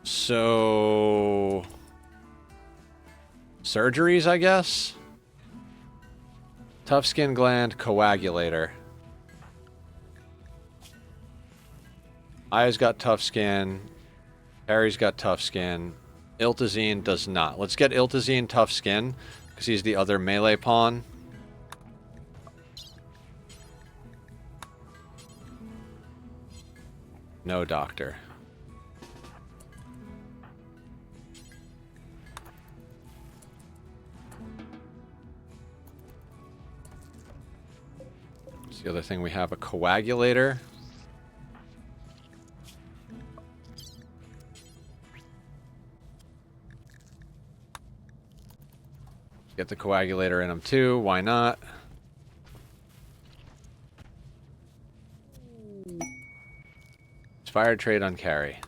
So... surgeries, I guess? Tough skin gland, coagulator. Aya's got tough skin. Harry's got tough skin. Iltazine does not. Let's get Iltazine tough skin, because he's the other melee pawn. No doctor. That's the other thing we have, a coagulator. Get the coagulator in them too, why not? Inspired trade on carry.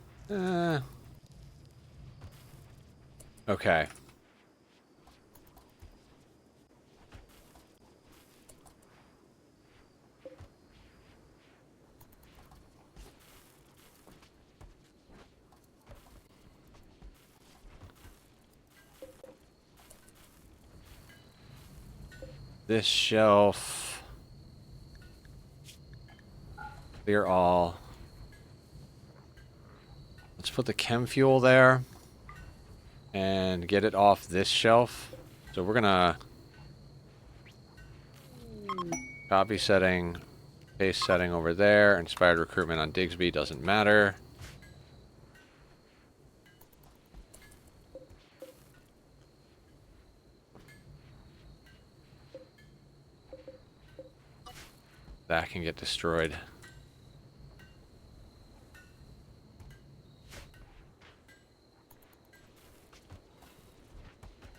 Okay. This shelf. Clear all. Let's put the chem fuel there. And get it off this shelf. So we're gonna... copy setting. Paste setting over there. Inspired recruitment on Digsby doesn't matter. That can get destroyed.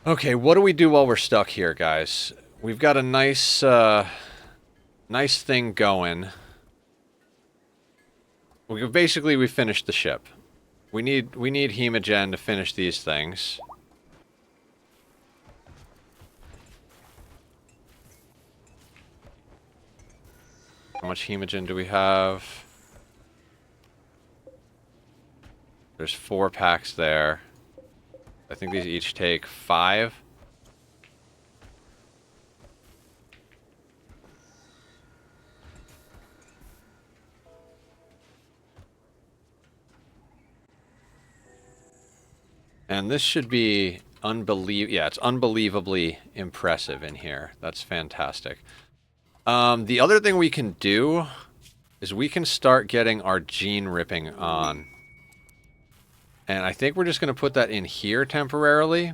Okay, what do we do while we're stuck here, guys? We've got a nice, nice thing going. We finished the ship. We need Hemogen to finish these things. How much Hemogen do we have? There's 4 packs there. I think these each take 5. And this should be yeah, it's unbelievably impressive in here. That's fantastic. The other thing we can do is we can start getting our gene ripping on. And I think we're just going to put that in here temporarily.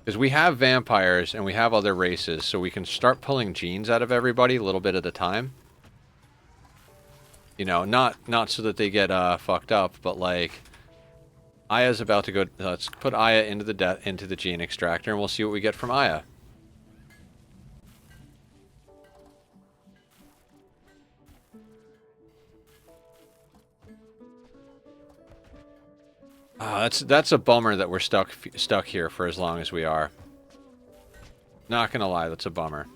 Because we have vampires and we have other races, so we can start pulling genes out of everybody a little bit at a time. You know, not so that they get fucked up, but like... Aya's about to go... let's put Aya into the gene extractor and we'll see what we get from Aya. That's a bummer that we're stuck here for as long as we are. Not gonna lie, that's a bummer.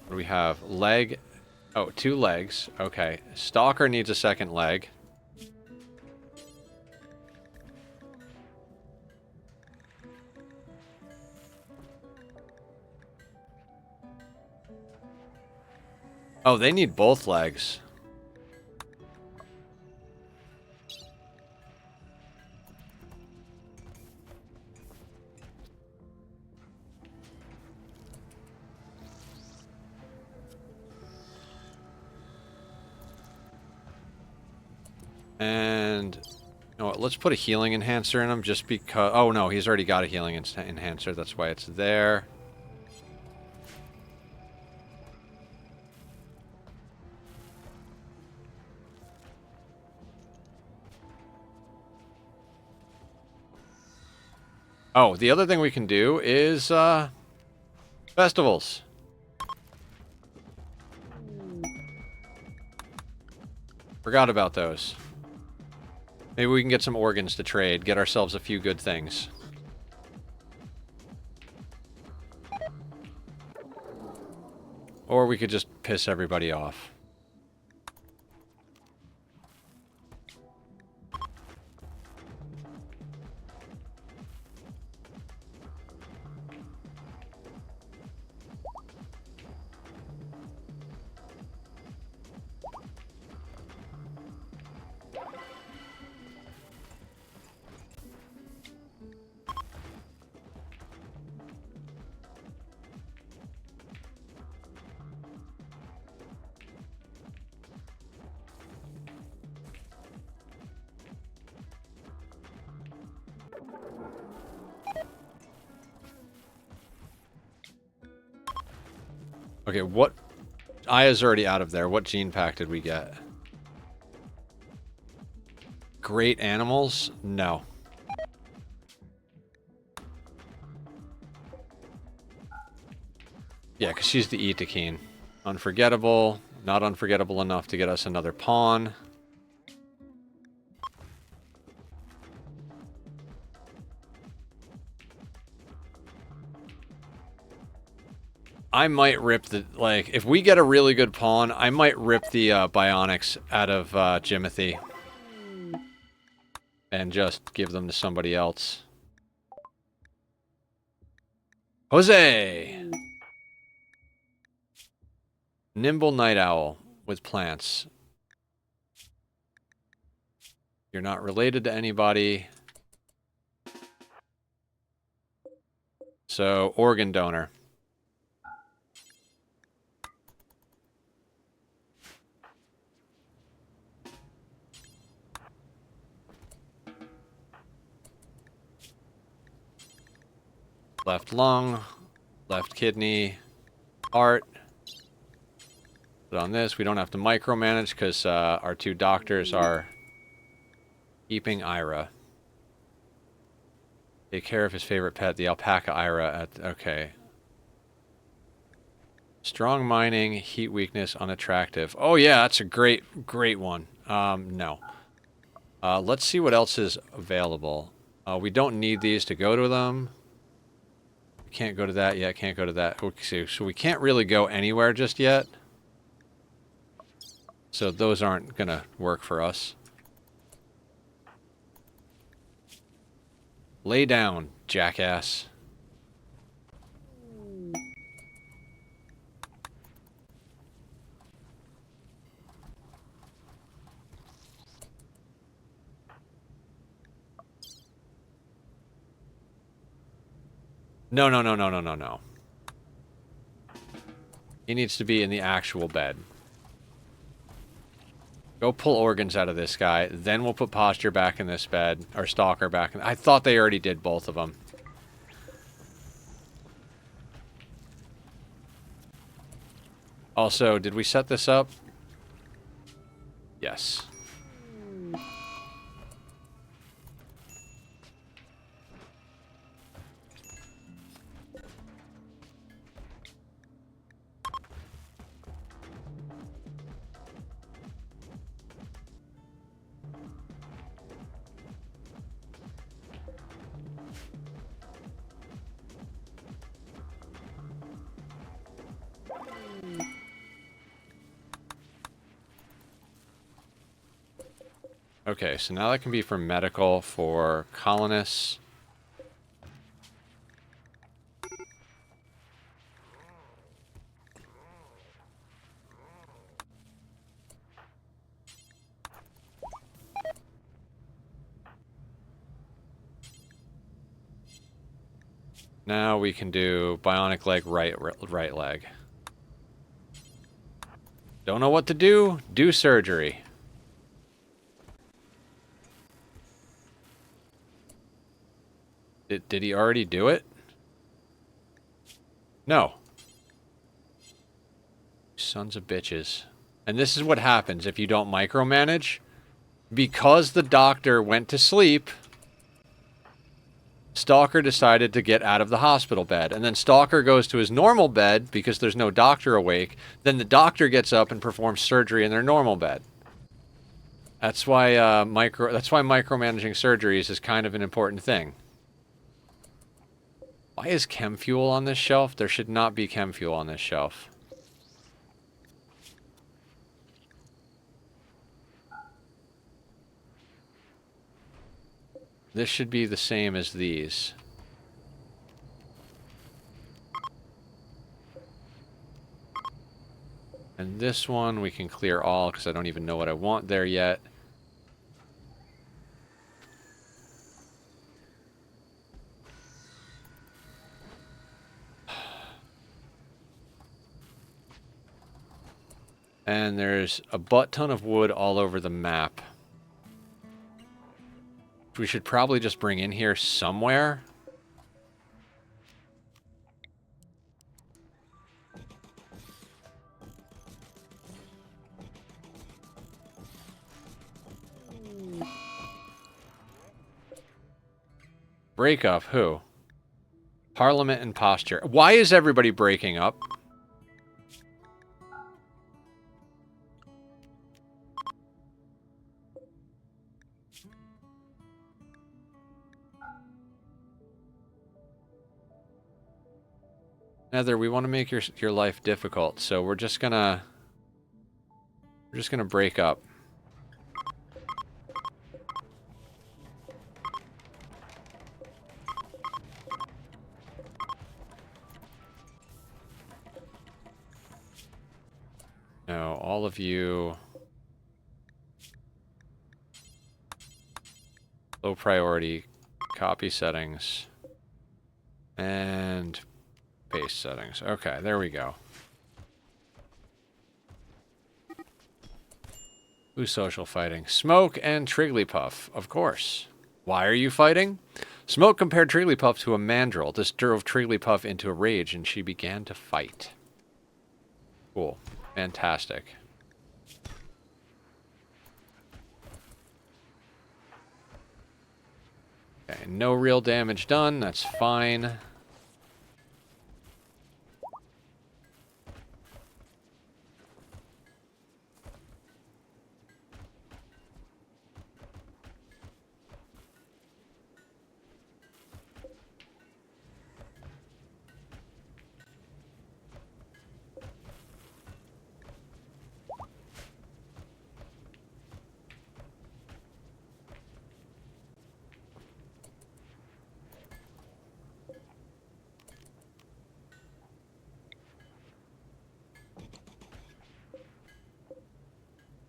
What do we have? Leg. Oh, 2 legs. Okay. Stalker needs a second leg. Oh, they need both legs. And you know what, let's put a healing enhancer in him just because... Oh, no, he's already got a healing enhancer. That's why it's there. Oh, the other thing we can do is festivals. Forgot about those. Maybe we can get some organs to trade, get ourselves a few good things. Or we could just piss everybody off. Okay, what... Aya's already out of there. What gene pack did we get? Great animals? No. Yeah, because she's the Itakeen. Unforgettable. Not unforgettable enough to get us another pawn. I might rip the... Like, if we get a really good pawn, I might rip the bionics out of Jimothy. And just give them to somebody else. Jose! Nimble Night Owl with plants. You're not related to anybody. So, organ donor. Left lung, left kidney, heart. But on this, we don't have to micromanage because our 2 doctors are keeping Ira. Take care of his favorite pet, the alpaca Ira. Okay. Strong mining, heat weakness, unattractive. Oh yeah, that's a great one. No. Let's see what else is available. We don't need these to go to them. Can't go to that yet, can't go to that. Okay, so we can't really go anywhere just yet. So those aren't gonna work for us. Lay down, jackass. No, no, no, no, no, no, no. He needs to be in the actual bed. Go pull organs out of this guy. Then we'll put posture back in this bed. Or stalker back in... I thought they already did both of them. Also, did we set this up? Yes. Okay, so now that can be for medical, for colonists. Now we can do bionic leg, right leg. Don't know what to do? Do surgery. Did he already do it? No. Sons of bitches. And this is what happens if you don't micromanage. Because the doctor went to sleep, Stalker decided to get out of the hospital bed. And then Stalker goes to his normal bed because there's no doctor awake. Then the doctor gets up and performs surgery in their normal bed. That's why micromanaging surgeries is kind of an important thing. Why is chem fuel on this shelf? There should not be chem fuel on this shelf. This should be the same as these. And this one we can clear all because I don't even know what I want there yet. And there's a butt ton of wood all over the map. We should probably just bring in here somewhere. Break up who? Parliament and posture. Why is everybody breaking up? Nether, we want to make your life difficult, so we're just gonna break up. No, all of you low priority, copy settings, and paste settings. Okay, there we go. Who's social fighting? Smoke and Trigglypuff, of course. Why are you fighting? Smoke compared Trigglypuff to a mandrill. This drove Trigglypuff into a rage and she began to fight. Cool. Fantastic. Okay, no real damage done. That's fine.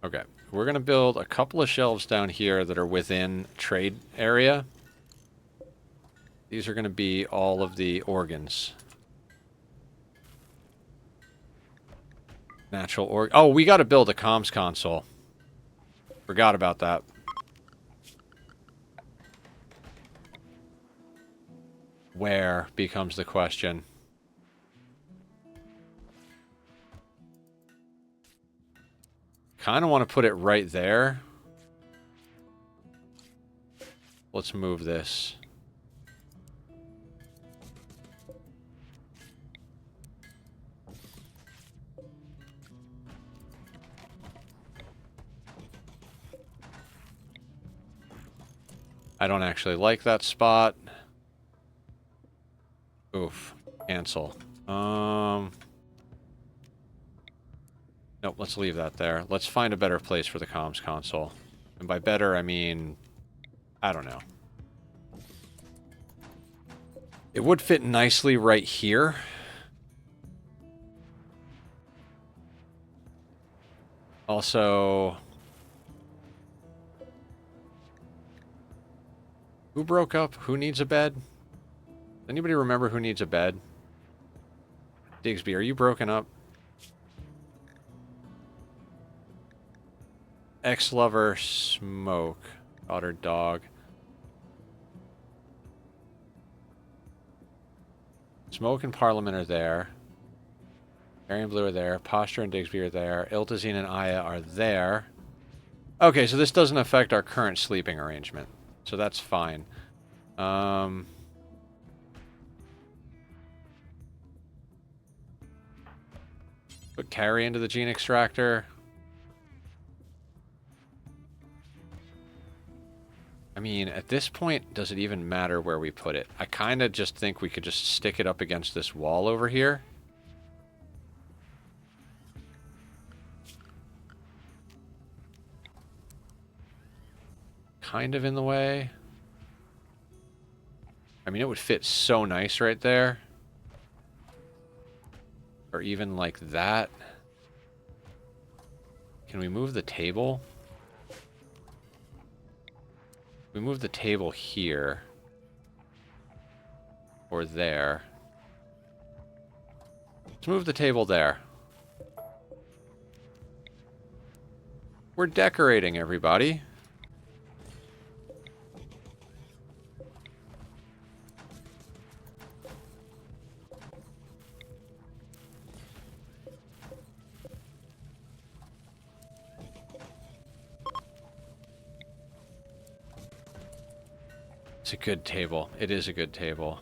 Okay, we're going to build a couple of shelves down here that are within trade area. These are going to be all of the organs. Natural org. Oh, we got to build a comms console. Forgot about that. Where becomes the question. Kind of want to put it right there. Let's move this. I don't actually like that spot. Oof. Cancel. Nope, let's leave that there. Let's find a better place for the comms console. And by better, I mean, I don't know. It would fit nicely right here. Also, who broke up? Who needs a bed? Anybody remember who needs a bed? Digsby, are you broken up? Ex-lover, smoke. Daughter, dog. Smoke and Parliament are there. Harry and Blue are there. Posture and Digsby are there. Iltazine and Aya are there. Okay, so this doesn't affect our current sleeping arrangement. So that's fine. Put Carrie into the gene extractor. I mean, at this point, does it even matter where we put it? I kind of just think we could just stick it up against this wall over here. Kind of in the way. I mean, it would fit so nice right there. Or even like that. Can we move the table? We move the table here. Or there. Let's move the table there. We're decorating, everybody. It's a good table. It is a good table.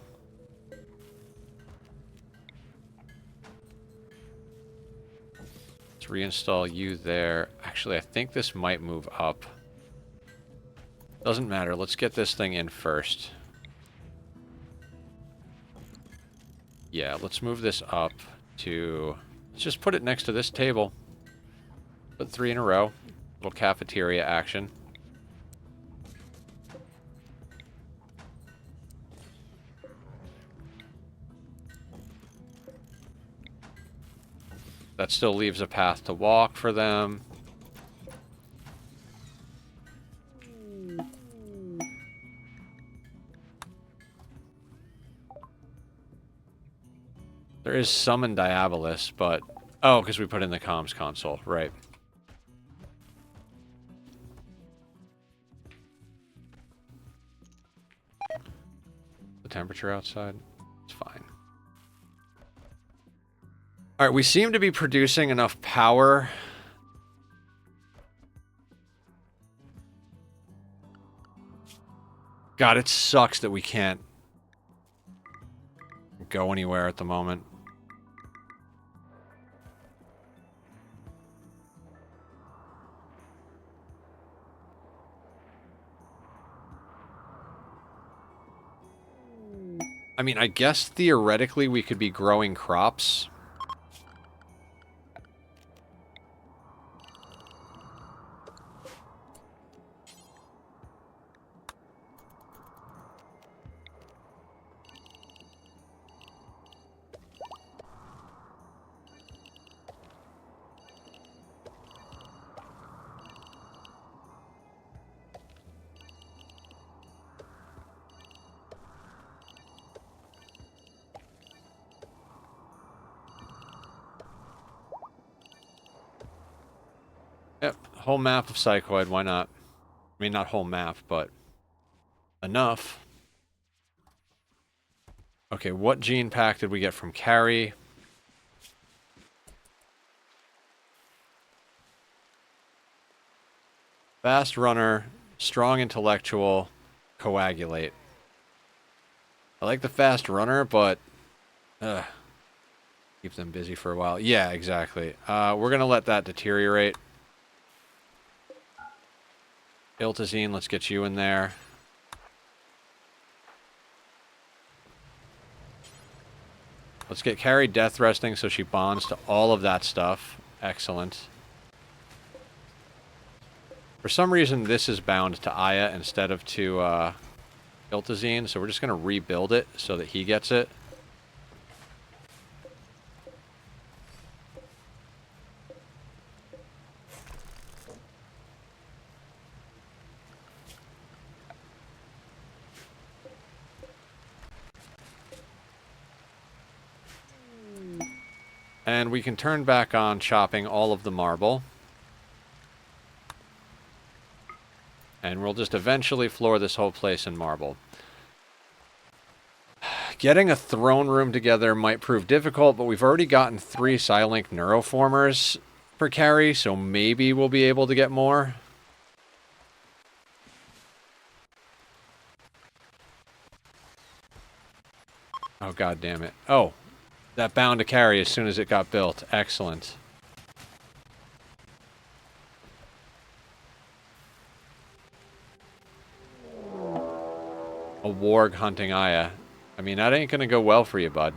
Let's reinstall you there. Actually, I think this might move up. Doesn't matter. Let's get this thing in first. Yeah, let's move this up to... Let's just put it next to this table. Put 3 in a row. Little cafeteria action. That still leaves a path to walk for them. There is Summon Diabolus, but... Oh, because we put in the comms console. Right. The temperature outside? It's fine. Alright, we seem to be producing enough power. God, it sucks that we can't go anywhere at the moment. I mean, I guess theoretically we could be growing crops. Yep, whole map of Psychoid, why not? I mean, not whole map, but enough. Okay, what gene pack did we get from Carrie? Fast runner, strong intellectual, coagulate. I like the fast runner, but keep them busy for a while. Yeah, exactly. We're gonna let that deteriorate. Iltazine, let's get you in there. Let's get Carrie death resting so she bonds to all of that stuff. Excellent. For some reason, this is bound to Aya instead of to Iltazine, so we're just going to rebuild it so that he gets it. And we can turn back on chopping all of the marble. And we'll just eventually floor this whole place in marble. Getting a throne room together might prove difficult, but we've already gotten 3 Psilink Neuroformers for carry, so maybe we'll be able to get more. Oh, god damn it. Oh, that bound to carry as soon as it got built. Excellent. A warg hunting Aya. I mean, that ain't gonna go well for you, bud.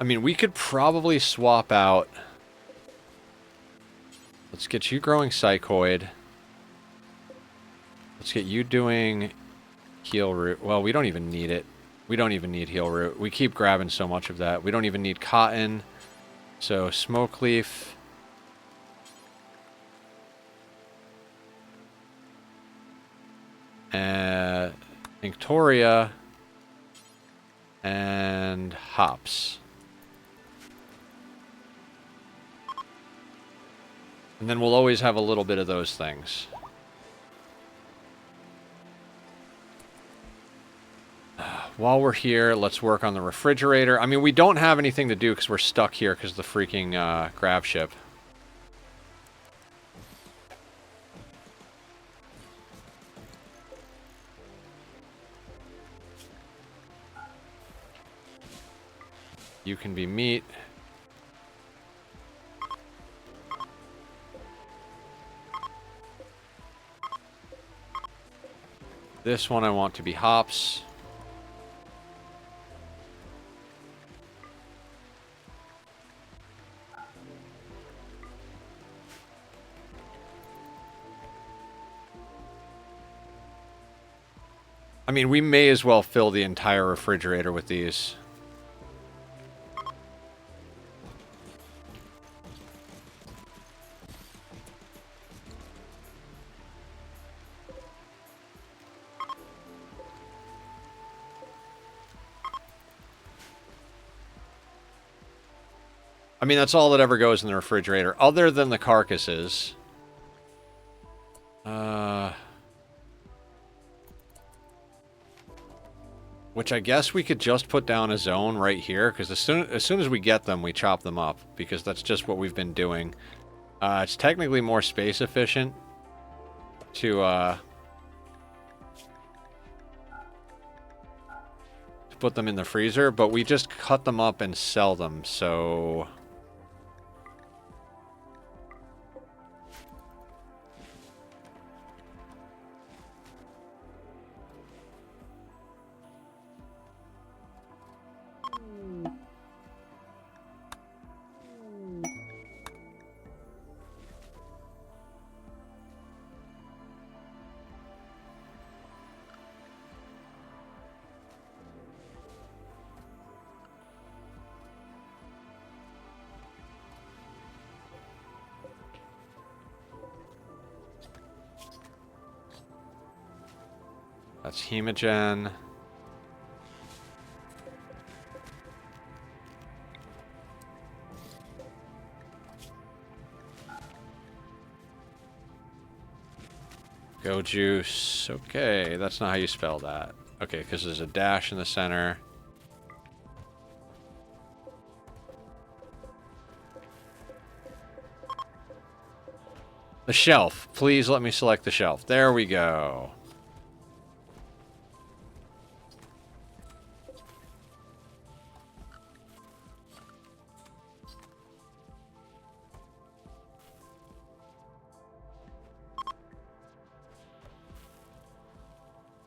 I mean, we could probably swap out... Let's get you growing Psychoid. Let's get you doing Heal Root. Well, we don't even need it. We don't even need Heal Root. We keep grabbing so much of that. We don't even need Cotton. So, Smoke Leaf. Victoria. And Hops. And then we'll always have a little bit of those things. While we're here, let's work on the refrigerator. I mean, we don't have anything to do because we're stuck here because of the freaking Gravship. You can be meat. This one I want to be hops. I mean, we may as well fill the entire refrigerator with these. I mean, that's all that ever goes in the refrigerator, other than the carcasses. Which I guess we could just put down a zone right here, because as soon as we get them, we chop them up, because that's just what we've been doing. It's technically more space efficient to put them in the freezer, but we just cut them up and sell them, so... That's Hemogen. Go juice. Okay, that's not how you spell that. Okay, because there's a dash in the center. The shelf. Please let me select the shelf. There we go.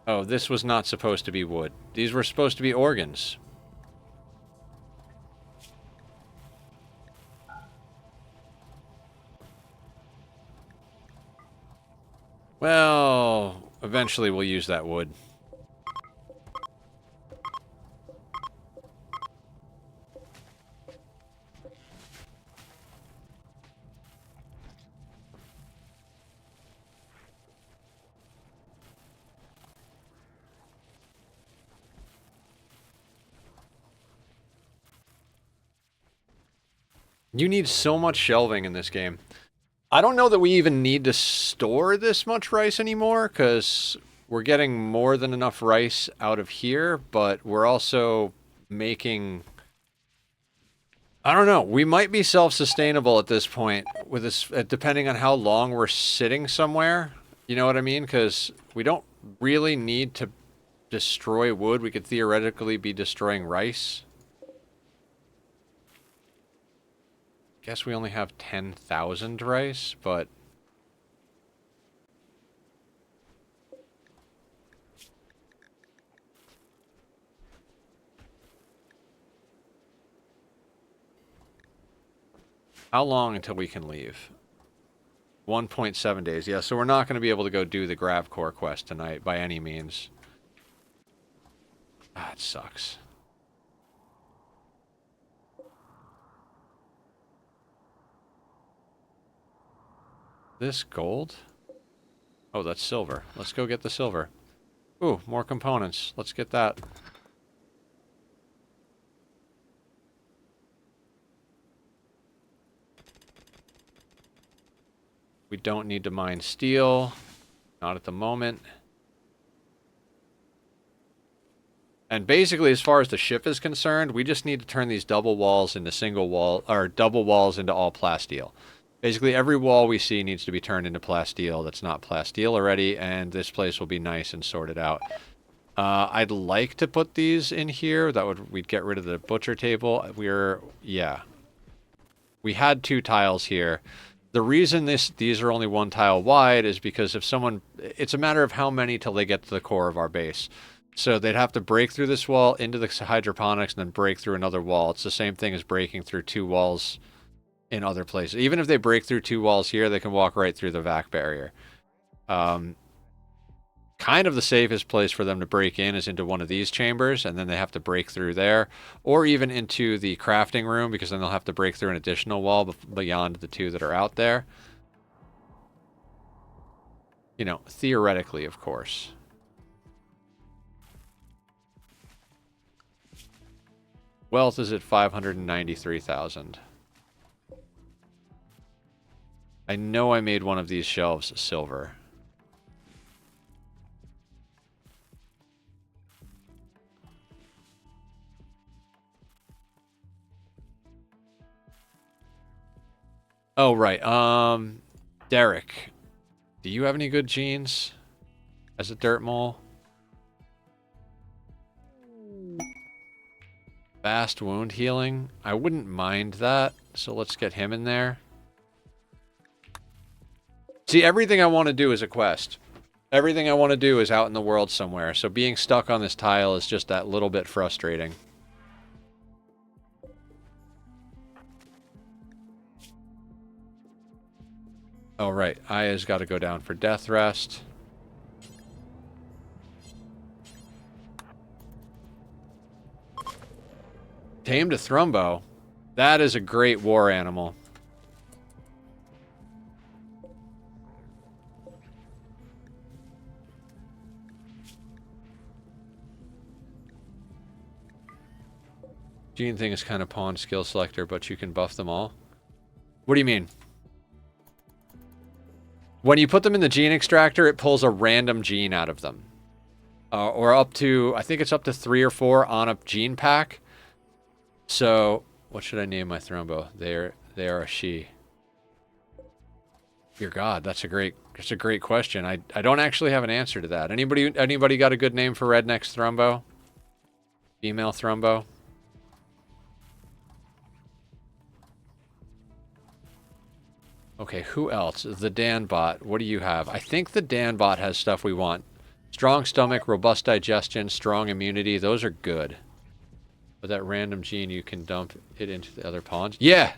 Oh, this was not supposed to be wood. These were supposed to be organs. Well, eventually we'll use that wood. You need so much shelving in this game. I don't know that we even need to store this much rice anymore, because we're getting more than enough rice out of here, but we're also making... I don't know. We might be self-sustainable at this point, with this, depending on how long we're sitting somewhere. You know what I mean? Because we don't really need to destroy wood. We could theoretically be destroying rice. Guess we only have 10,000 rice, but... How long until we can leave? 1.7 days. Yeah, so we're not going to be able to go do the Grav core quest tonight by any means. Ah, it sucks. This gold? Oh, that's silver. Let's go get the silver. Ooh, more components. Let's get that. We don't need to mine steel. Not at the moment. And basically, as far as the ship is concerned, we just need to turn these double walls into single wall, or double walls into all plasteel. Basically, every wall we see needs to be turned into plasteel that's not plasteel already, and this place will be nice and sorted out. I'd like to put these in here. We'd get rid of the butcher table. Yeah. We had 2 tiles here. The reason these are only 1 tile wide is because if someone... It's a matter of how many till they get to the core of our base. So they'd have to break through this wall into the hydroponics and then break through another wall. It's the same thing as breaking through 2 walls in other places. Even if they break through 2 walls here, they can walk right through the vac barrier. Kind of the safest place for them to break in is into one of these chambers, and then they have to break through there, or even into the crafting room, because then they'll have to break through an additional wall beyond the 2 that are out there. You know, theoretically, of course. Wealth is at 593,000. I know I made one of these shelves silver. Oh, right. Derek, do you have any good genes as a dirt mole? Fast wound healing. I wouldn't mind that, so let's get him in there. See, everything I want to do is a quest. Everything I want to do is out in the world somewhere, so being stuck on this tile is just that little bit frustrating. Oh, right. Aya's got to go down for death rest. Tamed a Thrumbo. That is a great war animal. Gene thing is kind of pawn skill selector, but you can buff them all. What do you mean? When you put them in the gene extractor, it pulls a random gene out of them. or up to, I think it's up to 3 or 4 on a gene pack. So, what should I name my Thrumbo? They are a she. Dear God, that's a great question. I don't actually have an answer to that. Anybody got a good name for Redneck's Thrumbo? Female Thrumbo? Okay, who else? The Danbot. What do you have? I think the Danbot has stuff we want. Strong stomach, robust digestion, strong immunity. Those are good. But that random gene, you can dump it into the other pawns. Yeah!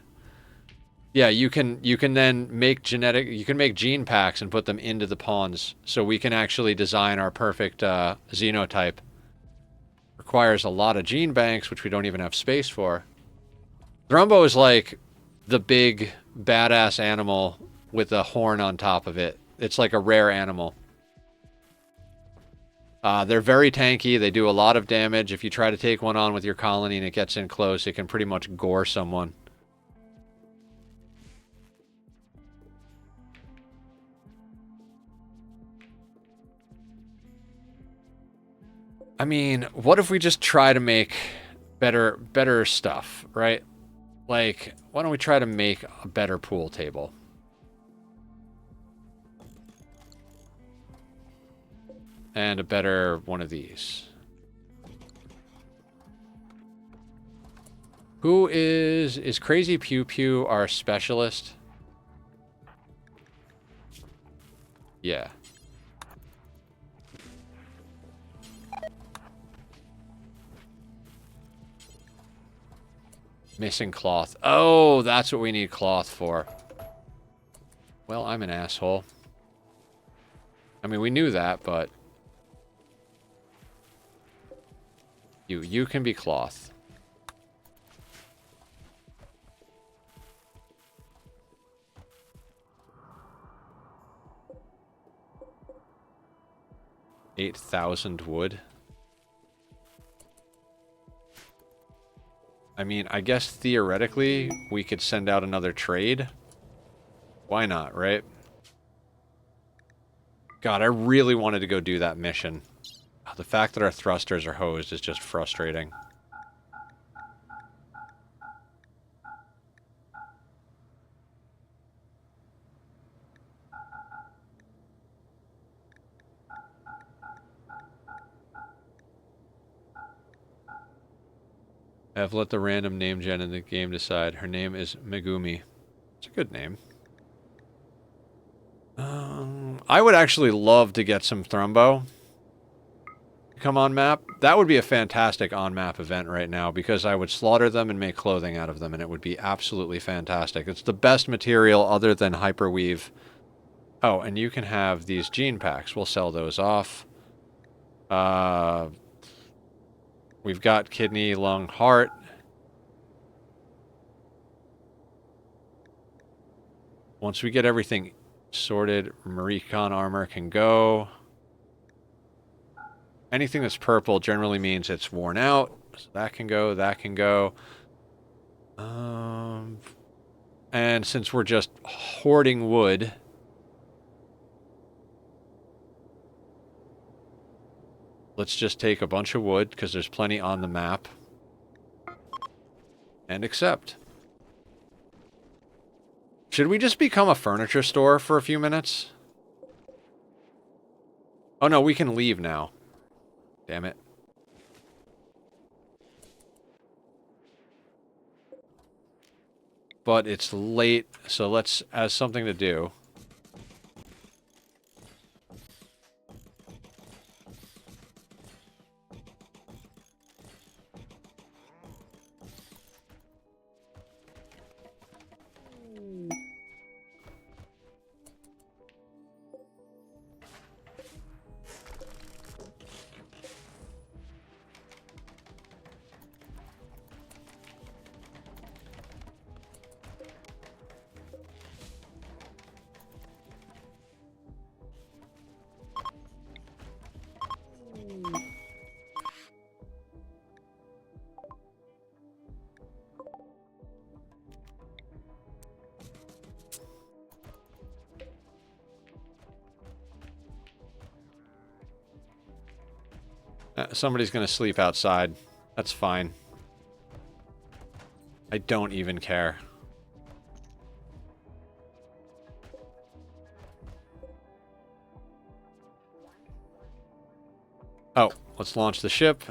Yeah, you can then make gene packs and put them into the pawns. So we can actually design our perfect xenotype. Requires a lot of gene banks, which we don't even have space for. Thrumbo is like the big badass animal with a horn on top of it. It's like a rare animal. They're very tanky. They do a lot of damage. If you try to take one on with your colony and it gets in close, it can pretty much gore someone. I mean, what if we just try to make better stuff, right? Like, why don't we try to make a better pool table? And a better one of these. Who is Crazy Pew Pew our specialist? Yeah. Missing cloth. Oh, that's what we need cloth for. Well, I'm an asshole. I mean, we knew that, but... You can be cloth. $8,000 wood. I mean, I guess theoretically we could send out another trade. Why not, right? God, I really wanted to go do that mission. The fact that our thrusters are hosed is just frustrating. I have let the random name gen in the game decide. Her name is Megumi. It's a good name. I would actually love to get some Thrumbo. Come on map. That would be a fantastic on-map event right now because I would slaughter them and make clothing out of them and it would be absolutely fantastic. It's the best material other than hyperweave. Oh, and you can have these gene packs. We'll sell those off. We've got kidney, lung, heart. Once we get everything sorted, Maricon armor can go. Anything that's purple generally means it's worn out. So that can go, that can go. And since we're just hoarding wood... Let's just take a bunch of wood, because there's plenty on the map. And accept. Should we just become a furniture store for a few minutes? Oh no, we can leave now. Damn it. But it's late, so let's, as something to do... Somebody's going to sleep outside. That's fine. I don't even care. Oh, let's launch the ship.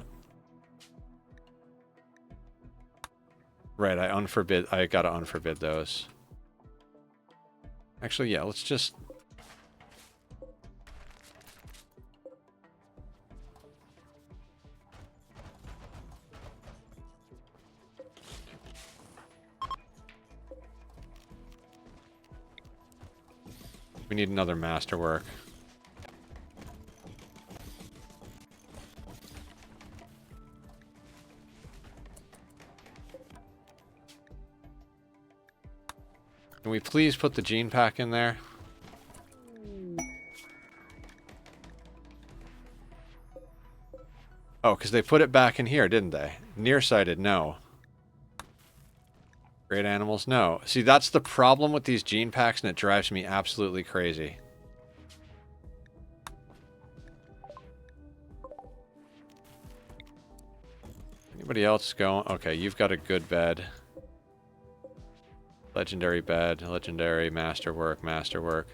Right, I gotta unforbid those. Actually, yeah, let's just... We need another masterwork. Can we please put the gene pack in there? Oh, because they put it back in here, didn't they? Nearsighted, no. Great animals, no. See, that's the problem with these gene packs, and it drives me absolutely crazy. Anybody else going? Okay, you've got a good bed. Legendary bed, legendary masterwork, masterwork.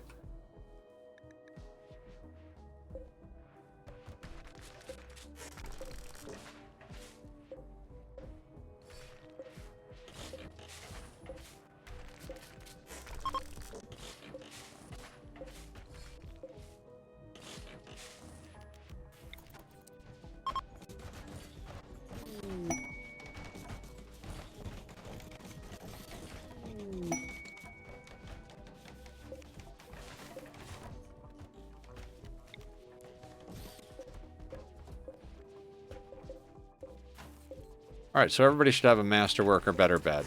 Alright, so everybody should have a masterwork or better bed.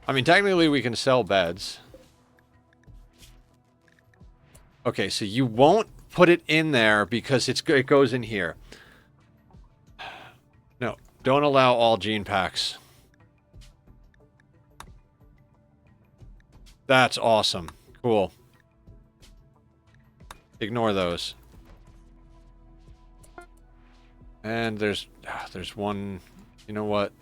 I mean, technically we can sell beds. Okay, so you won't put it in there because it goes in here. No, don't allow all gene packs. That's awesome. Cool. Ignore those. And there's one, you know what?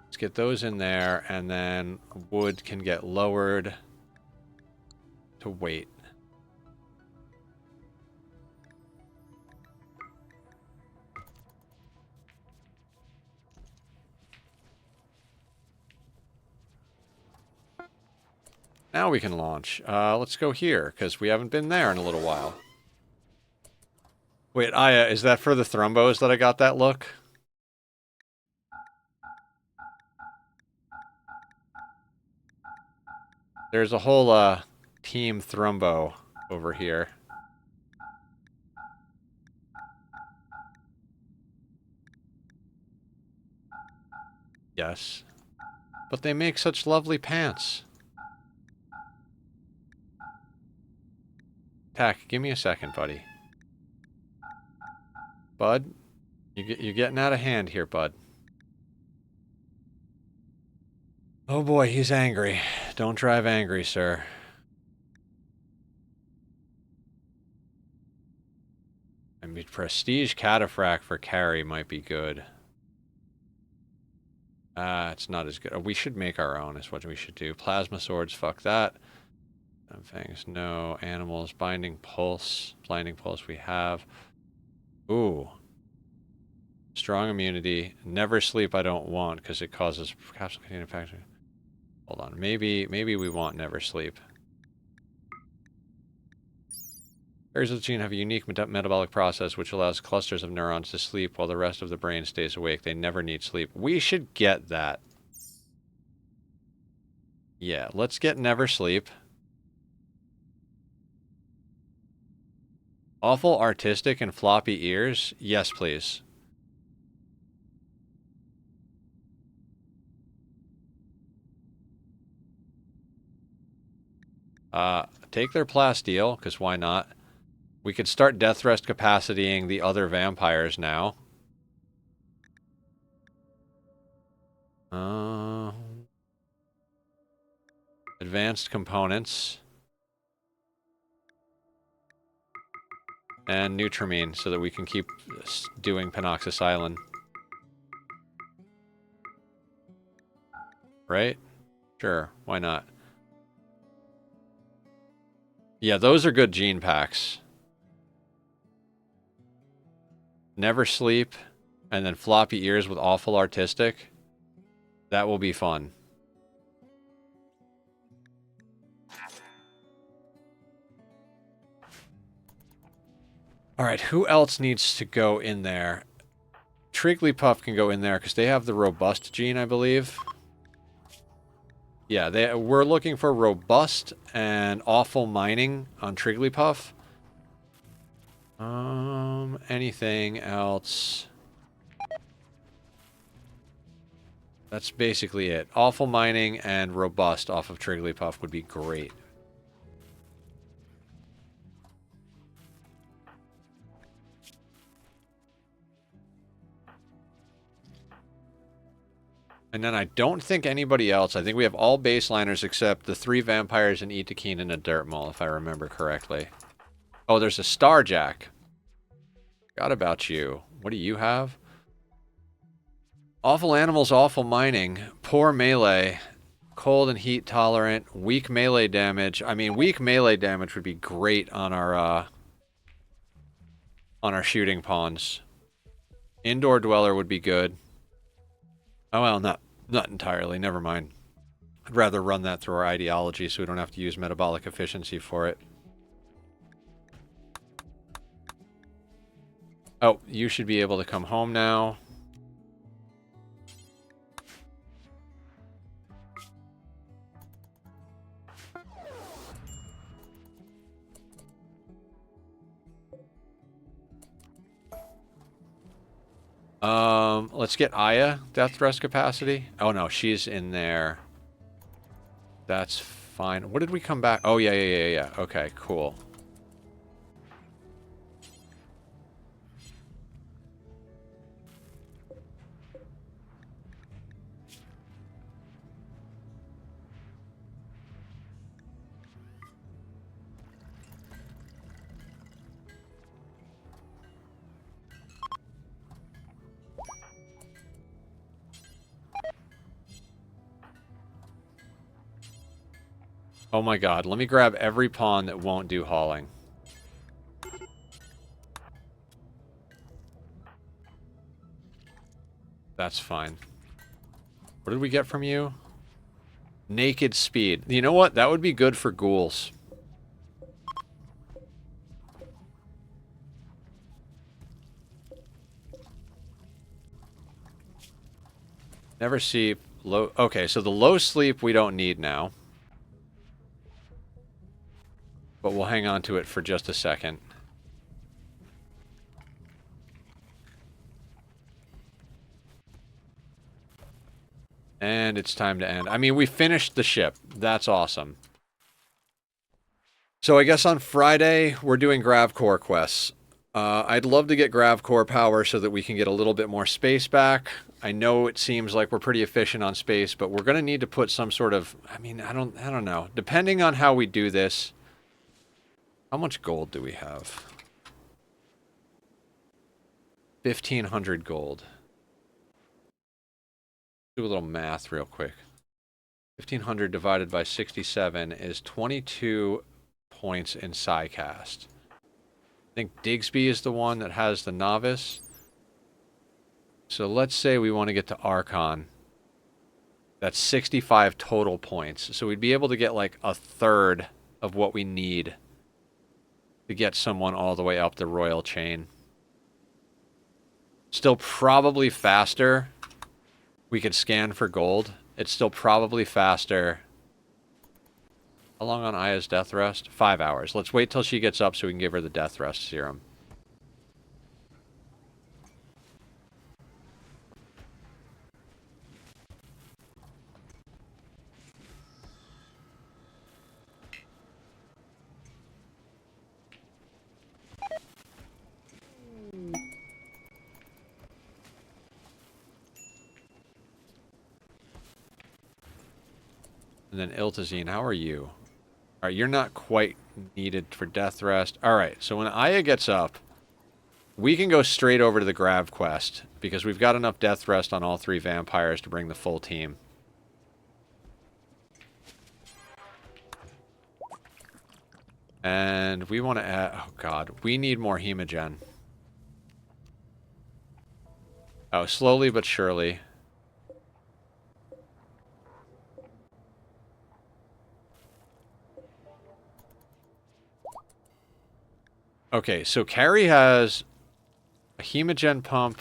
Let's get those in there, and then wood can get lowered to weight. Now we can launch. Let's go here, because we haven't been there in a little while. Wait, Aya, is that for the thrombos that I got that look? There's a whole, team thrombo over here. Yes. But they make such lovely pants. Tack, give me a second, buddy. Bud, you're getting out of hand here, bud. Oh boy, he's angry. Don't drive angry, sir. I mean, prestige cataphract for carry might be good. It's not as good. We should make our own, is what we should do. Plasma swords, fuck that. Things, no. Animals, binding pulse. Blinding pulse we have. Ooh. Strong immunity. Never sleep I don't want, because it causes capsule containing factor. Hold on. Maybe we want never sleep. Areas of the gene have a unique metabolic process which allows clusters of neurons to sleep while the rest of the brain stays awake. They never need sleep. We should get that. Yeah, let's get never sleep. Awful artistic and floppy ears? Yes, please. Take their plasteel, because why not? We could start death rest capacitying the other vampires now. Advanced components. And Nutramine, so that we can keep doing Penoxysilin. Right? Sure, why not? Yeah, those are good gene packs. Never Sleep, and then Floppy Ears with Awful Artistic. That will be fun. Alright, who else needs to go in there? Trigglypuff can go in there because they have the Robust gene, I believe. Yeah, we're looking for Robust and Awful Mining on Trigglypuff. Anything else? That's basically it. Awful Mining and Robust off of Trigglypuff would be great. And then I don't think anybody else. I think we have all baseliners except the 3 vampires, an Itakeen, and a dirt mole, if I remember correctly. Oh, there's a Starjack. Forgot about you. What do you have? Awful animals, awful mining, poor melee, cold and heat tolerant, weak melee damage. I mean, weak melee damage would be great on our shooting pawns. Indoor dweller would be good. Oh well, not entirely. Never mind. I'd rather run that through our ideology so we don't have to use metabolic efficiency for it. Oh, you should be able to come home now. Let's get Aya death thrust capacity. Oh no, she's in there. That's fine. What did we come back? Oh yeah. Okay, cool. Oh my god, let me grab every pawn that won't do hauling. That's fine. What did we get from you? Naked speed. You know what? That would be good for ghouls. Never sleep. Low. Okay, so the low sleep we don't need now. But we'll hang on to it for just a second. And it's time to end. I mean, we finished the ship. That's awesome. So I guess on Friday, we're doing Grav Core quests. I'd love to get Grav Core power so that we can get a little bit more space back. I know it seems like we're pretty efficient on space, but we're going to need to put some sort of... I mean, I don't know. Depending on how we do this... How much gold do we have? 1,500 gold. Do a little math real quick. 1,500 divided by 67 is 22 points in Psycast. I think Digsby is the one that has the novice. So let's say we want to get to Archon. That's 65 total points. So we'd be able to get like a third of what we need to get someone all the way up the royal chain. Still probably faster. We could scan for gold. It's still probably faster. How long on Aya's death rest? 5 hours. Let's wait till she gets up so we can give her the death rest serum. And then Iltazine, how are you? All right, you're not quite needed for death rest. All right, so when Aya gets up, we can go straight over to the Grav quest because we've got enough death rest on all 3 vampires to bring the full team. And we want to add... Oh, God. We need more hemogen. Oh, slowly but surely. Okay, so Carrie has a hemogen pump,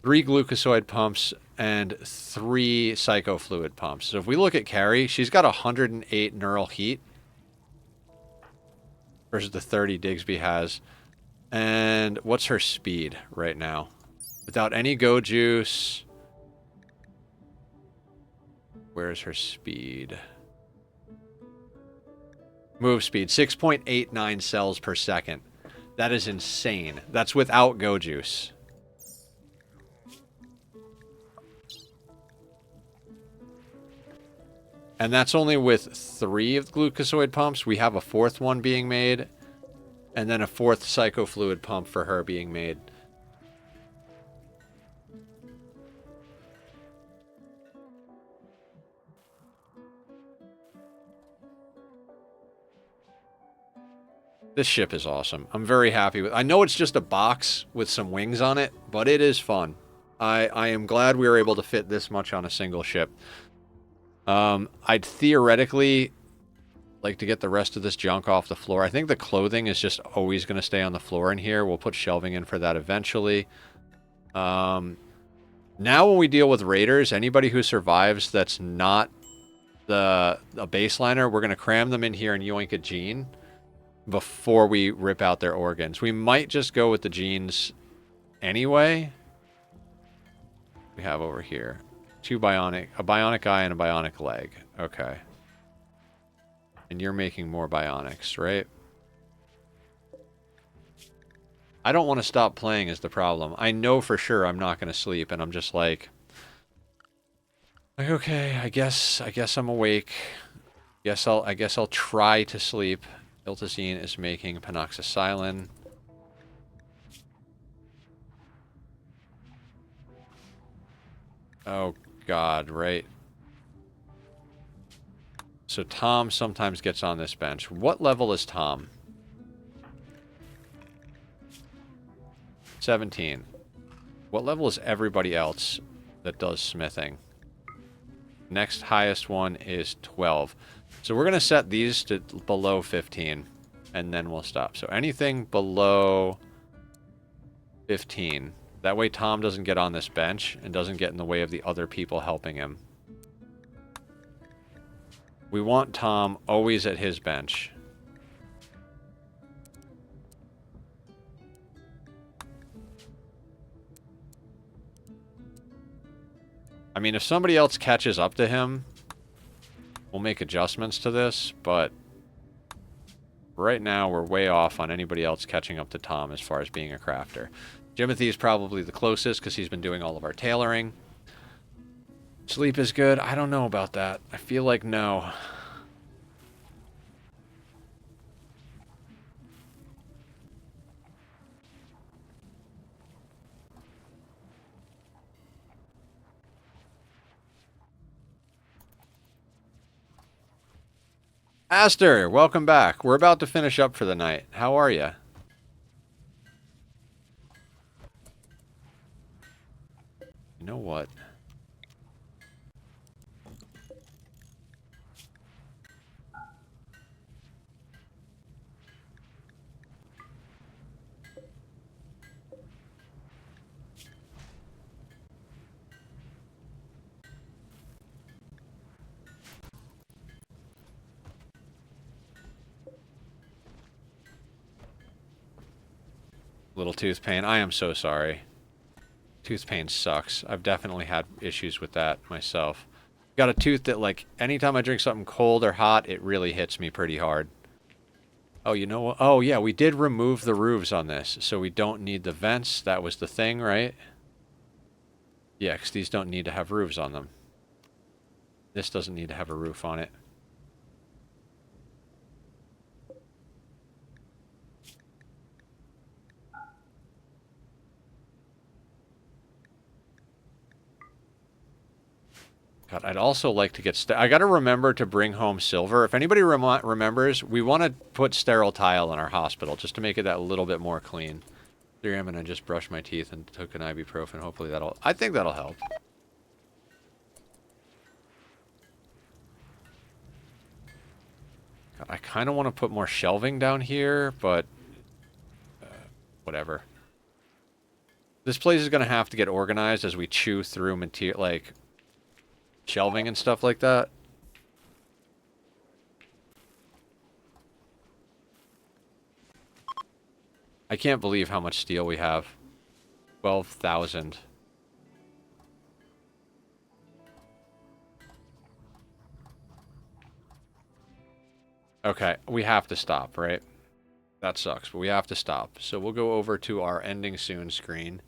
3 glucosoid pumps, and 3 psychofluid pumps. So if we look at Carrie, she's got 108 neural heat versus the 30 Digsby has. And what's her speed right now? Without any go juice. Where's her speed? Move speed, 6.89 cells per second. That is insane. That's without go juice. And that's only with 3 of the glucosoid pumps. We have a 4th one being made. And then a 4th psychofluid pump for her being made. This ship is awesome. I'm very happy with it. I know it's just a box with some wings on it, but it is fun. I am glad we were able to fit this much on a single ship. I'd theoretically like to get the rest of this junk off the floor. I think the clothing is just always going to stay on the floor in here. We'll put shelving in for that eventually. Now when we deal with raiders, anybody who survives that's not a baseliner, we're going to cram them in here and yoink a gene before we rip out their organs. We might just go with the genes anyway. We have over here a bionic eye and a bionic leg. Okay. And you're making more bionics, right? I don't want to stop playing is the problem. I know for sure I'm not going to sleep, and I'm just like, okay, I guess I'm awake. I guess I'll try to sleep. Iltazine is making penoxysilin. Oh God, right. So Tom sometimes gets on this bench. What level is Tom? 17. What level is everybody else that does smithing? Next highest one is 12. So we're going to set these to below 15, and then we'll stop. So anything below 15. That way Tom doesn't get on this bench and doesn't get in the way of the other people helping him. We want Tom always at his bench. I mean, if somebody else catches up to him, we'll make adjustments to this, but right now we're way off on anybody else catching up to Tom as far as being a crafter. Jimothy is probably the closest because he's been doing all of our tailoring. Sleep is good. I don't know about that. I feel like no. Aster, welcome back. We're about to finish up for the night. How are you? You know what? Little tooth pain. I am so sorry. Tooth pain sucks. I've definitely had issues with that myself. Got a tooth that, like, anytime I drink something cold or hot, it really hits me pretty hard. Oh, you know what? Oh, yeah, we did remove the roofs on this, so we don't need the vents. That was the thing, right? Yeah, because these don't need to have roofs on them. This doesn't need to have a roof on it. God, I'd also like to get... I got to remember to bring home silver. If anybody remembers, we want to put sterile tile in our hospital just to make it that little bit more clean. Here I'm going to just brush my teeth and took an ibuprofen. Hopefully that'll... I think that'll help. God, I kind of want to put more shelving down here, but... whatever. This place is going to have to get organized as we chew through material, like... shelving and stuff like that. I can't believe how much steel we have. 12,000. Okay, we have to stop, right? That sucks, but we have to stop. So we'll go over to our ending soon screen.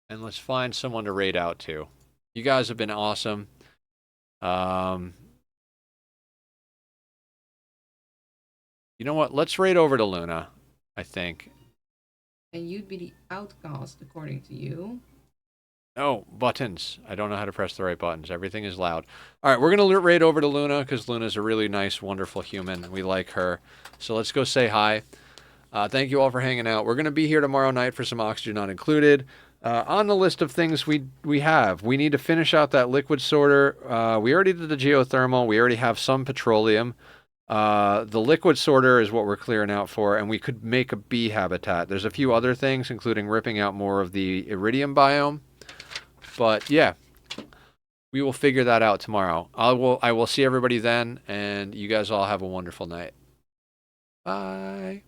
And let's find someone to raid out to. You guys have been awesome. You know what? Let's raid over to Luna, I think. And you'd be the outcast, according to you. No, buttons. I don't know how to press the right buttons. Everything is loud. All right, we're going to raid over to Luna because Luna's a really nice, wonderful human. We like her. So let's go say hi. Thank you all for hanging out. We're going to be here tomorrow night for some Oxygen Not Included. On the list of things we need to finish out that liquid sorter. We already did the geothermal. We already have some petroleum. The liquid sorter is what we're clearing out for, and we could make a bee habitat. There's a few other things, including ripping out more of the iridium biome. But yeah, we will figure that out tomorrow. I will see everybody then, and you guys all have a wonderful night. Bye.